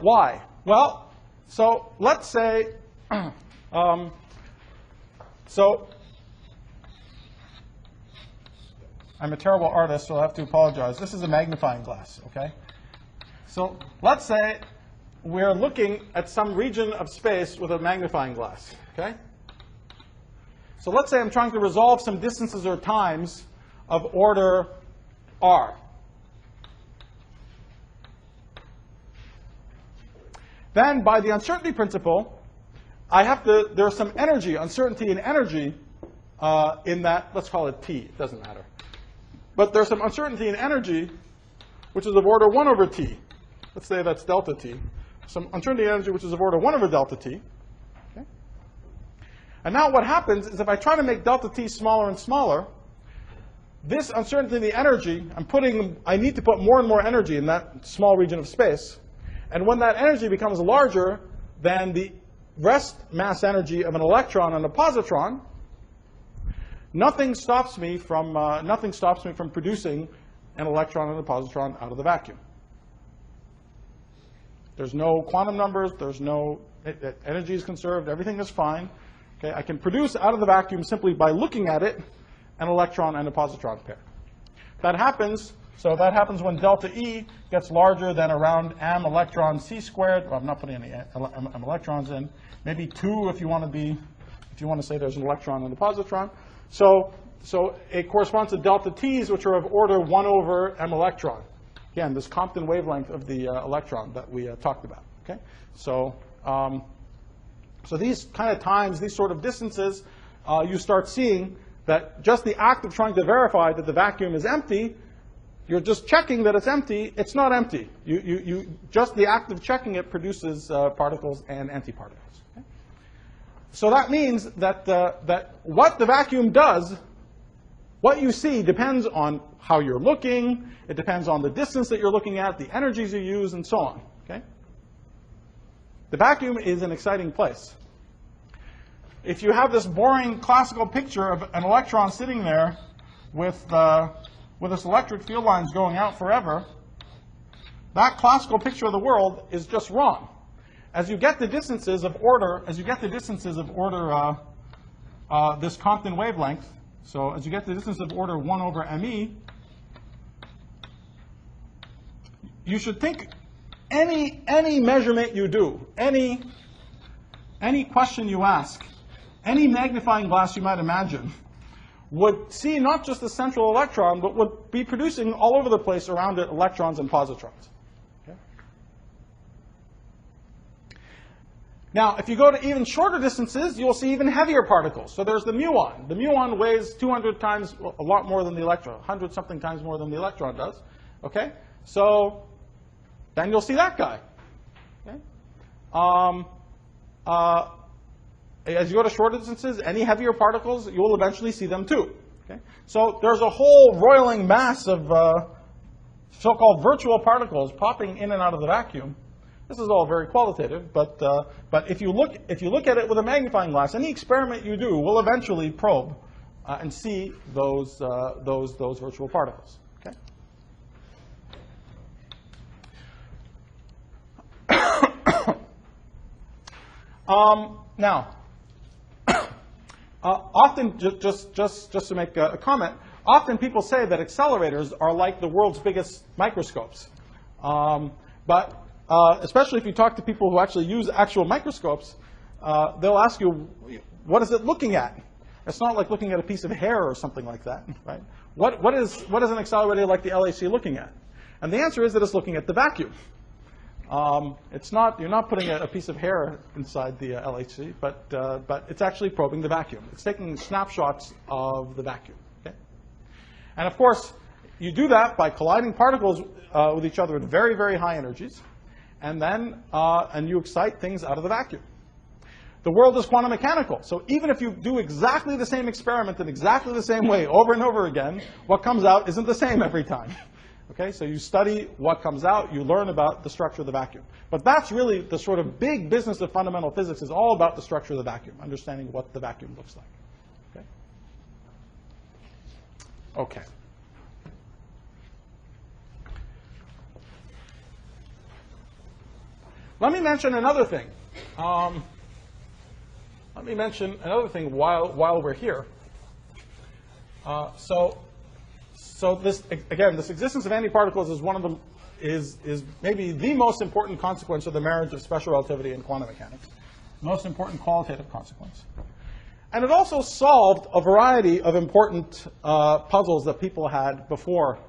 Why? Well, so let's say, I'm a terrible artist, so I'll have to apologize. This is a magnifying glass, okay? So let's say we're looking at some region of space with a magnifying glass, okay? So let's say I'm trying to resolve some distances or times of order r. Then, by the uncertainty principle, there's some energy, uncertainty in energy in that, let's call it t, it doesn't matter. But there's some uncertainty in energy, which is of order 1 over t. Let's say that's delta t. Some uncertainty in energy, which is of order 1 over delta t. Okay? And now what happens is if I try to make delta t smaller and smaller, this uncertainty in the energy, I need to put more and more energy in that small region of space. And when that energy becomes larger than the rest mass energy of an electron and a positron, nothing stops me from producing an electron and a positron out of the vacuum. There's no quantum numbers. There's no energy is conserved. Everything is fine. Okay, I can produce out of the vacuum simply by looking at it an electron and a positron pair. That happens, so that happens when delta E gets larger than around m electron c squared. Well, I'm not putting any m electrons in. Maybe 2 if you want to say there's an electron and a positron. So it corresponds to delta T's, which are of order 1 over m electron. Again, this Compton wavelength of the electron that we talked about. Okay, so these kind of times, these sort of distances, you start seeing that just the act of trying to verify that the vacuum is empty, you're just checking that it's empty. It's not empty. Just the act of checking it produces particles and antiparticles. Okay? So that means that that what the vacuum does, what you see depends on how you're looking. It depends on the distance that you're looking at, the energies you use, and so on. Okay? The vacuum is an exciting place. If you have this boring classical picture of an electron sitting there with its electric field lines going out forever, that classical picture of the world is just wrong. As you get the distances of order, this Compton wavelength, so as you get the distance of order 1 over me, you should think any measurement you do, any question you ask, any magnifying glass you might imagine, would see not just the central electron, but would be producing all over the place around it electrons and positrons. Okay? Now, if you go to even shorter distances, you'll see even heavier particles. So there's the muon. The muon weighs 200 times, a lot more than the electron, 100-something times more than the electron does. Okay? So then you'll see that guy. Okay? As you go to shorter distances, any heavier particles, you will eventually see them too. Okay? So there's a whole roiling mass of so-called virtual particles popping in and out of the vacuum. This is all very qualitative, but if you look at it with a magnifying glass, any experiment you do will eventually probe and see those virtual particles. Okay? Now, often, just to make a comment, often people say that accelerators are like the world's biggest microscopes. But especially if you talk to people who actually use actual microscopes, they'll ask you, what is it looking at? It's not like looking at a piece of hair or something like that, right? What is an accelerator like the LHC looking at? And the answer is that it's looking at the vacuum. You're not putting a piece of hair inside the LHC, but it's actually probing the vacuum. It's taking snapshots of the vacuum. Okay? And of course, you do that by colliding particles with each other at very, very high energies, and then you excite things out of the vacuum. The world is quantum mechanical, so even if you do exactly the same experiment in exactly the same way over and over again, what comes out isn't the same every time. Okay, so you study what comes out, you learn about the structure of the vacuum. But that's really the sort of big business of fundamental physics, is all about the structure of the vacuum, understanding what the vacuum looks like. Okay. Okay. Let me mention another thing. While we're here. So this, again, this existence of antiparticles is one of them, is maybe the most important consequence of the marriage of special relativity and quantum mechanics. Most important qualitative consequence. And it also solved a variety of important puzzles that people had before,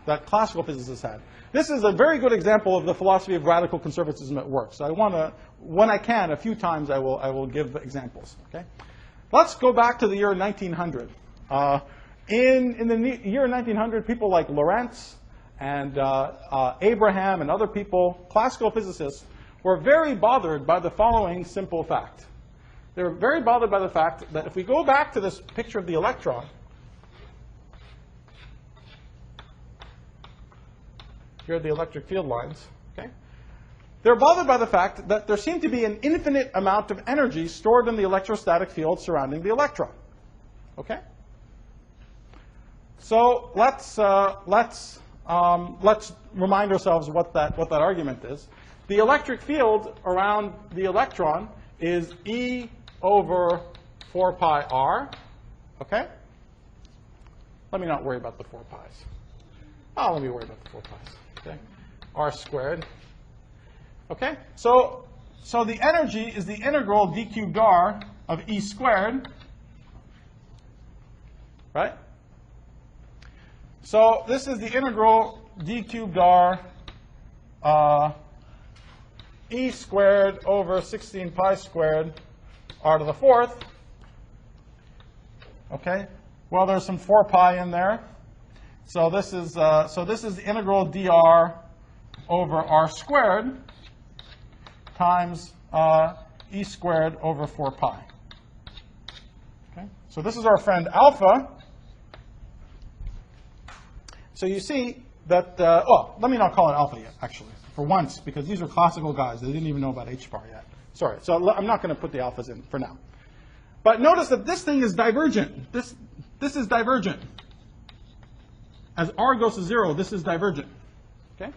that classical physicists had. This is a very good example of the philosophy of radical conservatism at work. So I want to, when I can, a few times I will give examples. Okay? Let's go back to the year 1900. In the year 1900, people like Lorentz and Abraham and other people, classical physicists, were very bothered by the following simple fact. They were very bothered by the fact that if we go back to this picture of the electron, here are the electric field lines. Okay? They're bothered by the fact that there seemed to be an infinite amount of energy stored in the electrostatic field surrounding the electron. Okay? So let's remind ourselves what that argument is. The electric field around the electron is E over 4 pi r, okay? Let me not worry about the 4 pi's. Oh, let me worry about the 4 pi's, okay? R squared, okay? So the energy is the integral d cubed r of E squared, right? So this is the integral d cubed r E squared over 16 pi squared r to the 4th. Okay. Well, there's some 4 pi in there. So this is the integral dr over r squared times E squared over 4 pi. Okay. So this is our friend alpha. So you see that, let me not call it alpha yet, actually, for once, because these are classical guys. They didn't even know about h bar yet. Sorry, so I'm not going to put the alphas in for now. But notice that this thing is divergent. This is divergent. As r goes to 0, this is divergent. Okay?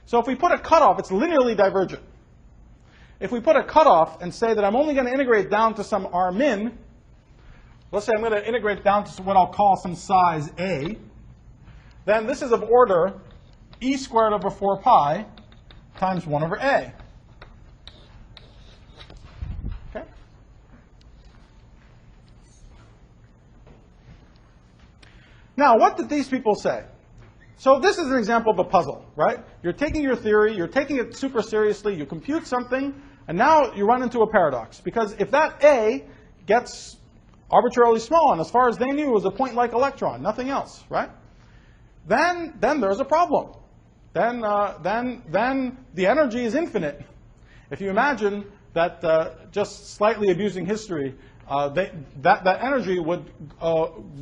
So if we put a cutoff, it's linearly divergent. If we put a cutoff and say that I'm only going to integrate down to some r min, let's say I'm going to integrate down to what I'll call some size a, then this is of order e squared over 4 pi times 1 over a. Okay? Now, what did these people say? So this is an example of a puzzle, right? You're taking your theory, you're taking it super seriously, you compute something, and now you run into a paradox. Because if that a gets arbitrarily small, and as far as they knew, it was a point-like electron, nothing else, right? Then there's a problem. Then the energy is infinite. If you imagine that, just slightly abusing history, that energy would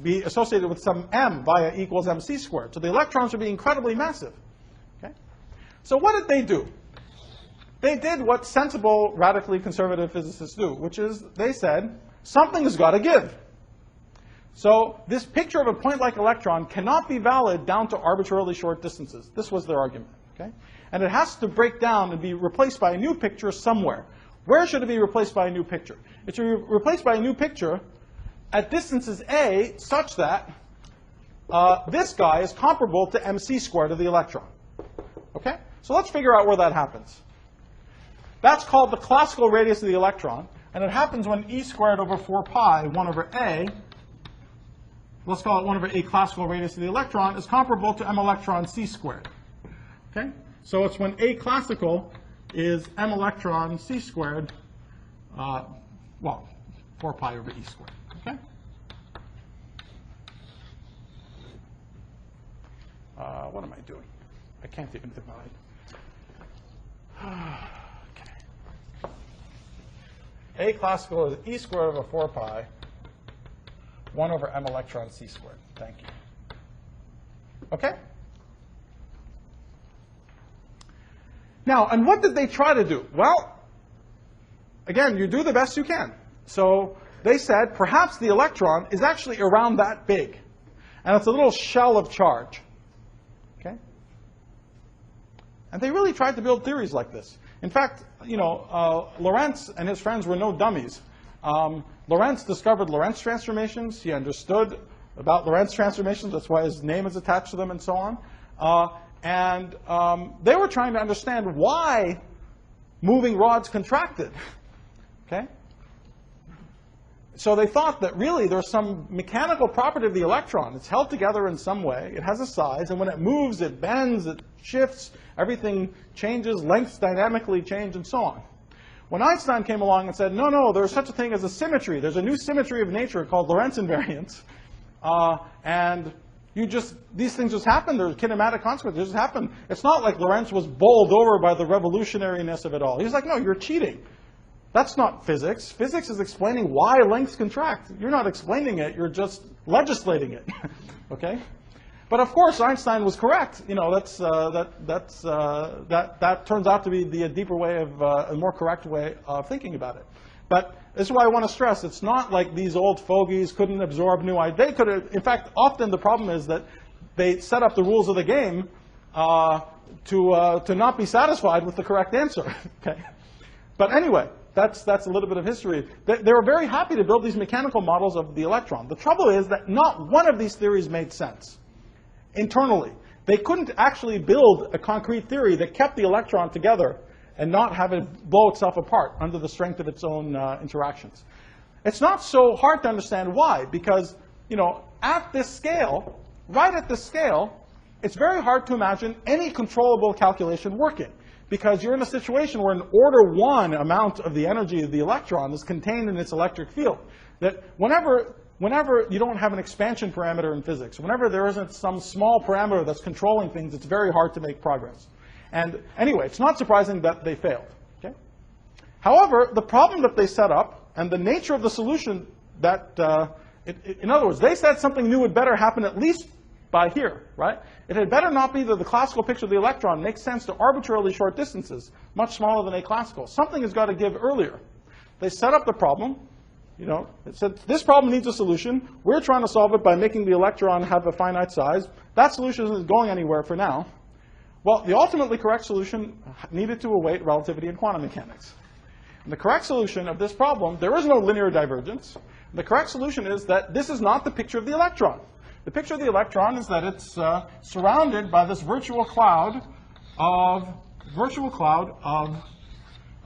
be associated with some m via E equals mc squared. So the electrons would be incredibly massive. Okay? So what did they do? They did what sensible, radically conservative physicists do, which is they said, something has got to give. So this picture of a point-like electron cannot be valid down to arbitrarily short distances. This was their argument. Okay? And it has to break down and be replaced by a new picture somewhere. Where should it be replaced by a new picture? It should be replaced by a new picture at distances a such that this guy is comparable to mc squared of the electron. Okay? So let's figure out where that happens. That's called the classical radius of the electron. And it happens when e squared over 4 pi, 1 over a, let's call it 1 over a classical radius of the electron, is comparable to m electron c squared. Okay? So it's when a classical is m electron c squared, 4 pi over e squared. Okay? What am I doing? I can't even divide. A classical is e squared over 4 pi, 1 over m electron c squared. Thank you. Okay? Now, and what did they try to do? Well, again, you do the best you can. So they said perhaps the electron is actually around that big. And it's a little shell of charge. Okay? And they really tried to build theories like this. In fact, Lorentz and his friends were no dummies. Lorentz discovered Lorentz transformations. He understood about Lorentz transformations. That's why his name is attached to them and so on. They were trying to understand why moving rods contracted. Okay? So they thought that really there's some mechanical property of the electron. It's held together in some way. It has a size. And when it moves, it bends, it shifts. Everything changes. Lengths dynamically change and so on. When Einstein came along and said, no, there's such a thing as a symmetry. There's a new symmetry of nature called Lorentz invariance. And these things just happen. There's kinematic consequences. They just happen. It's not like Lorentz was bowled over by the revolutionariness of it all. He's like, no, you're cheating. That's not physics. Physics is explaining why lengths contract. You're not explaining it. You're just legislating it. Okay? But of course, Einstein was correct. That turns out to be the deeper way of, a more correct way of thinking about it. But this is why I want to stress, it's not like these old fogies couldn't absorb new ideas. They could have, in fact, often the problem is that they set up the rules of the game to not be satisfied with the correct answer. Okay? But anyway, that's a little bit of history. They were very happy to build these mechanical models of the electron. The trouble is that not one of these theories made sense internally. They couldn't actually build a concrete theory that kept the electron together and not have it blow itself apart under the strength of its own interactions. It's not so hard to understand why, because, you know, at this scale, right at this scale, it's very hard to imagine any controllable calculation working, because you're in a situation where an order 1 amount of the energy of the electron is contained in its electric field. That whenever you don't have an expansion parameter in physics, whenever there isn't some small parameter that's controlling things, it's very hard to make progress. And anyway, it's not surprising that they failed. Okay? However, the problem that they set up and the nature of the solution that, in other words, they said something new would better happen at least by here, right? It had better not be that the classical picture of the electron makes sense to arbitrarily short distances, much smaller than aclassical. Something has got to give earlier. They set up the problem. You know, it said, this problem needs a solution. We're trying to solve it by making the electron have a finite size. That solution isn't going anywhere for now. Well, the ultimately correct solution needed to await relativity and quantum mechanics. And the correct solution of this problem, there is no linear divergence. The correct solution is that this is not the picture of the electron. The picture of the electron is that it's surrounded by this virtual cloud of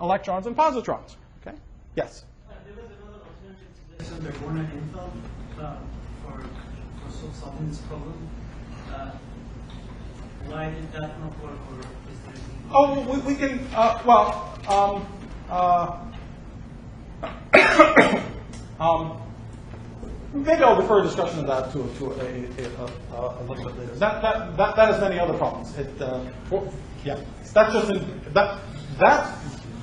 electrons and positrons. Okay? Yes? There was another alternative suggestion that one at Intel for solving this problem. Why did that not work, or is there anything? Oh, we can, maybe I'll defer a discussion of that to a little bit later. That has many other problems. Yeah, that's just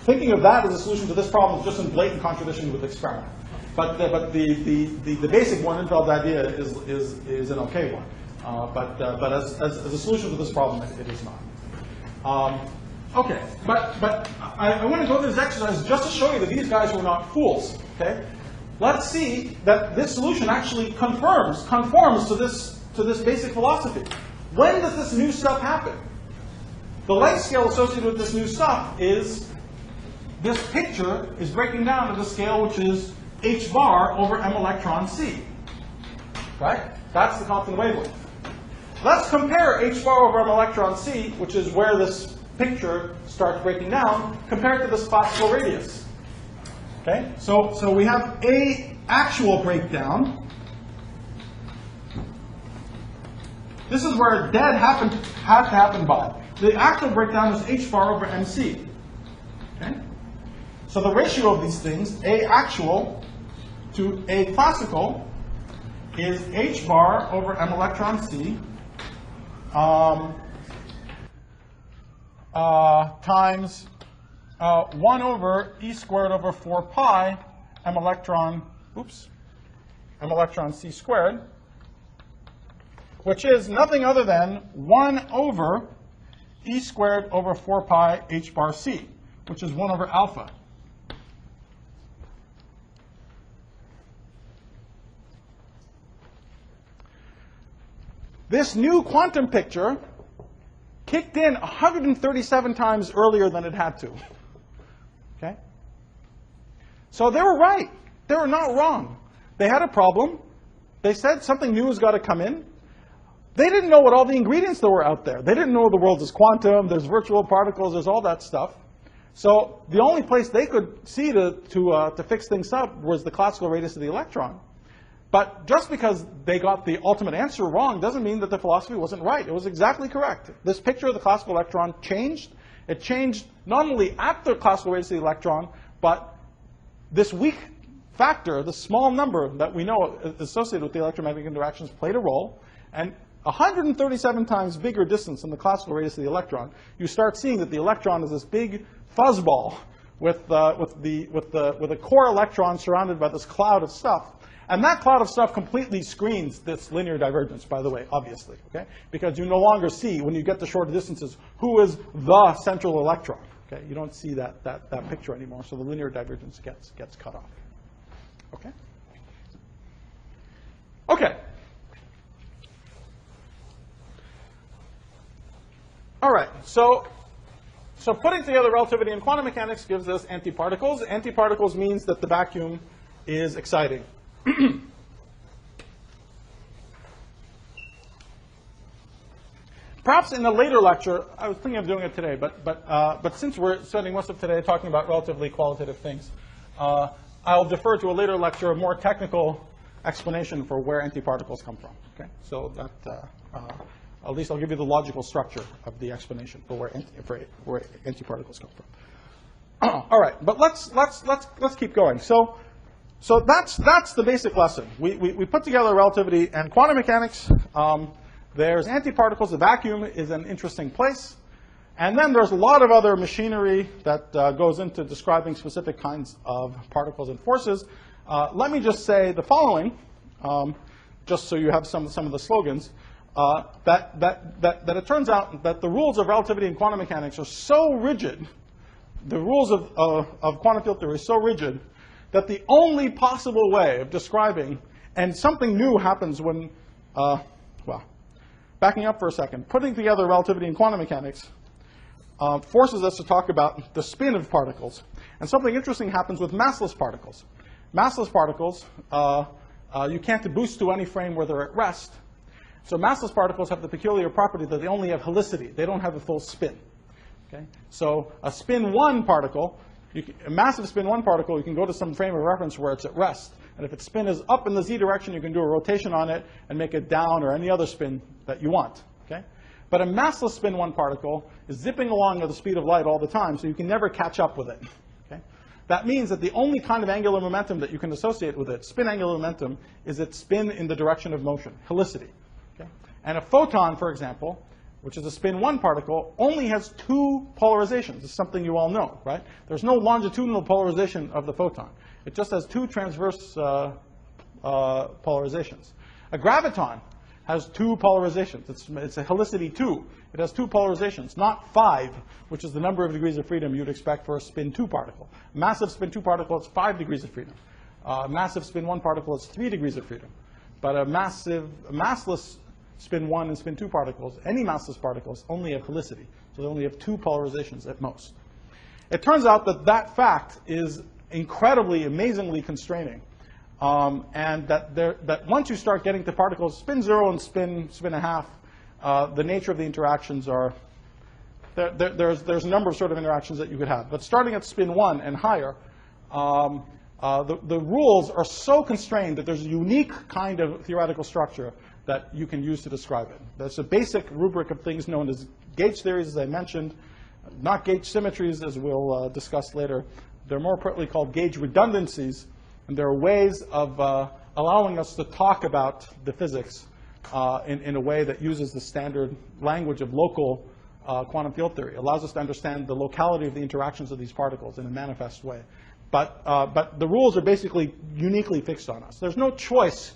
thinking of that as a solution to this problem is just in blatant contradiction with experiment. But the basic one-Infeld idea is an okay one. But as a solution to this problem, it is not. Okay, but I want to go through this exercise just to show you that these guys were not fools. Okay, let's see that this solution actually conforms to this basic philosophy. When does this new stuff happen? The length scale associated with this new stuff is this picture is breaking down to the scale which is h bar over m electron c. Right? That's the constant wavelength. Let's compare h bar over m electron c, which is where this picture starts breaking down, compared to this classical radius. Okay? So we have a actual breakdown. This is where dead had to happen by. The actual breakdown is h bar over mc. Okay? So the ratio of these things, a actual to a classical, is h bar over m electron c times 1 over e squared over 4 pi m electron c squared, which is nothing other than 1 over e squared over 4 pi h bar c, which is 1 over alpha. This new quantum picture kicked in 137 times earlier than it had to. Okay? So they were right. They were not wrong. They had a problem. They said something new has got to come in. They didn't know what all the ingredients that were out there. They didn't know the world is quantum, there's virtual particles, there's all that stuff. So the only place they could see to fix things up was the classical radius of the electron. But just because they got the ultimate answer wrong doesn't mean that the philosophy wasn't right. It was exactly correct. This picture of the classical electron changed. It changed not only at the classical radius of the electron, but this weak factor, the small number that we know associated with the electromagnetic interactions played a role. And 137 times bigger distance than the classical radius of the electron, you start seeing that the electron is this big fuzzball with a core electron surrounded by this cloud of stuff. And that cloud of stuff completely screens this linear divergence, by the way, obviously, okay? Because you no longer see, when you get to shorter distances, who is the central electron, okay? You don't see that picture anymore, so the linear divergence gets cut off, okay? Okay. All right, so So putting together relativity and quantum mechanics gives us antiparticles. Antiparticles means that the vacuum is exciting. Perhaps in a later lecture, I was thinking of doing it today, but since we're spending most of today talking about relatively qualitative things, I'll defer to a later lecture, a more technical explanation for where antiparticles come from. Okay, so that at least I'll give you the logical structure of the explanation for where antiparticles come from. All right, but let's keep going. So that's the basic lesson. We put together relativity and quantum mechanics. There's antiparticles. The vacuum is an interesting place. And then there's a lot of other machinery that goes into describing specific kinds of particles and forces. Let me just say the following, just so you have some of the slogans, that it turns out that the rules of relativity and quantum mechanics are so rigid, the rules of quantum field theory are so rigid, that the only possible way of describing, and something new happens when, well, backing up for a second, putting together relativity and quantum mechanics forces us to talk about the spin of particles. And something interesting happens with massless particles. Massless particles, you can't boost to any frame where they're at rest. So massless particles have the peculiar property that they only have helicity. They don't have a full spin. Okay? So a spin 1 particle, a massive spin 1 particle, you can go to some frame of reference where it's at rest. And if its spin is up in the z direction, you can do a rotation on it and make it down or any other spin that you want. Okay? But a massless spin 1 particle is zipping along at the speed of light all the time, so you can never catch up with it. Okay? That means that the only kind of angular momentum that you can associate with it, spin angular momentum, is its spin in the direction of motion, helicity. Okay? And a photon, for example, which is a spin 1 particle, only has 2 polarizations. It's something you all know, right? There's no longitudinal polarization of the photon. It just has 2 transverse polarizations. A graviton has 2 polarizations. It's a helicity 2. It has 2 polarizations, not 5, which is the number of degrees of freedom you'd expect for a spin 2 particle. Massive spin 2 particle, it's 5 degrees of freedom. Massive spin 1 particle, it's 3 degrees of freedom. But a massless spin 1 and spin 2 particles, any massless particles, only have helicity. So they only have 2 polarizations at most. It turns out that that fact is incredibly, amazingly constraining. And that once you start getting to particles, spin 0 and spin 1/2, the nature of the interactions are, there's a number of sort of interactions that you could have. But starting at spin 1 and higher, the rules are so constrained that there's a unique kind of theoretical structure that you can use to describe it. There's a basic rubric of things known as gauge theories, as I mentioned, not gauge symmetries, as we'll discuss later. They're more appropriately called gauge redundancies, and there are ways of allowing us to talk about the physics in a way that uses the standard language of local quantum field theory. It allows us to understand the locality of the interactions of these particles in a manifest way. But the rules are basically uniquely fixed on us. There's no choice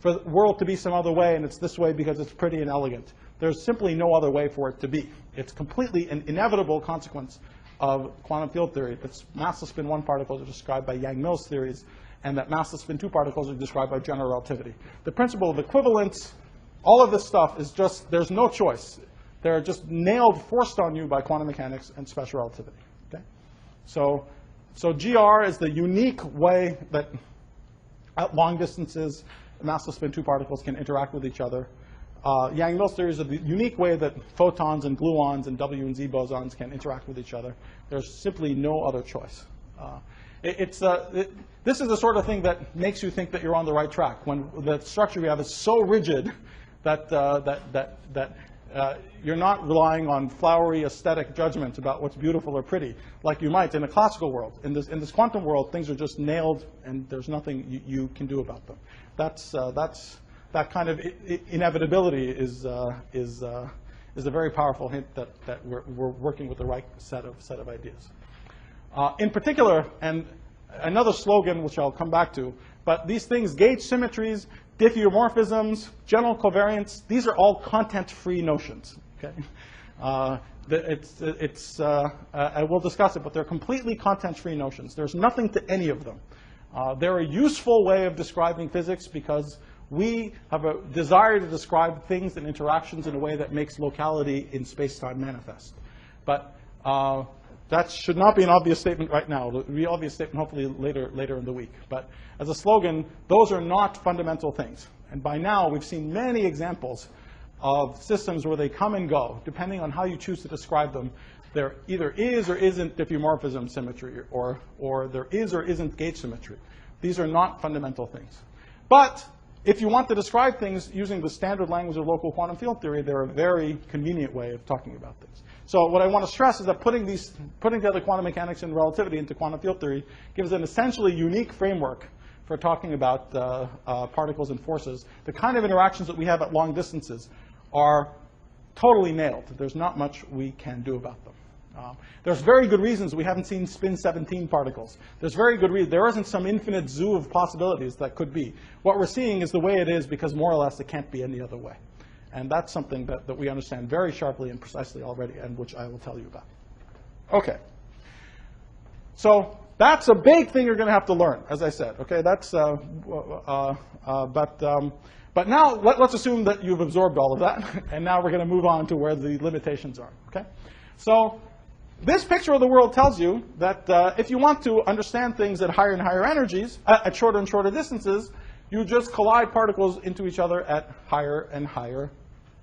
for the world to be some other way, and it's this way because it's pretty and elegant. There's simply no other way for it to be. It's completely an inevitable consequence of quantum field theory. It's massless spin 1 particles are described by Yang-Mills theories, and that massless spin 2 particles are described by general relativity. The principle of equivalence, all of this stuff is just, there's no choice. They're just nailed, forced on you by quantum mechanics and special relativity. Okay? So GR is the unique way that at long distances, massless spin 2 particles can interact with each other. Yang-Mills theory is the unique way that photons and gluons and W and Z bosons can interact with each other. There's simply no other choice. This is the sort of thing that makes you think that you're on the right track, when the structure you have is so rigid that you're not relying on flowery aesthetic judgment about what's beautiful or pretty, like you might in a classical world. In this quantum world, things are just nailed, and there's nothing you can do about them. That kind of inevitability is a very powerful hint that we're working with the right set of ideas. In particular, and another slogan which I'll come back to, but these things, gauge symmetries, diffeomorphisms, general covariance, these are all content-free notions. Okay? I will discuss it, but they're completely content-free notions. There's nothing to any of them. They're a useful way of describing physics because we have a desire to describe things and interactions in a way that makes locality in space-time manifest. But That should not be an obvious statement right now. It'll be an obvious statement hopefully later in the week. But as a slogan, those are not fundamental things. And by now, we've seen many examples of systems where they come and go, depending on how you choose to describe them. There either is or isn't diffeomorphism symmetry, or there is or isn't gauge symmetry. These are not fundamental things. But if you want to describe things using the standard language of local quantum field theory, they're a very convenient way of talking about things. So what I want to stress is that putting together quantum mechanics and relativity into quantum field theory gives an essentially unique framework for talking about particles and forces. The kind of interactions that we have at long distances are totally nailed. There's not much we can do about them. There's very good reasons we haven't seen spin 17 particles. There's very good reason. There isn't some infinite zoo of possibilities that could be. What we're seeing is the way it is because more or less it can't be any other way. And that's something that we understand very sharply and precisely already, and which I will tell you about. Okay. So that's a big thing you're going to have to learn, as I said. Okay, that's but now let's assume that you've absorbed all of that, and now we're going to move on to where the limitations are. Okay, so this picture of the world tells you that if you want to understand things at higher and higher energies, at shorter and shorter distances, you just collide particles into each other at higher and higher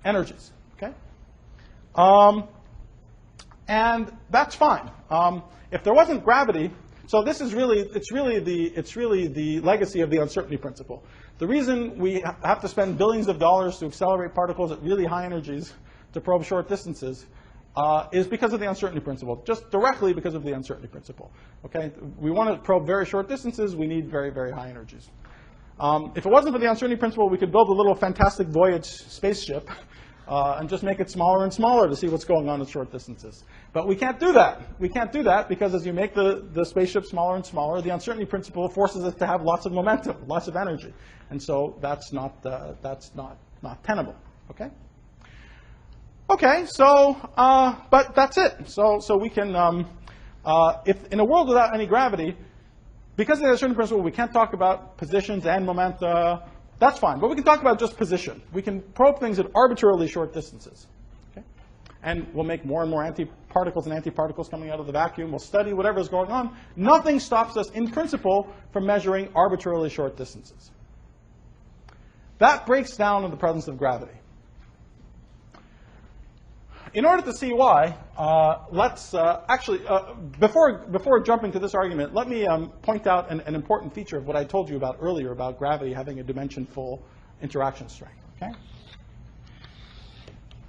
energies. Okay, and that's fine. If there wasn't gravity, so this is it's really the legacy of the uncertainty principle. The reason we have to spend billions of dollars to accelerate particles at really high energies to probe short distances is because of the uncertainty principle, just directly because of the uncertainty principle. Okay, we want to probe very short distances. We need very, very high energies. If it wasn't for the uncertainty principle, we could build a little fantastic voyage spaceship and just make it smaller and smaller to see what's going on at short distances. But we can't do that. We can't do that because as you make the spaceship smaller and smaller, the uncertainty principle forces it to have lots of momentum, lots of energy. And so that's not tenable. Okay? Okay, so, but that's it. So we can, if in a world without any gravity, because of the uncertainty principle, we can't talk about positions and momenta. That's fine, but we can talk about just position. We can probe things at arbitrarily short distances. Okay? And we'll make more and more antiparticles and antiparticles coming out of the vacuum. We'll study whatever's going on. Nothing stops us, in principle, from measuring arbitrarily short distances. That breaks down in the presence of gravity. In order to see why, let's actually, before jumping to this argument, let me point out an important feature of what I told you about earlier about gravity having a dimension-full interaction strength. Okay?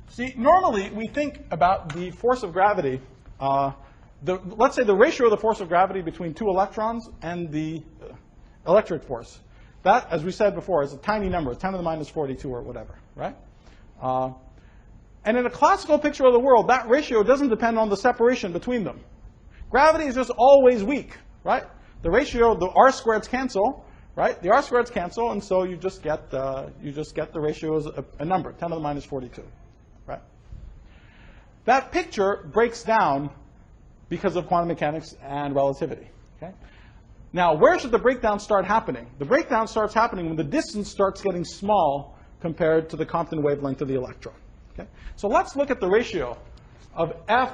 See, normally we think about the force of gravity, let's say the ratio of the force of gravity between two electrons and the electric force. That, as we said before, is a tiny number, 10 to the minus 42 or whatever, right? And in a classical picture of the world, that ratio doesn't depend on the separation between them. Gravity is just always weak, right? The ratio, the r squareds cancel, right? The r squareds cancel, and so you just get the ratio as a number, 10 to the minus 42, right? That picture breaks down because of quantum mechanics and relativity. Okay? Now, where should the breakdown start happening? The breakdown starts happening when the distance starts getting small compared to the Compton wavelength of the electron. Okay? So let's look at the ratio of F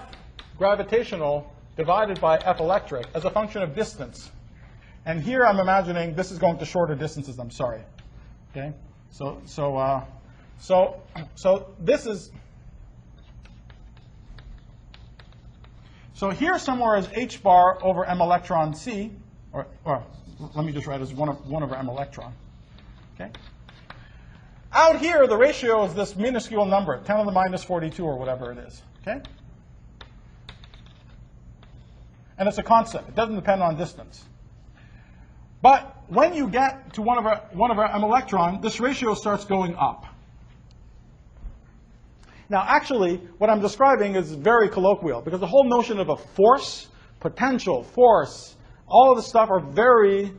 gravitational divided by F electric as a function of distance. And here I'm imagining this is going to shorter distances, I'm sorry. Okay? So this is, so here somewhere is H bar over M electron C, or let me just write as 1 over M electron. Okay? Out here, the ratio is this minuscule number, 10 to the minus 42 or whatever it is. Okay? And it's a constant. It doesn't depend on distance. But when you get to 1 over M electron, this ratio starts going up. Now, actually, what I'm describing is very colloquial, because the whole notion of a force, potential, force, all of this stuff are very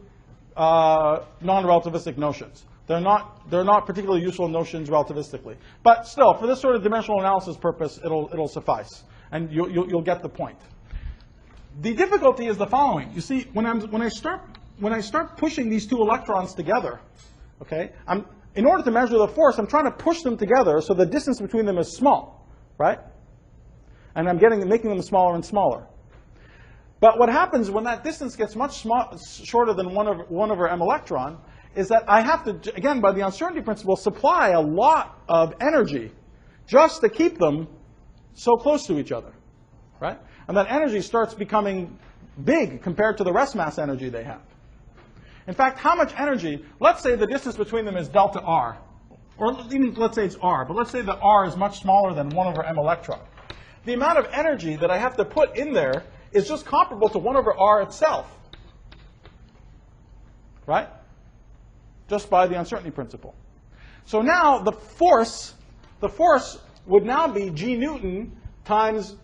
non-relativistic notions. They're not particularly useful notions relativistically. But still, for this sort of dimensional analysis purpose, it'll suffice, and you'll get the point. The difficulty is the following. You see, when I start pushing these two electrons together, okay, in order to measure the force, I'm trying to push them together so the distance between them is small, right? And I'm making them smaller and smaller. But what happens when that distance gets much shorter than 1 over m electron is that I have to, again, by the uncertainty principle, supply a lot of energy just to keep them so close to each other, right? And that energy starts becoming big compared to the rest mass energy they have. In fact, how much energy, let's say the distance between them is delta r, or even let's say it's r, but let's say that r is much smaller than 1 over m electron. The amount of energy that I have to put in there is just comparable to 1 over r itself, right? Just by the uncertainty principle. So now the force would now be g Newton times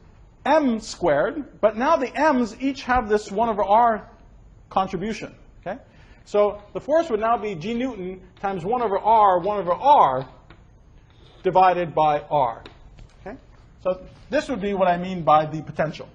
m squared, but now the m's each have this 1 over r contribution, okay? So the force would now be g Newton times 1 over r divided by r, okay? So this would be what I mean by the potential.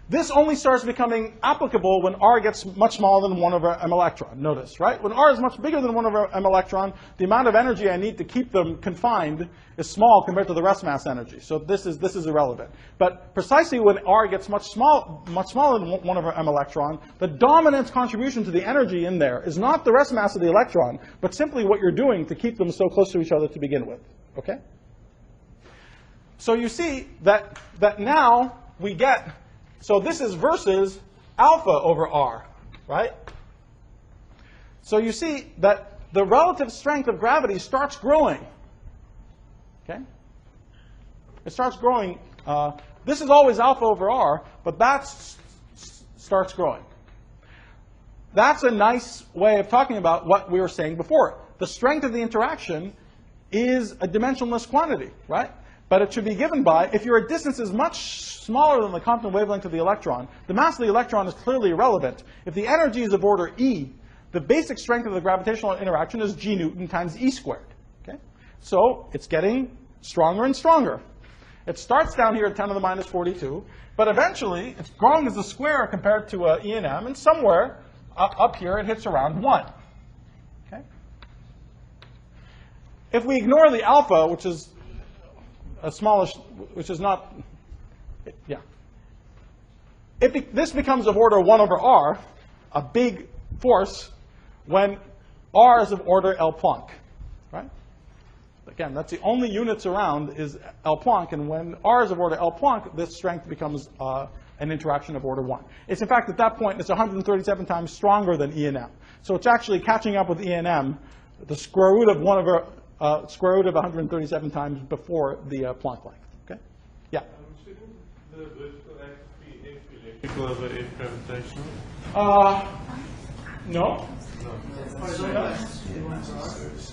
This only starts becoming applicable when r gets much smaller than 1 over m electron. Notice, right? When r is much bigger than 1 over m electron, the amount of energy I need to keep them confined is small compared to the rest mass energy. So this is irrelevant. But precisely when r gets much smaller than 1 over m electron, the dominant contribution to the energy in there is not the rest mass of the electron, but simply what you're doing to keep them so close to each other to begin with. Okay? So you see that now we get. So this is versus alpha over r, right? So you see that the relative strength of gravity starts growing, okay? It starts growing. This is always alpha over r, but that starts growing. That's a nice way of talking about what we were saying before. The strength of the interaction is a dimensionless quantity, right? But it should be given by, if your distance is much smaller than the Compton wavelength of the electron, the mass of the electron is clearly irrelevant. If the energy is of order E, the basic strength of the gravitational interaction is g Newton times E squared. Okay? So it's getting stronger and stronger. It starts down here at 10 to the minus 42, but eventually it's growing as a square compared to E and M, and somewhere up here it hits around 1. Okay? If we ignore the alpha, which is a smallish, which is not, yeah. This becomes of order 1 over r, a big force, when r is of order L Planck, right? Again, that's the only units around is L Planck, and when r is of order L Planck, this strength becomes an interaction of order 1. It's in fact, at that point, it's 137 times stronger than E and M. So it's actually catching up with E and M, the square root of 1 over square root of 137 times before the Planck length. Okay? Yeah? Shouldn't the vertical axis be equal over F gravitational? No.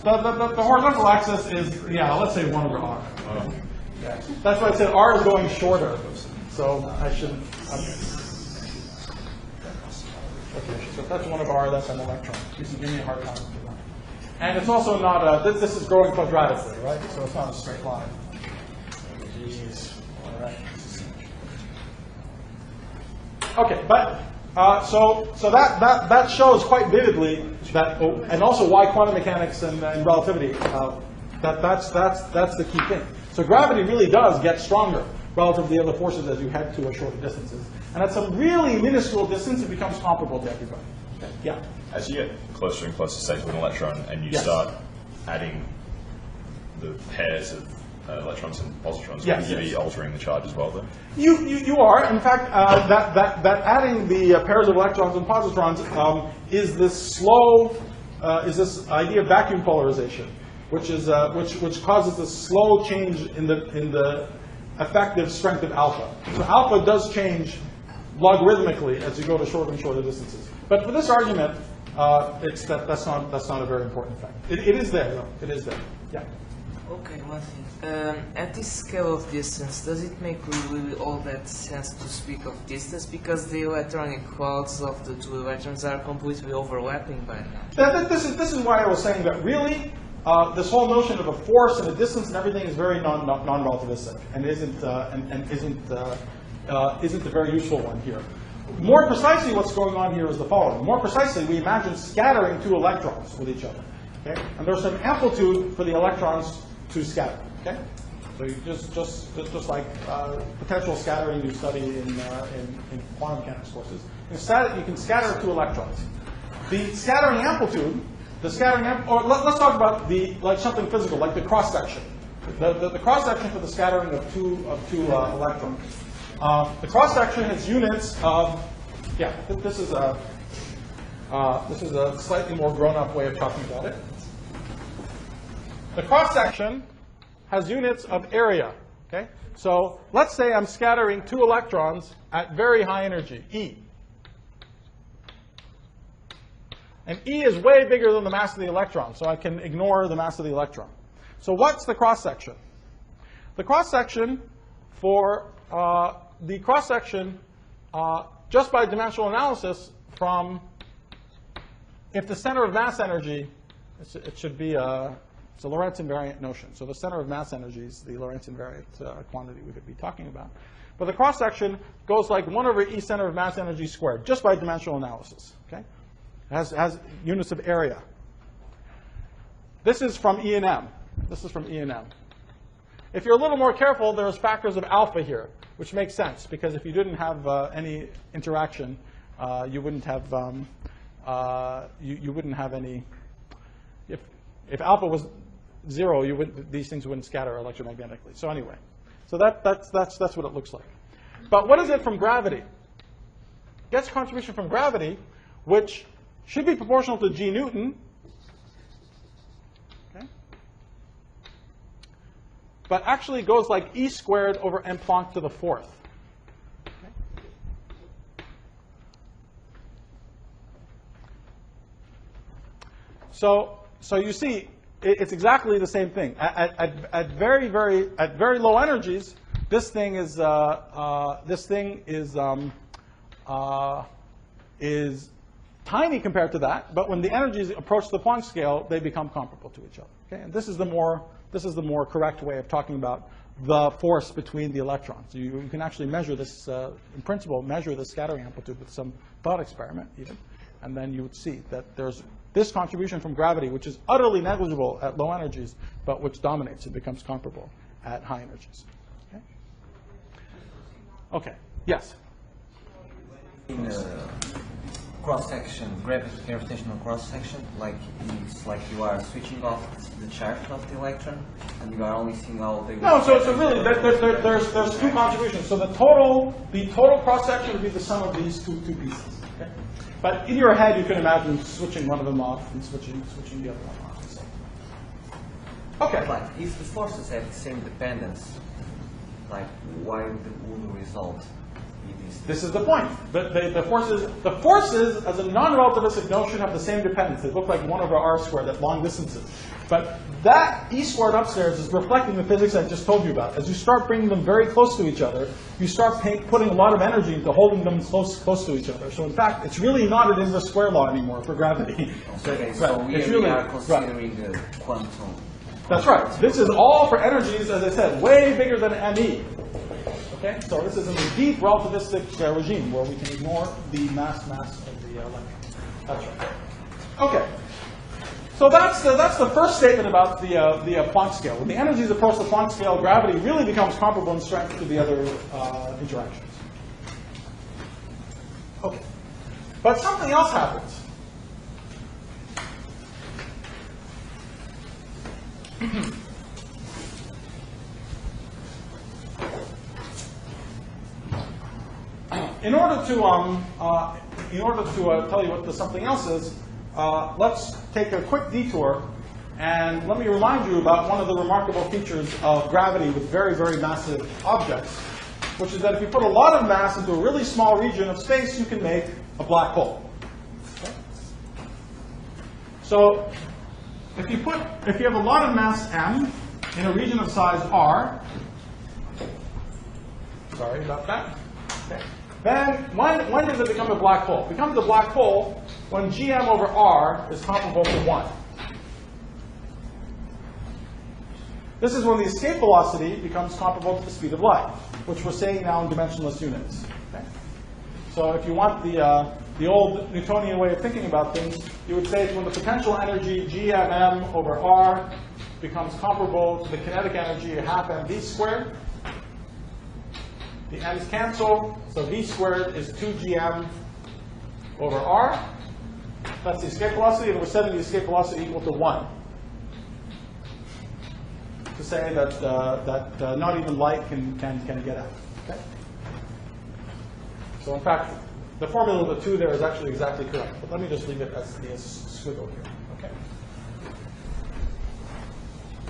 The horizontal axis is, yeah, let's say 1 over r. Yeah. That's why I said r is going shorter. So I shouldn't. Okay, so if that's 1 over r, that's an electron. You can give me a hard time for that. And it's also not this is growing quadratically, right? So it's not a straight line. All right. Okay, but so that shows quite vividly that, and also why quantum mechanics and relativity, that's the key thing. So gravity really does get stronger relative to the other forces as you head to shorter distances. And at some really minuscule distance, it becomes comparable to everybody. Okay. Yeah. As you get closer and closer, say, to an electron, and you start adding the pairs of electrons and positrons, will you be altering the charge as well, then? You are. In fact, that adding the pairs of electrons and positrons is this this idea of vacuum polarization, which causes a slow change in the effective strength of alpha. So alpha does change logarithmically as you go to shorter and shorter distances. But for this argument, that's not a very important fact. It is there, though. It is there. Yeah. Okay, one thing. At this scale of distance, does it make really all that sense to speak of distance? Because the electronic qualities of the two electrons are completely overlapping by now. This is why I was saying that really, this whole notion of a force and a distance and everything is very non-relativistic and isn't a very useful one here. More precisely, what's going on here is the following. More precisely, we imagine scattering two electrons with each other. Okay? And there's some amplitude for the electrons to scatter. Okay? So you just like potential scattering you study in quantum mechanics courses. You can scatter 2 electrons. The scattering amplitude, or let's talk about something physical, like the cross section. The cross section for the scattering of two electrons. The cross section has units of, this is a slightly more grown-up way of talking about it. The cross section has units of area. Okay, so let's say I'm scattering 2 electrons at very high energy, E. And E is way bigger than the mass of the electron, so I can ignore the mass of the electron. So what's the cross section? The cross section just by dimensional analysis from, if the center of mass energy, it should be it's a Lorentz invariant notion. So the center of mass energy is the Lorentz invariant quantity we could be talking about. But the cross section goes like 1 over E center of mass energy squared, just by dimensional analysis. Okay, it has units of area. This is from E and M. This is from E and M. If you're a little more careful, there's factors of alpha here, which makes sense, because if you didn't have any interaction, you wouldn't have you wouldn't have any. If alpha was 0, these things wouldn't scatter electromagnetically. So anyway, so that's what it looks like. But what is it from gravity? It gets contribution from gravity, which should be proportional to G Newton. Okay. But actually goes like E squared over M Planck to the 4th. Okay. So you see, it's exactly the same thing. At very low energies, this thing is tiny compared to that. But when the energies approach the Planck scale, they become comparable to each other. Okay, and this is the more correct way of talking about the force between the electrons. You can actually measure this, in principle, measure the scattering amplitude with some thought experiment even, and then you would see that there's this contribution from gravity, which is utterly negligible at low energies, but which dominates and becomes comparable at high energies. Okay? Okay. Yes? In cross-section, gravitational cross-section, like it's like you are switching off the charge of the electron, and you are only seeing all the... No, so really, there's 2 contributions. So the total cross-section would be the sum of these two pieces. Okay? But in your head, you can imagine switching one of them off and switching the other one off. So. Okay. But if the forces have the same dependence, like why would the result be this? This is the point. The forces, as a non-relativistic notion, have the same dependence. They look like 1 over r squared at long distances. But that E squared upstairs is reflecting the physics I just told you about. As you start bringing them very close to each other, you start putting a lot of energy into holding them close to each other. So in fact, it's really not an inverse square law anymore for gravity. Okay, so we are considering the quantum. That's right. This is all for energies, as I said, way bigger than ME. Okay, so this is in the deep relativistic regime where we can ignore the mass of the electron. That's right. Okay. So that's the first statement about the Planck scale. When the energies approach the Planck scale, gravity really becomes comparable in strength to the other interactions. Okay. But something else happens. In order to tell you what the something else is, let's take a quick detour and let me remind you about one of the remarkable features of gravity with very, very massive objects, which is that if you put a lot of mass into a really small region of space, you can make a black hole. Okay? So if you have a lot of mass m in a region of size r, sorry about that. Okay. Then when does it become a black hole? It becomes a black hole when gm over r is comparable to 1. This is when the escape velocity becomes comparable to the speed of light, which we're saying now in dimensionless units. Okay? So if you want the old Newtonian way of thinking about things, you would say it's when the potential energy gmm over r becomes comparable to the kinetic energy of half mv squared. The m's cancel, so v squared is 2gm over r. That's the escape velocity, and we're setting the escape velocity equal to 1. To say that not even light can get out. Okay? So in fact, the formula of the 2 there is actually exactly correct. But let me just leave it as the squiggle here. Okay.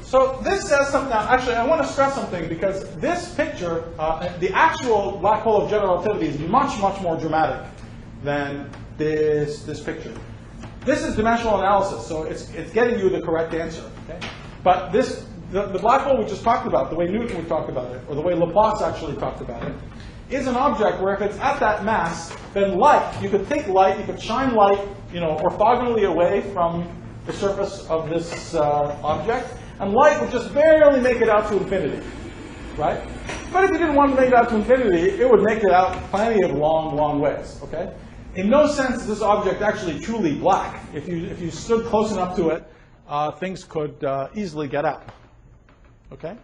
So this says something. Now, actually, I want to stress something because this picture, the actual black hole of general relativity, is much, much more dramatic than this picture. This is dimensional analysis, so it's getting you the correct answer. Okay? But this. The black hole we just talked about, the way Newton would talk about it, or the way Laplace actually talked about it, is an object where if it's at that mass, then light, you could take light, you could shine light, orthogonally away from the surface of this object, and light would just barely make it out to infinity, right? But if you didn't want to make it out to infinity, it would make it out plenty of long, long ways, okay? In no sense is this object actually truly black. If you stood close enough to it, things could easily get out. Okay?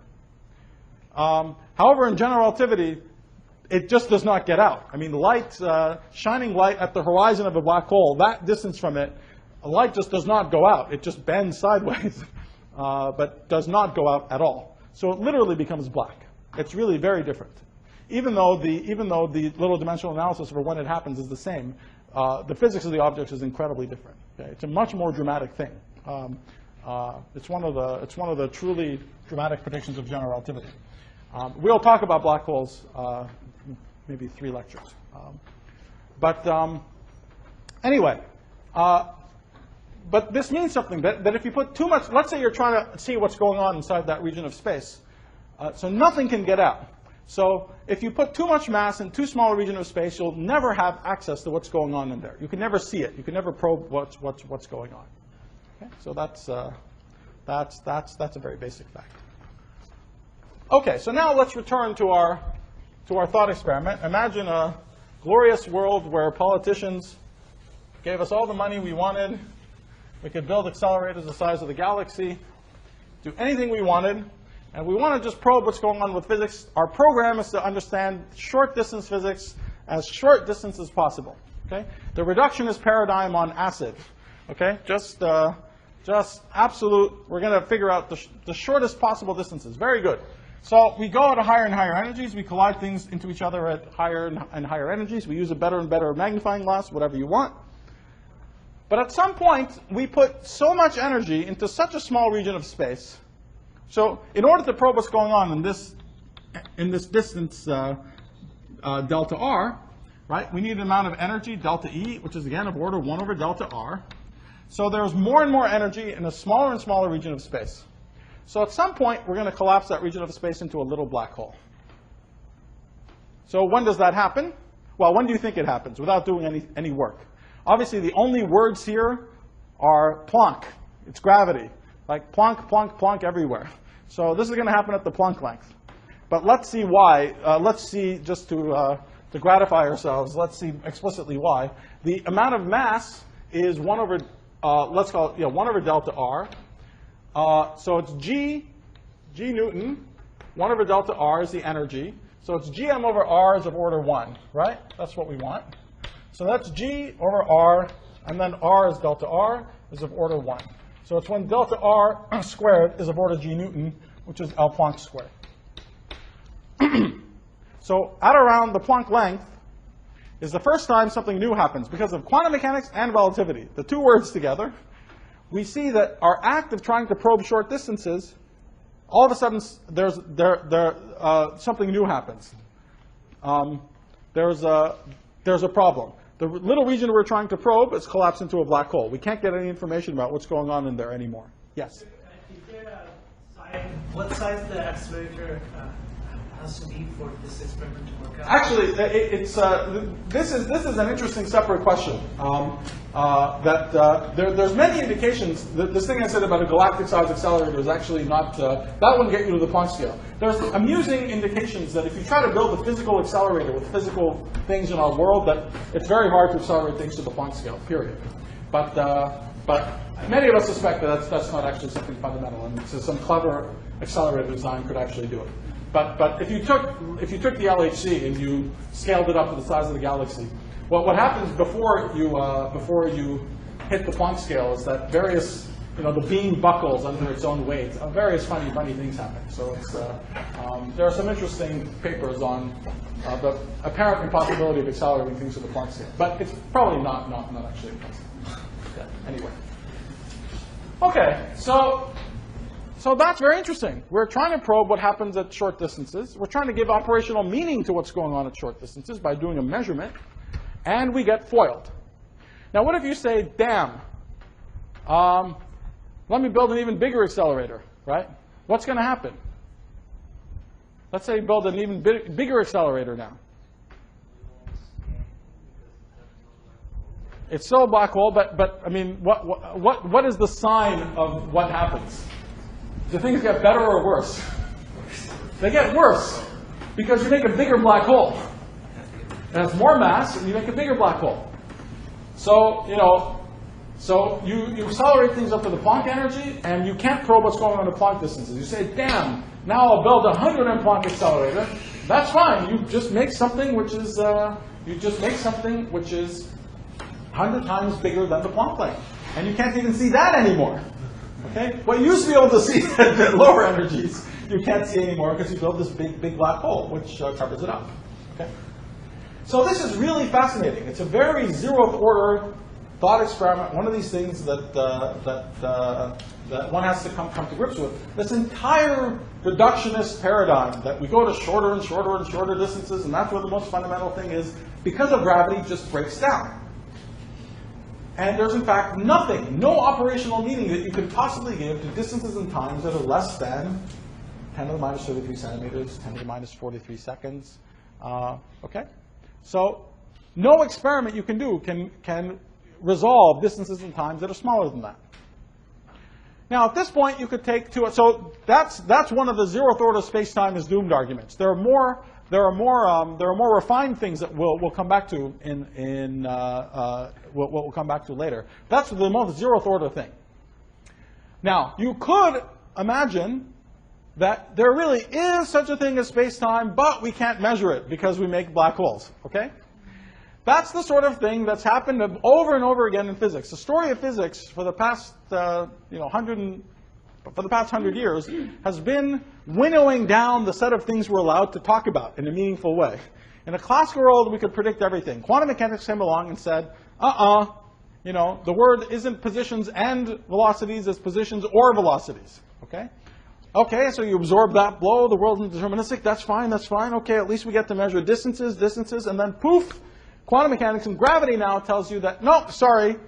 However, in general relativity, it just does not get out. I mean, light, shining light at the horizon of a black hole, that distance from it, light just does not go out. It just bends sideways, but does not go out at all. So it literally becomes black. It's really very different. Even though the little dimensional analysis for when it happens is the same, the physics of the objects is incredibly different. Okay? It's a much more dramatic thing. It's one of the truly dramatic predictions of general relativity. We'll talk about black holes maybe 3 lectures. Anyway, but this means something, that if you put too much, let's say you're trying to see what's going on inside that region of space, so nothing can get out. So if you put too much mass in too small a region of space, you'll never have access to what's going on in there. You can never see it. You can never probe what's going on. Okay? So that's a very basic fact. Okay, so now let's return to our thought experiment. Imagine a glorious world where politicians gave us all the money we wanted. We could build accelerators the size of the galaxy, do anything we wanted, and we want to just probe what's going on with physics. Our program is to understand short distance physics as short distance as possible. Okay? The reductionist paradigm on acid. Okay? Just absolute, we're going to figure out the shortest possible distances. Very good. So we go to higher and higher energies. We collide things into each other at higher and higher energies. We use a better and better magnifying glass, whatever you want. But at some point, we put so much energy into such a small region of space. So in order to probe what's going on in this distance, delta r, right, we need an amount of energy, delta E, which is again of order 1 over delta r. So there's more and more energy in a smaller and smaller region of space. So at some point, we're going to collapse that region of space into a little black hole. So when does that happen? Well, when do you think it happens without doing any work? Obviously, the only words here are Planck. It's gravity. Like Planck, Planck, Planck everywhere. So this is going to happen at the Planck length. But let's see why. Let's see, just to gratify ourselves, let's see explicitly why. The amount of mass is 1 over, let's call it 1 over delta r. So it's G Newton. 1 over delta r is the energy. So it's Gm over r is of order 1, right? That's what we want. So that's G over r, and then r is delta r is of order 1. So it's when delta r squared is of order G Newton, which is L Planck squared. So at around the Planck length is the first time something new happens because of quantum mechanics and relativity. The two words together, we see that our act of trying to probe short distances, all of a sudden something new happens. There's a problem. The little region we're trying to probe is collapsed into a black hole. We can't get any information about what's going on in there anymore. Yes? Is there a size, what size the accelerator has to be for this experiment to work out? Actually, this is an interesting separate question. There's many indications. This thing I said about a galactic-sized accelerator is actually not, that wouldn't get you to the Planck scale. There's amusing indications that if you try to build a physical accelerator with physical things in our world, that it's very hard to accelerate things to the Planck scale, period. But But many of us suspect that that's not actually something fundamental, and so some clever accelerator design could actually do it. But if you took the LHC and you scaled it up to the size of the galaxy, what happens before you hit the Planck scale is that various, the beam buckles under its own weight. Various funny things happen. So there are some interesting papers on the apparent impossibility of accelerating things to the Planck scale, but it's probably not actually impossible. Okay, anyway. Okay, so that's very interesting. We're trying to probe what happens at short distances. We're trying to give operational meaning to what's going on at short distances by doing a measurement, and we get foiled. Now, what if you say, damn, let me build an even bigger accelerator, right? What's going to happen? Let's say you build an even bigger accelerator now. It's still a black hole, but I mean, what is the sign of what happens? Do things get better or worse? They get worse, because you make a bigger black hole. It has more mass, and you make a bigger black hole. So, you accelerate things up to the Planck energy, and you can't probe what's going on at Planck distances. You say, damn, now I'll build a 100 M Planck accelerator. That's fine. You just make something which is 100 times bigger than the Planck plane, and you can't even see that anymore. Okay? What you used to be able to see at lower energies, you can't see anymore because you build this big black hole, which covers it up. Okay? So this is really fascinating. It's a very zeroth order thought experiment. One of these things that one has to come to grips with. This entire reductionist paradigm that we go to shorter and shorter and shorter distances, and that's where the most fundamental thing is, because of gravity, just breaks down. And there's, in fact, nothing, no operational meaning that you could possibly give to distances and times that are less than 10 to the minus 33 centimeters, 10 to the minus 43 seconds. Okay? So no experiment you can do can resolve distances and times that are smaller than that. Now, at this point, you could take two. So that's one of the zeroth order space-time is doomed arguments. There are more refined things that we'll come back to we'll come back to later. That's the most zeroth order thing. Now, you could imagine that there really is such a thing as space-time, but we can't measure it because we make black holes. Okay? That's the sort of thing that's happened over and over again in physics. The story of physics for the past 100 years has been winnowing down the set of things we're allowed to talk about in a meaningful way. In a classical world, we could predict everything. Quantum mechanics came along and said, the word isn't positions and velocities, it's positions or velocities. Okay? Okay, so you absorb that blow, the world is deterministic, that's fine. Okay, at least we get to measure distances, and then poof, quantum mechanics and gravity now tells you that, no, sorry,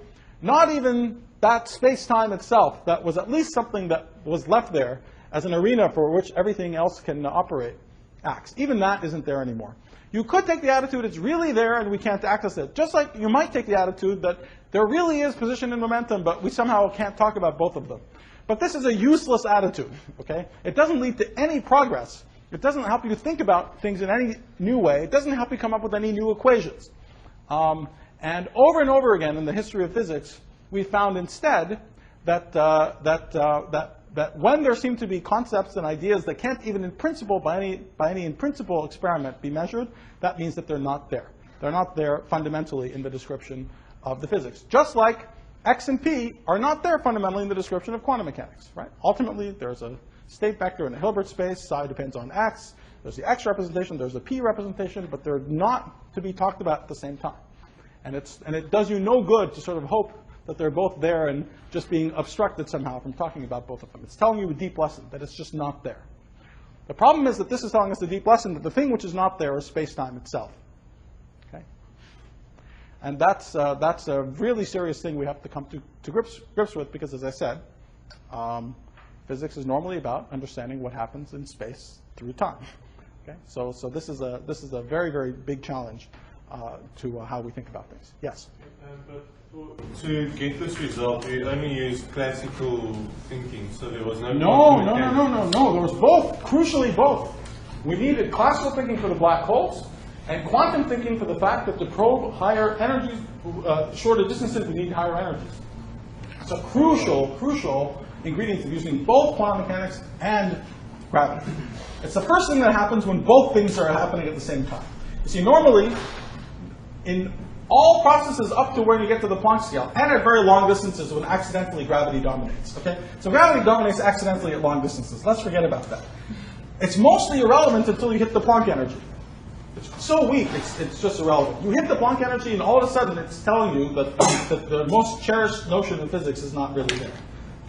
not even that space-time itself, that was at least something that was left there as an arena for which everything else can operate, acts. Even that isn't there anymore. You could take the attitude it's really there and we can't access it. Just like you might take the attitude that there really is position and momentum, but we somehow can't talk about both of them. But this is a useless attitude, okay? It doesn't lead to any progress. It doesn't help you to think about things in any new way. It doesn't help you come up with any new equations. And over again in the history of physics, we found instead that when there seem to be concepts and ideas that can't even in principle, by any in principle experiment be measured, that means that they're not there. They're not there fundamentally in the description of the physics. Just like X and P are not there fundamentally in the description of quantum mechanics, right? Ultimately, there's a state vector in a Hilbert space. Psi depends on X. There's the X representation. There's the P representation. But they're not to be talked about at the same time. And it does you no good to sort of hope that they're both there and just being obstructed somehow from talking about both of them. It's telling you a deep lesson that it's just not there. The problem is that this is telling us a deep lesson that the thing which is not there is space-time itself. Okay? And that's a really serious thing we have to come to grips with because, as I said, physics is normally about understanding what happens in space through time. Okay? So this is a very, very big challenge to how we think about things. Yes? But to get this result, we only used classical thinking, so there was no... No. There was both, crucially both. We needed classical thinking for the black holes and quantum thinking for the fact that to probe higher energies, shorter distances, we need higher energies. It's a crucial ingredient of using both quantum mechanics and gravity. It's the first thing that happens when both things are happening at the same time. You see, normally, in all processes up to where you get to the Planck scale, and at very long distances when accidentally gravity dominates. Okay? So gravity dominates accidentally at long distances. Let's forget about that. It's mostly irrelevant until you hit the Planck energy. It's so weak, it's just irrelevant. You hit the Planck energy, and all of a sudden it's telling you that the most cherished notion in physics is not really there.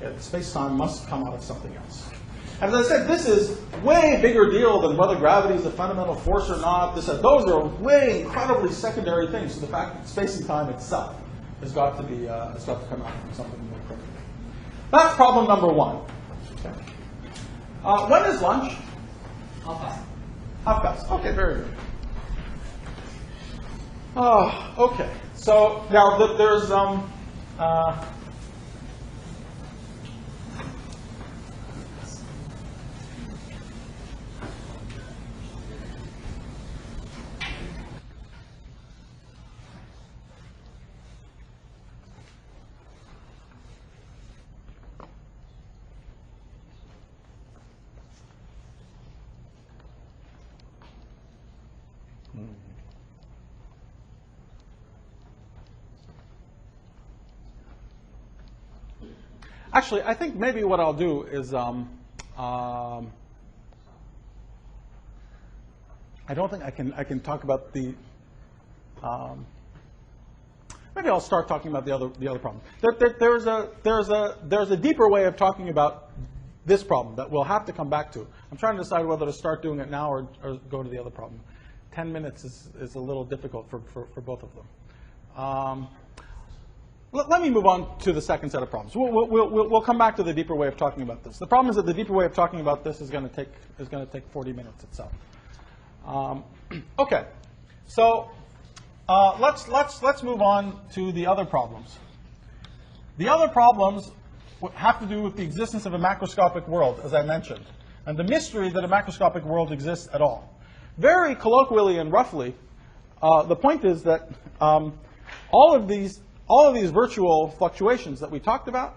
Okay? Space-time must come out of something else. And as I said, this is way bigger deal than whether gravity is a fundamental force or not. Those are way incredibly secondary things to the fact that space and time itself has got to be has got to come out from something more critical. That's problem number one. Okay. When is lunch? Half past. Half past. Okay, very good. Okay. So now there's actually, I think maybe what I'll do is I don't think I can talk about the maybe I'll start talking about the other problem. There's a deeper way of talking about this problem that we'll have to come back to. I'm trying to decide whether to start doing it now or go to the other problem. 10 minutes is a little difficult for both of them. Let me move on to the second set of problems. We'll come back to the deeper way of talking about this. The problem is that the deeper way of talking about this is going to take 40 minutes itself. Okay, so let's move on to the other problems. The other problems have to do with the existence of a macroscopic world, as I mentioned, and the mystery that a macroscopic world exists at all. Very colloquially and roughly, the point is that all of these virtual fluctuations that we talked about,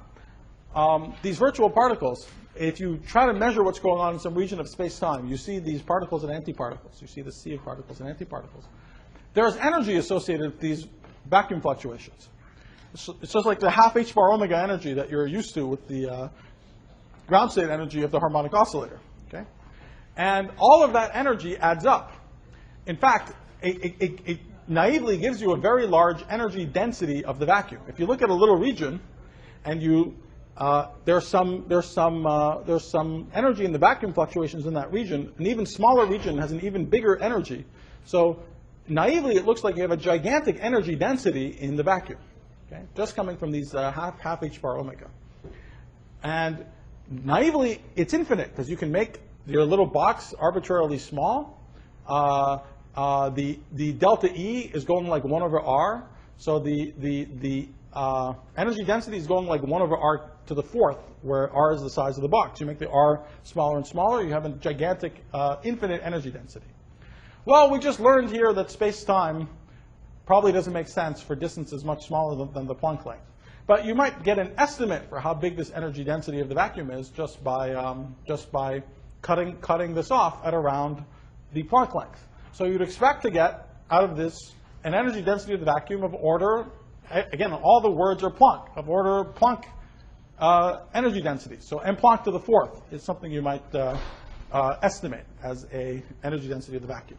these virtual particles, if you try to measure what's going on in some region of space-time, you see these particles and antiparticles. You see the sea of particles and antiparticles. There's energy associated with these vacuum fluctuations. It's just like the half h bar omega energy that you're used to with the ground state energy of the harmonic oscillator. Okay? And all of that energy adds up. In fact, it naively gives you a very large energy density of the vacuum. If you look at a little region, and there's some energy in the vacuum fluctuations in that region, an even smaller region has an even bigger energy. So naively, it looks like you have a gigantic energy density in the vacuum, okay? Just coming from these half h bar omega. And naively, it's infinite because you can make your little box arbitrarily small. The delta E is going like 1 over R. So the energy density is going like 1 over R to the 4th, where R is the size of the box. You make the R smaller and smaller, you have a gigantic infinite energy density. Well, we just learned here that space-time probably doesn't make sense for distances much smaller than the Planck length. But you might get an estimate for how big this energy density of the vacuum is just by cutting this off at around the Planck length. So you'd expect to get out of this an energy density of the vacuum of order, again, all the words are Planck, of order Planck energy density. So m Planck to the 4th is something you might estimate as a energy density of the vacuum.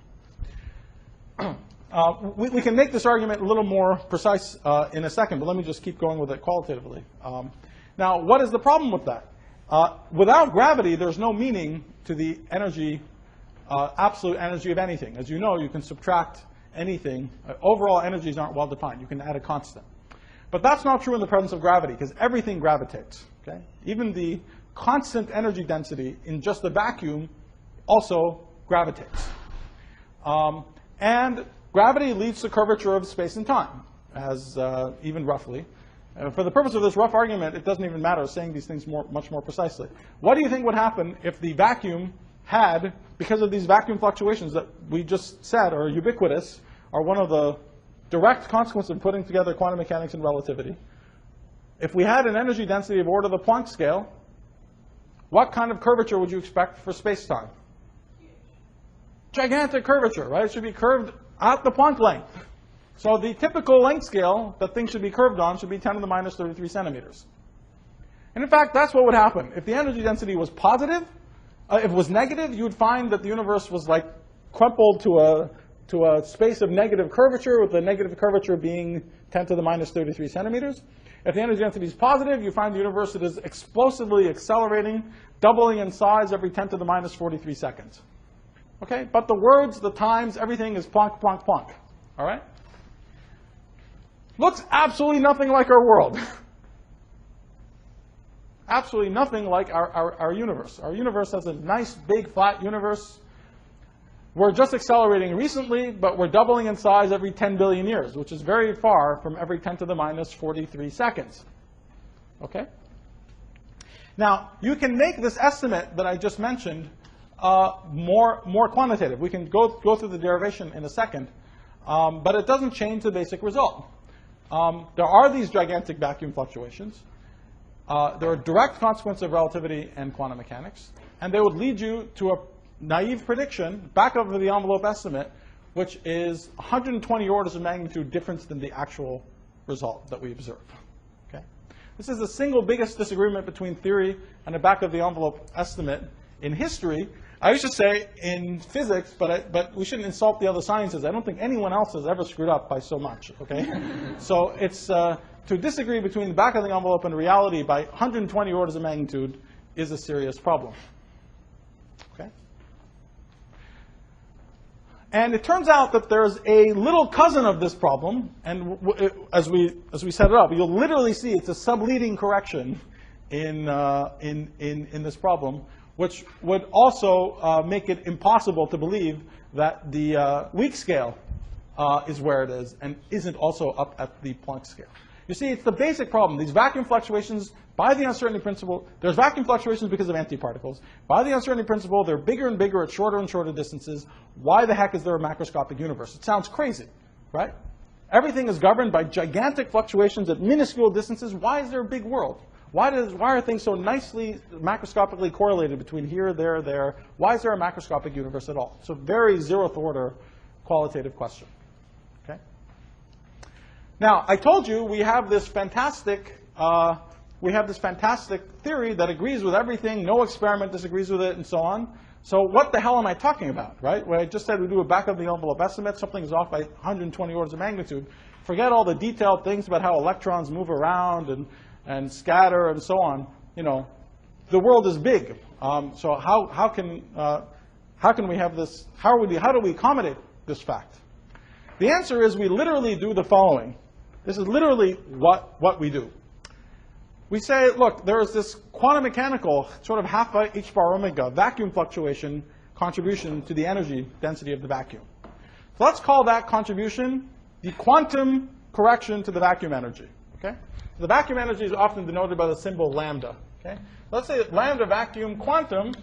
We can make this argument a little more precise in a second, but let me just keep going with it qualitatively. Now, what is the problem with that? Without gravity, there's no meaning to the energy, absolute energy of anything. As you know, you can subtract anything. Overall energies aren't well defined. You can add a constant. But that's not true in the presence of gravity, because everything gravitates. Okay? Even the constant energy density in just the vacuum also gravitates. And gravity leads to curvature of space and time, as even roughly. For the purpose of this rough argument, it doesn't even matter saying these things much more precisely. What do you think would happen if the vacuum had, because of these vacuum fluctuations that we just said are ubiquitous, are one of the direct consequences of putting together quantum mechanics and relativity? if we had an energy density of order the Planck scale, what kind of curvature would you expect for space-time? Gigantic curvature, right? It should be curved at the Planck length. So the typical length scale that things should be curved on should be 10 to the minus 33 centimeters. And in fact, that's what would happen. If the energy density was positive, if it was negative, you would find that the universe was like crumpled to a space of negative curvature, with the negative curvature being 10 to the minus 33 centimeters. If the energy density is positive, you find the universe that is explosively accelerating, doubling in size every 10 to the minus 43 seconds. Okay? But the words, the times, everything is Planck, Planck, Planck. All right? Looks absolutely nothing like our world. Absolutely nothing like our universe. Our universe has a nice, big, flat universe. We're just accelerating recently, but we're doubling in size every 10 billion years, which is very far from every 10 to the minus 43 seconds. Okay? Now, you can make this estimate that I just mentioned more quantitative. We can go through the derivation in a second, but it doesn't change the basic result. There are these gigantic vacuum fluctuations. They're a direct consequence of relativity and quantum mechanics, and they would lead you to a naive prediction, back of the envelope estimate, which is 120 orders of magnitude difference than the actual result that we observe. Okay? This is the single biggest disagreement between theory and a back of the envelope estimate in history. I used to say in physics, but we shouldn't insult the other sciences. I don't think anyone else has ever screwed up by so much. Okay? So it's to disagree between the back of the envelope and reality by 120 orders of magnitude is a serious problem. Okay? And it turns out that there's a little cousin of this problem, and as we set it up, you'll literally see it's a subleading correction in this problem, which would also make it impossible to believe that the weak scale is where it is and isn't also up at the Planck scale. You see, it's the basic problem. These vacuum fluctuations, by the uncertainty principle, there's vacuum fluctuations because of antiparticles. By the uncertainty principle, they're bigger and bigger at shorter and shorter distances. Why the heck is there a macroscopic universe? It sounds crazy, right? Everything is governed by gigantic fluctuations at minuscule distances. Why is there a big world? Why are things so nicely macroscopically correlated between here, there, there? Why is there a macroscopic universe at all? It's a very zeroth order qualitative question. Okay? Now, I told you we have this fantastic theory that agrees with everything. No experiment disagrees with it, and so on. So what the hell am I talking about, right? When I just said we do a back-of-the-envelope estimate, something is off by 120 orders of magnitude. Forget all the detailed things about how electrons move around and scatter and so on. You know, the world is big. So how can we have this? How do we accommodate this fact? The answer is we literally do the following. This is literally what we do. We say, look, there is this quantum mechanical, sort of half by h bar omega vacuum fluctuation contribution to the energy density of the vacuum. So let's call that contribution the quantum correction to the vacuum energy. Okay? The vacuum energy is often denoted by the symbol lambda. Okay? Let's say that lambda vacuum quantum.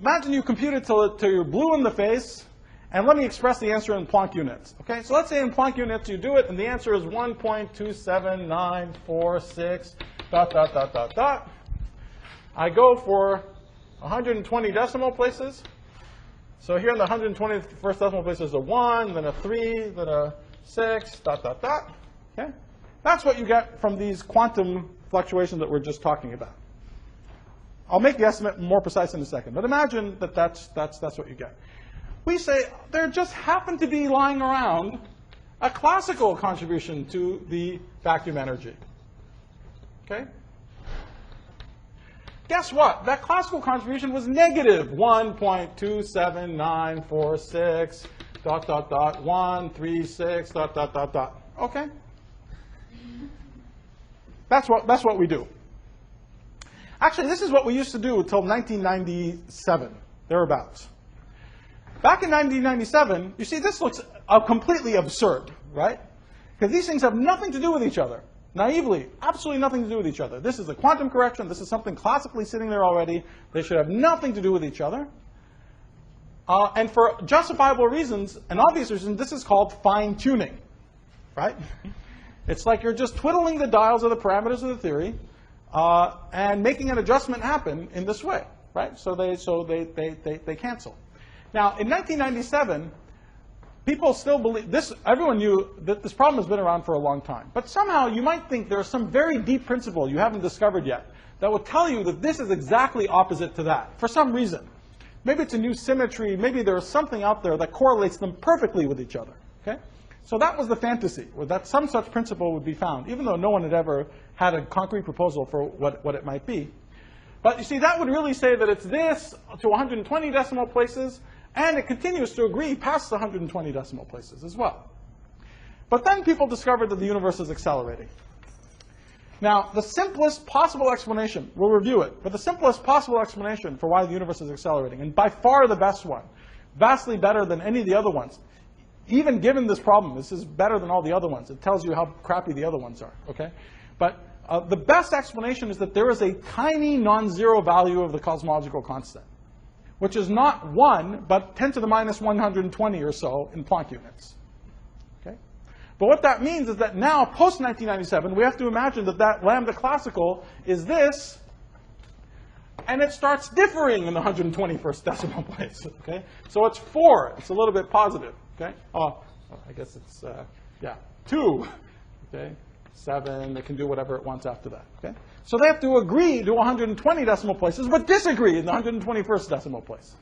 Imagine you compute it till you're blue in the face, and let me express the answer in Planck units. Okay? So let's say in Planck units you do it, and the answer is 1.27946 ... I go for 120 decimal places. So here in the 121st decimal place is a 1, then a 3, then a 6, ... Okay? That's what you get from these quantum fluctuations that we're just talking about. I'll make the estimate more precise in a second, but imagine that that's what you get. We say there just happened to be lying around a classical contribution to the vacuum energy. Okay? Guess what? That classical contribution was negative 1.27946 ... 136 ... Okay? That's what we do. Actually, this is what we used to do until 1997, thereabouts. Back in 1997, you see, this looks completely absurd, right? Because these things have nothing to do with each other. Naively, absolutely nothing to do with each other. This is a quantum correction. This is something classically sitting there already. They should have nothing to do with each other. And for justifiable reasons, an obvious reason, this is called fine-tuning, right? It's like you're just twiddling the dials of the parameters of the theory and making an adjustment happen in this way, right? So they cancel. Now, in 1997, people still believe this. Everyone knew that this problem has been around for a long time. But somehow you might think there's some very deep principle you haven't discovered yet that will tell you that this is exactly opposite to that for some reason. Maybe it's a new symmetry. Maybe there's something out there that correlates them perfectly with each other. Okay? So that was the fantasy, or that some such principle would be found, even though no one had ever had a concrete proposal for what it might be. But you see, that would really say that it's this to 120 decimal places, and it continues to agree past the 120 decimal places as well. But then people discovered that the universe is accelerating. Now, the simplest possible explanation, we'll review it, but the simplest possible explanation for why the universe is accelerating, and by far the best one, vastly better than any of the other ones, even given this problem, this is better than all the other ones. It tells you how crappy the other ones are, okay? But the best explanation is that there is a tiny non-zero value of the cosmological constant, which is not 1, but 10 to the minus 120 or so in Planck units. Okay? But what that means is that now, post-1997, we have to imagine that that lambda classical is this, and it starts differing in the 121st decimal place. Okay? So it's 4. It's a little bit positive. Okay? Oh, I guess it's, 2. Okay? 7. It can do whatever it wants after that. Okay? So they have to agree to 120 decimal places, but disagree in the 121st decimal place.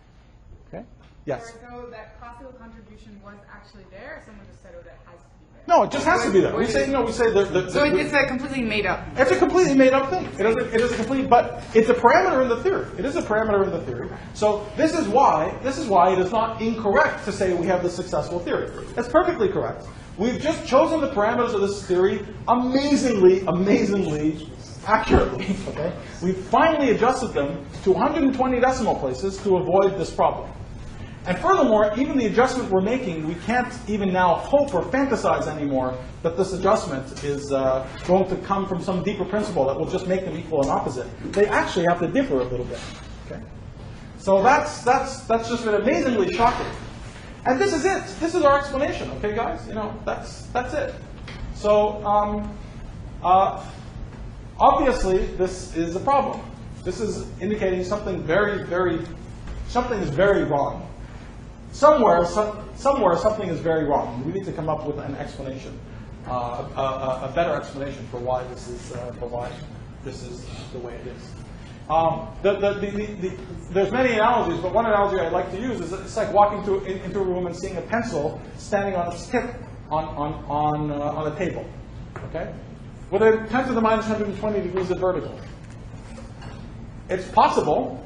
Okay? Yes? So that classical contribution was actually there, or someone just said, oh, that has to be there? No, it just has to be there. We say, no, we say so it's a completely made up. It's a completely made up thing. It is a complete, but it's a parameter in the theory. It is a parameter in the theory. So this is why it is not incorrect to say we have the successful theory. It's perfectly correct. We've just chosen the parameters of this theory amazingly accurately. Okay? We've finally adjusted them to 120 decimal places to avoid this problem. And furthermore, even the adjustment we're making, we can't even now hope or fantasize anymore that this adjustment is going to come from some deeper principle that will just make them equal and opposite. They actually have to differ a little bit. Okay? So that's just been amazingly shocking. And this is it. This is our explanation. Okay, guys? You know, that's it. So obviously, this is a problem. This is indicating something something is very wrong. Somewhere something is very wrong. We need to come up with an explanation, a better explanation for why this is the way it is. There's many analogies, but one analogy I like to use is it's like walking into a room and seeing a pencil standing on its tip on a table. Okay, with a 10 to the minus 120 degrees of vertical. It's possible.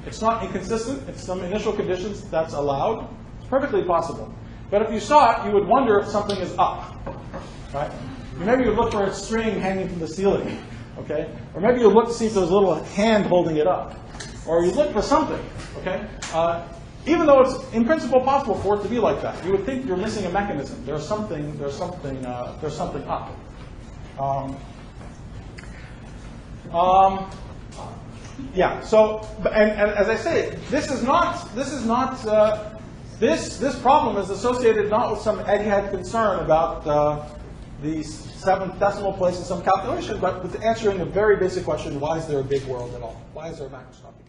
It's not inconsistent. It's some initial conditions that's allowed. It's perfectly possible. But if you saw it, you would wonder if something is up, right? Maybe you would look for a string hanging from the ceiling, okay? Or maybe you would look to see if there's a little hand holding it up. Or you look for something, okay? Even though it's in principle possible for it to be like that, you would think you're missing a mechanism. There's something up. Yeah. So, and as I say, this problem is associated not with some egghead concern about the 7th decimal place in some calculation, but with answering a very basic question: why is there a big world at all? Why is there a macroscopic?